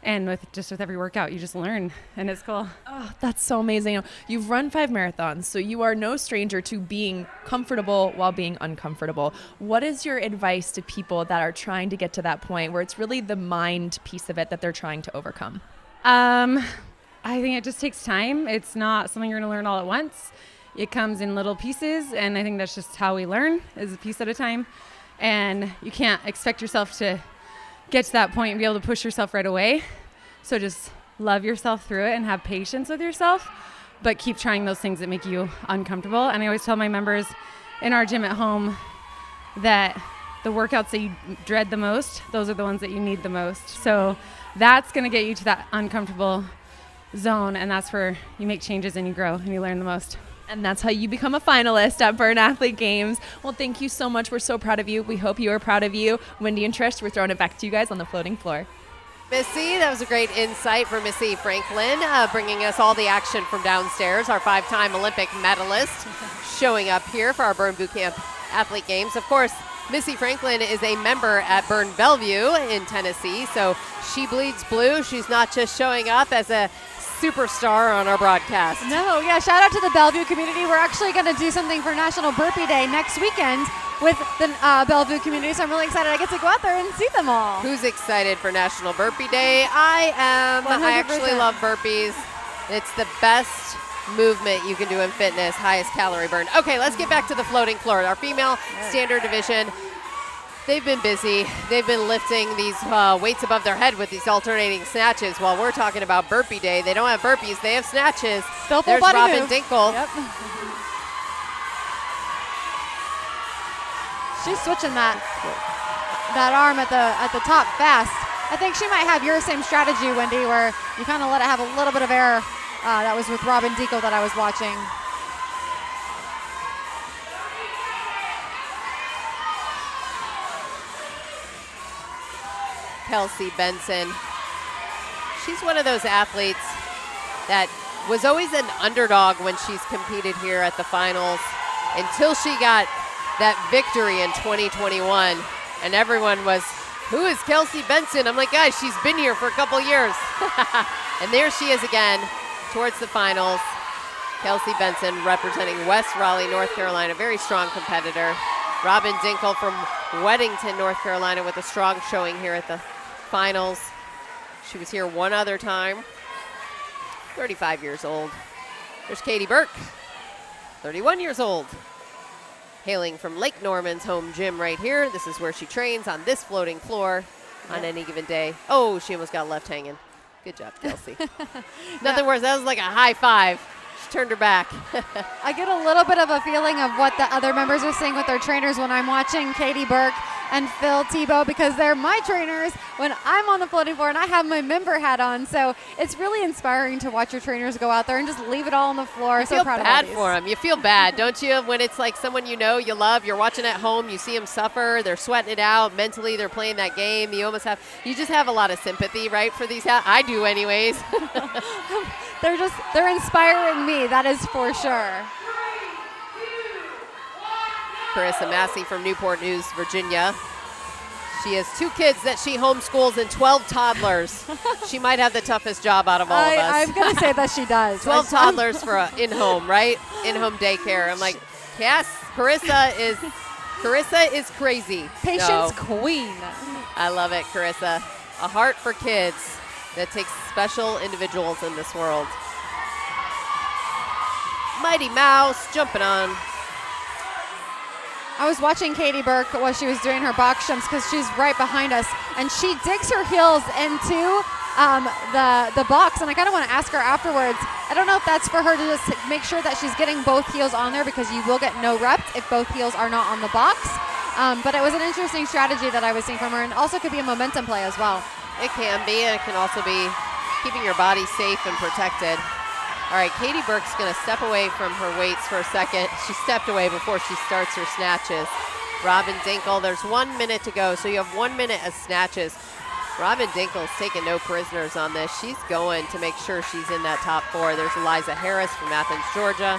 And with every workout, you just learn, and it's cool. Oh, that's so amazing. You've run 5 marathons, so you are no stranger to being comfortable while being uncomfortable. What is your advice to people that are trying to get to that point where it's really the mind piece of it that they're trying to overcome? I think it just takes time. It's not something you're going to learn all at once. It comes in little pieces, and I think that's just how we learn, is a piece at a time. And you can't expect yourself to get to that point and be able to push yourself right away. So just love yourself through it and have patience with yourself, but keep trying those things that make you uncomfortable. And I always tell my members in our gym at home that the workouts that you dread the most, those are the ones that you need the most. So that's going to get you to that uncomfortable zone, and that's where you make changes and you grow and you learn the most. And that's how you become a finalist at Burn Athlete Games. Well, thank you so much. We're so proud of you. We hope you are proud of you. Wendy and Trish, we're throwing it back to you guys on the floating floor. Missy, that was a great insight from Missy Franklin, bringing us all the action from downstairs. Our 5-time Olympic medalist showing up here for our Burn Boot Camp Athlete Games. Of course, Missy Franklin is a member at Burn Bellevue in Tennessee, so she bleeds blue. She's not just showing up as a superstar on our broadcast. No, yeah, shout out to the Bellevue community. We're actually going to do something for National Burpee Day next weekend with the Bellevue community, so I'm really excited I get to go out there and see them all. Who's excited for National Burpee Day? I am. 100%. I actually love burpees. It's the best movement you can do in fitness, highest calorie burn. Okay, let's get back to the floating floor. Our female standard division, they've been busy. They've been lifting these weights above their head with these alternating snatches. While we're talking about Burpee Day, they don't have burpees, they have snatches. Still full There's body Robin move. Dinkle. Yep. She's switching that arm at the top fast. I think she might have your same strategy, Wendy, where you kind of let it have a little bit of air. That was with Robin Dinkle that I was watching. Kelsey Benson. She's one of those athletes that was always an underdog when she's competed here at the finals until she got that victory in 2021. And everyone was, who is Kelsey Benson? I'm like, guys, she's been here for a couple years. And there she is again towards the finals. Kelsey Benson representing West Raleigh, North Carolina, very strong competitor. Robin Dinkle from Weddington, North Carolina, with a strong showing here at the finals. She was here one other time. 35 years old. There's Katie Burke, 31 years old. hailing from Lake Norman's home gym right here. This is where she trains on this floating floor on any given day. Oh, she almost got left hanging. Good job, Kelsey. Nothing worse. That was like a high five. She turned her back. I get a little bit of a feeling of what the other members are saying with their trainers when I'm watching Katie Burke and Phil Tebow, because they're my trainers when I'm on the floating floor and I have my member hat on. So it's really inspiring to watch your trainers go out there and just leave it all on the floor. You so feel proud bad of for them. You feel bad, don't you? When it's like someone you know, you love, you're watching at home, you see them suffer, they're sweating it out. Mentally, they're playing that game. You just have a lot of sympathy, right, for these. I do anyways. They're inspiring me, that is for sure. Carissa Massey from Newport News, Virginia. She has 2 kids that she homeschools and 12 toddlers. She might have the toughest job out of all of us. I'm going to say that she does. 12 toddlers for in-home, right? In-home daycare. I'm like, yes, Carissa is crazy. Patience queen. I love it, Carissa. A heart for kids that takes special individuals in this world. Mighty Mouse jumping on. I was watching Katie Burke while she was doing her box jumps because she's right behind us, and she digs her heels into the box, and I kind of want to ask her afterwards. I don't know if that's for her to just make sure that she's getting both heels on there, because you will get no reps if both heels are not on the box. But it was an interesting strategy that I was seeing from her, and also could be a momentum play as well. It can be, and it can also be keeping your body safe and protected. All right, Katie Burke's going to step away from her weights for a second. She stepped away before she starts her snatches. Robin Dinkle, there's 1 minute to go, so you have 1 minute of snatches. Robin Dinkle's taking no prisoners on this. She's going to make sure she's in that top 4. There's Eliza Harris from Athens, Georgia.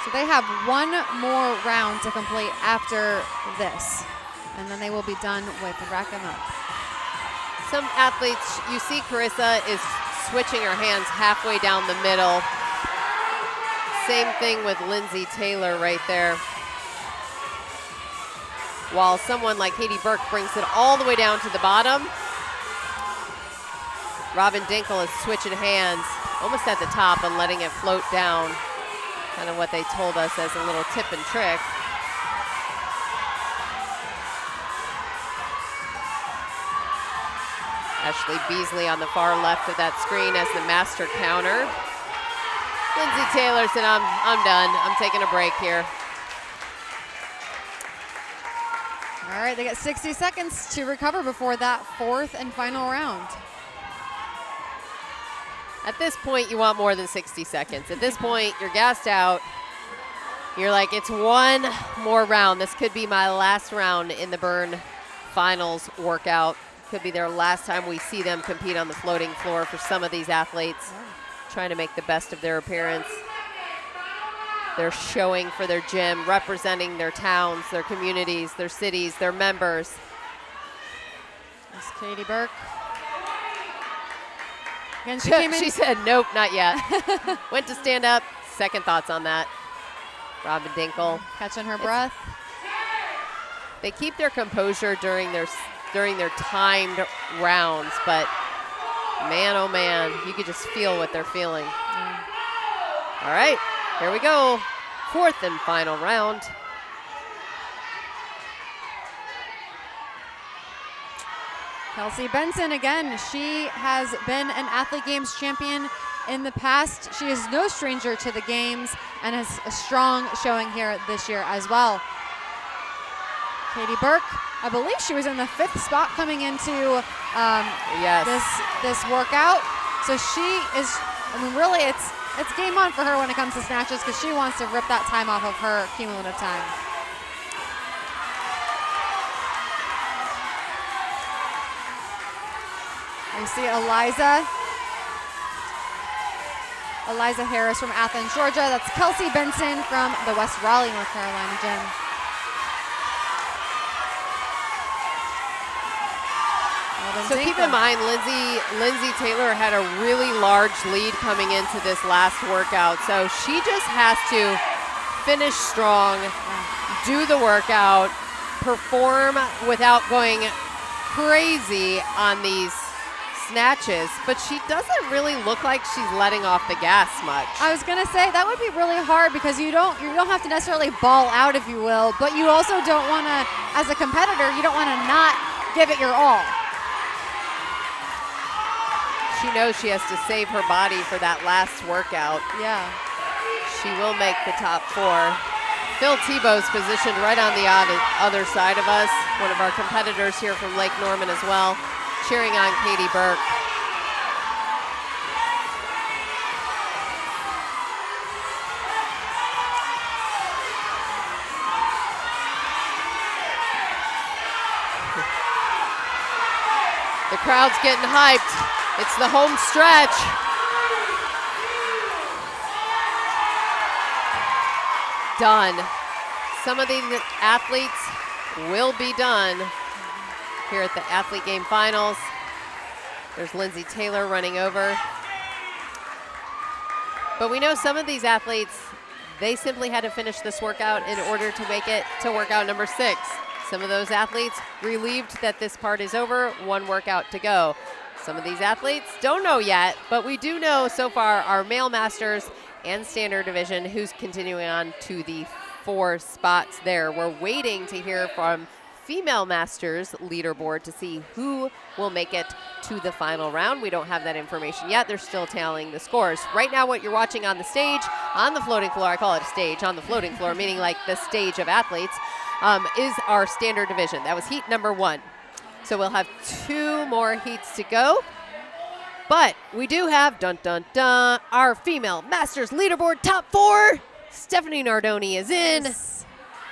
So they have 1 more round to complete after this, and then they will be done with rack 'em up. Some athletes, you see Carissa is switching her hands halfway down the middle. Same thing with Lindsay Taylor right there. While someone like Katie Burke brings it all the way down to the bottom. Robin Dinkle is switching hands almost at the top and letting it float down. Kind of what they told us as a little tip and trick. Ashley Beasley on the far left of that screen as the master counter. Lindsay Taylor said, I'm done. I'm taking a break here. All right, they got 60 seconds to recover before that 4th and final round. At this point, you want more than 60 seconds. At this point, you're gassed out. You're like, it's 1 more round. This could be my last round in the Burn Finals workout. Could be their last time we see them compete on the floating floor for some of these athletes. Trying to make the best of their appearance. They're showing for their gym, representing their towns, their communities, their cities, their members. That's Katie Burke. Again, She said, nope, not yet. Went to stand up. Second thoughts on that. Robin Dinkle. Catching her breath. They keep their composure during their timed rounds, but man, oh man, you could just feel what they're feeling. All right, here we go. 4th and final round. Kelsey Benson again. She has been an Athlete Games champion in the past. She is no stranger to the games and has a strong showing here this year as well. Katie Burke, I believe she was in the 5th spot coming into this workout. So she is, I mean, really it's game on for her when it comes to snatches, because she wants to rip that time off of her cumulative time. You see Eliza Harris from Athens, Georgia. That's Kelsey Benson from the West Raleigh, North Carolina gym. So keep in mind, Lindsay Taylor had a really large lead coming into this last workout. So she just has to finish strong, do the workout, perform without going crazy on these snatches, but she doesn't really look like she's letting off the gas much. I was gonna say that would be really hard because you don't have to necessarily ball out, if you will, but you also don't want to, as a competitor, you don't want to not give it your all. She knows she has to save her body for that last workout. Yeah. She will make the top 4. Phil Tebow's positioned right on the other side of us. One of our competitors here from Lake Norman as well, cheering on Katie Burke. The crowd's getting hyped. It's the home stretch. Done. Some of these athletes will be done here at the Athlete Game Finals. There's Lindsay Taylor running over. But we know some of these athletes, they simply had to finish this workout in order to make it to workout number 6. Some of those athletes relieved that this part is over, 1 workout to go. Some of these athletes don't know yet, but we do know so far our male masters and standard division who's continuing on to the 4 spots there. We're waiting to hear from female masters leaderboard to see who will make it to the final round. We don't have that information yet. They're still tallying the scores. Right now what you're watching on the stage, on the floating floor, I call it a stage, on the floating floor, meaning like the stage of athletes, is our standard division. That was heat number 1. So we'll have 2 more heats to go. But we do have, dun dun dun, our female masters leaderboard top 4. Stephanie Nardoni is in. Yes.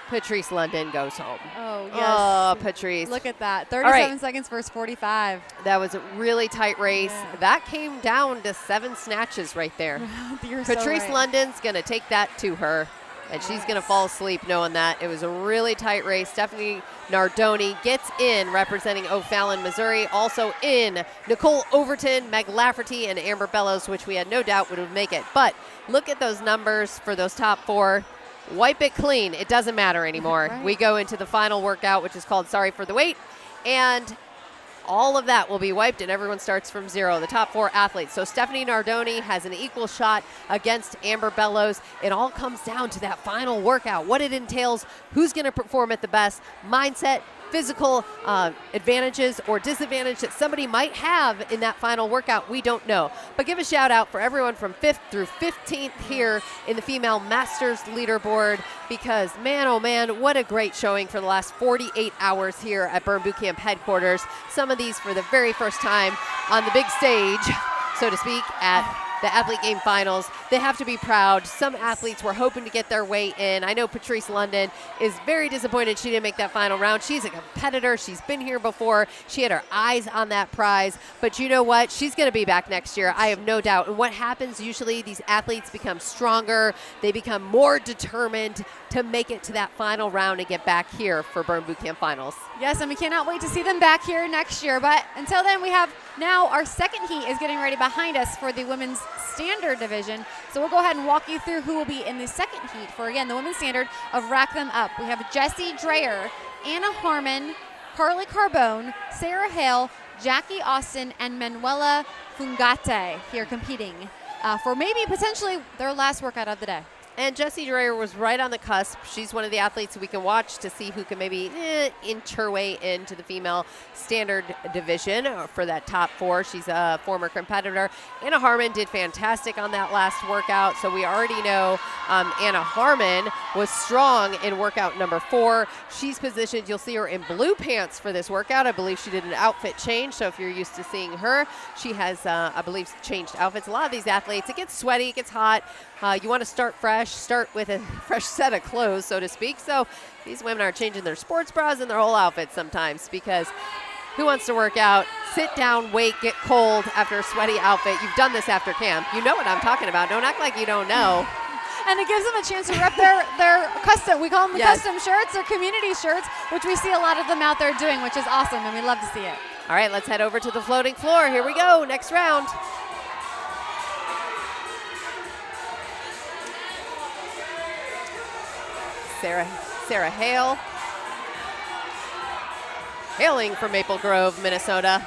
Patrice London goes home. Oh, yes. Oh, Patrice. Look at that. 37 seconds versus 45. That was a really tight race. Yeah. That came down to 7 snatches right there. Patrice London's going to take that to her. And she's going to fall asleep knowing that. It was a really tight race. Stephanie Nardoni gets in representing O'Fallon, Missouri. Also in Nicole Overton, Meg Lafferty, and Amber Bellows, which we had no doubt would make it. But look at those numbers for those top 4. Wipe it clean. It doesn't matter anymore. Right. We go into the final workout, which is called Sorry for the Wait. And all of that will be wiped, and everyone starts from 0, the top 4 athletes. So Stephanie Nardoni has an equal shot against Amber Bellows. It all comes down to that final workout, what it entails, who's going to perform at the best, mindset, physical advantages or disadvantage that somebody might have in that final workout, we don't know. But give a shout out for everyone from 5th through 15th here in the female masters leaderboard, because man, oh man, what a great showing for the last 48 hours here at Burn Boot Camp headquarters. Some of these for the very first time on the big stage, so to speak, at the Athlete Game Finals. They have to be proud. Some athletes were hoping to get their way in. I know Patrice London is very disappointed she didn't make that final round. She's a competitor. She's been here before. She had her eyes on that prize. But you know what? She's going to be back next year. I have no doubt. And what happens usually, these athletes become stronger. They become more determined to make it to that final round and get back here for Burn Boot Camp Finals. Yes, and we cannot wait to see them back here next year. But until then, we have now our second heat is getting ready behind us for the women's standard division. So we'll go ahead and walk you through who will be in the second heat for, again, the women's standard of Rack Them Up. We have Jessie Dreyer, Anna Harmon, Carly Carbone, Sarah Hale, Jackie Austin, and Manuela Fungate here competing for maybe potentially their last workout of the day. And Jessie Dreyer was right on the cusp. She's one of the athletes we can watch to see who can maybe inch her way into the female standard division for that top 4. She's a former competitor. Anna Harmon did fantastic on that last workout, so we already know Anna Harmon was strong in workout number 4. She's positioned, you'll see her in blue pants for this workout. I believe she did an outfit change, so if you're used to seeing her, she has, I believe, changed outfits. A lot of these athletes, it gets sweaty, it gets hot. You want to start fresh, start with a fresh set of clothes, so to speak. So these women are changing their sports bras and their whole outfits sometimes, because who wants to work out, sit down, wait, get cold after a sweaty outfit? You've done this after camp. You know what I'm talking about. Don't act like you don't know. And it gives them a chance to rep their custom, we call them the custom shirts or community shirts, which we see a lot of them out there doing, which is awesome, and we love to see it. All right, let's head over to the floating floor. Here we go, next round. Sarah Hale, hailing from Maple Grove, Minnesota.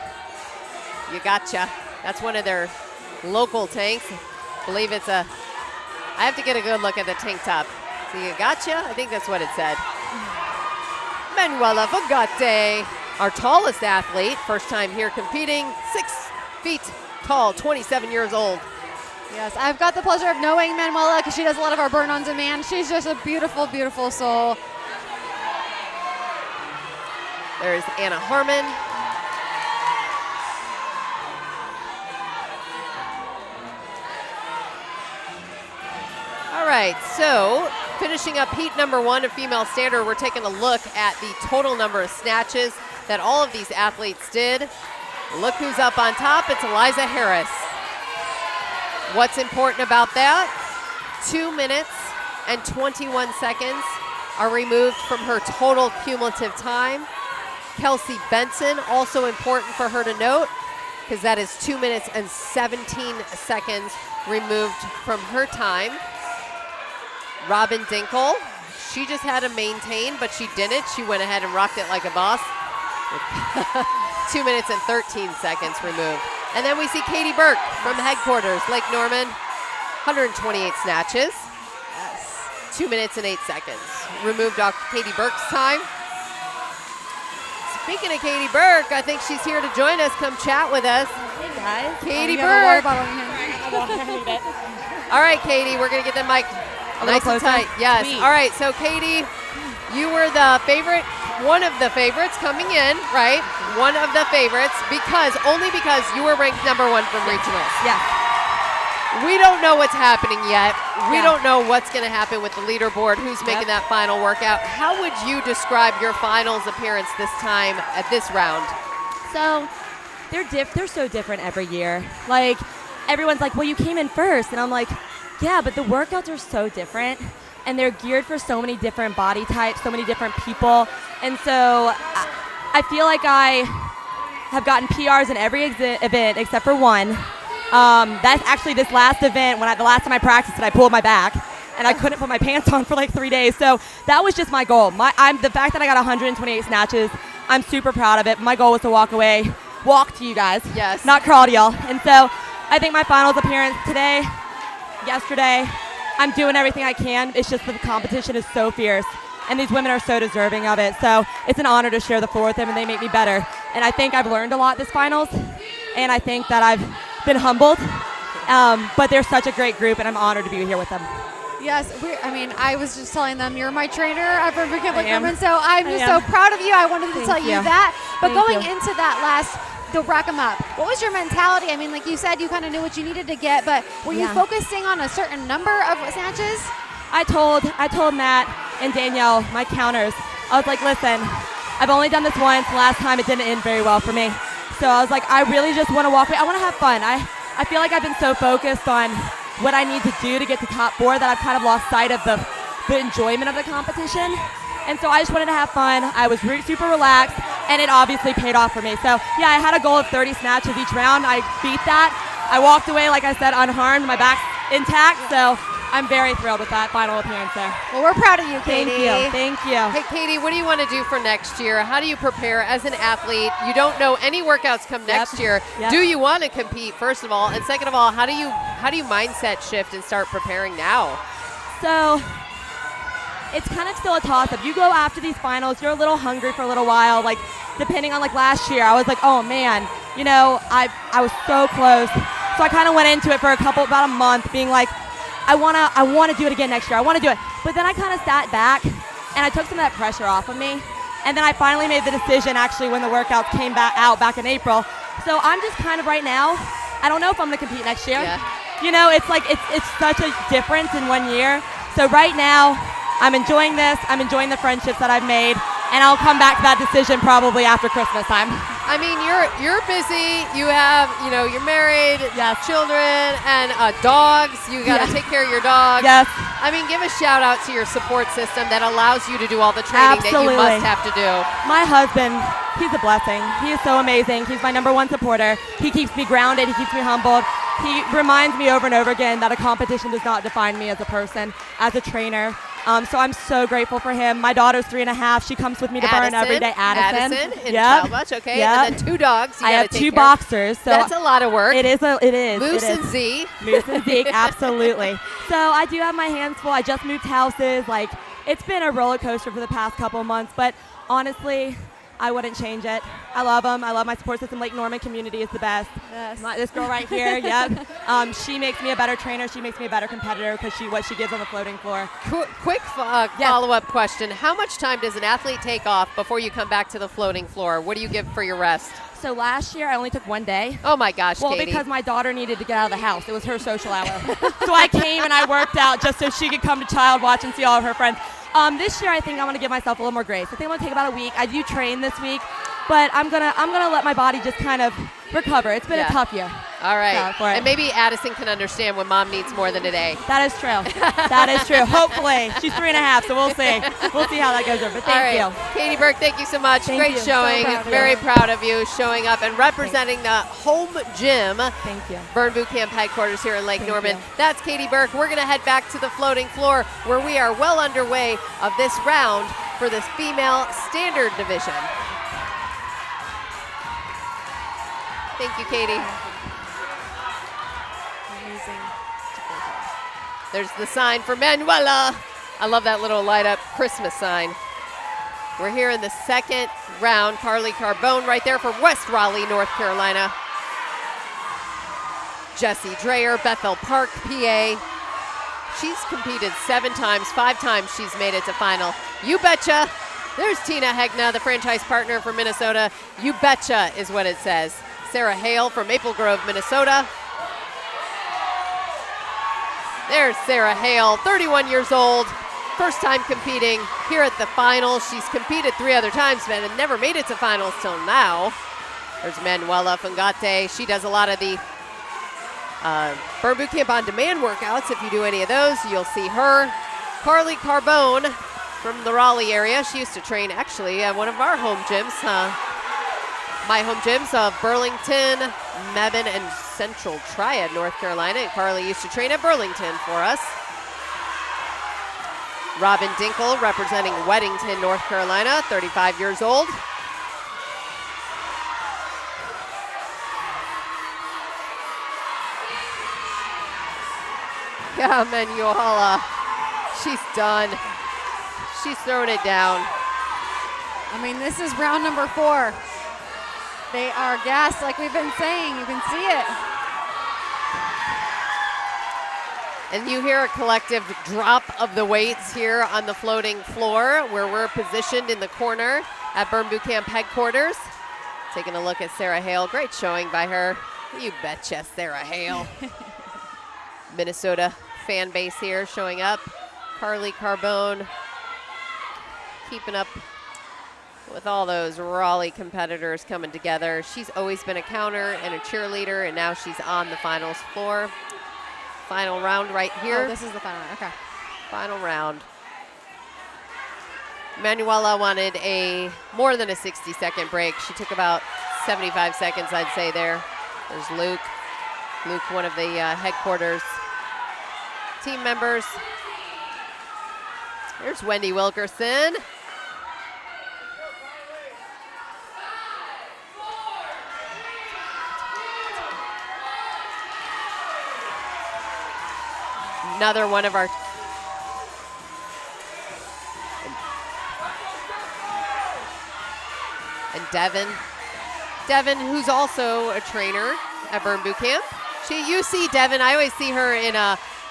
You Gotcha. That's one of their local tanks. I believe it's I have to get a good look at the tank top. So You Gotcha? I think that's what it said. Manuela Fugate, our tallest athlete, first time here competing, 6 feet tall, 27 years old. Yes, I've got the pleasure of knowing Manuela because she does a lot of our Burn On Demand. She's just a beautiful, beautiful soul. There's Anna Harmon. All right, so finishing up heat number 1 of female standard, we're taking a look at the total number of snatches that all of these athletes did. Look who's up on top. It's Eliza Harris. What's important about that? 2 minutes and 21 seconds are removed from her total cumulative time. Kelsey Benson, also important for her to note, because that is 2 minutes and 17 seconds removed from her time. Robin Dinkle, she just had to maintain, but she didn't. She went ahead and rocked it like a boss. 2 minutes and 13 seconds removed. And then we see Katie Burke from the headquarters, Lake Norman, 128 snatches. Yes. 2 minutes and 8 seconds. Removed off Katie Burke's time. Speaking of Katie Burke, I think she's here to join us. Come chat with us. Hey guys. Katie You have a Burke. water bottle in your hand. I need it. All right, Katie, we're gonna get the mic nice and tight. Yes. Sweet. All right, so Katie, you were the favorite, one of the favorites coming in, right? One of the favorites only because you were ranked number 1 from regionals. Yeah. We don't know what's happening yet. We Yeah. don't know what's going to happen with the leaderboard, who's making that final workout. How would you describe your finals appearance this time at this round? So they're so different every year. Like everyone's like, well, you came in first, and I'm like, yeah, but the workouts are so different, and they're geared for so many different body types, so many different people, and so I feel like I have gotten PRs in every event except for one. That's actually this last event the last time I practiced it, I pulled my back and I couldn't put my pants on for like 3 days. So that was just my goal. The fact that I got 128 snatches, I'm super proud of it. My goal was to walk to you guys, yes, not crawl to y'all. And so I think my finals appearance today, yesterday, I'm doing everything I can. It's just the competition is so fierce. And these women are so deserving of it. So it's an honor to share the floor with them, and they make me better. And I think I've learned a lot this finals, and I think that I've been humbled. But they're such a great group, and I'm honored to be here with them. Yes, I was just telling them you're my trainer at Burn Boot Camp Lake I am. Norman, so I'm just I so am. proud of you. I wanted to Thank tell you you. that. But Thank going you. into that the rack 'em up, what was your mentality? I mean, like you said, you kind of knew what you needed to get, but were you Yeah. focusing on a certain number of snatches? I told Matt and Danielle, my counters, I was like, listen, I've only done this once. Last time it didn't end very well for me. So I was like, I really just want to walk away. I want to have fun. I feel like I've been so focused on what I need to do to get to top 4 that I've kind of lost sight of the enjoyment of the competition. And so I just wanted to have fun. I was super relaxed, and it obviously paid off for me. So yeah, I had a goal of 30 snatches each round. I beat that. I walked away, like I said, unharmed. My back's intact. So I'm very thrilled with that final appearance there. Well, we're proud of you, Katie. Thank you. Hey, Katie, what do you want to do for next year? How do you prepare as an athlete? You don't know any workouts come next year. Yep. Do you want to compete, first of all? And second of all, how do you mindset shift and start preparing now? So it's kind of still a toss-up. You go after these finals, you're a little hungry for a little while. Like, depending on like last year, I was like, oh man, I was so close. So I kind of went into it for about a month being like, I want to do it again next year. I want to do it. But then I kind of sat back and I took some of that pressure off of me. And then I finally made the decision actually when the workouts came back in April. So I'm just kind of right now, I don't know if I'm going to compete next year. Yeah. It's like it's such a difference in 1 year. So right now, I'm enjoying this. I'm enjoying the friendships that I've made. And I'll come back to that decision probably after Christmas time. I mean, you're busy. You have, you're married, children, and dogs. You got to take care of your dogs. Yes. I mean, give a shout out to your support system that allows you to do all the training that you must have to do. My husband, he's a blessing. He is so amazing. He's my #1 supporter. He keeps me grounded. He keeps me humbled. He reminds me over and over again that a competition does not define me as a person, as a trainer. So I'm so grateful for him. My daughter's 3.5. She comes with me to burn every day. Addison in Yep. Child Watch, okay. Yep. And then 2 dogs. You I gotta have take 2 care. boxers. So That's a lot of work. It is. Moose it is. and Z. Moose and Zeke, absolutely. So I do have my hands full. I just moved houses. Like, it's been a roller coaster for the past couple of months, but honestly, I wouldn't change it. I love them. I love my support system. Lake Norman community is the best. Yes. This girl right here, yep. She makes me a better trainer. She makes me a better competitor because what she gives on the floating floor. Quick follow-up question. How much time does an athlete take off before you come back to the floating floor? What do you give for your rest? So last year, I only took 1 day. Oh, my gosh, Well, Katie. because my daughter needed to get out of the house. It was her social hour. So I came and I worked out just so she could come to Child Watch and see all of her friends. This year, I think I'm going to give myself a little more grace. I think I'm going to take about a week. I do train this week, but I'm gonna let my body just kind of recover. It's been a tough year. All right. for it. And maybe Addison can understand when mom needs more than a day. That is true. That is true. Hopefully. She's 3.5, so we'll see. We'll see how that goes over. But thank you. Katie Burke, thank you so much. Thank Great you. So showing. proud of you. Very proud of you showing up and representing the home gym. Thank you. Burn Boot Camp headquarters here in Lake Thank Norman. you. That's Katie Burke. We're going to head back to the floating floor where we are well underway of this round for this female standard division. Thank you, Katie. Amazing. There's the sign for Manuela. I love that little light up Christmas sign. We're here in the second round. Carly Carbone right there from West Raleigh, North Carolina. Jessie Dreyer, Bethel Park, PA. She's competed 7 times, 5 times she's made it to final. You betcha. There's Tina Hegna, the franchise partner for Minnesota. You betcha is what it says. Sarah Hale from Maple Grove, Minnesota. There's Sarah Hale, 31 years old, first time competing here at the finals. She's competed 3 other times, but had never made it to finals till now. There's Manuela Fungate. She does a lot of the Burn Boot Camp On Demand workouts. If you do any of those, you'll see her. Carly Carbone from the Raleigh area. She used to train actually at one of our home gyms. My home gyms of Burlington, Mebane, and Central Triad, North Carolina. And Carly used to train at Burlington for us. Robin Dinkle representing Weddington, North Carolina, 35 years old. Yeah, Manuela, she's done. She's thrown it down. I mean, this is round number 4. They are gassed, like we've been saying. You can see it. And you hear a collective drop of the weights here on the floating floor where we're positioned in the corner at Burn Boot Camp headquarters. Taking a look at Sarah Hale. Great showing by her. You betcha, Sarah Hale. Minnesota fan base here showing up. Carly Carbone keeping up with all those Raleigh competitors coming together. She's always been a counter and a cheerleader, and now she's on the finals floor. Final round right here. Oh, this is the final round. Okay. Final round. Manuela wanted more than a 60-second break. She took about 75 seconds, I'd say there. There's Luke. Luke, one of the headquarters team members. There's Wendy Wilkerson. Another one of our and Devin, who's also a trainer at Burn Boot Camp. You see Devin, I always see her in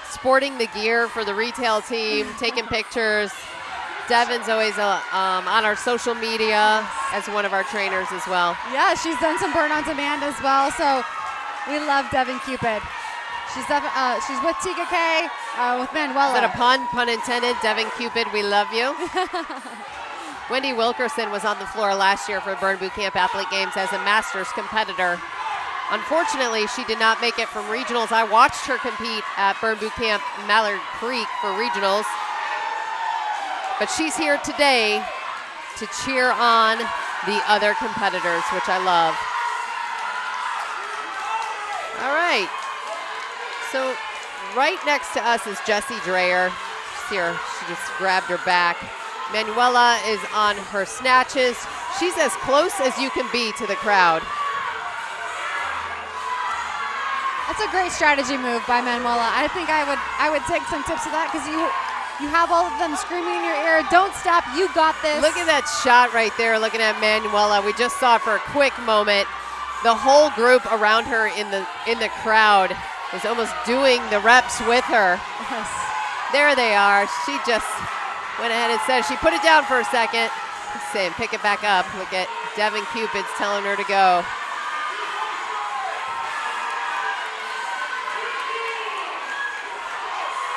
sporting the gear for the retail team, taking pictures. Devin's always on our social media as one of our trainers as well. Yeah, she's done some Burn On Demand as well, so we love Devin Cupid. She's with TKK, with Manuela. Is that a pun? Pun intended. Devin Cupid, we love you. Wendy Wilkerson was on the floor last year for Burn Boot Camp Athlete Games as a Masters competitor. Unfortunately, she did not make it from regionals. I watched her compete at Burn Boot Camp Mallard Creek for regionals. But she's here today to cheer on the other competitors, which I love. All right. So right next to us is Jessie Dreyer. here. She just grabbed her back. Manuela is on her snatches. She's as close as you can be to the crowd. That's a great strategy move by Manuela. I think I would take some tips of that because you have all of them screaming in your ear, don't stop, you got this. Look at that shot right there, looking at Manuela. We just saw it for a quick moment. The whole group around her in the crowd was almost doing the reps with her. Yes. There they are. She just went ahead and said, she put it down for a second, saying pick it back up. Look at Devin Cupid's telling her to go.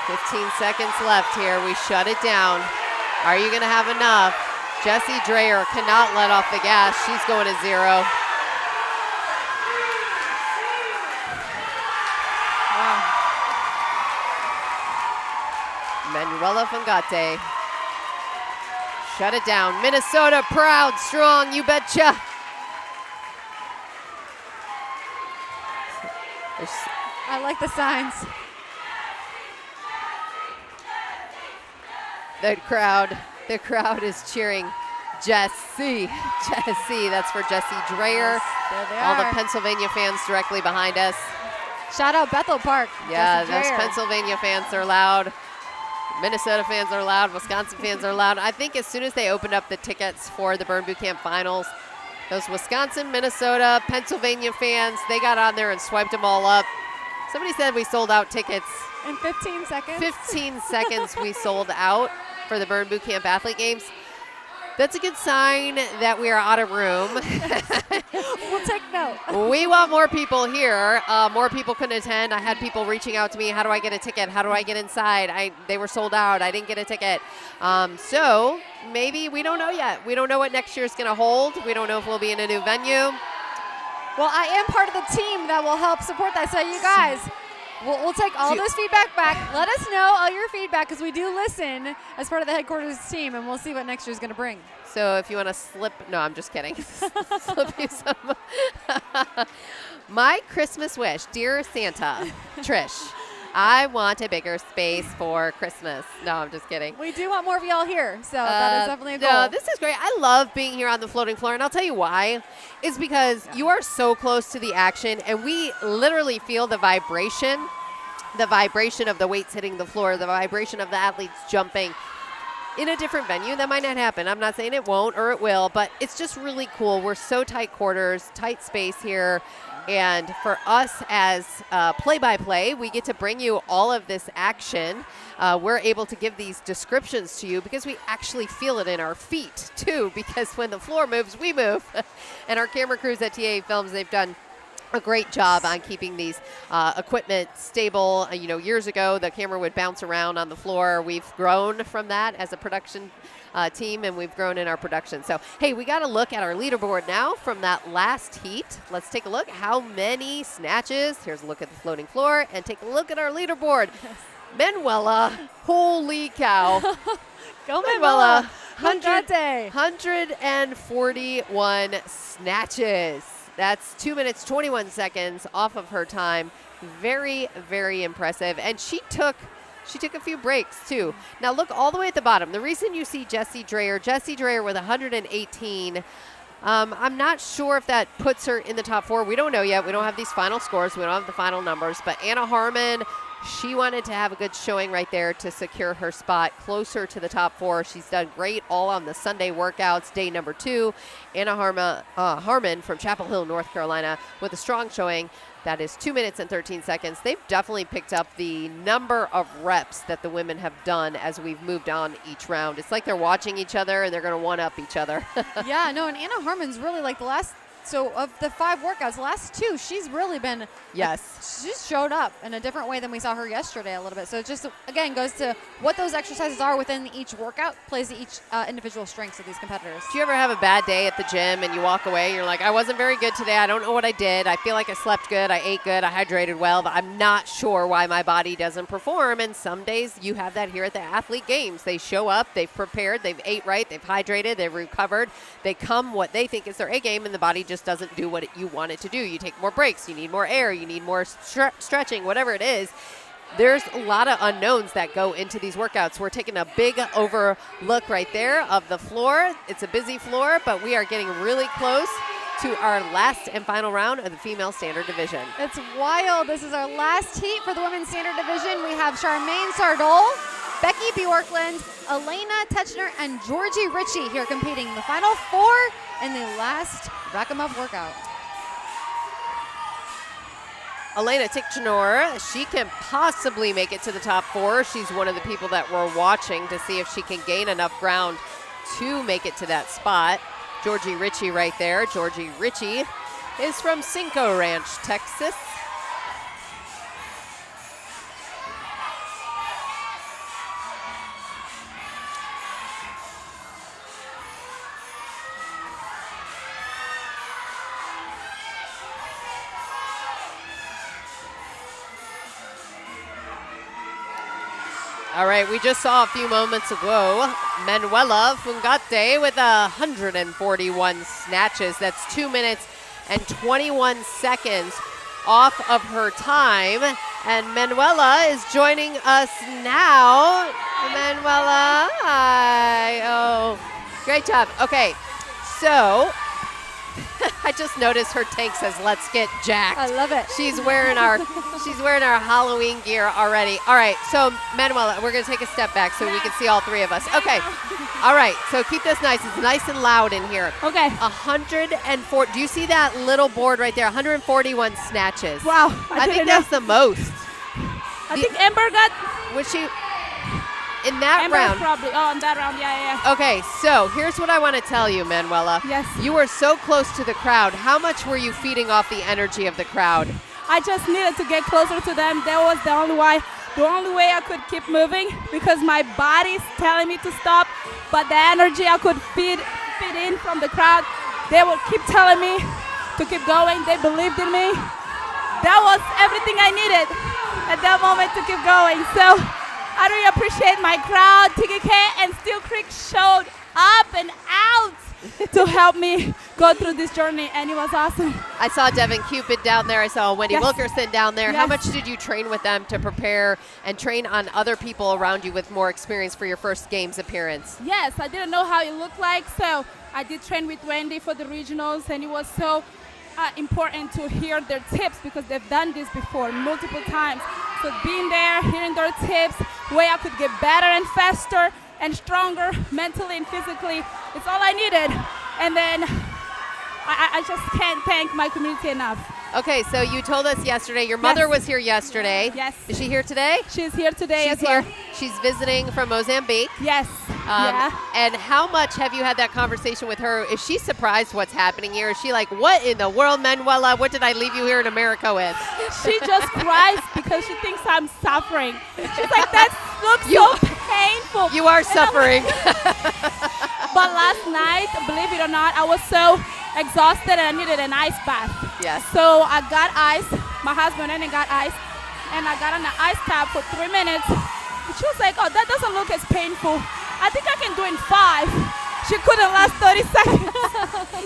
"15 seconds left here. We shut it down. Are you going to have enough?" Jessie Dreyer cannot let off the gas. She's going to 0. Wow. Manuela Fungate. Shut it down. Minnesota, proud, strong, you betcha. I like the signs. The crowd is cheering Jessie. Jessie, that's for Jessie Dreyer. There they All are. the Pennsylvania fans directly behind us. Shout out Bethel Park. Yeah, Jessie those Dreyer. Pennsylvania fans are loud. Minnesota fans are loud. Wisconsin fans are loud. I think as soon as they opened up the tickets for the Burn Boot Camp Finals, those Wisconsin, Minnesota, Pennsylvania fans, they got on there and swiped them all up. Somebody said we sold out tickets. In 15 seconds? 15 seconds we sold out for the Burn Boot Camp Athlete Games. That's a good sign that we are out of room. We'll take note. We want more people here. More people couldn't attend. I had people reaching out to me. How do I get a ticket? How do I get inside? They were sold out. I didn't get a ticket. So maybe we don't know yet. We don't know what next year is going to hold. We don't know if we'll be in a new venue. Well, I am part of the team that will help support that. So you guys, we'll take all this feedback back. Let us know all your feedback because we do listen as part of the headquarters team, and we'll see what next year's going to bring. So if you want to slip, no, I'm just kidding. Slip you some. My Christmas wish, dear Santa, Trish, I want a bigger space for Christmas. No, I'm just kidding. We do want more of y'all here, so that is definitely a goal. No, this is great. I love being here on the floating floor, and I'll tell you why. It's because you are so close to the action, and we literally feel the vibration of the weights hitting the floor, the vibration of the athletes jumping. In a different venue, that might not happen. I'm not saying it won't or it will, but it's just really cool. We're so tight quarters, tight space here. And for us as play-by-play, we get to bring you all of this action. We're able to give these descriptions to you because we actually feel it in our feet, too, because when the floor moves, we move. And our camera crews at TA Films, they've done a great job on keeping these equipment stable. Years ago, the camera would bounce around on the floor. We've grown from that as a production team, and we've grown in our production. So, hey, we got to look at our leaderboard now from that last heat. Let's take a look. How many snatches? Here's a look at the floating floor, and take a look at our leaderboard. Manuela, holy cow. Go Manuela. 141 snatches. That's 2 minutes, 21 seconds off of her time. Very, very impressive. And she took a few breaks, too. Now, look all the way at the bottom. The reason you see Jessie Dreyer with 118, I'm not sure if that puts her in the top 4. We don't know yet. We don't have these final scores. We don't have the final numbers. But Anna Harmon, she wanted to have a good showing right there to secure her spot closer to the top 4. She's done great all on the Sunday workouts, day number 2. Anna Harmon from Chapel Hill, North Carolina, with a strong showing. That is 2 minutes and 13 seconds. They've definitely picked up the number of reps that the women have done as we've moved on each round. It's like they're watching each other and they're going to one-up each other. Yeah, no, and Anna Harmon's really like so of the 5 workouts, the last 2, she's really been, yes, she just showed up in a different way than we saw her yesterday a little bit. So it just, again, goes to what those exercises are within each workout, plays to each individual strengths of these competitors. Do you ever have a bad day at the gym and you walk away and you're like, I wasn't very good today. I don't know what I did. I feel like I slept good. I ate good. I hydrated well, but I'm not sure why my body doesn't perform. And some days you have that here at the Athlete Games. They show up, they've prepared, they've ate right, they've hydrated, they've recovered. They come what they think is their A game, and the body just doesn't do what you want it to do. You take more breaks, you need more air, you need more stretching, whatever it is. there's a lot of unknowns that go into these workouts. We're taking a big overlook right there of the floor. It's a busy floor, but we are getting really close to our last and final round of the female standard division. It's wild. This is our last heat for the women's standard division. We have Charmaine Sardol, Becky Bjorkland, Elena Techner, and Georgie Ritchie here competing. The final 4 in the last rack 'em up workout. Elena Techner, she can possibly make it to the top 4. She's one of the people that we're watching to see if she can gain enough ground to make it to that spot. Georgie Ritchie right there. Georgie Ritchie is from Cinco Ranch, Texas. All right, we just saw a few moments ago Manuela Fungate with 141 snatches. That's 2 minutes and 21 seconds off of her time. And Manuela is joining us now. Manuela, hi. Oh, great job. Okay, so I just noticed her tank says "Let's get jacked." I love it. She's wearing our Halloween gear already. All right, so Manuela, we're gonna take a step back so we can see all 3 of us. Okay. All right, so keep this nice. It's nice and loud in here. Okay. 104. Do you see that little board right there? 141 snatches. Wow. I think that's the most. I think Amber got. Was she in that Amber round? Probably. Oh, in that round, yeah. Okay, so here's what I want to tell you, Manuela. Yes. You were so close to the crowd. How much were you feeding off the energy of the crowd? I just needed to get closer to them. That was the only way I could keep moving, because my body's telling me to stop, but the energy I could feed in from the crowd, they would keep telling me to keep going. They believed in me. That was everything I needed at that moment to keep going. So I really appreciate my crowd. TKK and Steel Creek showed up and out to help me go through this journey, and it was awesome. I saw Devin Cupid down there. I saw Wendy Yes. Wilkerson down there. Yes. How much did you train with them to prepare and train on other people around you with more experience for your first games appearance? Yes, I didn't know how it looked like, so I did train with Wendy for the regionals, and it was so important to hear their tips, because they've done this before multiple times. So being there, hearing their tips, way I could get better and faster and stronger mentally and physically, it's all I needed. And then I just can't thank my community enough. Okay, so you told us yesterday, your mother was here yesterday. Yes. Is she here today? She's here today She's as well. here. She's visiting from Mozambique. Yes. Yeah. And how much have you had that conversation with her? Is she surprised what's happening here? Is she like, what in the world, Manuela? What did I leave you here in America with? She just cries because she thinks I'm suffering. She's like, that looks so painful. You are And I'm suffering. But last night, believe it or not, I was so exhausted and I needed an ice bath. Yes. So I got ice. My husband went and got ice. And I got on the ice tub for 3 minutes. And she was like, oh, that doesn't look as painful. I think I can do it in 5. She couldn't last 30 seconds.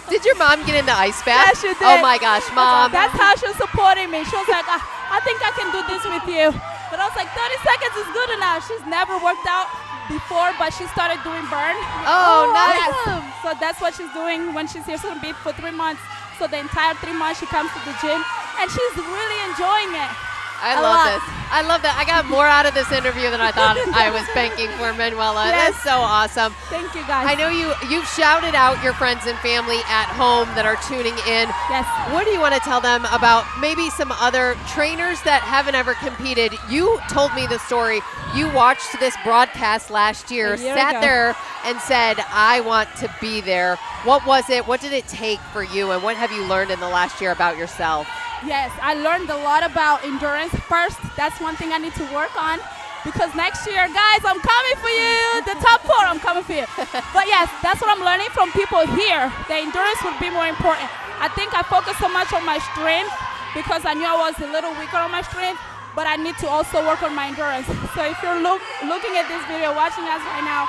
Did your mom get in the ice bath? Yeah, she did. Oh my gosh, Mom. That's how she was supporting me. She was like, I think I can do this with you. But I was like, 30 seconds is good enough. She's never worked out before, but she started doing burn. Oh, nice. Yes. So that's what she's doing when she's here. She's going to be for 3 months. So the entire 3 months she comes to the gym, and she's really enjoying it. I A love lot. this. I love that. I got more out of this interview than I thought I was banking for, Manuela. Yes. That's so awesome. Thank you, guys. I know you've shouted out your friends and family at home that are tuning in. Yes. What do you want to tell them about maybe some other trainers that haven't ever competed? You told me the story. You watched this broadcast last year, A year sat ago. there and said, I want to be there. What was it? What did it take for you? And what have you learned in the last year about yourself? Yes, I learned a lot about endurance. First, that's one thing I need to work on, because next year, guys, I'm coming for you. The top 4, I'm coming for you. But yes, that's what I'm learning from people here. The endurance would be more important. I think I focused so much on my strength because I knew I was a little weaker on my strength, but I need to also work on my endurance. So if you're looking at this video, watching us right now,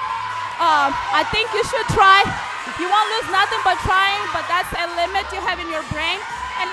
I think you should try. You won't lose nothing but trying, but that's a limit you have in your brain. And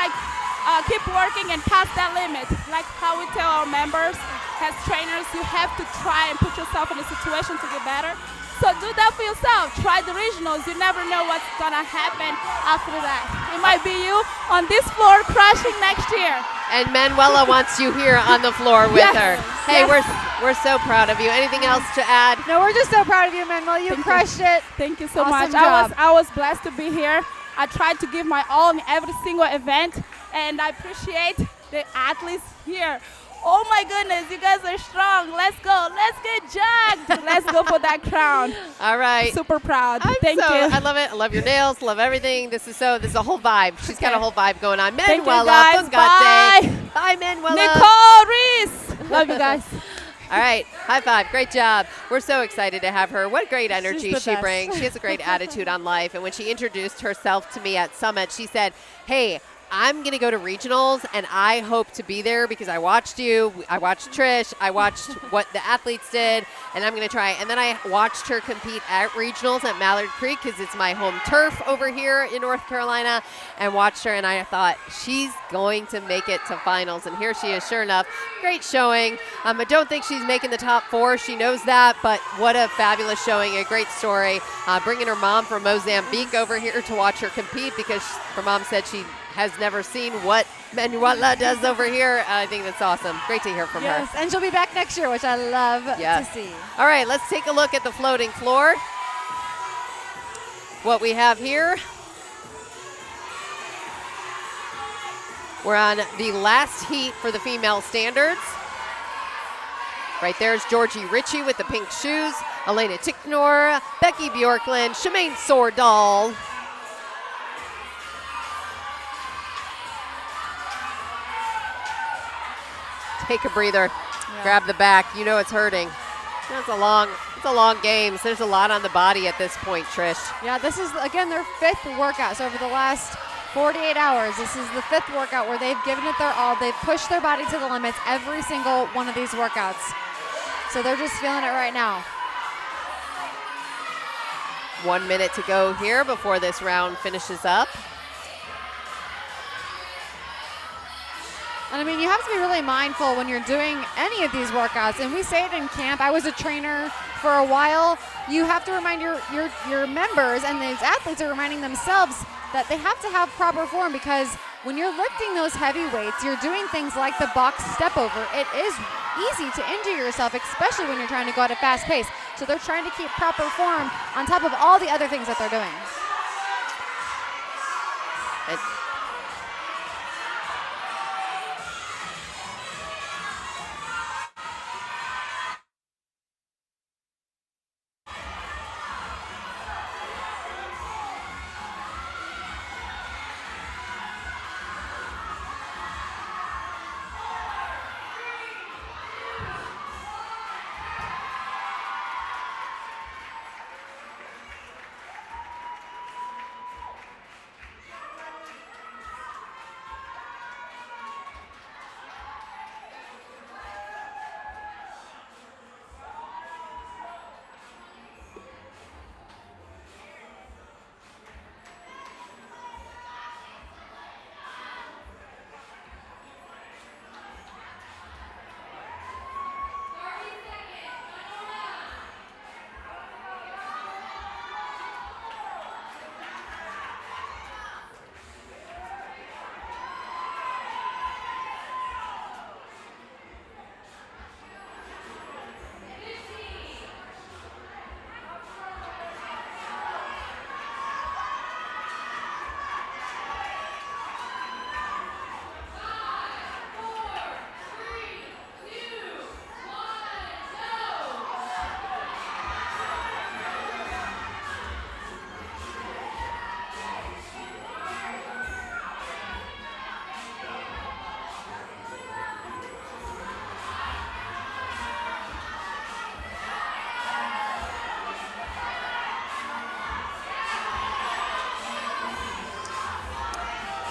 keep working and pass that limit, like how we tell our members. as trainers, you have to try and put yourself in a situation to get better. So do that for yourself. Try the regionals. You never know what's going to happen after that. It might be you on this floor crushing next year. And Manuela wants you here on the floor with Yes. her. Hey, Yes. we're so proud of you. Anything else to add? No, we're just so proud of you, Manuel. You crushed it. Thank you so Awesome much. job. I was blessed to be here. I tried to give my all in every single event, and I appreciate the athletes here. Oh my goodness, you guys are strong. Let's go. Let's get jacked. Let's go for that crown. All right. Super proud. Thank you. I love it. I love your nails. Love everything. This is a whole vibe. She's got a whole vibe going on. Thank you, Manuela, guys. Fungate. Bye, Manuela. Nicole Reese. Love you guys. All right, high five. Great job. We're so excited to have her. What great energy the she best. brings. She has a great attitude on life. And when she introduced herself to me at Summit, she said, hey, I'm going to go to regionals, and I hope to be there because I watched you. I watched Trish. I watched what the athletes did, and I'm going to try. And then I watched her compete at regionals at Mallard Creek because it's my home turf over here in North Carolina, and watched her, and I thought, she's going to make it to finals. And here she is, sure enough. Great showing. I don't think she's making the top 4. She knows that, but what a fabulous showing, a great story. Bringing her mom from Mozambique over here to watch her compete because her mom said she has never seen what Manuela does over here. I think that's awesome. Great to hear from her. Yes, and she'll be back next year, which I love to see. All right, let's take a look at the floating floor. What we have here. We're on the last heat for the female standards. Right there's Georgie Ritchie with the pink shoes, Elena Ticknor, Becky Bjorklund, Shemaine Sordahl. Take a breather, grab the back. You know it's hurting. It's a long game. So there's a lot on the body at this point, Trish. Yeah, this is, again, their 5th workout. So over the last 48 hours, this is the 5th workout where they've given it their all. They've pushed their body to the limits every single one of these workouts. So they're just feeling it right now. 1 minute to go here before this round finishes up. And I mean, you have to be really mindful when you're doing any of these workouts. And we say it in camp. I was a trainer for a while. You have to remind your members, and these athletes are reminding themselves that they have to have proper form, because when you're lifting those heavy weights, you're doing things like the box step over. It is easy to injure yourself, especially when you're trying to go at a fast pace. So they're trying to keep proper form on top of all the other things that they're doing.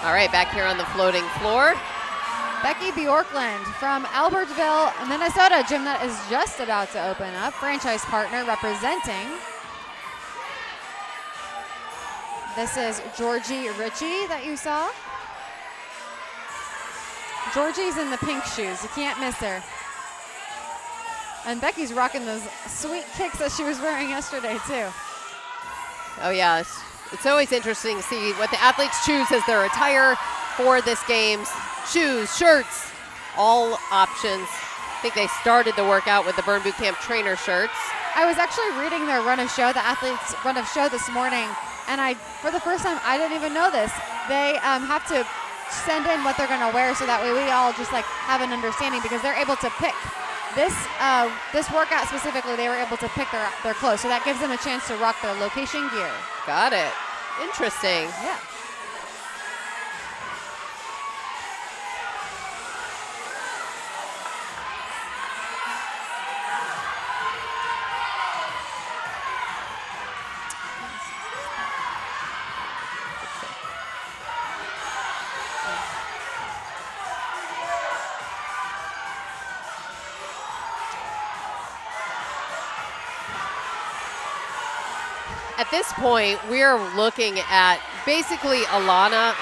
All right, back here on the floating floor. Becky Bjorklund from Albertville, Minnesota, gym that is just about to open up. Franchise partner representing. This is Georgie Ritchie that you saw. Georgie's in the pink shoes. You can't miss her. And Becky's rocking those sweet kicks that she was wearing yesterday, too. Oh, yeah. It's always interesting to see what the athletes choose as their attire for this games. Shoes, shirts, all options. I think they started the workout with the Burn Boot Camp trainer shirts. I was actually reading their run of show, the athletes' run of show this morning, and for the first time, I didn't even know this. They have to send in what they're going to wear so that way we all just like have an understanding, because they're able to pick. This workout specifically, they were able to pick their clothes, so that gives them a chance to rock their location gear. Got it. Interesting. Yeah. At this point, we're looking at basically Elena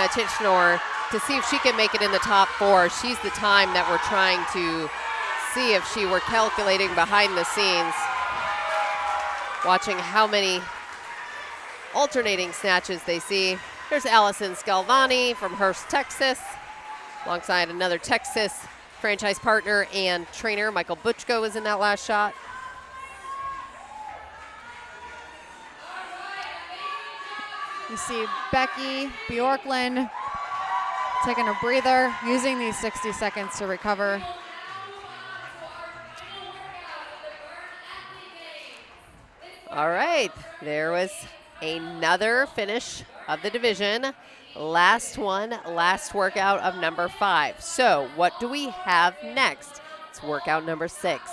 Tichenor to see if she can make it in the top 4. She's the time that we're trying to see if she were calculating behind the scenes, watching how many alternating snatches they see. Here's Allison Scalvani from Hearst, Texas, alongside another Texas franchise partner and trainer. Michael Butchko was in that last shot. You see Becky Bjorklund taking a breather, using these 60 seconds to recover. All right, there was another finish of the division. Last one, last workout of number 5. So what do we have next? It's workout number 6.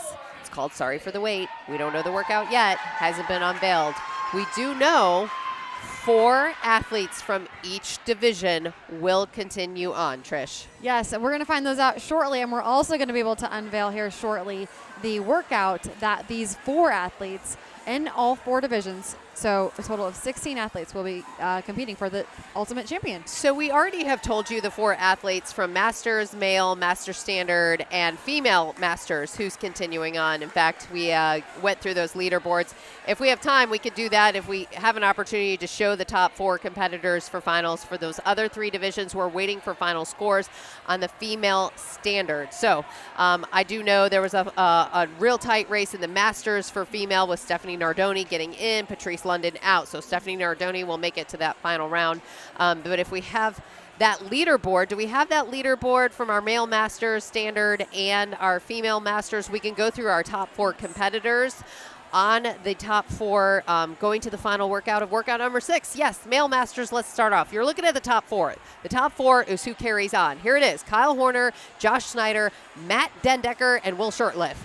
It's called Sorry for the Wait. We don't know the workout yet, hasn't been unveiled. We do know 4 athletes from each division will continue on, Trish. Yes, and we're going to find those out shortly, and we're also going to be able to unveil here shortly the workout that these 4 athletes in all 4 divisions, so a total of 16 athletes will be competing for the Ultimate Champion. So we already have told you the 4 athletes from Masters, Male, Master Standard, and Female Masters who's continuing on. In fact, we went through those leaderboards. If we have time, we could do that. If we have an opportunity to show the top 4 competitors for finals for those other 3 divisions, we're waiting for final scores on the Female Standard. So I do know there was a real tight race in the Masters for female with Stephanie Nardoni getting in, Patrice London out. So Stephanie Nardoni will make it to that final round. But if we have that leaderboard, do we have that leaderboard from our Male Masters Standard and our Female Masters? We can go through our top 4 competitors on the top 4 going to the final workout of workout number 6. Yes, Male Masters, let's start off. You're looking at the top 4. The top 4 is who carries on. Here it is: Kyle Horner, Josh Snyder, Matt Dendecker, and Will Shortliff.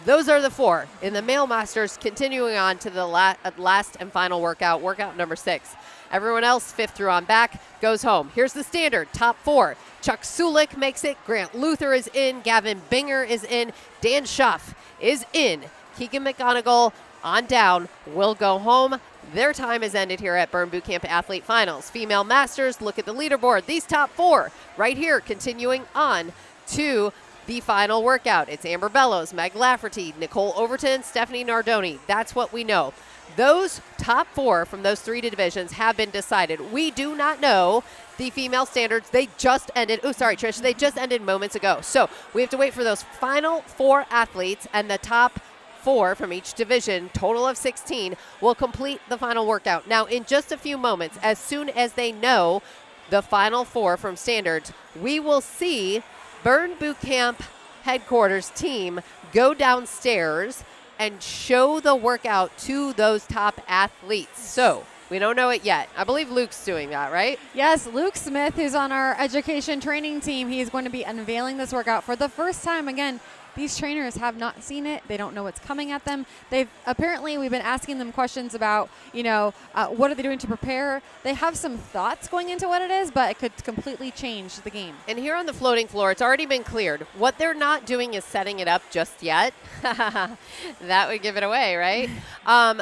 Those are the 4 in the Male Masters, continuing on to the last and final workout, workout number 6. Everyone else, 5th through on back, goes home. Here's the standard, top 4. Chuck Sulik makes it. Grant Luther is in. Gavin Binger is in. Dan Schaff is in. Keegan McGonigal on down will go home. Their time is ended here at Burn Boot Camp Athlete Finals. Female Masters, look at the leaderboard. These top 4 right here, continuing on to the final workout. It's Amber Bellows, Meg Lafferty, Nicole Overton, Stephanie Nardoni. That's what we know. Those top 4 from those 3 divisions have been decided. We do not know the female standards. They just ended. Oh, sorry, Trish. They just ended moments ago. So we have to wait for those final 4 athletes, and the top 4 from each division, total of 16, will complete the final workout. Now, in just a few moments, as soon as they know the final 4 from standards, we will see Burn Boot Camp headquarters team go downstairs and show the workout to those top athletes. So we don't know it yet. I believe Luke's doing that, right? Yes, Luke Smith, who's on our education training team, he's going to be unveiling this workout for the first time. Again, these trainers have not seen it. They don't know what's coming at them. We've been asking them questions about, what are they doing to prepare? They have some thoughts going into what it is, but it could completely change the game. And here on the floating floor, it's already been cleared. What they're not doing is setting it up just yet. That would give it away, right?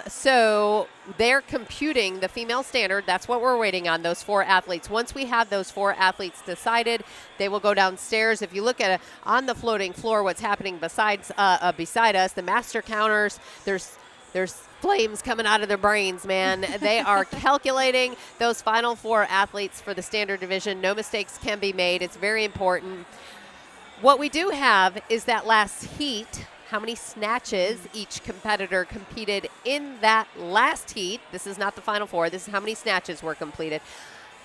So they're computing the female standard. That's what we're waiting on, those 4 athletes. Once we have those 4 athletes decided, they will go downstairs. If you look at on the floating floor, what's happening happening beside us. The master counters, there's flames coming out of their brains, man. They are calculating those final 4 athletes for the standard division. No mistakes can be made. It's very important. What we do have is that last heat, how many snatches each competitor competed in that last heat. This is not the final 4. This is how many snatches were completed.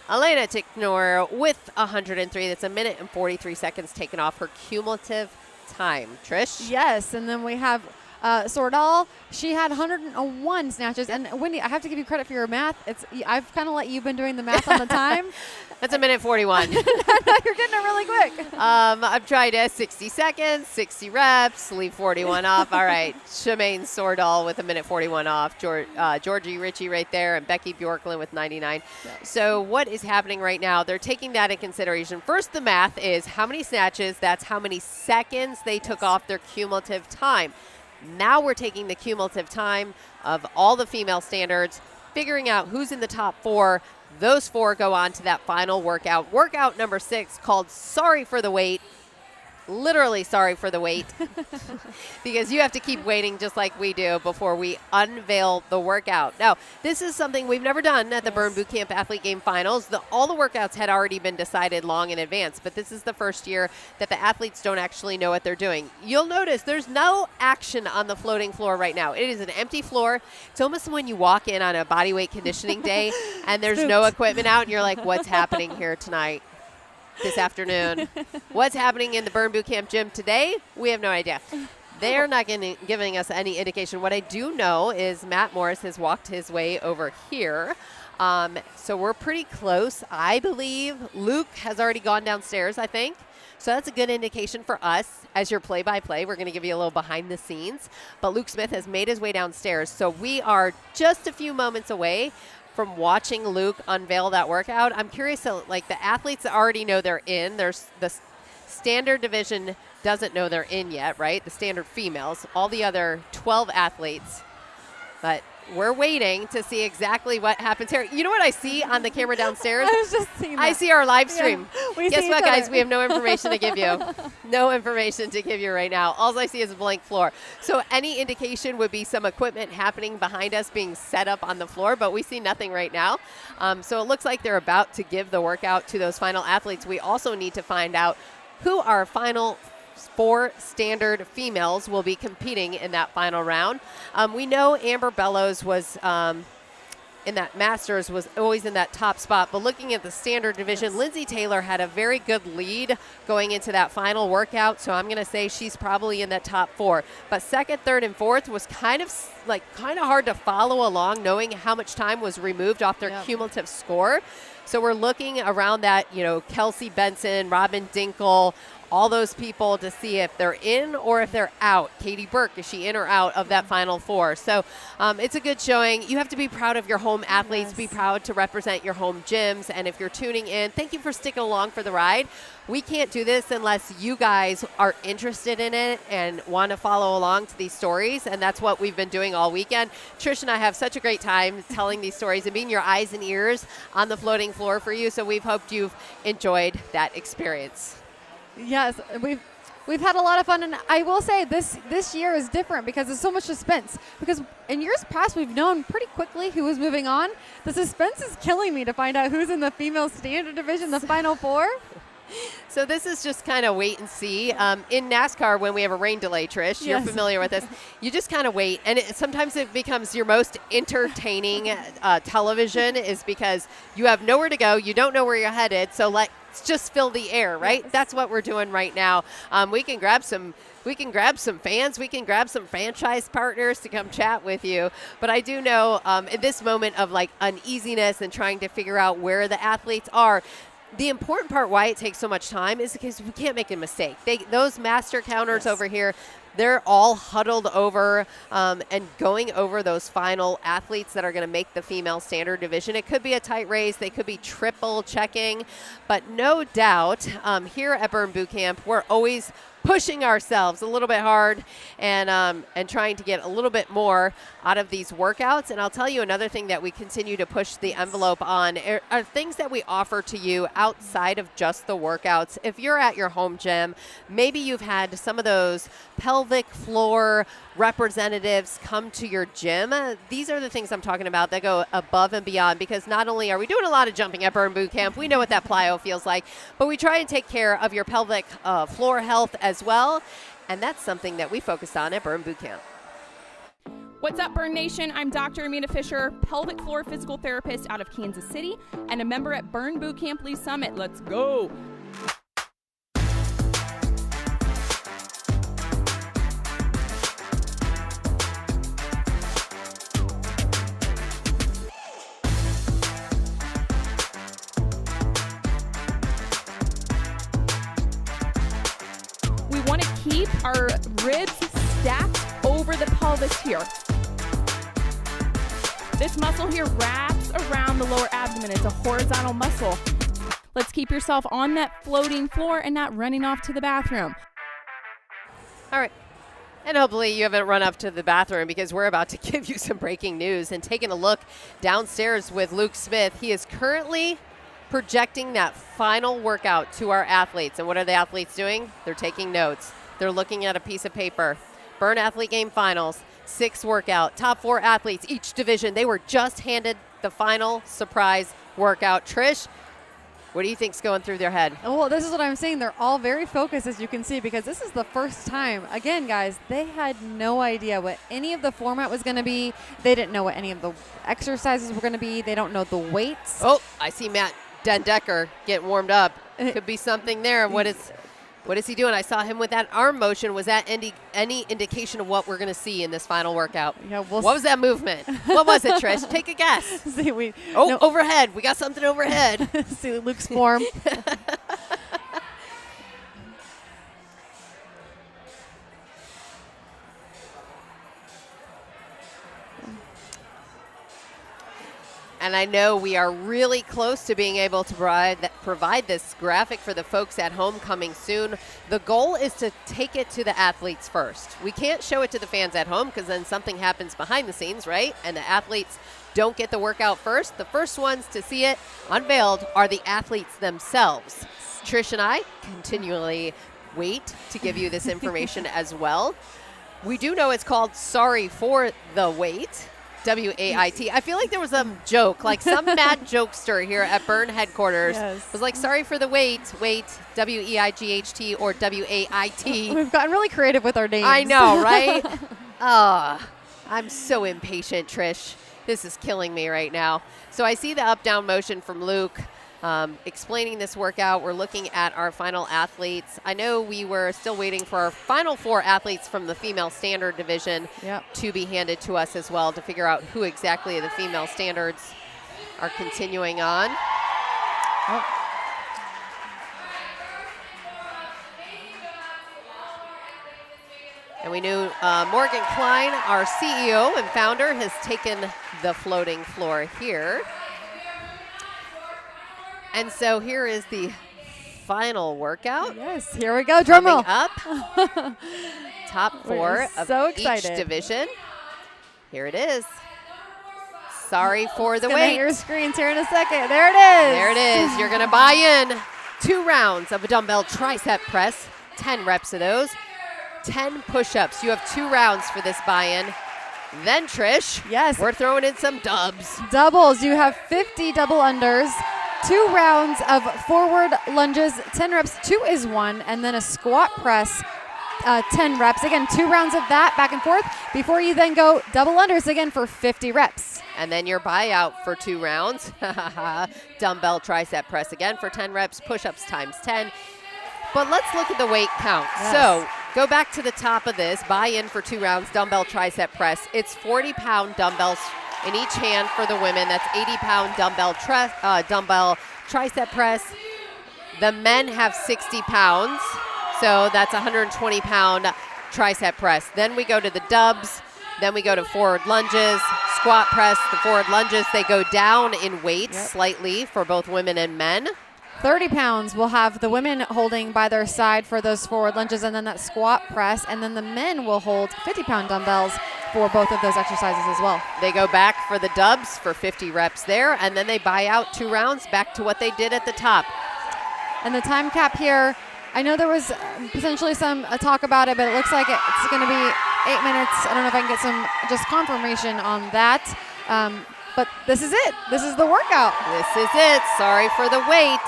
Elena Ticknor with 103. That's 1 minute and 43 seconds taken off her cumulative time. Trish? Yes, and then we have Sordal. She had 101 snatches. And Wendy, I have to give you credit for your math. I've kind of let you been doing the math on the time. That's 1 minute 41. You're getting it really quick. I've tried 60 seconds, 60 reps, leave 41 off. All right, Shemaine Sordal with 1 minute 41 off. Georgie Ritchie right there, and Becky Bjorklund with 99. Yes. So what is happening right now? They're taking that in consideration. First, the math is how many snatches. That's how many seconds they took off their cumulative time. Now we're taking the cumulative time of all the female standards, figuring out who's in the top 4. Those 4 go on to that final workout. Workout number 6 called Sorry for the Wait. Literally sorry for the wait, because you have to keep waiting just like we do before we unveil the workout. Now, this is something we've never done at the Burn Boot Camp Athlete Game Finals. All the workouts had already been decided long in advance, but this is the first year that the athletes don't actually know what they're doing. You'll notice there's no action on the floating floor right now. It is an empty floor. It's almost when you walk in on a bodyweight conditioning day and there's no equipment out and you're like, what's happening here tonight? This afternoon. What's happening in the Burn Boot Camp gym today? We have no idea. They're not giving us any indication. What I do know is Matt Morris has walked his way over here. So we're pretty close, I believe. Luke has already gone downstairs, I think. So that's a good indication for us as your play-by-play. We're going to give you a little behind the scenes. But Luke Smith has made his way downstairs. So we are just a few moments away from watching Luke unveil that workout. I'm curious, so like the athletes already know they're in. There's the standard division doesn't know they're in yet, right? The standard females, all the other 12 athletes. But we're waiting to see exactly what happens here. You know what I see on the camera downstairs? I was just seeing that. I see our live stream. Yeah, Guess what, guys? We have no information to give you. No information to give you right now. All I see is a blank floor. So any indication would be some equipment happening behind us being set up on the floor, but we see nothing right now. So it looks like they're about to give the workout to those final athletes. We also need to find out who our final 4 standard females will be competing in that final round. We know Amber Bellows was in that Masters, was always in that top spot, but looking at the standard division, Lindsay Taylor had a very good lead going into that final workout, so I'm going to say she's probably in that top 4. But second, third, and fourth was kind of hard to follow along, knowing how much time was removed off their cumulative score. So we're looking around that, Kelsey Benson, Robin Dinkle, all those people to see if they're in or if they're out. Katie Burke, is she in or out of that final 4? So it's a good showing. You have to be proud of your home athletes, be proud to represent your home gyms. And if you're tuning in, thank you for sticking along for the ride. We can't do this unless you guys are interested in it and want to follow along to these stories. And that's what we've been doing all weekend. Trish and I have such a great time telling these stories and being your eyes and ears on the floating floor for you. So we've hoped you've enjoyed that experience. Yes, we've had a lot of fun, and I will say this year is different because there's so much suspense. Because in years past, we've known pretty quickly who was moving on. The suspense is killing me to find out who's in the female standard division, the final 4. So this is just kind of wait and see. In NASCAR, when we have a rain delay, Trish, you're familiar with this, you just kind of wait. And sometimes it becomes your most entertaining television is because you have nowhere to go. You don't know where you're headed. So let's just fill the air, right? Yes. That's what we're doing right now. We can grab some fans. We can grab some franchise partners to come chat with you. But I do know in this moment of uneasiness and trying to figure out where the athletes are, the important part why it takes so much time is because we can't make a mistake. Those master counters over here, they're all huddled over and going over those final athletes that are going to make the female standard division. It could be a tight race. They could be triple checking. But no doubt here at Burn Boot Camp, we're always pushing ourselves a little bit hard and trying to get a little bit more out of these workouts. And I'll tell you another thing that we continue to push the envelope on are things that we offer to you outside of just the workouts. If you're at your home gym, maybe you've had some of those pelvic floor representatives come to your gym. These are the things I'm talking about that go above and beyond, because not only are we doing a lot of jumping at Burn Boot Camp, we know what that plyo feels like, but we try and take care of your pelvic floor health as well, and that's something that we focused on at Burn Boot Camp. What's up, Burn Nation? I'm Dr. Amina Fisher, pelvic floor physical therapist out of Kansas City and a member at Burn Boot Camp Lee Summit. Let's go. We want to keep our ribs stacked over the pelvis here. This muscle here wraps around the lower abdomen. It's a horizontal muscle. Let's keep yourself on that floating floor and not running off to the bathroom. All right. And hopefully you haven't run up to the bathroom, because we're about to give you some breaking news and taking a look downstairs with Luke Smith. He is currently projecting that final workout to our athletes. And what are the athletes doing? They're taking notes. They're looking at a piece of paper. Burn Athlete Game Finals, 6 workout, top 4 athletes, each division. They were just handed the final surprise workout. Trish, what do you think's going through their head? Well, this is what I'm saying. They're all very focused, as you can see, because this is the first time. Again, guys, they had no idea what any of the format was going to be. They didn't know what any of the exercises were going to be. They don't know the weights. Oh, I see Matt Dendecker getting warmed up. Could be something there. What is he doing? I saw him with that arm motion. Was that any indication of what we're going to see in this final workout? Yeah, what was that movement? What was it, Trish? Take a guess. See, overhead. We got something overhead. See Luke's form. And I know we are really close to being able to provide this graphic for the folks at home coming soon. The goal is to take it to the athletes first. We can't show it to the fans at home, because then something happens behind the scenes, right? And the athletes don't get the workout first. The first ones to see it unveiled are the athletes themselves. Trish and I continually wait to give you this information as well. We do know it's called Sorry for the Wait. W-A-I-T. I feel like there was a joke, like some mad jokester here at Burn headquarters was like, sorry for the wait, W-E-I-G-H-T or W-A-I-T. We've gotten really creative with our names. I know, right? I'm so impatient, Trish. This is killing me right now. So I see the up-down motion from Luke explaining this workout. We're looking at our final athletes. I know we were still waiting for our final 4 athletes from the female standard division to be handed to us as well, to figure out who exactly the female standards are continuing on. And we knew Morgan Klein, our CEO and founder, has taken the floating floor here. And so here is the final workout. Yes, here we go. Drum roll. Up. Top 4 of each division. Here it is. Sorry for the wait. Hit your screens here in a second. There it is. There it is. You're going to buy in 2 rounds of a dumbbell tricep press, 10 reps of those, 10 push-ups. You have 2 rounds for this buy-in. Then, Trish, we're throwing in some dubs. Doubles. You have 50 double unders. 2 rounds of forward lunges, 10 reps, 2 is 1, and then a squat press, 10 reps. Again, 2 rounds of that back and forth before you then go double unders again for 50 reps. And then your buyout for 2 rounds, dumbbell tricep press again for 10 reps, push-ups times 10. But let's look at the weight count. So go back to the top of this, buy in for 2 rounds, dumbbell tricep press. It's 40-pound dumbbells in each hand for the women. That's 80-pound dumbbell tricep press. The men have 60 pounds, so that's 120-pound tricep press. Then we go to the dubs. Then we go to forward lunges, squat press. The forward lunges, they go down in weight slightly for both women and men. 30 pounds, we'll have the women holding by their side for those forward lunges and then that squat press. And then the men will hold 50-pound dumbbells for both of those exercises as well. They go back for the dubs for 50 reps there, and then they buy out 2 rounds back to what they did at the top. And the time cap here, I know there was potentially some talk about it, but it looks like it's going to be 8 minutes. I don't know if I can get some just confirmation on that. But this is it. This is the workout. This is it. Sorry for the wait.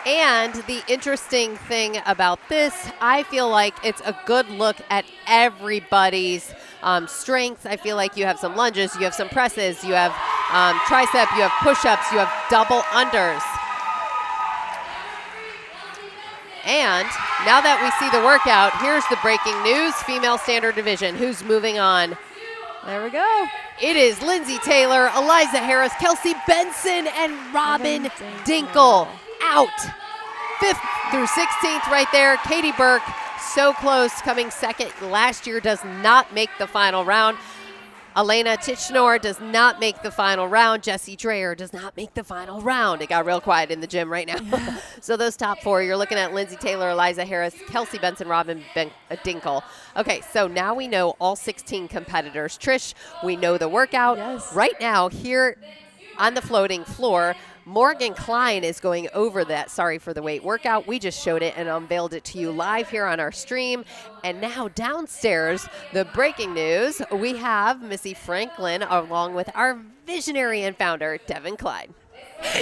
And the interesting thing about this, I feel like it's a good look at everybody's strength. I feel like you have some lunges, you have some presses, you have tricep, you have push-ups, you have double unders. And now that we see the workout, here's the breaking news. Female standard division. Who's moving on? There we go. It is Lindsay Taylor, Eliza Harris, Kelsey Benson, and Robin Dinkle out. 5th through 16th right there. Katie Burke, so close, coming second. Last year does not make the final round. Elena Tichnor does not make the final round. Jessie Dreyer does not make the final round. It got real quiet in the gym right now. So those top 4, you're looking at Lindsay Taylor, Eliza Harris, Kelsey Benson, Robin Dinkle. Okay, so now we know all 16 competitors. Trish, we know the workout. Yes. Right now, here on the floating floor, Morgan Klein is going over that Sorry for the Wait workout. We just showed it and unveiled it to you live here on our stream. And now downstairs, the breaking news, we have Missy Franklin along with our visionary and founder, Devin Klein.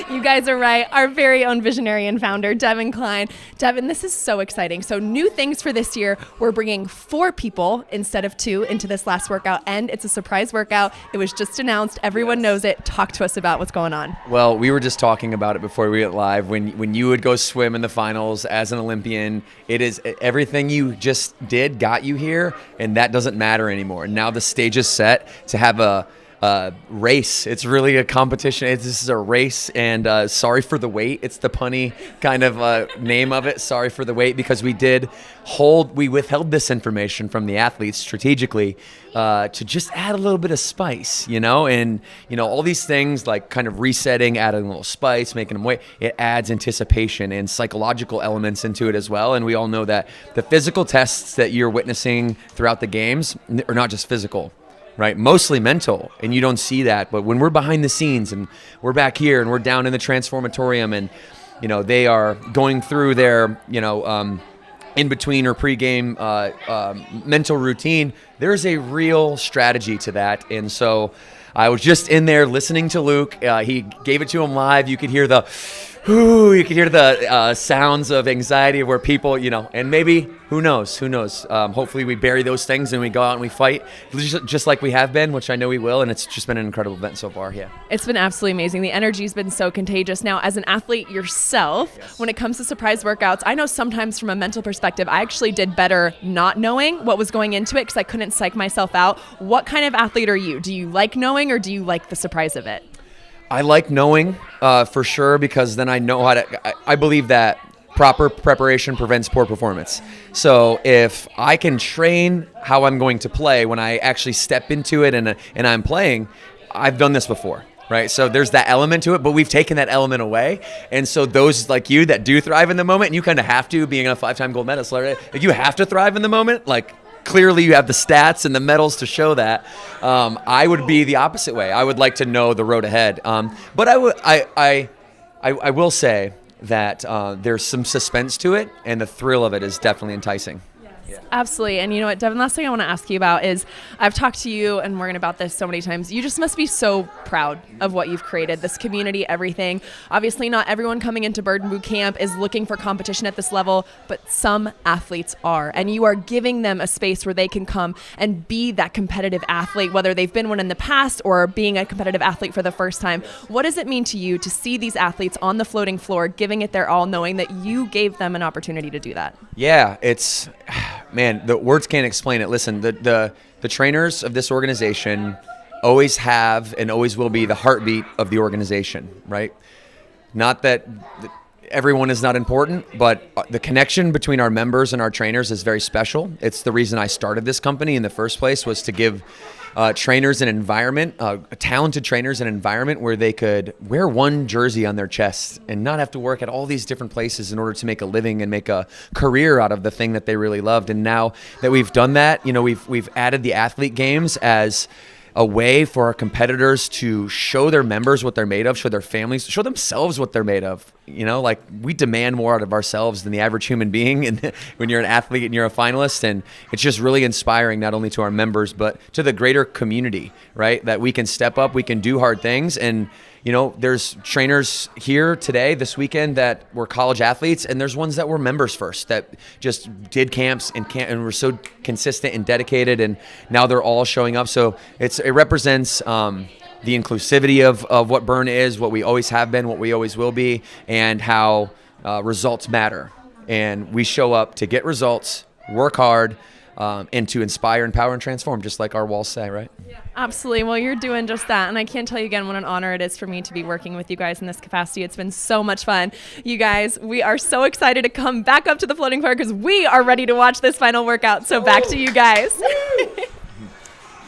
You guys are right. Our very own visionary and founder, Devin Klein. Devin, this is so exciting. So new things for this year. We're bringing 4 people instead of 2 into this last workout, and it's a surprise workout. It was just announced. Everyone knows it. Talk to us about what's going on. Well, we were just talking about it before we went live. When you would go swim in the finals as an Olympian, it is everything you just did got you here, and that doesn't matter anymore. Now the stage is set to have a race. It's really a competition. This is a race, and sorry for the wait. It's the punny kind of name of it, sorry for the wait, because we withheld this information from the athletes strategically to just add a little bit of spice, and all these things like kind of resetting, adding a little spice, making them wait, it adds anticipation and psychological elements into it as well. And we all know that the physical tests that you're witnessing throughout the games are not just physical, right? Mostly mental, and you don't see that. But when we're behind the scenes and we're back here and we're down in the transformatorium and, they are going through their, in between or pregame mental routine, there's a real strategy to that. And so I was just in there listening to Luke. He gave it to him live. You could hear the sounds of anxiety where people, and maybe, who knows? Hopefully we bury those things and we go out and we fight just like we have been, which I know we will. And it's just been an incredible event so far. Yeah. It's been absolutely amazing. The energy's been so contagious. Now, as an athlete yourself, when it comes to surprise workouts, I know sometimes from a mental perspective, I actually did better not knowing what was going into it because I couldn't psych myself out. What kind of athlete are you? Do you like knowing or do you like the surprise of it? I like knowing for sure, because then I know how to. I believe that proper preparation prevents poor performance. So if I can train how I'm going to play when I actually step into it and I'm playing, I've done this before, right? So there's that element to it, but we've taken that element away. And so those like you that do thrive in the moment, and you kind of have to, being a 5-time gold medalist, right? Like you have to thrive in the moment, like. Clearly, you have the stats and the medals to show that. I would be the opposite way. I would like to know the road ahead. But I will say that there's some suspense to it, and the thrill of it is definitely enticing. Absolutely. And you know what, Devin, last thing I want to ask you about is I've talked to you and Morgan about this so many times. You just must be so proud of what you've created, this community, everything. Obviously, not everyone coming into Burn Boot Camp is looking for competition at this level, but some athletes are. And you are giving them a space where they can come and be that competitive athlete, whether they've been one in the past or being a competitive athlete for the first time. What does it mean to you to see these athletes on the floating floor giving it their all, knowing that you gave them an opportunity to do that? Yeah, it's... Man, the words can't explain it. Listen, the trainers of this organization always have and always will be the heartbeat of the organization, right? Not that everyone is not important, but the connection between our members and our trainers is very special. It's the reason I started this company in the first place, was to give trainers an environment, talented trainers an environment where they could wear one jersey on their chest and not have to work at all these different places in order to make a living and make a career out of the thing that they really loved. And now that we've done that, we've added the athlete games as a way for our competitors to show their members what they're made of, show their families, show themselves what they're made of. Like we demand more out of ourselves than the average human being. And when you're an athlete and you're a finalist, and it's just really inspiring, not only to our members, but to the greater community, right? That we can step up, we can do hard things. And, there's trainers here today, this weekend, that were college athletes, and there's ones that were members first that just did camps and were so consistent and dedicated, and now they're all showing up. So it represents the inclusivity of what Burn is, what we always have been, what we always will be, and how results matter. And we show up to get results, work hard, and to inspire, empower, and transform, just like our walls say, right? Yeah, absolutely. Well, you're doing just that. And I can't tell you again what an honor it is for me to be working with you guys in this capacity. It's been so much fun. You guys, we are so excited to come back up to the floating floor because we are ready to watch this final workout. So back to you guys.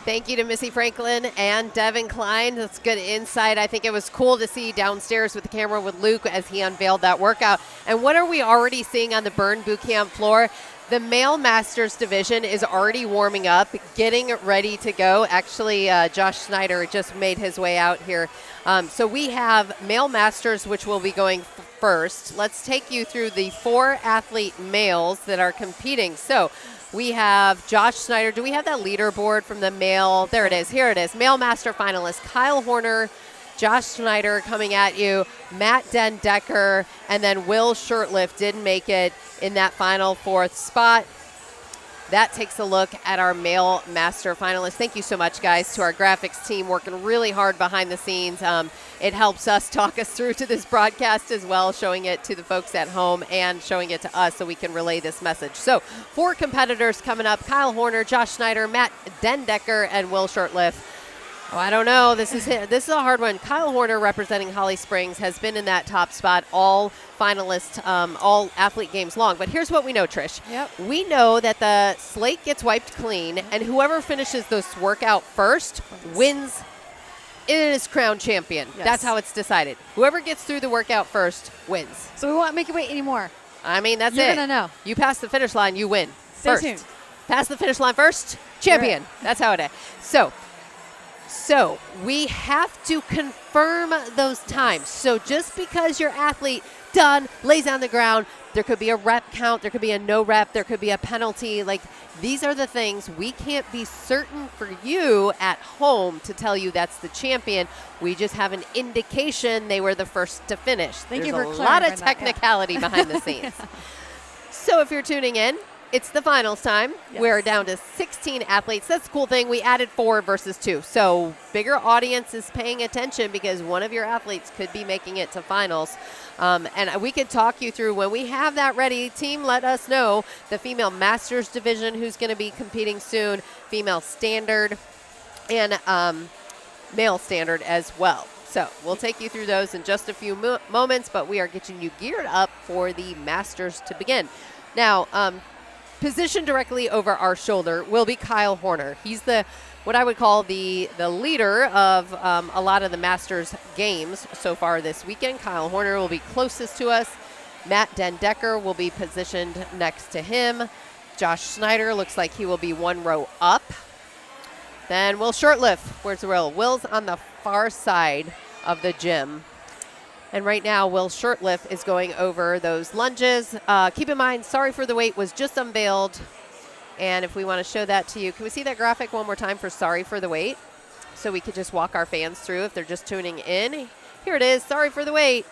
Thank you to Missy Franklin and Devin Klein. That's good insight. I think it was cool to see downstairs with the camera with Luke as he unveiled that workout. And what are we already seeing on the Burn Bootcamp floor? The male masters division is already warming up, getting ready to go. Actually, Josh Snyder just made his way out here. So we have male masters, which will be going first. Let's take you through the 4 athlete males that are competing. So we have Josh Snyder. Do we have that leaderboard from the male? There it is. Here it is. Male master finalist Kyle Horner, Josh Snyder coming at you, Matt Dendecker, and then Will Shurtleff didn't make it in that final 4th spot. That takes a look at our male master finalists. Thank you so much, guys, to our graphics team working really hard behind the scenes. It helps us talk us through to this broadcast as well, showing it to the folks at home and showing it to us so we can relay this message. So 4 competitors coming up: Kyle Horner, Josh Snyder, Matt Dendecker, and Will Shurtleff. Oh, I don't know. This is a hard one. Kyle Horner, representing Holly Springs, has been in that top spot all finalists, all athlete games long. But here's what we know, Trish. Yep. We know that the slate gets wiped clean, and whoever finishes this workout first wins and is crowned champion. Yes. That's how it's decided. Whoever gets through the workout first wins. So we won't make you wait anymore. I mean, that's You're it. going to know. You pass the finish line, you win. Stay first. tuned. Pass the finish line first, champion. Right. That's how it is. So we have to confirm those times. So just because your athlete done, lays on the ground, there could be a rep count, there could be a no rep, there could be a penalty. Like, these are the things we can't be certain for you at home to tell you that's the champion. We just have an indication they were the first to finish. Thank you There's for a lot of clarifying that, yeah. technicality behind the scenes. So if you're tuning in, it's the finals time. Yes. We're down to 16 athletes. That's the cool thing. We added 4 versus 2. So bigger audience is paying attention because one of your athletes could be making it to finals. And we could talk you through when we have that ready. Team, let us know. The female masters division, who's going to be competing soon, female standard, and male standard as well. So we'll take you through those in just a few moments, but we are getting you geared up for the masters to begin. Now, positioned directly over our shoulder will be Kyle Horner. He's what I would call the leader of a lot of the Masters games so far this weekend. Kyle Horner will be closest to us. Matt Dendecker will be positioned next to him. Josh Snyder looks like he will be 1 row up. Then Will Shurtleff. Where's Will? Will's on the far side of the gym. And right now, Will Shurtleff is going over those lunges. Keep in mind, Sorry for the Wait was just unveiled. And if we want to show that to you, can we see that graphic one more time for Sorry for the Wait? So we could just walk our fans through if they're just tuning in. Here it is, Sorry for the Wait.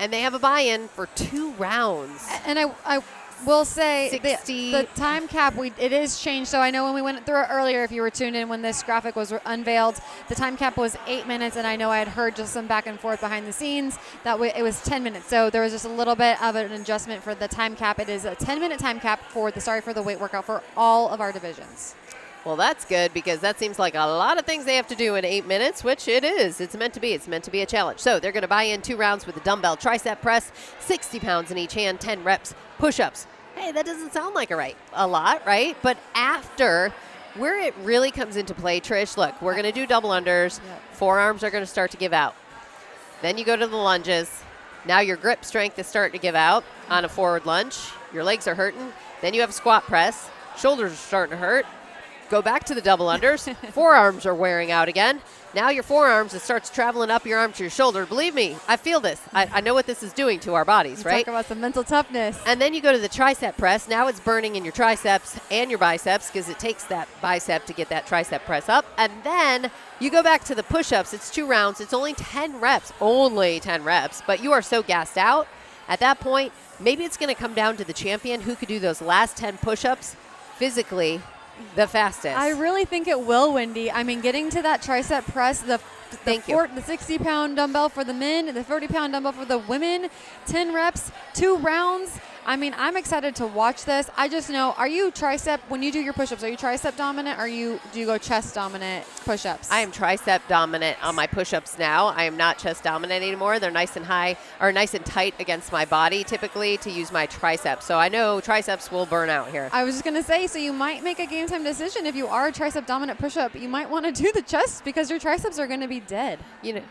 And they have a buy-in for 2 rounds. And I will say 60. the time cap, it is changed. So I know when we went through it earlier, if you were tuned in when this graphic was unveiled, the time cap was 8 minutes. And I know I had heard just some back and forth behind the scenes that it was 10 minutes. So there was just a little bit of an adjustment for the time cap. It is a 10-minute time cap for the Sorry for the Wait workout for all of our divisions. Well, that's good because that seems like a lot of things they have to do in 8 minutes, which it is. It's meant to be. It's meant to be a challenge. So they're going to buy in 2 rounds with a dumbbell tricep press, 60 pounds in each hand, 10 reps, push-ups. Hey, that doesn't sound like a lot, right? But after Where it really comes into play, Trish, look, we're going to do double unders. Forearms are going to start to give out. Then you go to the lunges. Now your grip strength is starting to give out on a forward lunge. Your legs are hurting. Then you have a squat press. Shoulders are starting to hurt. Go back to the double unders. Forearms are wearing out again. Now your forearms, it starts traveling up your arm to your shoulder. Believe me, I feel this. I know what this is doing to our bodies, right? Talk about some mental toughness. And then you go to the tricep press. Now it's burning in your triceps and your biceps because it takes that bicep to get that tricep press up. And then you go back to the push-ups. It's 2 rounds. It's only 10 reps. Only 10 reps. But you are so gassed out. At that point, maybe it's going to come down to the champion who could do those last 10 push-ups physically the fastest. I really think it will, Wendy. I mean, getting to that tricep press, the 60-pound dumbbell for the men, the 30-pound dumbbell for the women, 10 reps, 2 rounds. I mean, I'm excited to watch this. I just know, are you tricep, when you do your push-ups, are you tricep dominant or do you go chest dominant push-ups? I am tricep dominant on my push-ups now. I am not chest dominant anymore. They're nice and high, or nice and tight against my body typically to use my triceps. So I know triceps will burn out here. I was just going to say, so you might make a game time decision if you are a tricep dominant push-up. You might want to do the chest because your triceps are going to be dead. You know,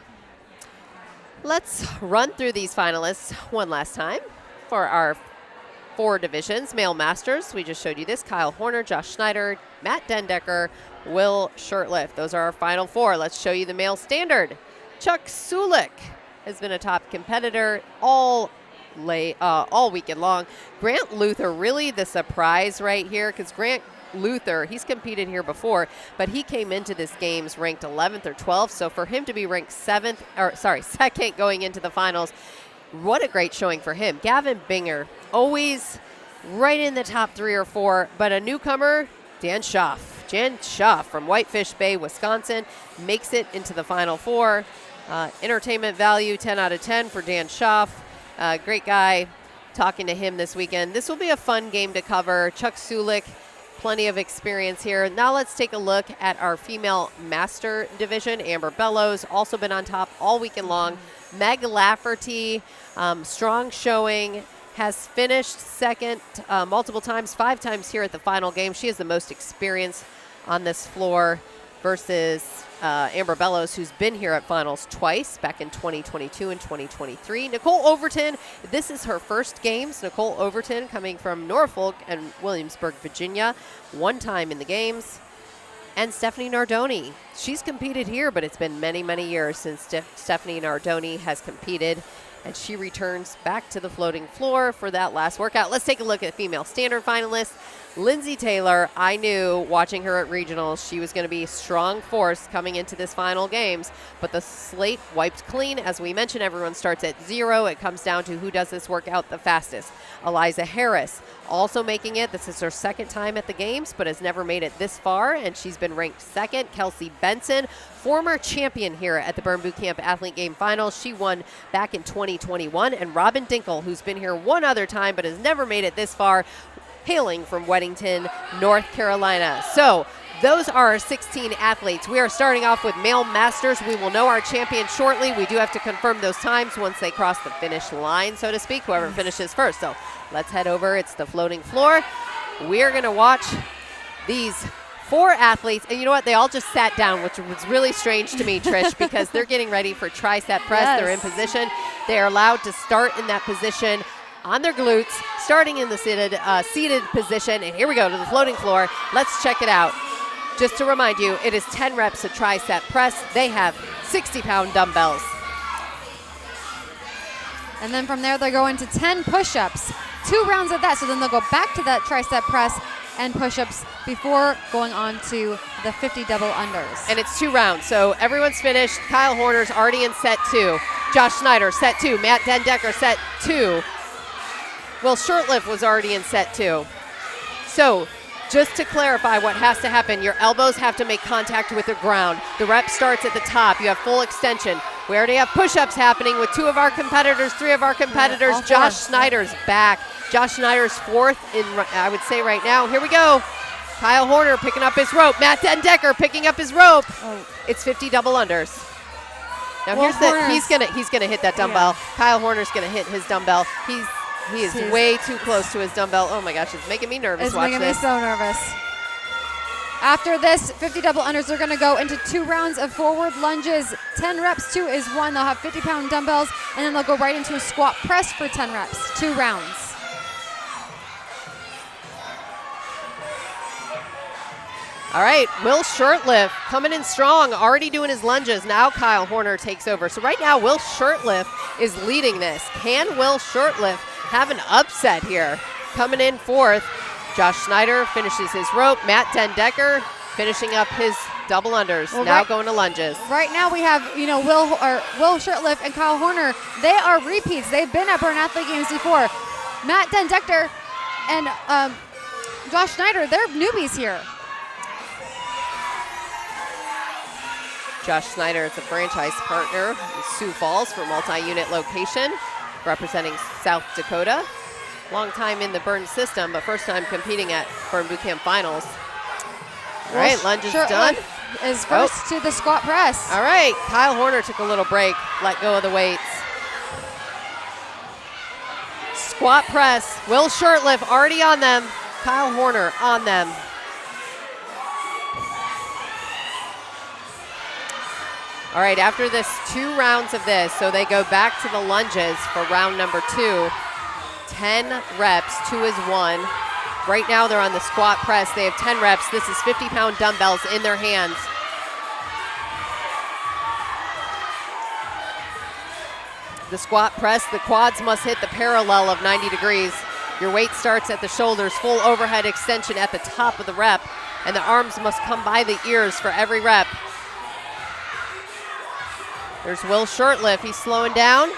let's run through these finalists one last time for our 4 divisions. Male Masters, we just showed you this. Kyle Horner, Josh Schneider, Matt Dendecker, Will Shurtleff. Those are our final 4. Let's show you the male standard. Chuck Sulik has been a top competitor all weekend long. Grant Luther, really the surprise right here, because Grant Luther, he's competed here before, but he came into this games ranked 11th or 12th. So for him to be ranked second going into the finals, what a great showing for him. Gavin Binger, always right in the top 3 or 4, but a newcomer, Dan Schaff. Jan Schaff from Whitefish Bay, Wisconsin, makes it into the final 4. Entertainment value, 10 out of 10 for Dan Schaff. Great guy. Talking to him this weekend. This will be a fun game to cover. Chuck Sulik, plenty of experience here. Now let's take a look at our female master division. Amber Bellows, also been on top all weekend long. Meg Lafferty, strong showing, has finished second multiple times, 5 times here at the final game. She has the most experience on this floor versus Amber Bellows, who's been here at finals twice, back in 2022 and 2023. Nicole Overton, this is her first games. Nicole Overton coming from Norfolk and Williamsburg, Virginia, 1 time in the games. And Stephanie Nardoni, she's competed here, but it's been many, many years since Stephanie Nardoni has competed, and she returns back to the floating floor for that last workout. Let's take a look at female standard finalists. Lindsay Taylor, I knew watching her at regionals, she was going to be a strong force coming into this final games, but the slate wiped clean. As we mentioned, everyone starts at 0. It comes down to who does this workout the fastest. Eliza Harris also making it. This is her 2nd time at the games, but has never made it this far, and she's been ranked 2nd. Kelsey Benson, former champion here at the Burn Boot Camp Athlete Game Finals. She won back in 2021. And Robin Dinkle, who's been here 1 other time but has never made it this far, hailing from Weddington, North Carolina. So those are our 16 athletes. We are starting off with male masters. We will know our champion shortly. We do have to confirm those times once they cross the finish line, so to speak, whoever finishes first. So let's head over. It's the floating floor. We're going to watch these 4 athletes. And you know what? They all just sat down, which was really strange to me, Trish, because they're getting ready for tricep press. Yes. They're in position. They are allowed to start in that position on their glutes, starting in the seated position. And here we go to the floating floor. Let's check it out. Just to remind you, it is 10 reps of tricep press. They have 60-pound dumbbells. And then from there, they're going to 10 push-ups. 2 rounds of that, so then they'll go back to that tricep press and push-ups before going on to the 50 double unders. And it's 2 rounds, so everyone's finished. Kyle Horner's already in set 2. Josh Schneider, set 2. Matt Dendecker, set 2. Will Shurtleff was already in set 2. So just to clarify what has to happen, your elbows have to make contact with the ground. The rep starts at the top. You have full extension. We already have push-ups happening with 2 of our competitors, 3 of our competitors. Yeah, Josh Schneider's back. Josh Schneider's 4th in, I would say right now. Here we go. Kyle Horner picking up his rope. Matt Dendecker picking up his rope. Oh. It's 50 double unders. Now Well, he's gonna hit that dumbbell. Yeah. Kyle Horner's gonna hit his dumbbell. He is way too close to his dumbbell. Oh my gosh, it's making me nervous. It's Watch making this. me so nervous. After this 50 double unders, they're going to go into 2 rounds of forward lunges. 10 reps, 2 is 1. They'll have 50-pound dumbbells, and then they'll go right into a squat press for 10 reps, 2 rounds. All right, Will Shurtleff coming in strong, already doing his lunges. Now Kyle Horner takes over. So right now, Will Shurtleff is leading this. Can Will Shurtleff have an upset here? Coming in fourth, Josh Snyder finishes his rope. Matt Dendecker finishing up his double unders. Well, now going to lunges. Right now we have, Will Shurtleff and Kyle Horner. They are repeats. They've been at Burn Athlete Games before. Matt Dendecker and Josh Snyder, they're newbies here. Josh Snyder is a franchise partner with Sioux Falls for multi-unit location, representing South Dakota. Long time in the Burn system, but first time competing at Burn Bootcamp Finals. All right, lunges done. Is first to the squat press. All right, Kyle Horner took a little break, let go of the weights. Squat press, Will Shurtleff already on them. Kyle Horner on them. All right, after this 2 rounds of this, so they go back to the lunges for round number 2. 10 reps, 2 is 1. Right now they're on the squat press. They have 10 reps. This is 50-pound dumbbells in their hands. The squat press, the quads must hit the parallel of 90 degrees. Your weight starts at the shoulders, full overhead extension at the top of the rep, and the arms must come by the ears for every rep. There's Will Shurtleff, he's slowing down.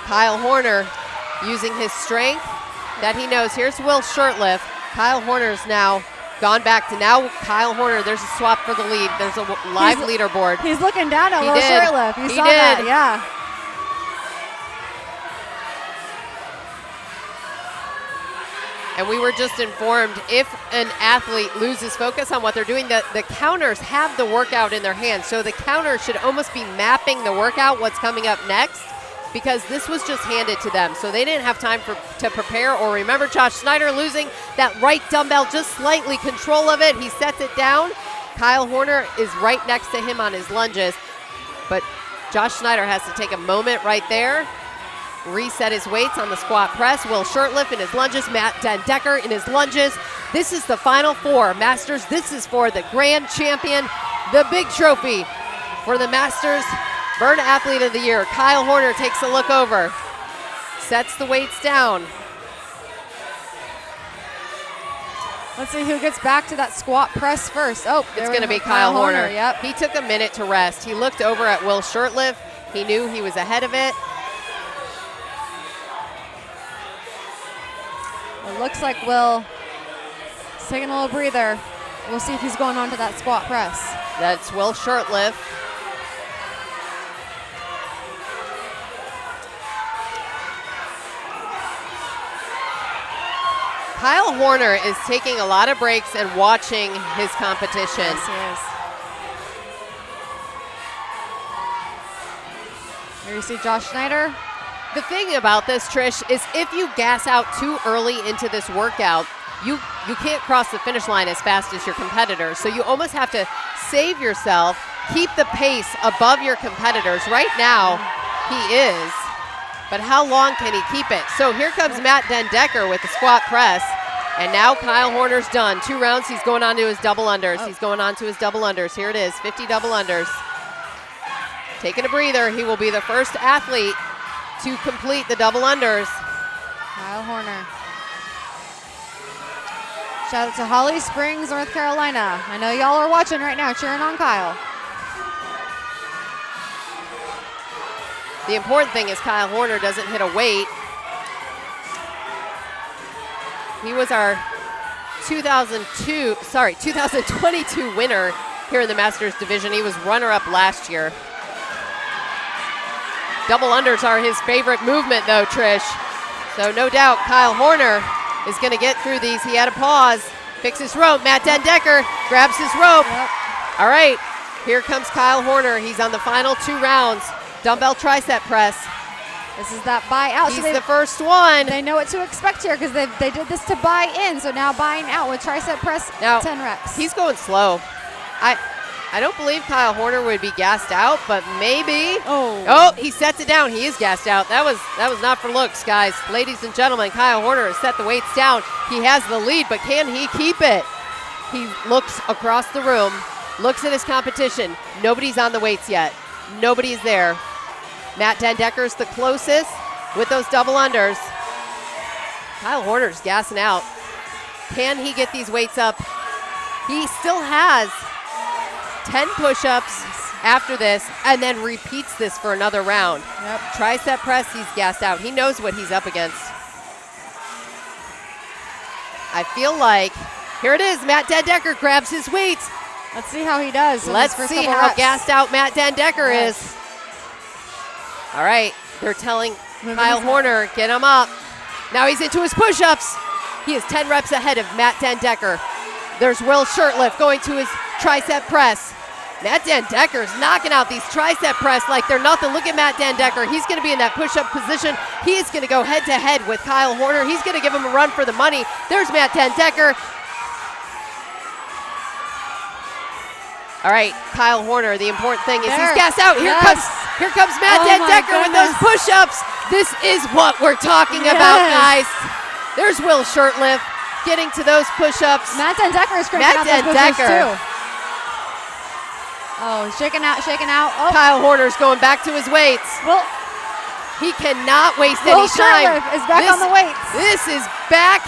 Kyle Horner using his strength that he knows. Here's Will Shurtleff. Kyle Horner's now gone back to now Kyle Horner. There's a swap for the lead. There's a live leaderboard. He's looking down at Will Shurtleff. You He saw did. that, yeah. And we were just informed if an athlete loses focus on what they're doing, the counters have the workout in their hands. So the counter should almost be mapping the workout, what's coming up next, because this was just handed to them. So they didn't have time to prepare or remember. Josh Snyder losing that right dumbbell, just slightly control of it. He sets it down. Kyle Horner is right next to him on his lunges. But Josh Snyder has to take a moment right there. Reset his weights on the squat press. Will Shurtleff in his lunges. Matt Dendecker in his lunges. This is the final 4. Masters, this is for the grand champion, the big trophy for the Masters Burn Athlete of the Year. Kyle Horner takes a look over. Sets the weights down. Let's see who gets back to that squat press first. Oh, It's going to be Kyle Horner. Yep. He took a minute to rest. He looked over at Will Shurtleff. He knew he was ahead of it. It looks like Will is taking a little breather. We'll see if he's going on to that squat press. That's Will Shurtleff. Kyle Horner is taking a lot of breaks and watching his competition. Yes, he is. Here you see Josh Snyder. The thing about this, Trish, is if you gas out too early into this workout, you can't cross the finish line as fast as your competitors. So you almost have to save yourself, keep the pace above your competitors. Right now, he is. But how long can he keep it? So here comes Matt Dendecker with the squat press. And now Kyle Horner's done. 2 rounds, he's going on to his double unders. He's going on to his double unders. Here it is, 50 double unders. Taking a breather. He will be the first athlete to complete the double unders. Kyle Horner. Shout out to Holly Springs, North Carolina. I know y'all are watching right now, cheering on Kyle. The important thing is Kyle Horner doesn't hit a weight. He was our 2022 winner here in the Masters division. He was runner-up last year. Double unders are his favorite movement though, Trish. So no doubt Kyle Horner is gonna get through these. He had a pause, fix his rope. Matt Dendecker grabs his rope. All right, here comes Kyle Horner. He's on the final 2 rounds. Dumbbell tricep press. This is that buy out. He's the first one. They know what to expect here because they did this to buy in. So now buying out with tricep press, now, 10 reps. He's going slow. I don't believe Kyle Horner would be gassed out, but maybe. Oh, he sets it down. He is gassed out. That was not for looks, guys. Ladies and gentlemen, Kyle Horner has set the weights down. He has the lead, but can he keep it? He looks across the room, looks at his competition. Nobody's on the weights yet. Nobody's there. Matt Dendecker's the closest with those double unders. Kyle Horner's gassing out. Can he get these weights up? He still has 10 push-ups after this and then repeats this for another round. Yep. Tricep press, he's gassed out. He knows what he's up against. I feel like, here it is, Matt Dendecker grabs his weights. Let's see how he does. Let's see how reps. gassed out Matt Dendecker is. All right, they're telling Kyle Horner, get him up. Now he's into his push-ups. He is 10 reps ahead of Matt Dendecker. There's Will Shirtliff going to his tricep press. Matt Dendecker's knocking out these tricep press like they're nothing. Look at Matt Dendecker. He's going to be in that push-up position. He is going to go head-to-head with Kyle Horner. He's going to give him a run for the money. There's Matt Dendecker. All right, Kyle Horner, the important thing is he's gassed out. Here comes Matt Dendecker with those push-ups. This is what we're talking about, guys. There's Will Shirtliff getting to those push-ups. Matt Dendecker is cranking out those push-ups too. Oh, shaking out. Oh. Kyle Horner's going back to his weights. Well, he cannot waste Will any time. Shirtliff is back on the weights. This is back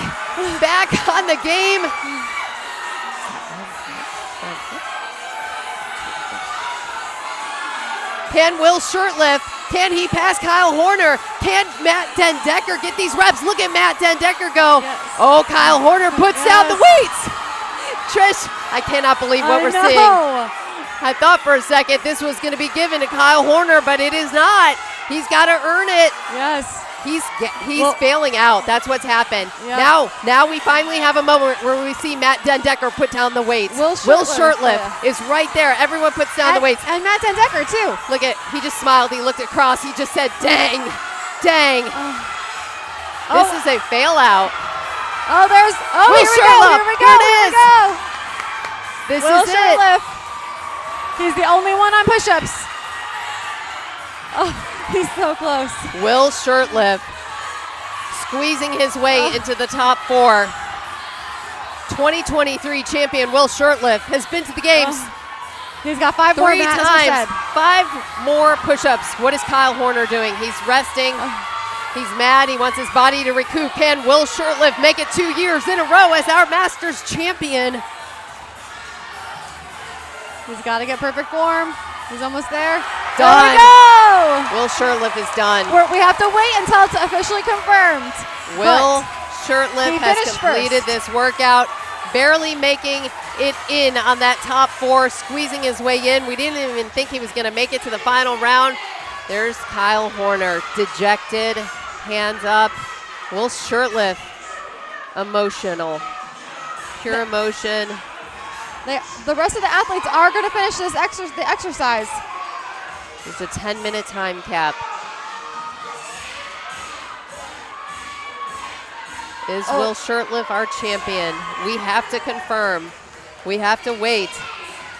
on the game. Can Will Shirtliff, can he pass Kyle Horner? Can Matt Dendecker get these reps? Look at Matt Dendecker go. Yes. Oh, Kyle Horner puts down the weights. Trish, I cannot believe what we're seeing. I thought for a second this was going to be given to Kyle Horner, but it is not. He's got to earn it. Yes. He's failing out. That's what's happened. Yep. Now we finally have a moment where we see Matt Dendecker put down the weights. Will Shirtliff is right there. Everyone puts down the weights. And Matt Dendecker too. Look at, he just smiled. He looked across. He just said, dang. This is a fail out. Oh, there's, Will Shirtliff. Here we go. This Will is Shirtliff. it. He's the only one on push-ups. Oh, he's so close. Will Shirtliff squeezing his way into the top 4. 2023 champion Will Shirtliff has been to the games. He's got 5 more times. 5 more push-ups. What is Kyle Horner doing? He's resting. He's mad. He wants his body to recoup. Can Will Shirtliff make it 2 years in a row as our Masters champion? He's got to get perfect form. He's almost there. Done. There we go. Will Shirtliff is done. We have to wait until it's officially confirmed. Will Shirtliff has completed this workout, barely making it in on that top 4, squeezing his way in. We didn't even think he was going to make it to the final round. There's Kyle Horner, dejected, hands up. Will Shirtliff, emotional, pure emotion. The rest of the athletes are going to finish the exercise. There's a 10-minute time cap. Is Will Shirtliff our champion? We have to confirm. We have to wait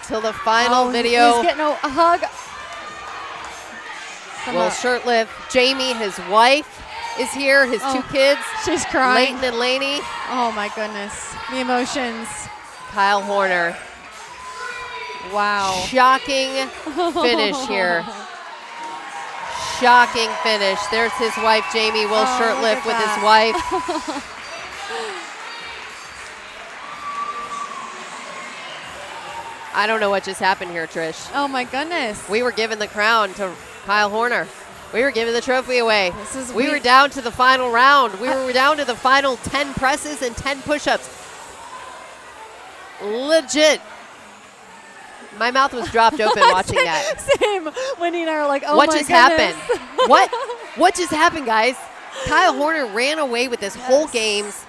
till the final video. He's getting a hug. Will Shirtliff, Jamie, his wife, is here. His 2 kids. She's crying. Leighton and Lainey. Oh my goodness. The emotions. Kyle Horner. Wow. Shocking finish here. Shocking finish. There's his wife, Jamie. Will Shirtliff with his wife. I don't know what just happened here, Trish. Oh my goodness. We were giving the crown to Kyle Horner. We were giving the trophy away. We were down to the final round. We were down to the final 10 presses and 10 push-ups. Legit. My mouth was dropped open watching that. Same. Wendy and I are like, oh what my just goodness. happened? What just happened, guys? Kyle Horner ran away with this whole games.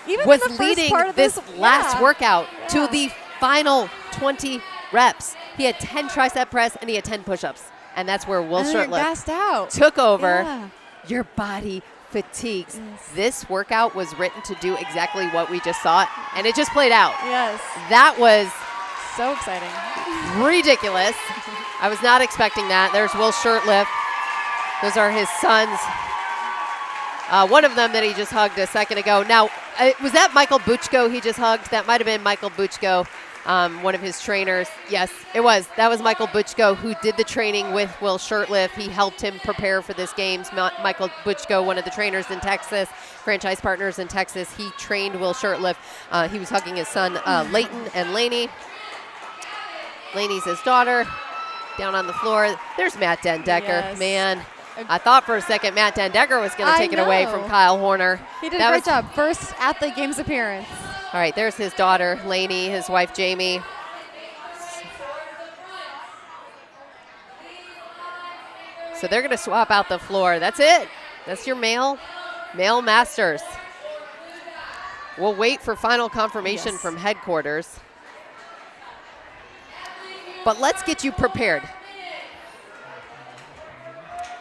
Even was the first leading part of this last workout to the final 20 reps. He had 10 tricep press and he had 10 push-ups. And that's where Will And then you're Shirtliff gassed out. took over. Yeah. Your body fatigues. This workout was written to do exactly what we just saw, and it just played out. Yes. That was so exciting. Ridiculous. I was not expecting that. There's Will Shirtliff. Those are his sons. One of them that he just hugged a second ago. Now, was that Michael Buchko he just hugged? That might have been Michael Buchko, one of his trainers. Yes, it was. That was Michael Buchko who did the training with Will Shirtliff. He helped him prepare for this games. Michael Buchko, one of the trainers in Texas, franchise partners in Texas. He trained Will Shirtliff. He was hugging his son, Leighton and Laney. Laney's his daughter. Down on the floor. There's Matt Dendecker. Yes. Man, I thought for a second Matt Dendecker was going to take it away from Kyle Horner. He did a great job. First Athlete Games appearance. All right, there's his daughter, Laney, his wife, Jamie. So they're going to swap out the floor. That's it. That's your male masters. We'll wait for final confirmation from headquarters. But let's get you prepared.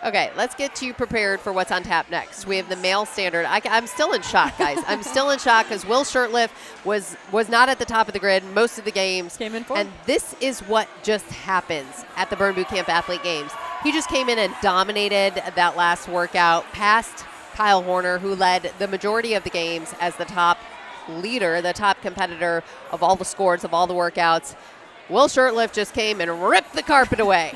Okay, let's get you prepared for what's on tap next. We have the male standard. I'm still in shock, guys. I'm still in shock because Will Shirtliff was not at the top of the grid most of the games. Came in fourth. And this is what just happens at the Burn Boot Camp Athlete Games. He just came in and dominated that last workout past Kyle Horner, who led the majority of the games as the top leader, the top competitor of all the scores, of all the workouts. Will Shirtliff just came and ripped the carpet away.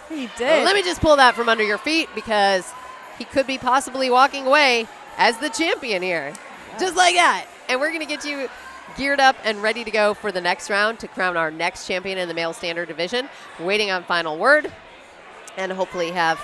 He did. Let me just pull that from under your feet because he could be possibly walking away as the champion here. Just like that. And we're going to get you geared up and ready to go for the next round to crown our next champion in the male standard division. Waiting on final word and hopefully have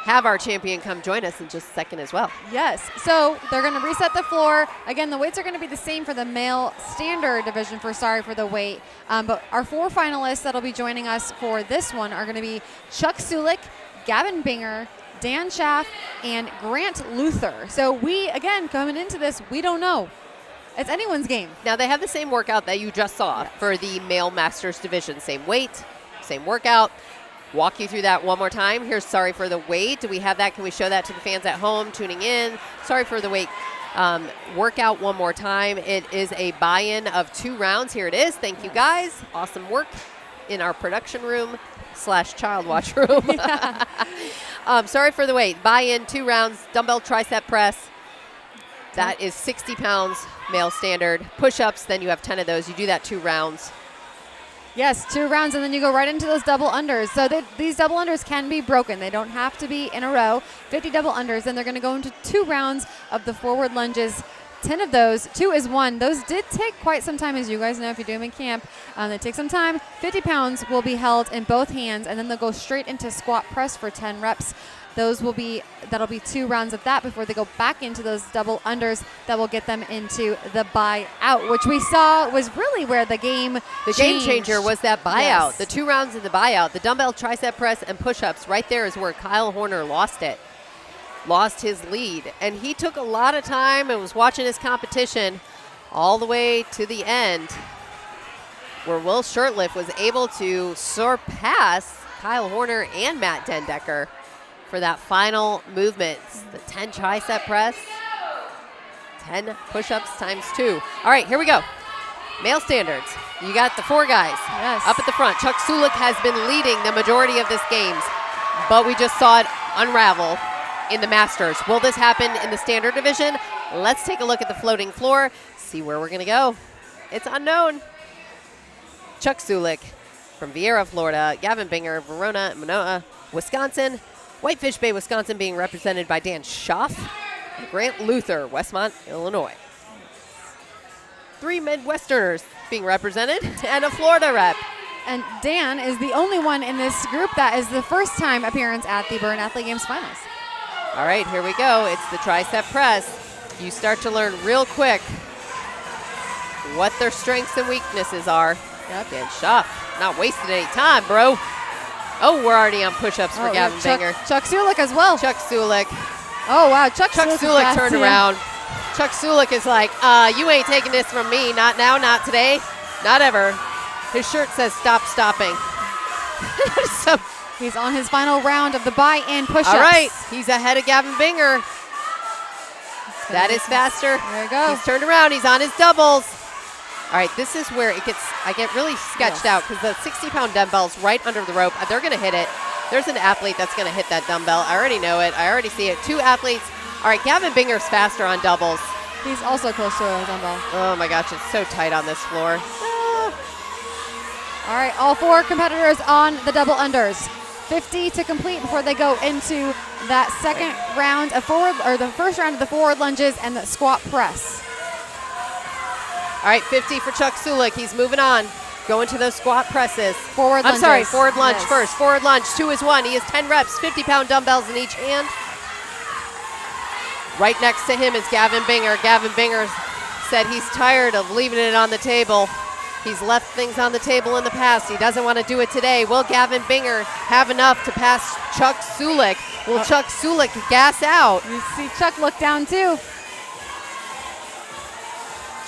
our champion come join us in just a second as well. Yes. So they're going to reset the floor. Again, the weights are going to be the same for the male standard division sorry for the weight. But our 4 finalists that'll be joining us for this one are going to be Chuck Sulik, Gavin Binger, Dan Schaff, and Grant Luther. So we, again, coming into this, we don't know. It's anyone's game. Now they have the same workout that you just saw for the male masters division. Same weight, same workout. Walk you through that one more time. Here's sorry for the wait. Do we have that? Can we show that to the fans at home tuning in? Sorry for the wait. Workout one more time. It is a buy-in of 2 rounds. Here it is. Thank you, guys. Awesome work in our production room / child watch room. Sorry for the wait. Buy-in 2 rounds. Dumbbell tricep press. That is 60 pounds male standard. Push-ups, then you have 10 of those. You do that 2 rounds. Yes, 2 rounds, and then you go right into those double unders. So these double unders can be broken. They don't have to be in a row. 50 double unders, and they're going to go into 2 rounds of the forward lunges. 10 of those, 2 is 1. Those did take quite some time, as you guys know if you do them in camp. They take some time. 50 pounds will be held in both hands, and then they'll go straight into squat press for 10 reps. That'll be 2 rounds of that before they go back into those double unders that will get them into the buyout, which we saw was really where the game changer was that buyout. Yes. The 2 rounds of the buyout, the dumbbell tricep press and push-ups. Right there is where Kyle Horner lost his lead. And he took a lot of time and was watching his competition all the way to the end, where Will Shirtliff was able to surpass Kyle Horner and Matt Dendecker for that final movement. The 10 tricep press, 10 push-ups times 2. All right, here we go. Male standards. You got the 4 guys up at the front. Chuck Sulik has been leading the majority of this games, but we just saw it unravel in the Masters. Will this happen in the standard division? Let's take a look at the floating floor, see where we're going to go. It's unknown. Chuck Sulik from Vieira, Florida. Gavin Binger, Verona, Manoa, Wisconsin. Whitefish Bay, Wisconsin being represented by Dan Schaff. Grant Luther, Westmont, Illinois. 3 Midwesterners being represented and a Florida rep. And Dan is the only one in this group that is the first time appearance at the Burn Athlete Games Finals. All right, here we go. It's the tricep press. You start to learn real quick what their strengths and weaknesses are. Yep. Dan Schaff, not wasting any time, bro. Oh, we're already on push-ups for Gavin Binger. Chuck Sulik as well. Chuck Sulik. Oh, wow. Chuck Sulik turned around. Chuck Sulik is like, you ain't taking this from me. Not now, not today, not ever. His shirt says, stop stopping. He's on his final round of the buy-in push-ups. All right, he's ahead of Gavin Binger. That is faster. There you go. He's turned around. He's on his doubles. All right, this is where I get really sketched out because the 60-pound dumbbell's right under the rope. They're going to hit it. There's an athlete that's going to hit that dumbbell. I already know it. I already see it. 2 athletes. All right, Gavin Binger's faster on doubles. He's also close to a dumbbell. Oh, my gosh, it's so tight on this floor. All right, all 4 competitors on the double unders. 50 to complete before they go into that second round of the first round of the forward lunges and the squat press. All right, 50 for Chuck Sulik. He's moving on. Going to those squat presses. Forward lunges. I'm sorry, forward lunge yes. first. Forward lunge, 2 is 1. He has 10 reps, 50-pound dumbbells in each hand. Right next to him is Gavin Binger. Gavin Binger said he's tired of leaving it on the table. He's left things on the table in the past. He doesn't want to do it today. Will Gavin Binger have enough to pass Chuck Sulik? Will Chuck Sulik gas out? You see Chuck look down too.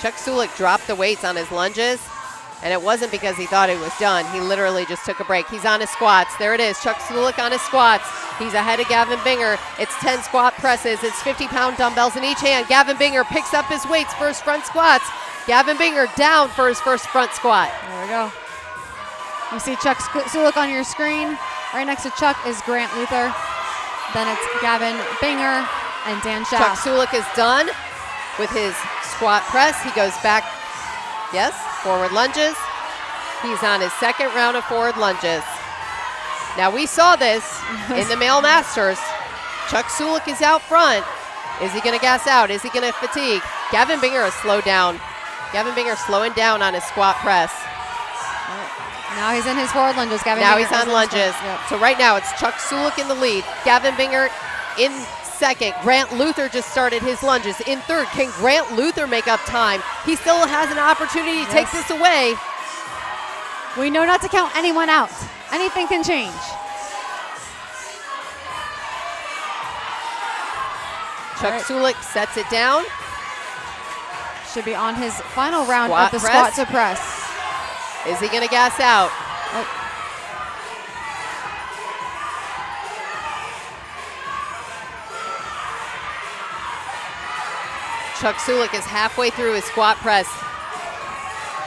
Chuck Sulik dropped the weights on his lunges, and it wasn't because he thought it was done. He literally just took a break. He's on his squats. There it is, Chuck Sulik on his squats. He's ahead of Gavin Binger. It's 10 squat presses. It's 50-pound dumbbells in each hand. Gavin Binger picks up his weights for his front squats. Gavin Binger down for his first front squat. There we go. You see Chuck Sulik on your screen. Right next to Chuck is Grant Luther. Then it's Gavin Binger and Dan Schaaf. Chuck Sulik is done with his squat press. He goes back, yes, forward lunges. He's on his second round of forward lunges. Now we saw this in the male masters. Chuck Sulik is out front. Is he going to gas out? Is he going to fatigue? Gavin Binger has slowed down. Gavin Binger slowing down on his squat press. Now he's in his forward lunges. Gavin now Binger he's on lunges. Yep. So right now it's Chuck Sulik in the lead. Gavin Binger in second. Grant Luther just started his lunges in third. Can Grant Luther make up time? He still has an opportunity to take this away. We know not to count anyone out. Anything can change. Chuck Sulik sets it down. Should be on his final round Squat of the press. squat to press. Is he going to gas out? Chuck Sulik is halfway through his squat press.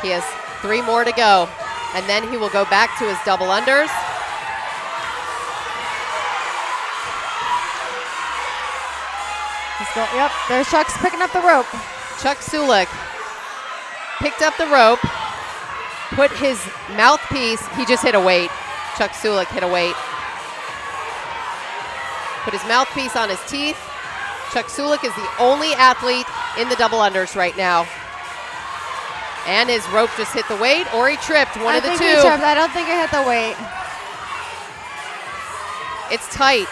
He has 3 more to go, and then he will go back to his double unders. Yep, there's Chuck's picking up the rope. Chuck Sulik picked up the rope, put his mouthpiece, he just hit a weight. Chuck Sulik hit a weight. Put his mouthpiece on his teeth. Chuck Sulik is the only athlete in the double unders right now. And his rope just hit the weight, or he tripped, one of the two. I think he tripped. I don't think it hit the weight. It's tight.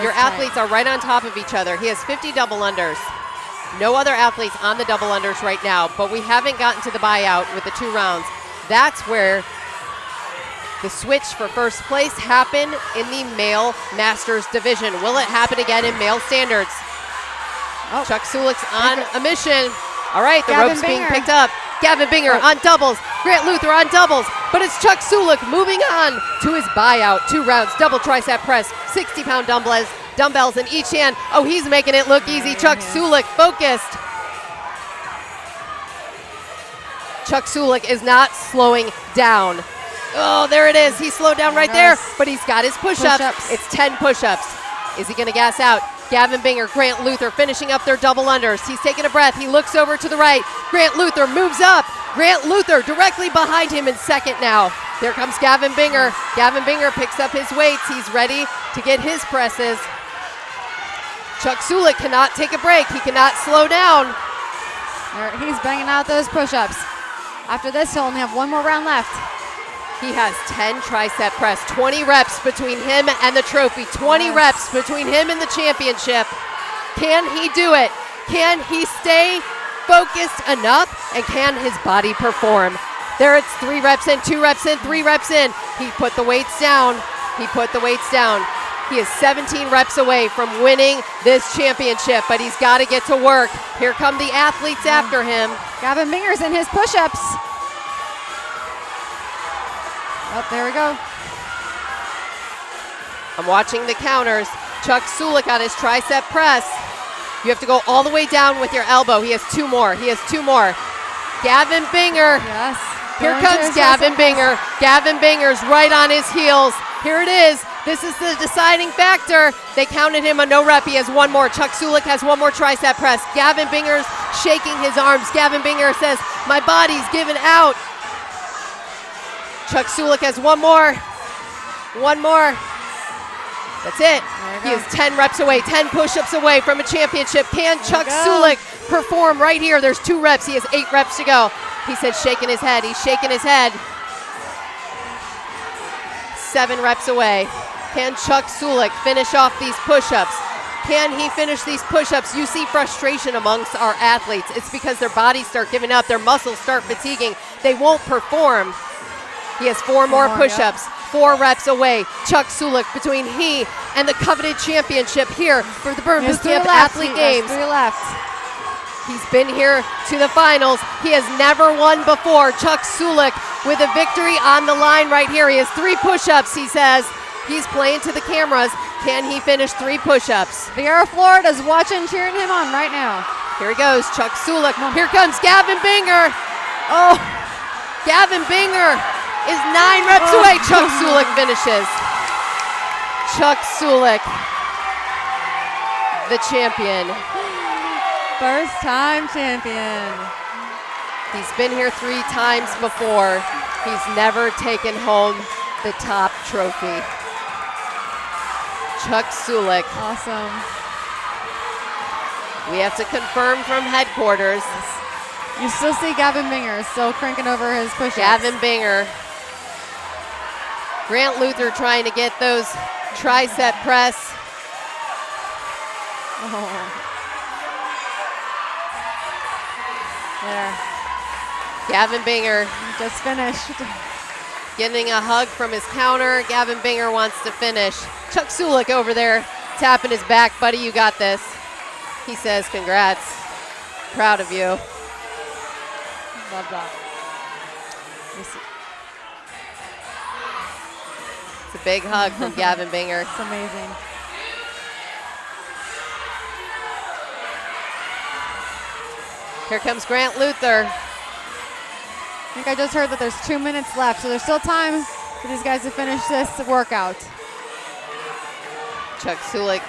Your athletes are right on top of each other. He has 50 double unders. No other athletes on the double unders right now, but we haven't gotten to the buyout with the 2 rounds. That's where the switch for first place happened in the male masters division. Will it happen again in male standards? Chuck Sulik's on a mission. All right, the rope's being picked up. Gavin Binger on doubles. Grant Luther on doubles. But it's Chuck Sulik moving on to his buyout. 2 rounds, double tricep press, 60-pound dumbbells in each hand. Oh, he's making it look easy. Chuck Sulik focused. Chuck Sulik is not slowing down. Oh, there it is. He slowed down right there, but he's got his push-ups. It's 10 push-ups. Is he going to gas out? Gavin Binger, Grant Luther finishing up their double unders. He's taking a breath. He looks over to the right. Grant Luther moves up. Grant Luther directly behind him in second now. There comes Gavin Binger. Gavin Binger picks up his weights. He's ready to get his presses. Chuck Sulik cannot take a break. He cannot slow down. He's banging out those push-ups. After this, he'll only have 1 more round left. He has 10 tricep press, 20 reps between him and the trophy, 20 reps between him and the championship. Can he do it? Can he stay focused enough? And can his body perform? There it's 3 reps in, 2 reps in, 3 reps in. He put the weights down. He put the weights down. He is 17 reps away from winning this championship, but he's got to get to work. Here come the athletes after him. Gavin Binger's in his push-ups. Oh, there we go. I'm watching the counters. Chuck Sulik on his tricep press. You have to go all the way down with your elbow. He has 2 more. He has 2 more. Gavin Binger. Yes. Here comes Gavin Binger. Gavin Binger's right on his heels. Here it is. This is the deciding factor. They counted him a no rep. He has 1 more. Chuck Sulik has 1 more tricep press. Gavin Binger's shaking his arms. Gavin Binger says, my body's giving out. Chuck Sulik has 1 more. 1 more. That's it. He is 10 reps away, 10 push-ups away from a championship. Can Chuck Sulik perform right here? There's 2 reps. He has 8 reps to go. He said shaking his head. He's shaking his head. 7 reps away. Can Chuck Sulik finish off these push-ups? Can he finish these push-ups? You see frustration amongst our athletes. It's because their bodies start giving up. Their muscles start fatiguing. They won't perform. He has 4 more push-ups. 4 reps away. Chuck Sulik between he and the coveted championship here for the Burn Boot Camp Athlete Games. 3 left. He's been here to the finals. He has never won before. Chuck Sulik with a victory on the line right here. He has 3 push-ups, he says. He's playing to the cameras. Can he finish 3 push-ups? Vieira, Florida's watching, cheering him on right now. Here he goes, Chuck Sulik. Here comes Gavin Binger. Oh, Gavin Binger is 9 reps away. Chuck Sulik finishes. Chuck Sulik, the champion. First time champion. He's been here 3 times before. He's never taken home the top trophy. Chuck Sulik. Awesome. We have to confirm from headquarters. You still see Gavin Binger still cranking over his push-ups. Gavin Binger. Grant Luther trying to get those tricep press. There. Gavin Binger just finished. Getting a hug from his counter. Gavin Binger wants to finish. Chuck Sulik over there tapping his back. Buddy, you got this. He says, congrats. Proud of you. Love that. It's a big hug from Gavin Binger. It's amazing. Here comes Grant Luther. I think I just heard that there's 2 minutes left, so there's still time for these guys to finish this workout. Chuck Sulik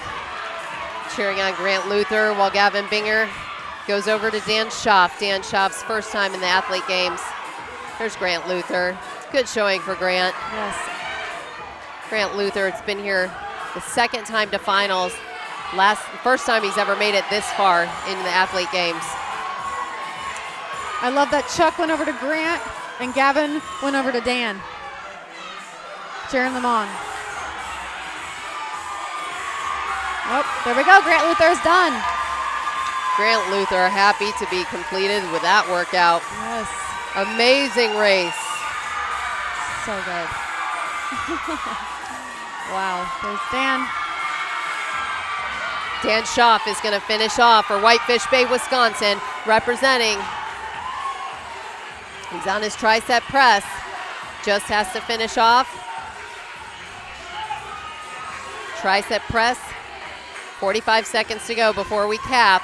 cheering on Grant Luther while Gavin Binger goes over to Dan Schaff. Dan Schaff's first time in the Athlete Games. There's Grant Luther. Good showing for Grant. Yes. Grant Luther, it's been here the 2nd time to finals. First time he's ever made it this far in the Athlete Games. I love that Chuck went over to Grant and Gavin went over to Dan. Cheering them on. Oh, there we go. Grant Luther's done. Grant Luther happy to be completed with that workout. Yes. Amazing race. So good. Wow, there's Dan. Dan Schaff is going to finish off for Whitefish Bay, Wisconsin, representing. He's on his tricep press. Just has to finish off. Tricep press. 45 seconds to go before we cap.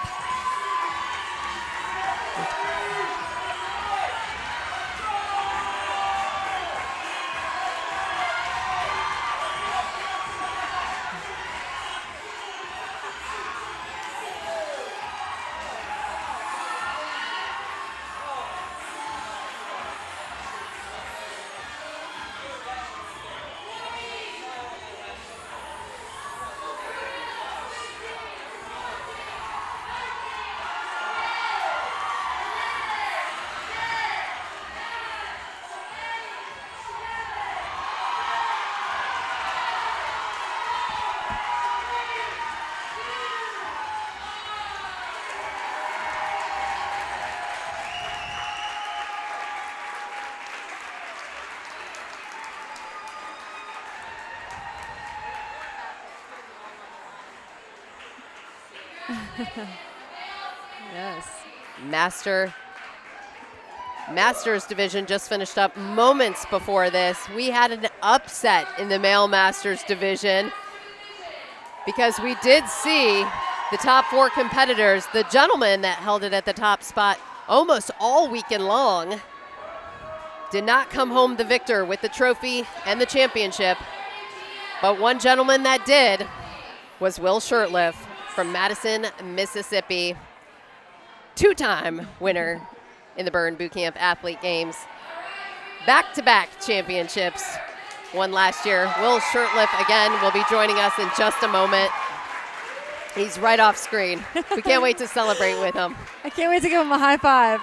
Yes. Masters division just finished up moments before this. We had an upset in the male Masters division. because we did see the top 4 competitors, the gentleman that held it at the top spot almost all weekend long, did not come home the victor with the trophy and the championship. But one gentleman that did was Will Shurtleff from Madison, Mississippi. 2-time winner in the Burn Boot Camp Athlete Games. Back-to-back championships. One last year. Will Shurtleff again will be joining us in just a moment. He's right off screen. We can't wait to celebrate with him. I can't wait to give him a high five.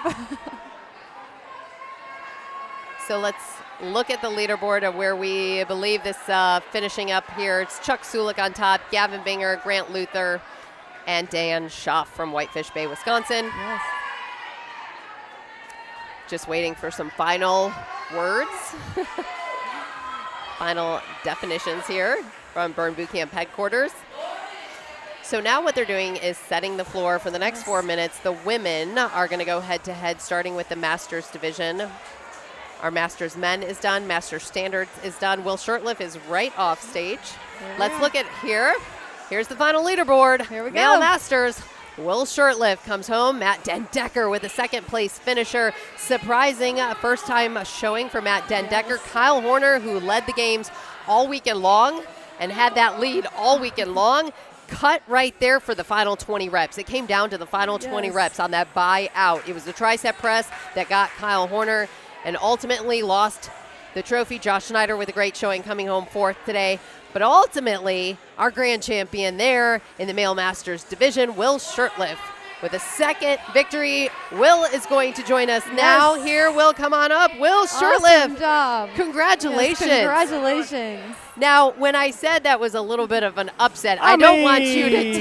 So let's look at the leaderboard of where we believe this finishing up here. It's Chuck Sulik on top, Gavin Binger, Grant Luther, and Dan Schaff from Whitefish Bay, Wisconsin. Yes. Just waiting for some final words. Final definitions here from Burn Boot Camp headquarters. So now what they're doing is setting the floor for the next 4 minutes. The women are going to go head-to-head, starting with the Masters division. Our Masters men is done. Masters Standards is done. Will Shurtleff is right off stage. Let's look at here. Here's the final leaderboard. Here we go. Male Masters. Will Shurtleff comes home. Matt Dendecker with a second-place finisher. Surprising first-time showing for Matt Dendecker. Kyle Horner, who led the games all weekend long and had that lead all weekend long, cut right there for the final 20 reps. It came down to the final 20 reps on that buyout. It was the tricep press that got Kyle Horner and ultimately lost the trophy. Josh Schneider with a great showing, coming home 4th today. But ultimately, our grand champion there in the Male Masters division, Will Shurtleff, with a second victory. Will is going to join us now. Here, Will, come on up. Will Shurtleff. Awesome job. Congratulations. Yes, congratulations. Now, when I said that was a little bit of an upset, I don't want you to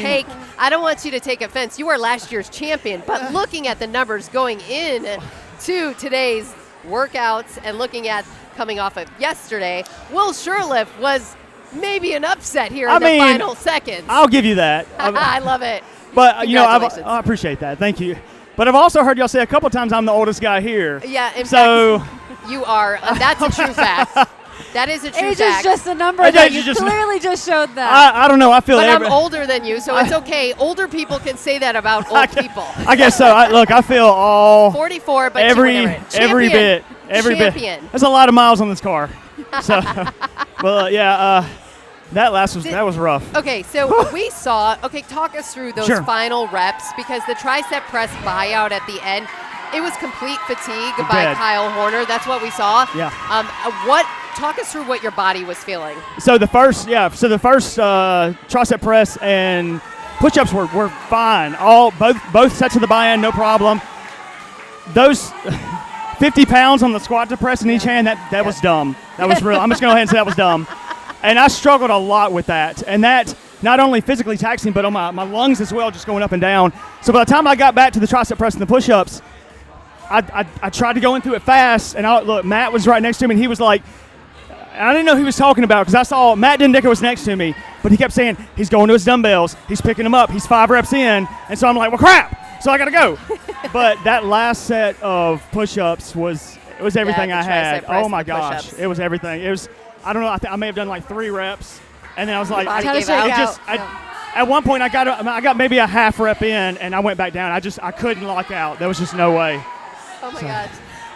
take offense. You are last year's champion, but looking at the numbers going in to today's workouts and looking at coming off of yesterday, Will Shurtleff was maybe an upset here in the final seconds. I'll give you that. I love it. But, I appreciate that. Thank you. But I've also heard y'all say a couple times I'm the oldest guy here. Yeah, in fact, you are. That's a true fact. That is a true Age fact. is just a number. That you clearly just showed that. I don't know. I feel But I'm older than you, so it's okay. Older people can say that about old people. I guess so. I feel all 44, but every champion. bit. There's a lot of miles on this car. So, well, that was rough. Okay, so we saw. Okay, talk us through those final reps, because the tricep press buyout at the end, it was complete fatigue by Kyle Horner. That's what we saw. Yeah. Talk us through what your body was feeling. So the first tricep press and push-ups were fine. Both sets of the buy-in, no problem. Those 50 pounds on the squat to press in each hand, that was dumb. That was real. I'm just going to go ahead and say that was dumb. And I struggled a lot with that. And that not only physically taxing, but on my lungs as well, just going up and down. So by the time I got back to the tricep press and the push-ups, I tried to go into it fast. And look, Matt was right next to me, and he was like, I didn't know who he was talking about, because I saw Matt Dendecker was next to me, but he kept saying he's going to his dumbbells, he's picking them up, he's 5 reps in, and so I'm like, well, crap, so I got to go. But that last set of push-ups was everything I had. Oh my gosh, it was everything. It was, I don't know, I may have done like 3 reps, and then I was like, at one point I got maybe a half rep in, and I went back down. I couldn't lock out. There was just no way. Oh my gosh.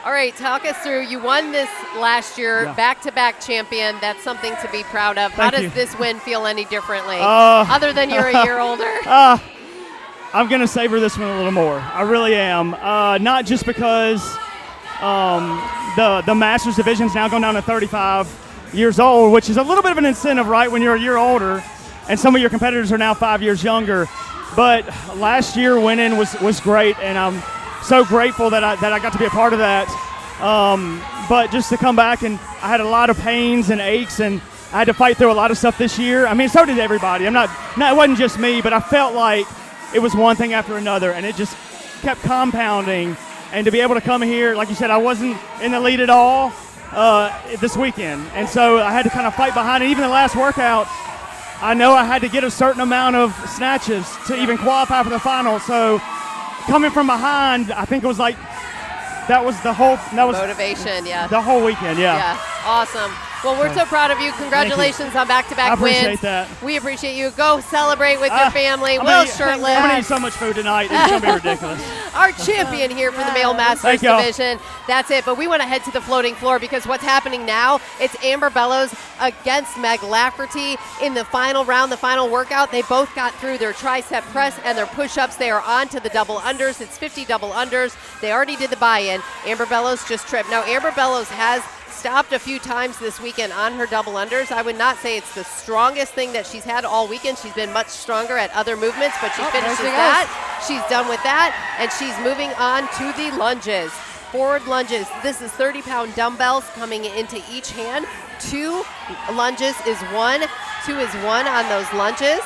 All right, talk us through. You won this last year, back-to-back champion. That's something to be proud of. How does this win feel any differently, other than you're a year older? I'm going to savor this one a little more. I really am. Not just because the Masters division is now going down to 35 years old, which is a little bit of an incentive, right, when you're a year older, and some of your competitors are now 5 years younger. But last year winning was great, and I'm so grateful that I got to be a part of that. But just to come back, and I had a lot of pains and aches, and I had to fight through a lot of stuff this year. I mean, so did everybody. It wasn't just me, but I felt like it was one thing after another, and it just kept compounding. And to be able to come here, like you said, I wasn't in the lead at all this weekend, and so I had to kind of fight behind it. Even the last workout, I know I had to get a certain amount of snatches to even qualify for the final. So coming from behind, I think it was like that was motivation, yeah. The whole weekend, yeah. Yeah, awesome. Well, we're so proud of you. Congratulations on back-to-back I appreciate wins. that. We appreciate you. Go celebrate with your family. I'm Will gonna shirtless. eat so much food tonight. It's going to be ridiculous. Our champion here for the Male Masters Thank y'all. division. That's it. But we want to head to the floating floor because what's happening now, it's Amber Bellows against Meg Lafferty in the final round, the final workout. They both got through their tricep press and their push-ups. They are on to the double unders. It's 50 double unders. They already did the buy-in. Amber Bellows just tripped. Now, Amber Bellows has stopped a few times this weekend on her double unders. I would not say it's the strongest thing that she's had all weekend. She's been much stronger at other movements, but she finishes that. She's done with that, and she's moving on to the lunges. Forward lunges. This is 30-pound dumbbells coming into each hand. 2 lunges is 1. 2 is 1 on those lunges.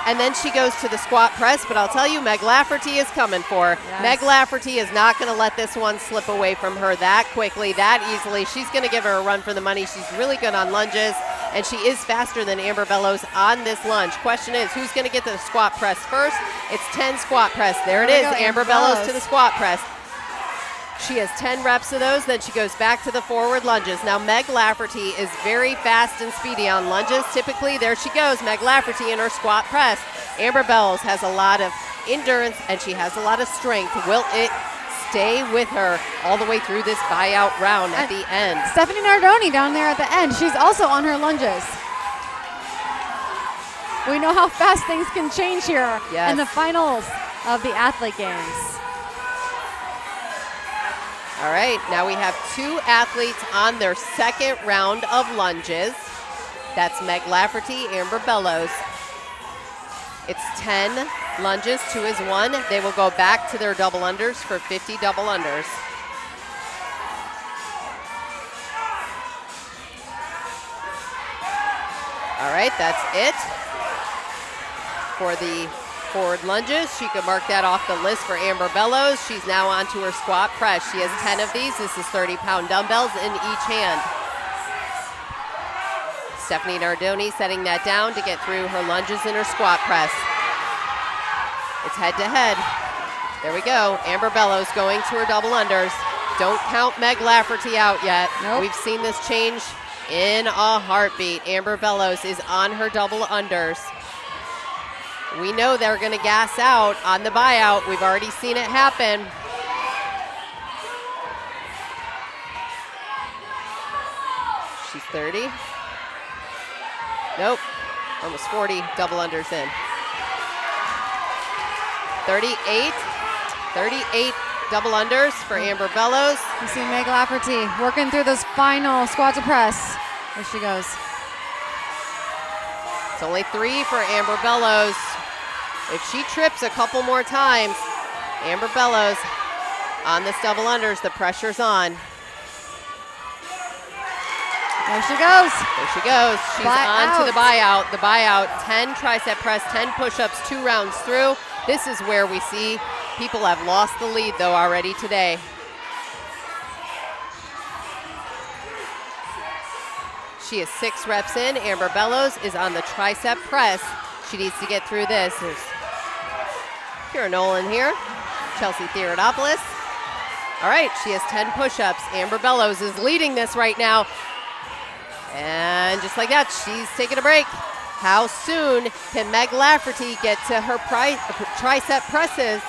And then she goes to the squat press, but I'll tell you, Meg Lafferty is coming for her. Yes. Meg Lafferty is not going to let this one slip away from her that quickly, that easily. She's going to give her a run for the money. She's really good on lunges, and she is faster than Amber Bellows on this lunge. Question is, who's going to get to the squat press first? It's 10 squat press. There it is, Amber Bellows to the squat press. She has 10 reps of those, then she goes back to the forward lunges. Now, Meg Lafferty is very fast and speedy on lunges. Typically, there she goes, Meg Lafferty in her squat press. Amber Bellows has a lot of endurance, and she has a lot of strength. Will it stay with her all the way through this buyout round at the end? Stephanie Nardoni down there at the end. She's also on her lunges. We know how fast things can change here in the finals of the Athlete Games. All right, now we have 2 athletes on their second round of lunges. That's Meg Lafferty, Amber Bellows. It's 10 lunges, 2 is 1. They will go back to their double unders for 50 double unders. All right, that's it for the forward lunges. She could mark that off the list for Amber Bellows. She's now on to her squat press. She has 10 of these. This is 30-pound dumbbells in each hand. Stephanie Nardoni setting that down to get through her lunges and her squat press. It's head-to-head. There we go. Amber Bellows going to her double unders. Don't count Meg Lafferty out yet. Nope. We've seen this change in a heartbeat. Amber Bellows is on her double unders. We know they're going to gas out on the buyout. We've already seen it happen. She's 30. Nope. Almost 40 double unders in. 38. 38 double unders for Amber Bellows. You see Meg Lafferty working through those final squat to press. There she goes. It's only 3 for Amber Bellows. If she trips a couple more times, Amber Bellows on this double unders, the pressure's on. There she goes. There she goes. She's on to the buyout. The buyout, 10 tricep press, 10 push-ups, 2 rounds through. This is where we see people have lost the lead, though, already today. She is 6 reps in. Amber Bellows is on the tricep press. She needs to get through this. There's Kira Nolan here, Chelsea Theodopoulos. All right, she has 10 push-ups. Amber Bellows is leading this right now. And just like that, she's taking a break. How soon can Meg Lafferty get to her tricep presses?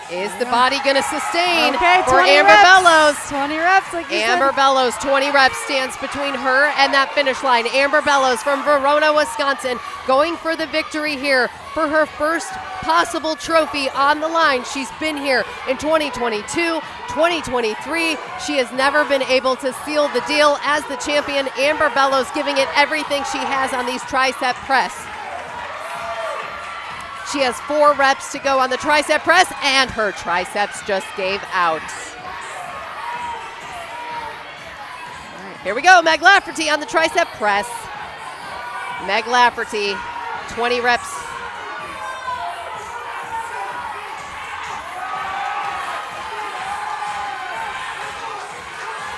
Is the body going to sustain for Amber Bellows? 20 reps, like you Amber said. Bellows, 20 reps stands between her and that finish line. Amber Bellows from Verona, Wisconsin, going for the victory here for her first possible trophy on the line. She's been here in 2022, 2023. She has never been able to seal the deal as the champion. Amber Bellows giving it everything she has on these tricep press. She has 4 reps to go on the tricep press, and her triceps just gave out. All right, here we go, Meg Lafferty on the tricep press. Meg Lafferty, 20 reps.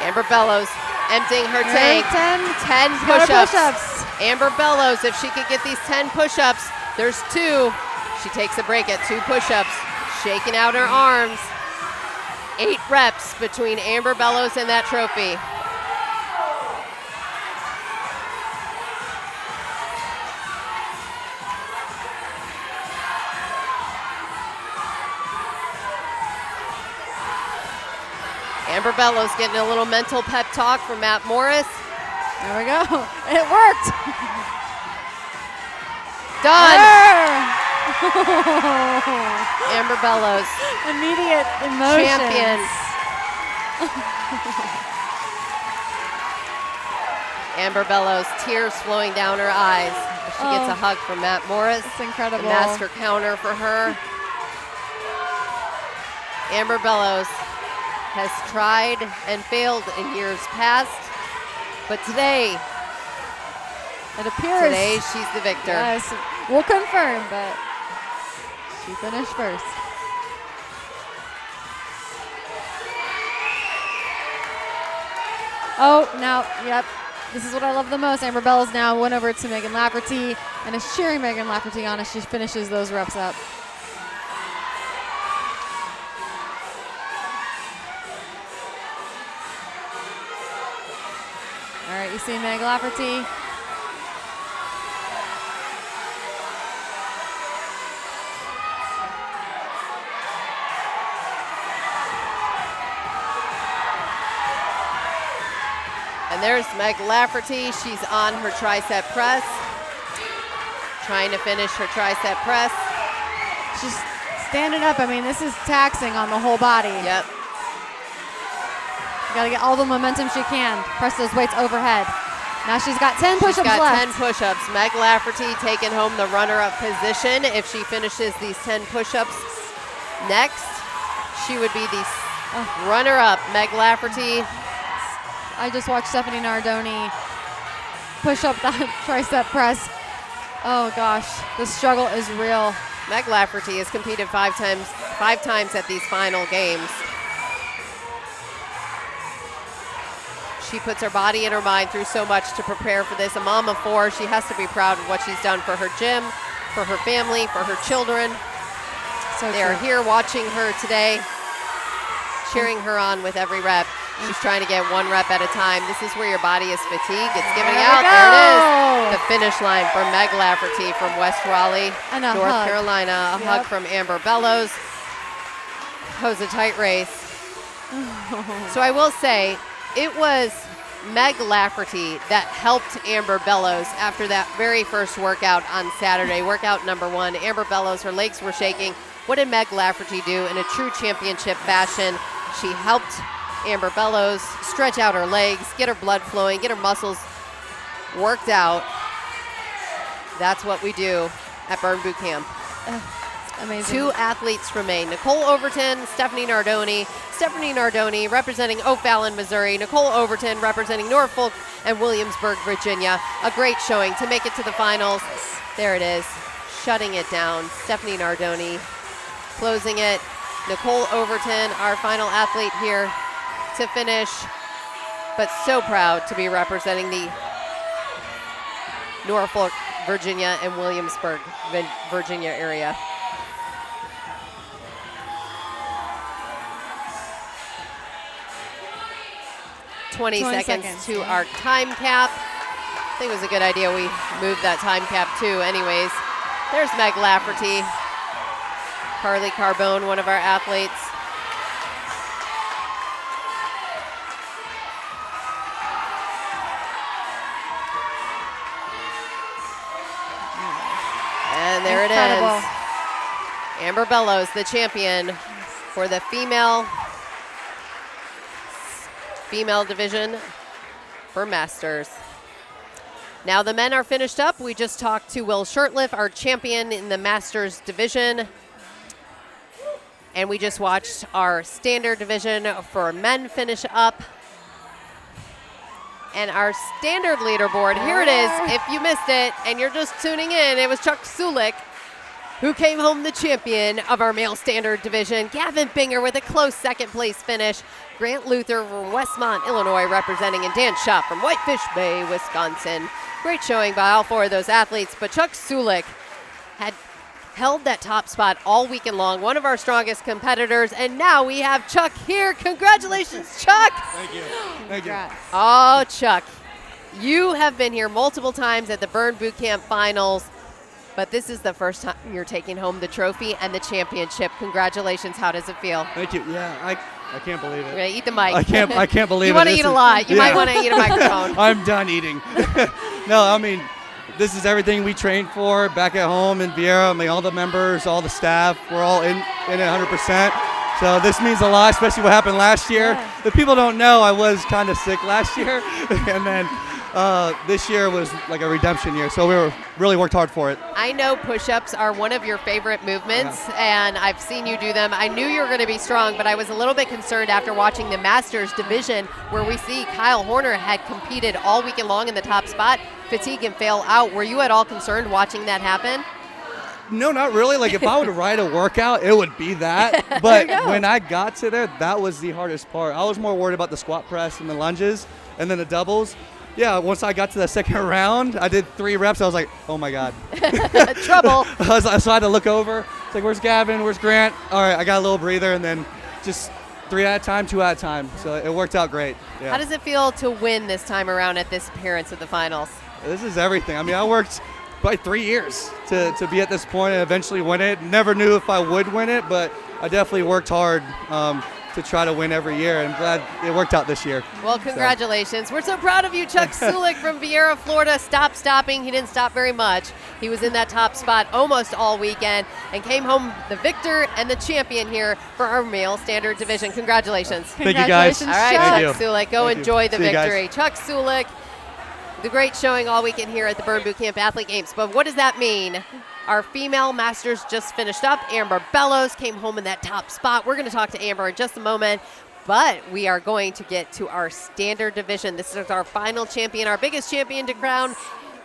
Amber Bellows emptying her tank. 10 push-ups. Amber Bellows, if she could get these 10 push-ups, There's 2. She takes a break at 2 push-ups, shaking out her arms. 8 reps between Amber Bellows and that trophy. Amber Bellows getting a little mental pep talk from Matt Morris. There we go. It worked. Done. Amber Bellows. Immediate emotions. Champion. Amber Bellows, tears flowing down her eyes. She gets a hug from Matt Morris. It's incredible. The master counter for her. Amber Bellows has tried and failed in years past, but today, it appears today she's the victor. Yes, we'll confirm, but she finished first. Oh, now, yep. This is what I love the most. Amber Bellows now went over to Megan Lafferty and is cheering Megan Lafferty on as she finishes those reps up. All right, you see Meg Lafferty. And there's Meg Lafferty. She's on her tricep press, trying to finish her tricep press. She's standing up. I mean, this is taxing on the whole body. Yep. You gotta get all the momentum she can. Press those weights overhead. Now she's got 10 push-ups left. She's got 10 push-ups. Meg Lafferty taking home the runner-up position. If she finishes these 10 push-ups next, she would be the runner-up. Meg Lafferty. I just watched Stephanie Nardoni push up that tricep press. Oh gosh, the struggle is real. Meg Lafferty has competed five times at these final games. She puts her body and her mind through so much to prepare for this. A mom of 4, she has to be proud of what she's done for her gym, for her family, for her children. So they're here watching her today, cheering her on with every rep. She's trying to get 1 rep at a time. This is where your body is fatigued. It's giving out. There it is. The finish line for Meg Lafferty from West Raleigh, and North Carolina. A hug from Amber Bellows. That was a tight race. So I will say, it was Meg Lafferty that helped Amber Bellows after that very first workout on Saturday. Workout number 1, Amber Bellows, her legs were shaking. What did Meg Lafferty do in a true championship fashion? She helped Amber Bellows stretch out her legs, get her blood flowing, get her muscles worked out. That's what we do at Burn Boot Camp. Amazing. 2 athletes remain. Nicole Overton, Stephanie Nardoni. Stephanie Nardoni representing O'Fallon, Missouri. Nicole Overton representing Norfolk and Williamsburg, Virginia. A great showing to make it to the finals. There it is, shutting it down. Stephanie Nardoni closing it. Nicole Overton, our final athlete here to finish, but so proud to be representing the Norfolk, Virginia and Williamsburg, Virginia area. $20 seconds to our time cap. I think it was a good idea we moved that time cap too anyways. There's Meg Lafferty. Carly Carbone, one of our athletes. And there it is. Amber Bellows, the champion for the female division for Masters. Now the men are finished up. We just talked to Will Shurtleff, our champion in the Masters division. And we just watched our standard division for men finish up. And our standard leaderboard, here it is. If you missed it and you're just tuning in, it was Chuck Sulik who came home the champion of our male standard division. Gavin Binger with a close second place finish. Grant Luther from Westmont, Illinois representing, and Dan Schaff from Whitefish Bay, Wisconsin. Great showing by all 4 of those athletes, but Chuck Sulik had held that top spot all weekend long, one of our strongest competitors, and now we have Chuck here. Congratulations, Chuck. Thank you. Thank you. Oh, Chuck, you have been here multiple times at the Burn Boot Camp Finals, but this is the first time you're taking home the trophy and the championship. Congratulations. How does it feel? Thank you. Yeah, I can't believe it. You're going to eat the mic. I can't believe it. You want to eat a lot. You might want to eat a microphone. I'm done eating. No, I mean, this is everything we trained for back at home in Vieira. I mean, all the members, all the staff, we're all in it 100%. So this means a lot, especially what happened last year. Yeah. The people don't know I was kind of sick last year, and then this year was like a redemption year. So we really worked hard for it. I know push-ups are one of your favorite movements, and I've seen you do them. I knew you were going to be strong, but I was a little bit concerned after watching the Masters division, where we see Kyle Horner had competed all weekend long in the top spot, fatigue and fail out. Were you at all concerned watching that happen? No, not really. Like, if I would write a workout, it would be that. But when I got to there, that was the hardest part. I was more worried about the squat press and the lunges and then the doubles. Yeah, once I got to the second round, I did 3 reps. I was like, oh, my God. Trouble. So I had to look over. It's like, where's Gavin? Where's Grant? All right, I got a little breather, and then just 3 at a time, 2 at a time. So it worked out great. Yeah. How does it feel to win this time around at this appearance of the finals? This is everything. I mean, I worked probably 3 years to be at this point and eventually win it. Never knew if I would win it, but I definitely worked hard to try to win every year. I'm glad it worked out this year. Well, congratulations. We're so proud of you, Chuck Sulik from Vieira, Florida. Stopping. He didn't stop very much. He was in that top spot almost all weekend and came home the victor and the champion here for our male standard division. Congratulations. Thank you, guys. All right, Chuck Sulik, go Thank enjoy you. the See you guys. victory. Chuck Sulik, the great showing all weekend here at the Burn Boot Camp Athlete Games. But what does that mean? Our female masters just finished up. Amber Bellows came home in that top spot. We're going to talk to Amber in just a moment. But we are going to get to our standard division. This is our final champion, our biggest champion to crown,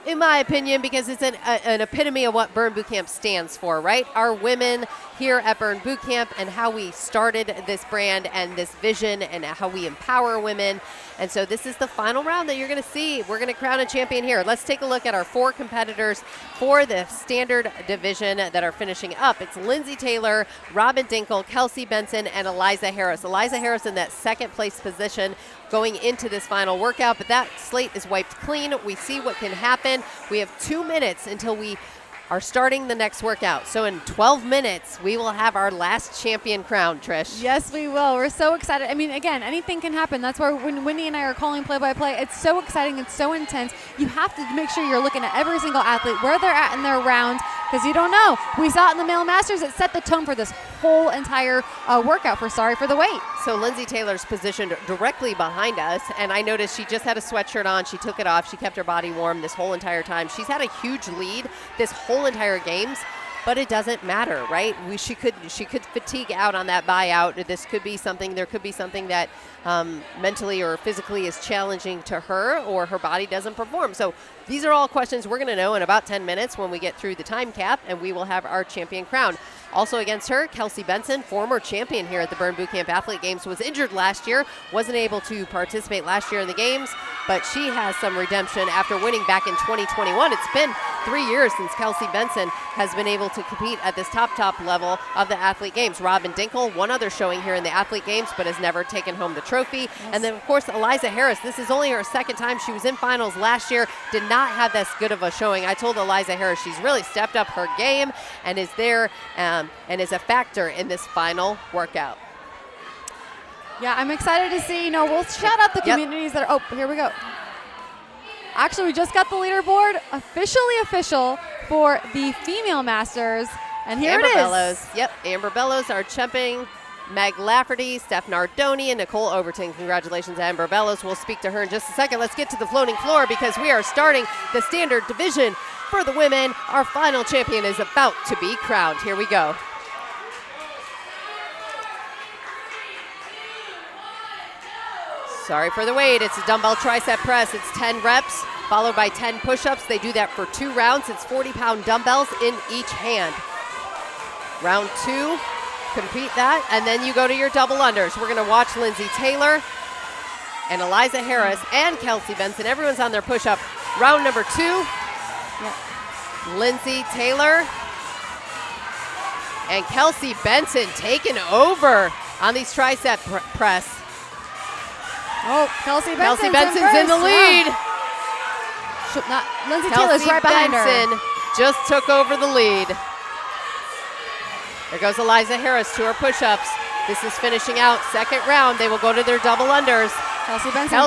in my opinion, because it's an epitome of what Burn Boot Camp stands for, right? Our women here at Burn Boot Camp and how we started this brand and this vision and how we empower women. And so this is the final round that you're going to see. We're going to crown a champion here. Let's take a look at our 4 competitors for the standard division that are finishing up. It's Lindsay Taylor, Robin Dinkle, Kelsey Benson, and Eliza Harris. Eliza Harris in that second place position going into this final workout, but that slate is wiped clean. We see what can happen. We have 2 minutes until we are starting the next workout. So in 12 minutes, we will have our last champion crown, Trish. Yes, we will. We're so excited. I mean, again, anything can happen. That's why when Wendy and I are calling play-by-play, it's so exciting. It's so intense. You have to make sure you're looking at every single athlete, where they're at in their round, because you don't know. We saw it in the male masters. It set the tone for this whole entire workout for Sorry for the Wait. So Lindsay Taylor's positioned directly behind us, and I noticed she just had a sweatshirt on. She took it off. She kept her body warm this whole entire time. She's had a huge lead this whole entire games, but it doesn't matter, right? She could fatigue out on that buyout. This could be something. There could be something that mentally or physically is challenging to her, or her body doesn't perform. So these are all questions we're going to know in about 10 minutes when we get through the time cap, and we will have our champion crown. Also against her, Kelsey Benson, former champion here at the Burn Boot Camp Athlete Games, was injured last year, wasn't able to participate last year in the games, but she has some redemption after winning back in 2021. It's been 3 years since Kelsey Benson has been able to compete at this top level of the Athlete Games. Robin Dinkle, one other showing here in the Athlete Games, but has never taken home the trophy. Yes. And then, of course, Eliza Harris. This is only her second time. She was in finals last year, did not have this good of a showing. I told Eliza Harris she's really stepped up her game and is there and is a factor in this final workout. Yeah, I'm excited to see. We'll shout out the communities that are. Oh, here we go. Actually, we just got the leaderboard official for the female masters, and here Amber it is. Bellows. Yep, Amber Bellows, our champion. Meg Lafferty, Steph Nardoni, and Nicole Overton. Congratulations, Amber Bellows. We'll speak to her in just a second. Let's get to the floating floor because we are starting the standard division for the women. Our final champion is about to be crowned. Here we go. Sorry for the wait. It's a dumbbell tricep press. It's 10 reps followed by 10 push-ups. They do that for 2 rounds. It's 40-pound dumbbells in each hand. Round 2. Complete that, and then you go to your double unders. We're going to watch Lindsay Taylor and Eliza Harris and Kelsey Benson. Everyone's on their push-up. Round number 2. Yep. Lindsay Taylor And Kelsey Benson taking over on these tricep press. Oh, Kelsey Benson's in the lead. Lindsay Taylor's right behind Benson just took over the lead. There goes Eliza Harris to her push-ups. This is finishing out second round. They will go to their double unders. Kelsey Benson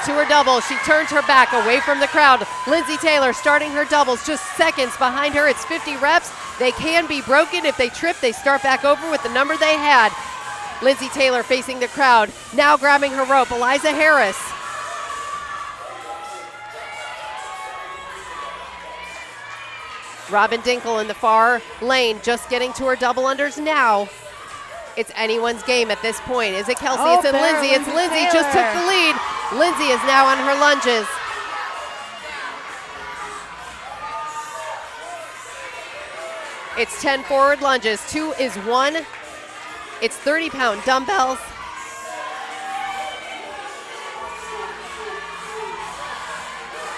to her double. She turns her back away from the crowd. Lindsay Taylor starting her doubles just seconds behind her. It's 50 reps. They can be broken. If they trip, they start back over with the number they had. Lindsay Taylor facing the crowd. Now grabbing her rope. Eliza Harris. Robin Dinkle in the far lane, just getting to her double unders now. It's anyone's game at this point. Is it Kelsey? It's Lindsay. It's Lindsay. Just took the lead. Lindsay is now on her lunges. It's 10 forward lunges. 2 is 1. It's 30-pound dumbbells.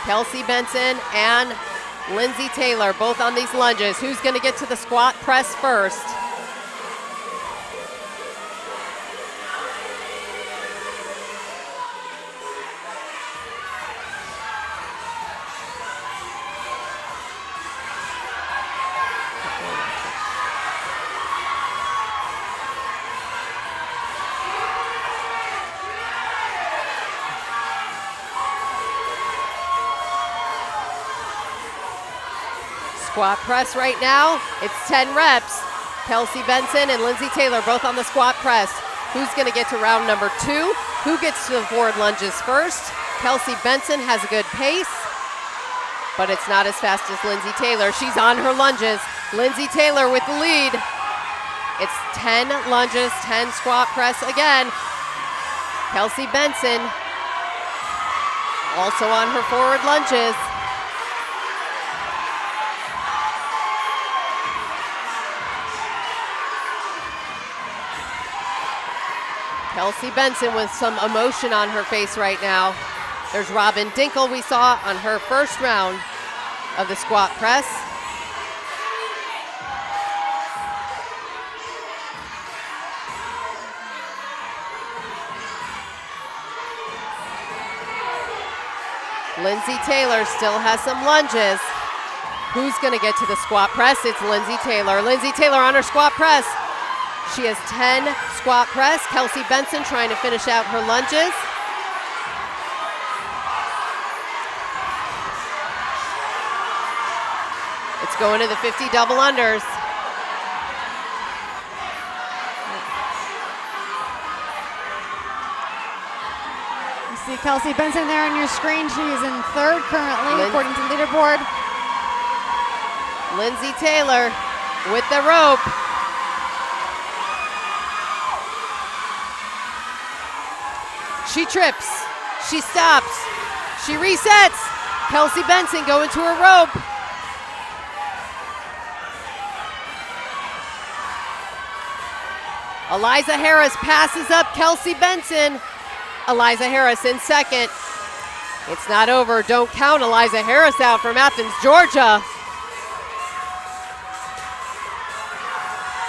Kelsey Benson and Lindsay Taylor both on these lunges. Who's going to get to the squat press first? Squat press right now. It's 10 reps. Kelsey Benson and Lindsay Taylor both on the squat press. Who's going to get to round number 2? Who gets to the forward lunges first? Kelsey Benson has a good pace, but it's not as fast as Lindsay Taylor. She's on her lunges. Lindsay Taylor with the lead. It's 10 lunges, 10 squat press again. Kelsey Benson also on her forward lunges. Kelsey Benson with some emotion on her face right now. There's Robin Dinkle we saw on her first round of the squat press. Lindsay Taylor still has some lunges. Who's gonna get to the squat press? It's Lindsay Taylor. Lindsay Taylor on her squat press. She has 10 squat press. Kelsey Benson trying to finish out her lunges. It's going to the 50 double unders. You see Kelsey Benson there on your screen. She's in third currently, according to leaderboard. Lindsay Taylor with the rope. She trips, she stops, she resets. Kelsey Benson going to her rope. Eliza Harris passes up Kelsey Benson. Eliza Harris in second. It's not over. Don't count Eliza Harris out from Athens, Georgia.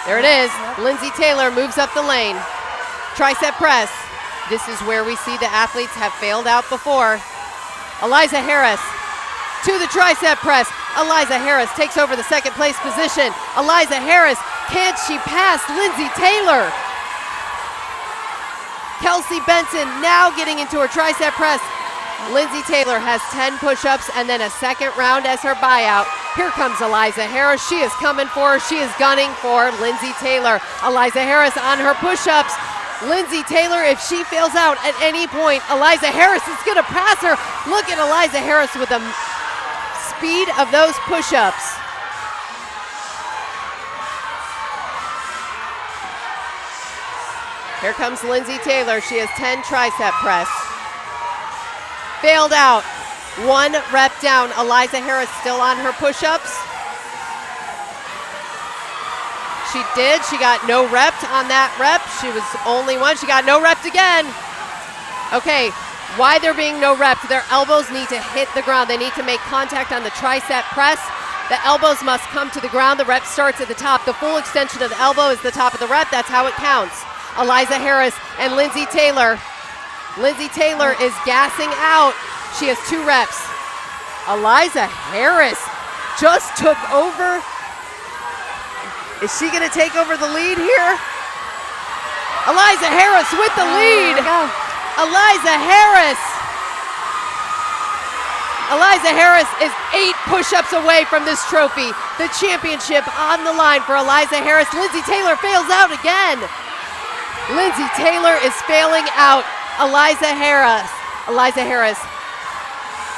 There it is. Lindsay Taylor moves up the lane. Tricep press. This is where we see the athletes have failed out before. Eliza Harris to the tricep press. Eliza Harris takes over the second place position. Eliza Harris, can't she pass Lindsay Taylor? Kelsey Benson now getting into her tricep press. Lindsay Taylor has 10 push-ups and then a second round as her buyout. Here comes Eliza Harris. She is coming for her. She is gunning for Lindsay Taylor. Eliza Harris on her push-ups. Lindsay Taylor, if she fails out at any point, Eliza Harris is going to pass her. Look at Eliza Harris with the speed of those push-ups. Here comes Lindsay Taylor. She has 10 tricep press. Failed out. 1 rep down. Eliza Harris still on her push-ups. She did. She got no rep on that rep. She was only 1. She got no rep again. Okay, why there being no reps? Their elbows need to hit the ground. They need to make contact on the tricep press. The elbows must come to the ground. The rep starts at the top. The full extension of the elbow is the top of the rep. That's how it counts. Eliza Harris and Lindsay Taylor. Lindsay Taylor is gassing out. She has 2 reps. Eliza Harris just took over. Is she going to take over the lead here? Eliza Harris with the lead. Eliza Harris. Eliza Harris is 8 push-ups away from this trophy. The championship on the line for Eliza Harris. Lindsay Taylor fails out again. Lindsay Taylor is failing out. Eliza Harris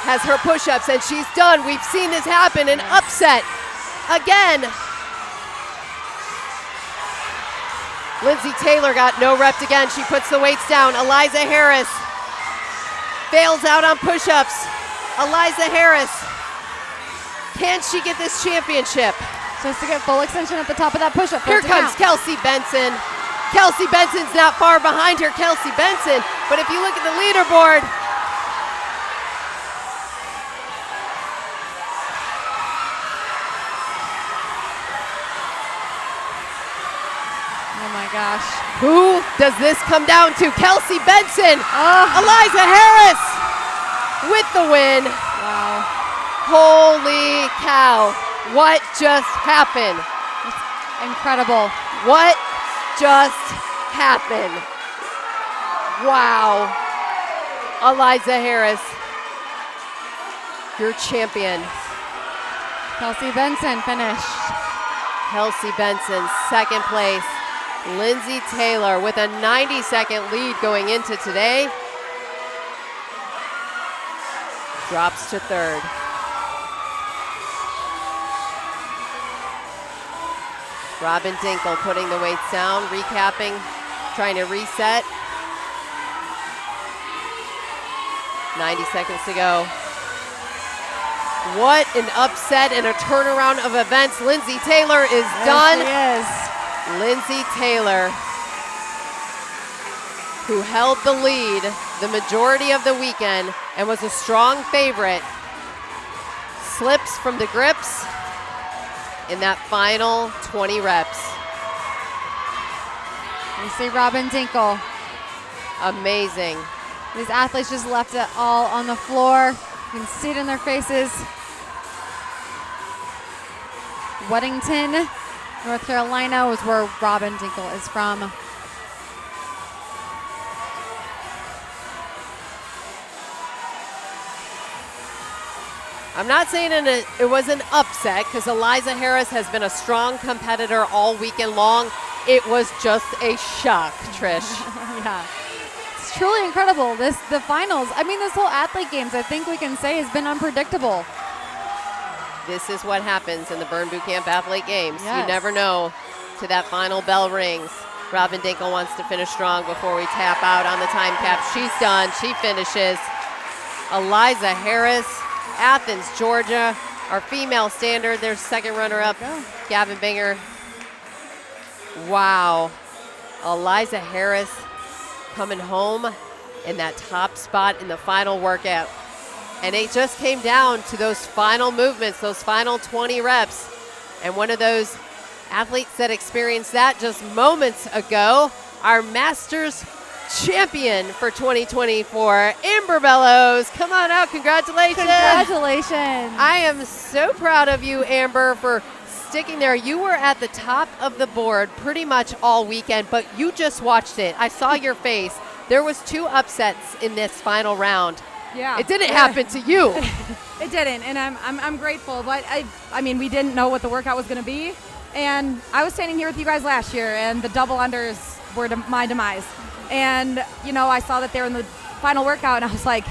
has her push-ups and she's done. We've seen this happen, an upset again. Lindsay Taylor got no reps again. She puts the weights down. Eliza Harris fails out on push-ups. Eliza Harris, can she get this championship? Just to get full extension at the top of that push-up. Here comes Kelsey Benson. Kelsey Benson's not far behind her, Kelsey Benson. But if you look at the leaderboard, oh my gosh. Who does this come down to? Kelsey Benson. Eliza Harris with the win. Wow. Holy cow. What just happened? That's incredible. What just happened? Wow. Eliza Harris, your champion. Kelsey Benson finished. Kelsey Benson, second place. Lindsay Taylor with a 90-second lead going into today. Drops to third. Robin Dinkle putting the weights down, recapping, trying to reset. 90 seconds to go. What an upset and a turnaround of events. Lindsay Taylor is done. There she is. Lindsay Taylor, who held the lead the majority of the weekend and was a strong favorite, slips from the grips in that final 20 reps. We see Robin Dinkle. Amazing. These athletes just left it all on the floor. You can see it in their faces. Weddington, North Carolina was where Robin Dinkle is from. I'm not saying it was an upset because Eliza Harris has been a strong competitor all weekend long. It was just a shock, Trish. Yeah. It's truly incredible. The finals, I mean, this whole athlete games, I think we can say has been unpredictable. This is what happens in the Burn Boot Camp Athlete Games. Yes. You never know till that final bell rings. Robin Dinkle wants to finish strong before we tap out on the time cap. She's done. She finishes. Eliza Harris, Athens, Georgia, our female standard. There's second runner-up, Gavin Binger. Wow. Eliza Harris coming home in that top spot in the final workout. And it just came down to those final movements, those final 20 reps. And one of those athletes that experienced that just moments ago, our Masters champion for 2024, Amber Bellows. Come on out, congratulations. Congratulations. I am so proud of you, Amber, for sticking there. You were at the top of the board pretty much all weekend, but you just watched it. I saw your face. There was 2 upsets in this final round. Yeah. It didn't happen to you. It didn't, and I'm grateful, but I mean, we didn't know what the workout was going to be, and I was standing here with you guys last year, and the double unders were my demise. And, you know, I saw that they were in the final workout, and I was like,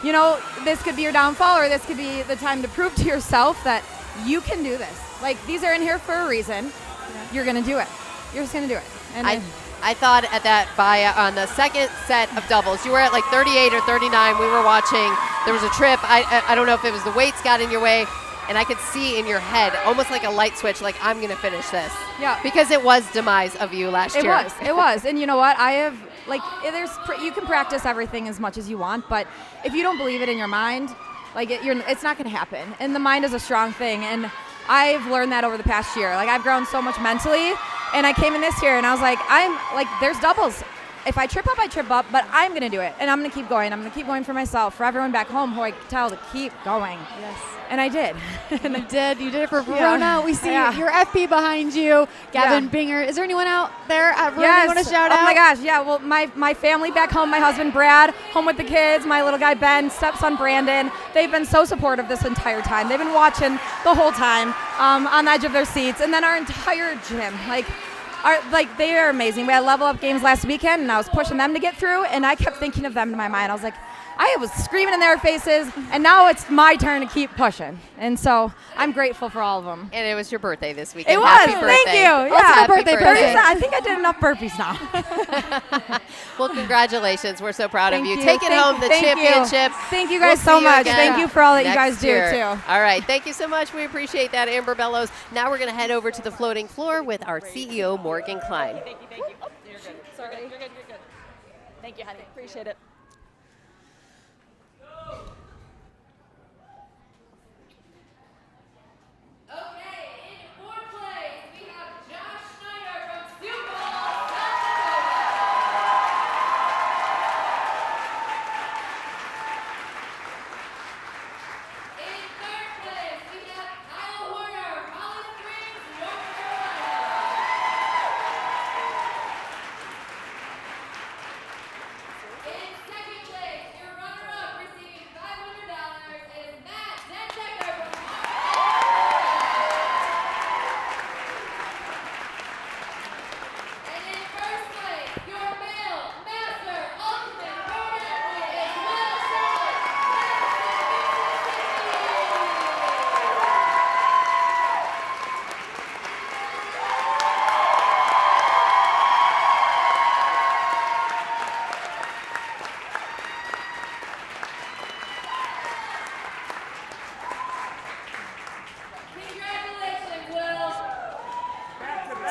you know, this could be your downfall, or this could be the time to prove to yourself that you can do this. Like, these are in here for a reason. Yeah. You're going to do it. You're just going to do it. And I thought at that on the second set of doubles, you were at like 38 or 39. We were watching. There was a trip. I don't know if it was the weights got in your way, and I could see in your head almost like a light switch, like I'm going to finish this. Yeah. Because it was demise of you last year. It was. And you know what? I have, like, you can practice everything as much as you want, but if you don't believe it in your mind, Like it's not going to happen. And the mind is a strong thing. And I've learned that over the past year. Like I've grown so much mentally. And I came in this year and I was like, there's doubles. If I trip up, I trip up, but I'm going to do it. And I'm going to keep going. I'm going to keep going for myself, for everyone back home who I could tell to keep going. Yes. And I did. You did. You did it for Verona. We see your FP behind you, Gavin Binger. Is there anyone out there at Verona you want to shout out? Oh my gosh, yeah. Well, my family back home, my husband Brad, home with the kids, my little guy Ben, stepson Brandon. They've been so supportive this entire time. They've been watching the whole time on the edge of their seats. And then our entire gym, they are amazing. We had level up games last weekend, and I was pushing them to get through, and I kept thinking of them in my mind. I was like, I was screaming in their faces, and now it's my turn to keep pushing. And so I'm grateful for all of them. And it was your birthday this weekend. It was. Happy birthday. Thank you. Also Yeah. a birthday present. I think I did enough burpees now. Well, congratulations. We're so proud of Thank you. you. Taking home the championship. Thank you guys so much. Again Thank you for all that you next guys do, year. too. All right. Thank you so much. We appreciate that, Amber Bellows. Now we're going to head over to the floating floor with our CEO, Morgan Klein. Thank you. Oh, you're good. Sorry. You're good. Thank you, honey. Appreciate it.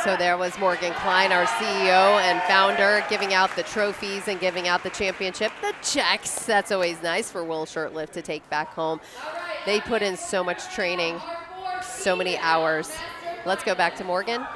So there was Morgan Klein, our CEO and founder, giving out the trophies and giving out the championship, the checks. That's always nice for Will Shirtlift to take back home. They put in so much training, so many hours. Let's go back to Morgan.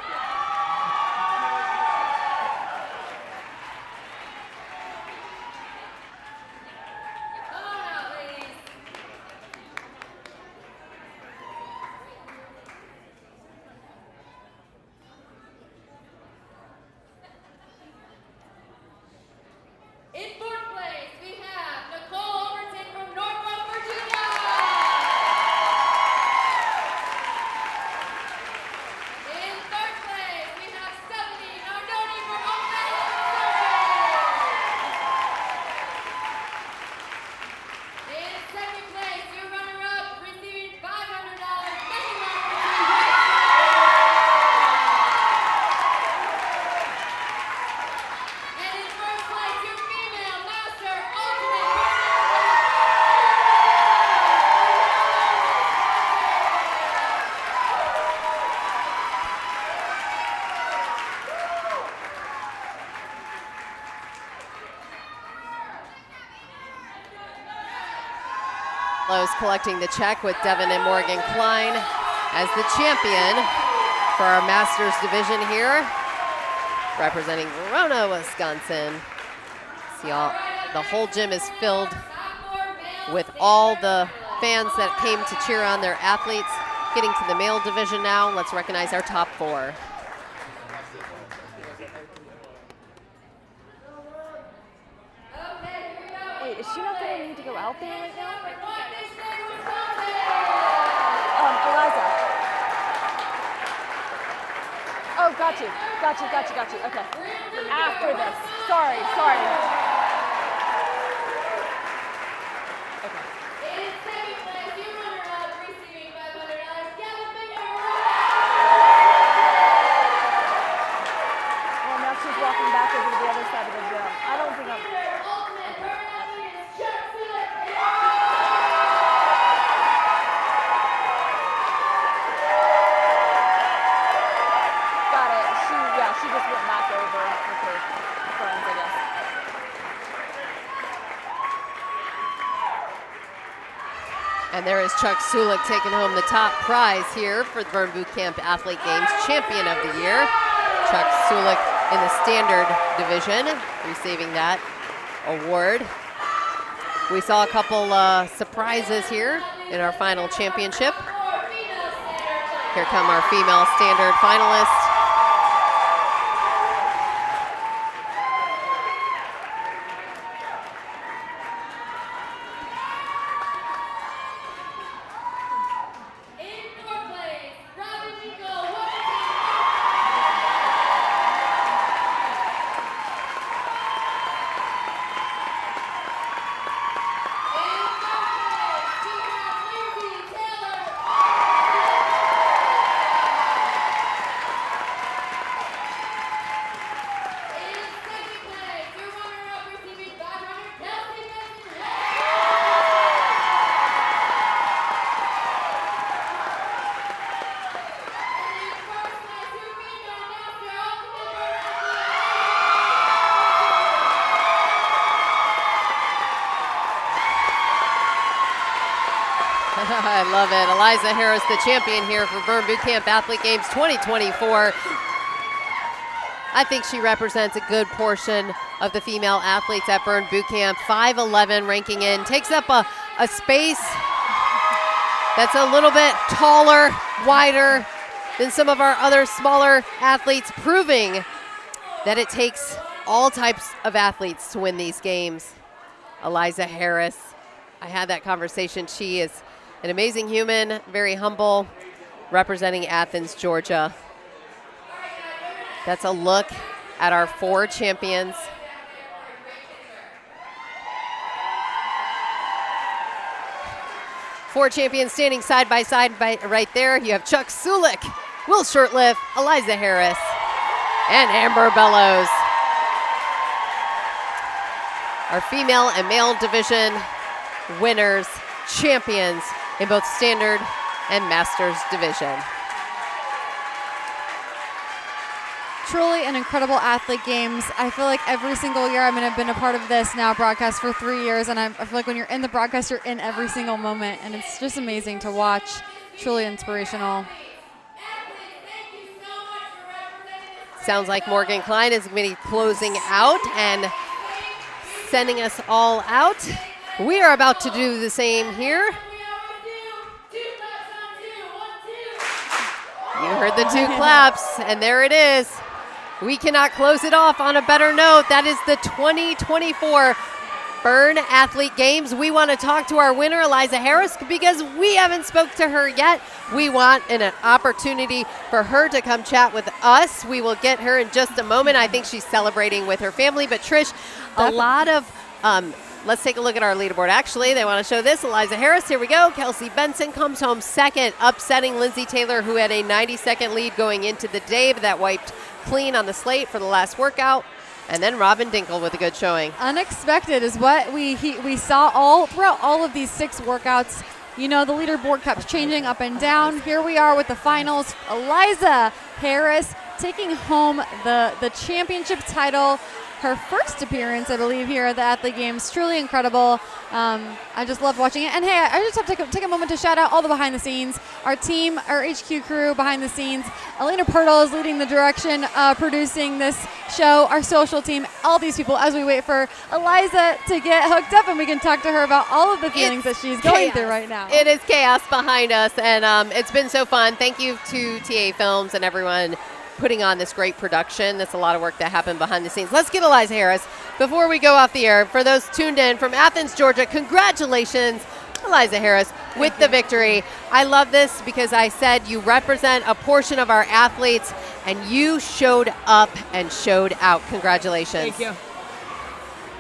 Collecting the check with Devin and Morgan Klein as the champion for our Masters division here, representing Verona, Wisconsin. See, the whole gym is filled with all the fans that came to cheer on their athletes. Getting to the male division now, let's recognize our top four. Wait, is she not going to need to go out there right now? Eliza. Oh, got you. Okay. After this. Sorry. Well, now she's walking back over to the other side of the gym. I don't think I'm... She just went back over with her friends, I guess. And there is Chuck Sulik taking home the top prize here for the Burn Boot Camp Athlete Games Champion of the Year. Chuck Sulik in the standard division, receiving that award. We saw a couple surprises here in our final championship. Here come our female standard finalists. I love it. Eliza Harris, the champion here for Burn Boot Camp Athlete Games 2024. I think she represents a good portion of the female athletes at Burn Boot Camp. 5'11", ranking in, takes up a space that's a little bit taller, wider than some of our other smaller athletes, proving that it takes all types of athletes to win these games. Eliza Harris, I had that conversation. She is an amazing human, very humble, representing Athens, Georgia. That's a look at our 4 champions. Four champions standing side by side right there. You have Chuck Sulik, Will Shurtleff, Eliza Harris, and Amber Bellows. Our female and male division winners, champions in both standard and masters division. Truly an incredible athlete games. I feel like every single year, I've been a part of this now, broadcast for 3 years, and I feel like when you're in the broadcast, you're in every single moment, and it's just amazing to watch. Truly inspirational. Sounds like Morgan Klein is going to be closing out and sending us all out. We are about to do the same here. You heard the 2 claps, and there it is. We cannot close it off on a better note. That is the 2024 Burn Athlete Games. We want to talk to our winner, Eliza Harris, because we haven't spoke to her yet. We want an opportunity for her to come chat with us. We will get her in just a moment. I think she's celebrating with her family. But Trish, a lot of, let's take a look at our leaderboard. Actually, they want to show this. Eliza Harris, here we go. Kelsey Benson comes home second, upsetting Lindsay Taylor, who had a 90-second lead going into the day, but that wiped clean on the slate for the last workout. And then Robin Dinkle with a good showing. Unexpected is what we saw all throughout all of these 6 workouts. You know, the leaderboard kept changing up and down. Here we are with the finals. Eliza Harris taking home the championship title. Her first appearance, I believe, here at the Athlete Games. Truly incredible. I just love watching it. And hey, I just have to take a moment to shout out all the behind the scenes. Our team, our HQ crew behind the scenes. Elena Pirtle is leading the direction, producing this show. Our social team, all these people, as we wait for Eliza to get hooked up and we can talk to her about all of the feelings that she's going through right now. It is chaos behind us, and it's been so fun. Thank you to TA Films and everyone putting on this great production. That's a lot of work that happened behind the scenes. Let's get Eliza Harris before we go off the air. For those tuned in from Athens, Georgia, congratulations, Eliza Harris, with the victory. I love this because I said you represent a portion of our athletes, and you showed up and showed out. Congratulations. Thank you.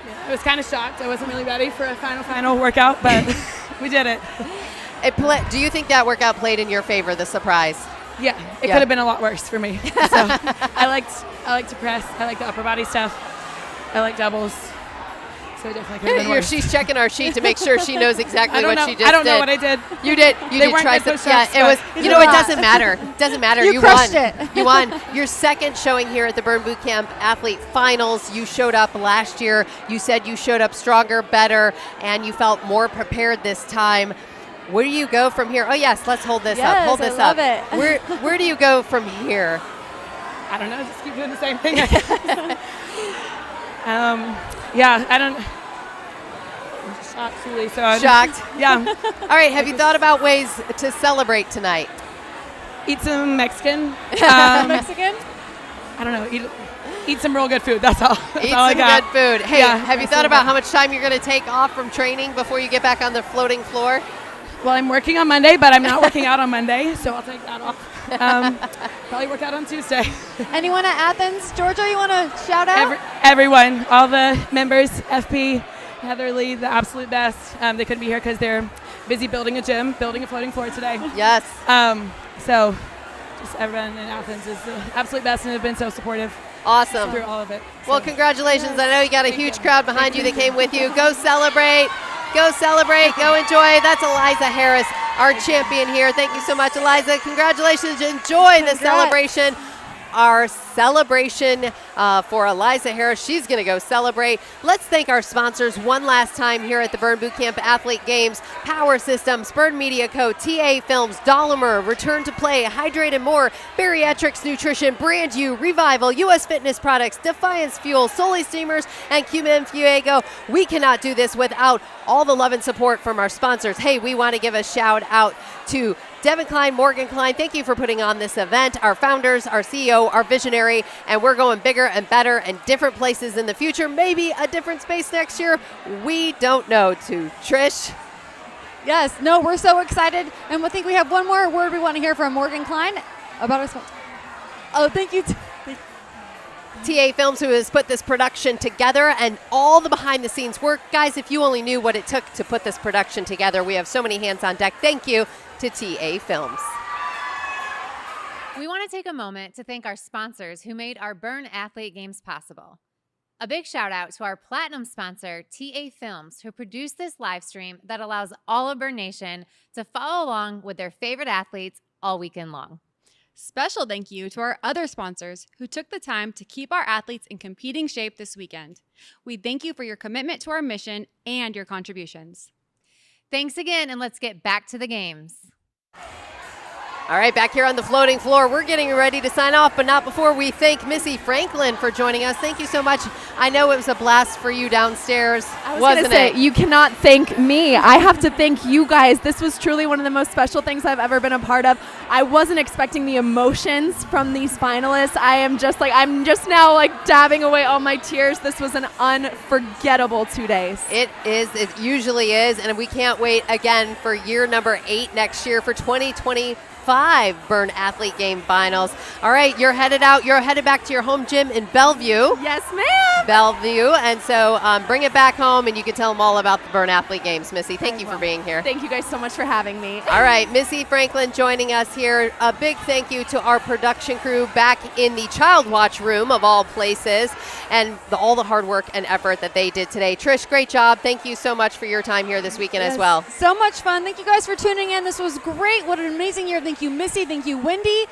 Yeah, I was kind of shocked. I wasn't really ready for a final workout, but we did it. Do you think that workout played in your favor, the surprise? Yeah, it could have been a lot worse for me. So I like to press. I like the upper body stuff. I like doubles. So it definitely could have been worse. She's checking our sheet to make sure she knows exactly what she just did. I don't know what I did. You did. You did try some. Yeah, it was. You know, it doesn't matter. It doesn't matter. You crushed it. You won. Your second showing here at the Burn Boot Camp Athlete Finals. You showed up last year. You said you showed up stronger, better, and you felt more prepared this time. Where do you go from here? Oh, yes, let's hold this up. Yes, Hold this I love up. it. Where do you go from here? I don't know. Just keep doing the same thing. Yeah, I don't. I'm just shocked, Julie. So Shocked? Yeah. All right, have you thought about ways to celebrate tonight? Eat some Mexican. Mexican? I don't know. Eat some real good food. That's all. That's Eat all I some got. good food. Hey, Yeah, have you that's thought all I about got. how much time you're going to take off from training before you get back on the floating floor? Well, I'm working on Monday, but I'm not working out on Monday, so I'll take that off. Probably work out on Tuesday. Anyone at Athens, Georgia, you want to shout out? Everyone, all the members, FP, Heather Lee, the absolute best. They couldn't be here because they're busy building a gym, building a floating floor today. Yes. So just everyone in Athens is the absolute best and have been so supportive. Awesome. Through all of it. Well, congratulations. I know you got a huge crowd behind you that came with you. Go celebrate. Go celebrate. Go enjoy. That's Eliza Harris, our champion here. Thank you so much, Eliza. Congratulations. Enjoy the celebration. Our celebration for Eliza Harris. She's going to go celebrate. Let's thank our sponsors one last time here at the Burn Boot Camp Athlete Games. Power Systems, Burn Media Co., TA Films, Dahlinger, Return to Play, Hydrate and More, Bariatrics Nutrition, Brand U, Revival, U.S. Fitness Products, Defiance Fuel, Soli Steamers, and Cumin Fuego. We cannot do this without all the love and support from our sponsors. Hey, we want to give a shout out to Devin Klein, Morgan Klein, thank you for putting on this event. Our founders, our CEO, our visionary, and we're going bigger and better and different places in the future. Maybe a different space next year. We don't know. To Trish. Yes, no, we're so excited. And I think we have one more word we want to hear from Morgan Klein about us. Oh, thank you. TA Films, who has put this production together and all the behind the scenes work. Guys, if you only knew what it took to put this production together, we have so many hands on deck. Thank you to TA Films. We want to take a moment to thank our sponsors who made our Burn Athlete Games possible. A big shout out to our platinum sponsor, TA Films, who produced this live stream that allows all of Burn Nation to follow along with their favorite athletes all weekend long. Special thank you to our other sponsors who took the time to keep our athletes in competing shape this weekend. We thank you for your commitment to our mission and your contributions. Thanks again, and let's get back to the games. All right, back here on the floating floor, we're getting ready to sign off, but not before we thank Missy Franklin for joining us. Thank you so much. I know it was a blast for you downstairs, wasn't it? You cannot thank me. I have to thank you guys. This was truly one of the most special things I've ever been a part of. I wasn't expecting the emotions from these finalists. I'm just now like dabbing away all my tears. This was an unforgettable 2 days. It is. It usually is, and we can't wait again for year number 8 next year for 2025 Burn Athlete Game Finals. All right, you're headed out. You're headed back to your home gym in Bellevue. Yes, ma'am. Bellevue, and so bring it back home, and you can tell them all about the Burn Athlete Games. Missy, thank you for being here. Thank you guys so much for having me. All right, Missy Franklin joining us here. A big thank you to our production crew back in the Child Watch room of all places, and all the hard work and effort that they did today. Trish, great job. Thank you so much for your time here this weekend as well. So much fun. Thank you guys for tuning in. This was great. What an amazing year. Thank you, Missy. Thank you, Wendy.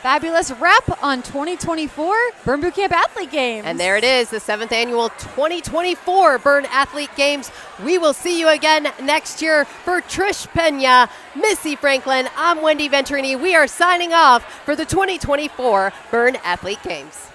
Fabulous wrap on 2024 Burn Boot Camp Athlete Games. And there it is, the 7th annual 2024 Burn Athlete Games. We will see you again next year. For Trish Pena, Missy Franklin, I'm Wendy Venturini. We are signing off for the 2024 Burn Athlete Games.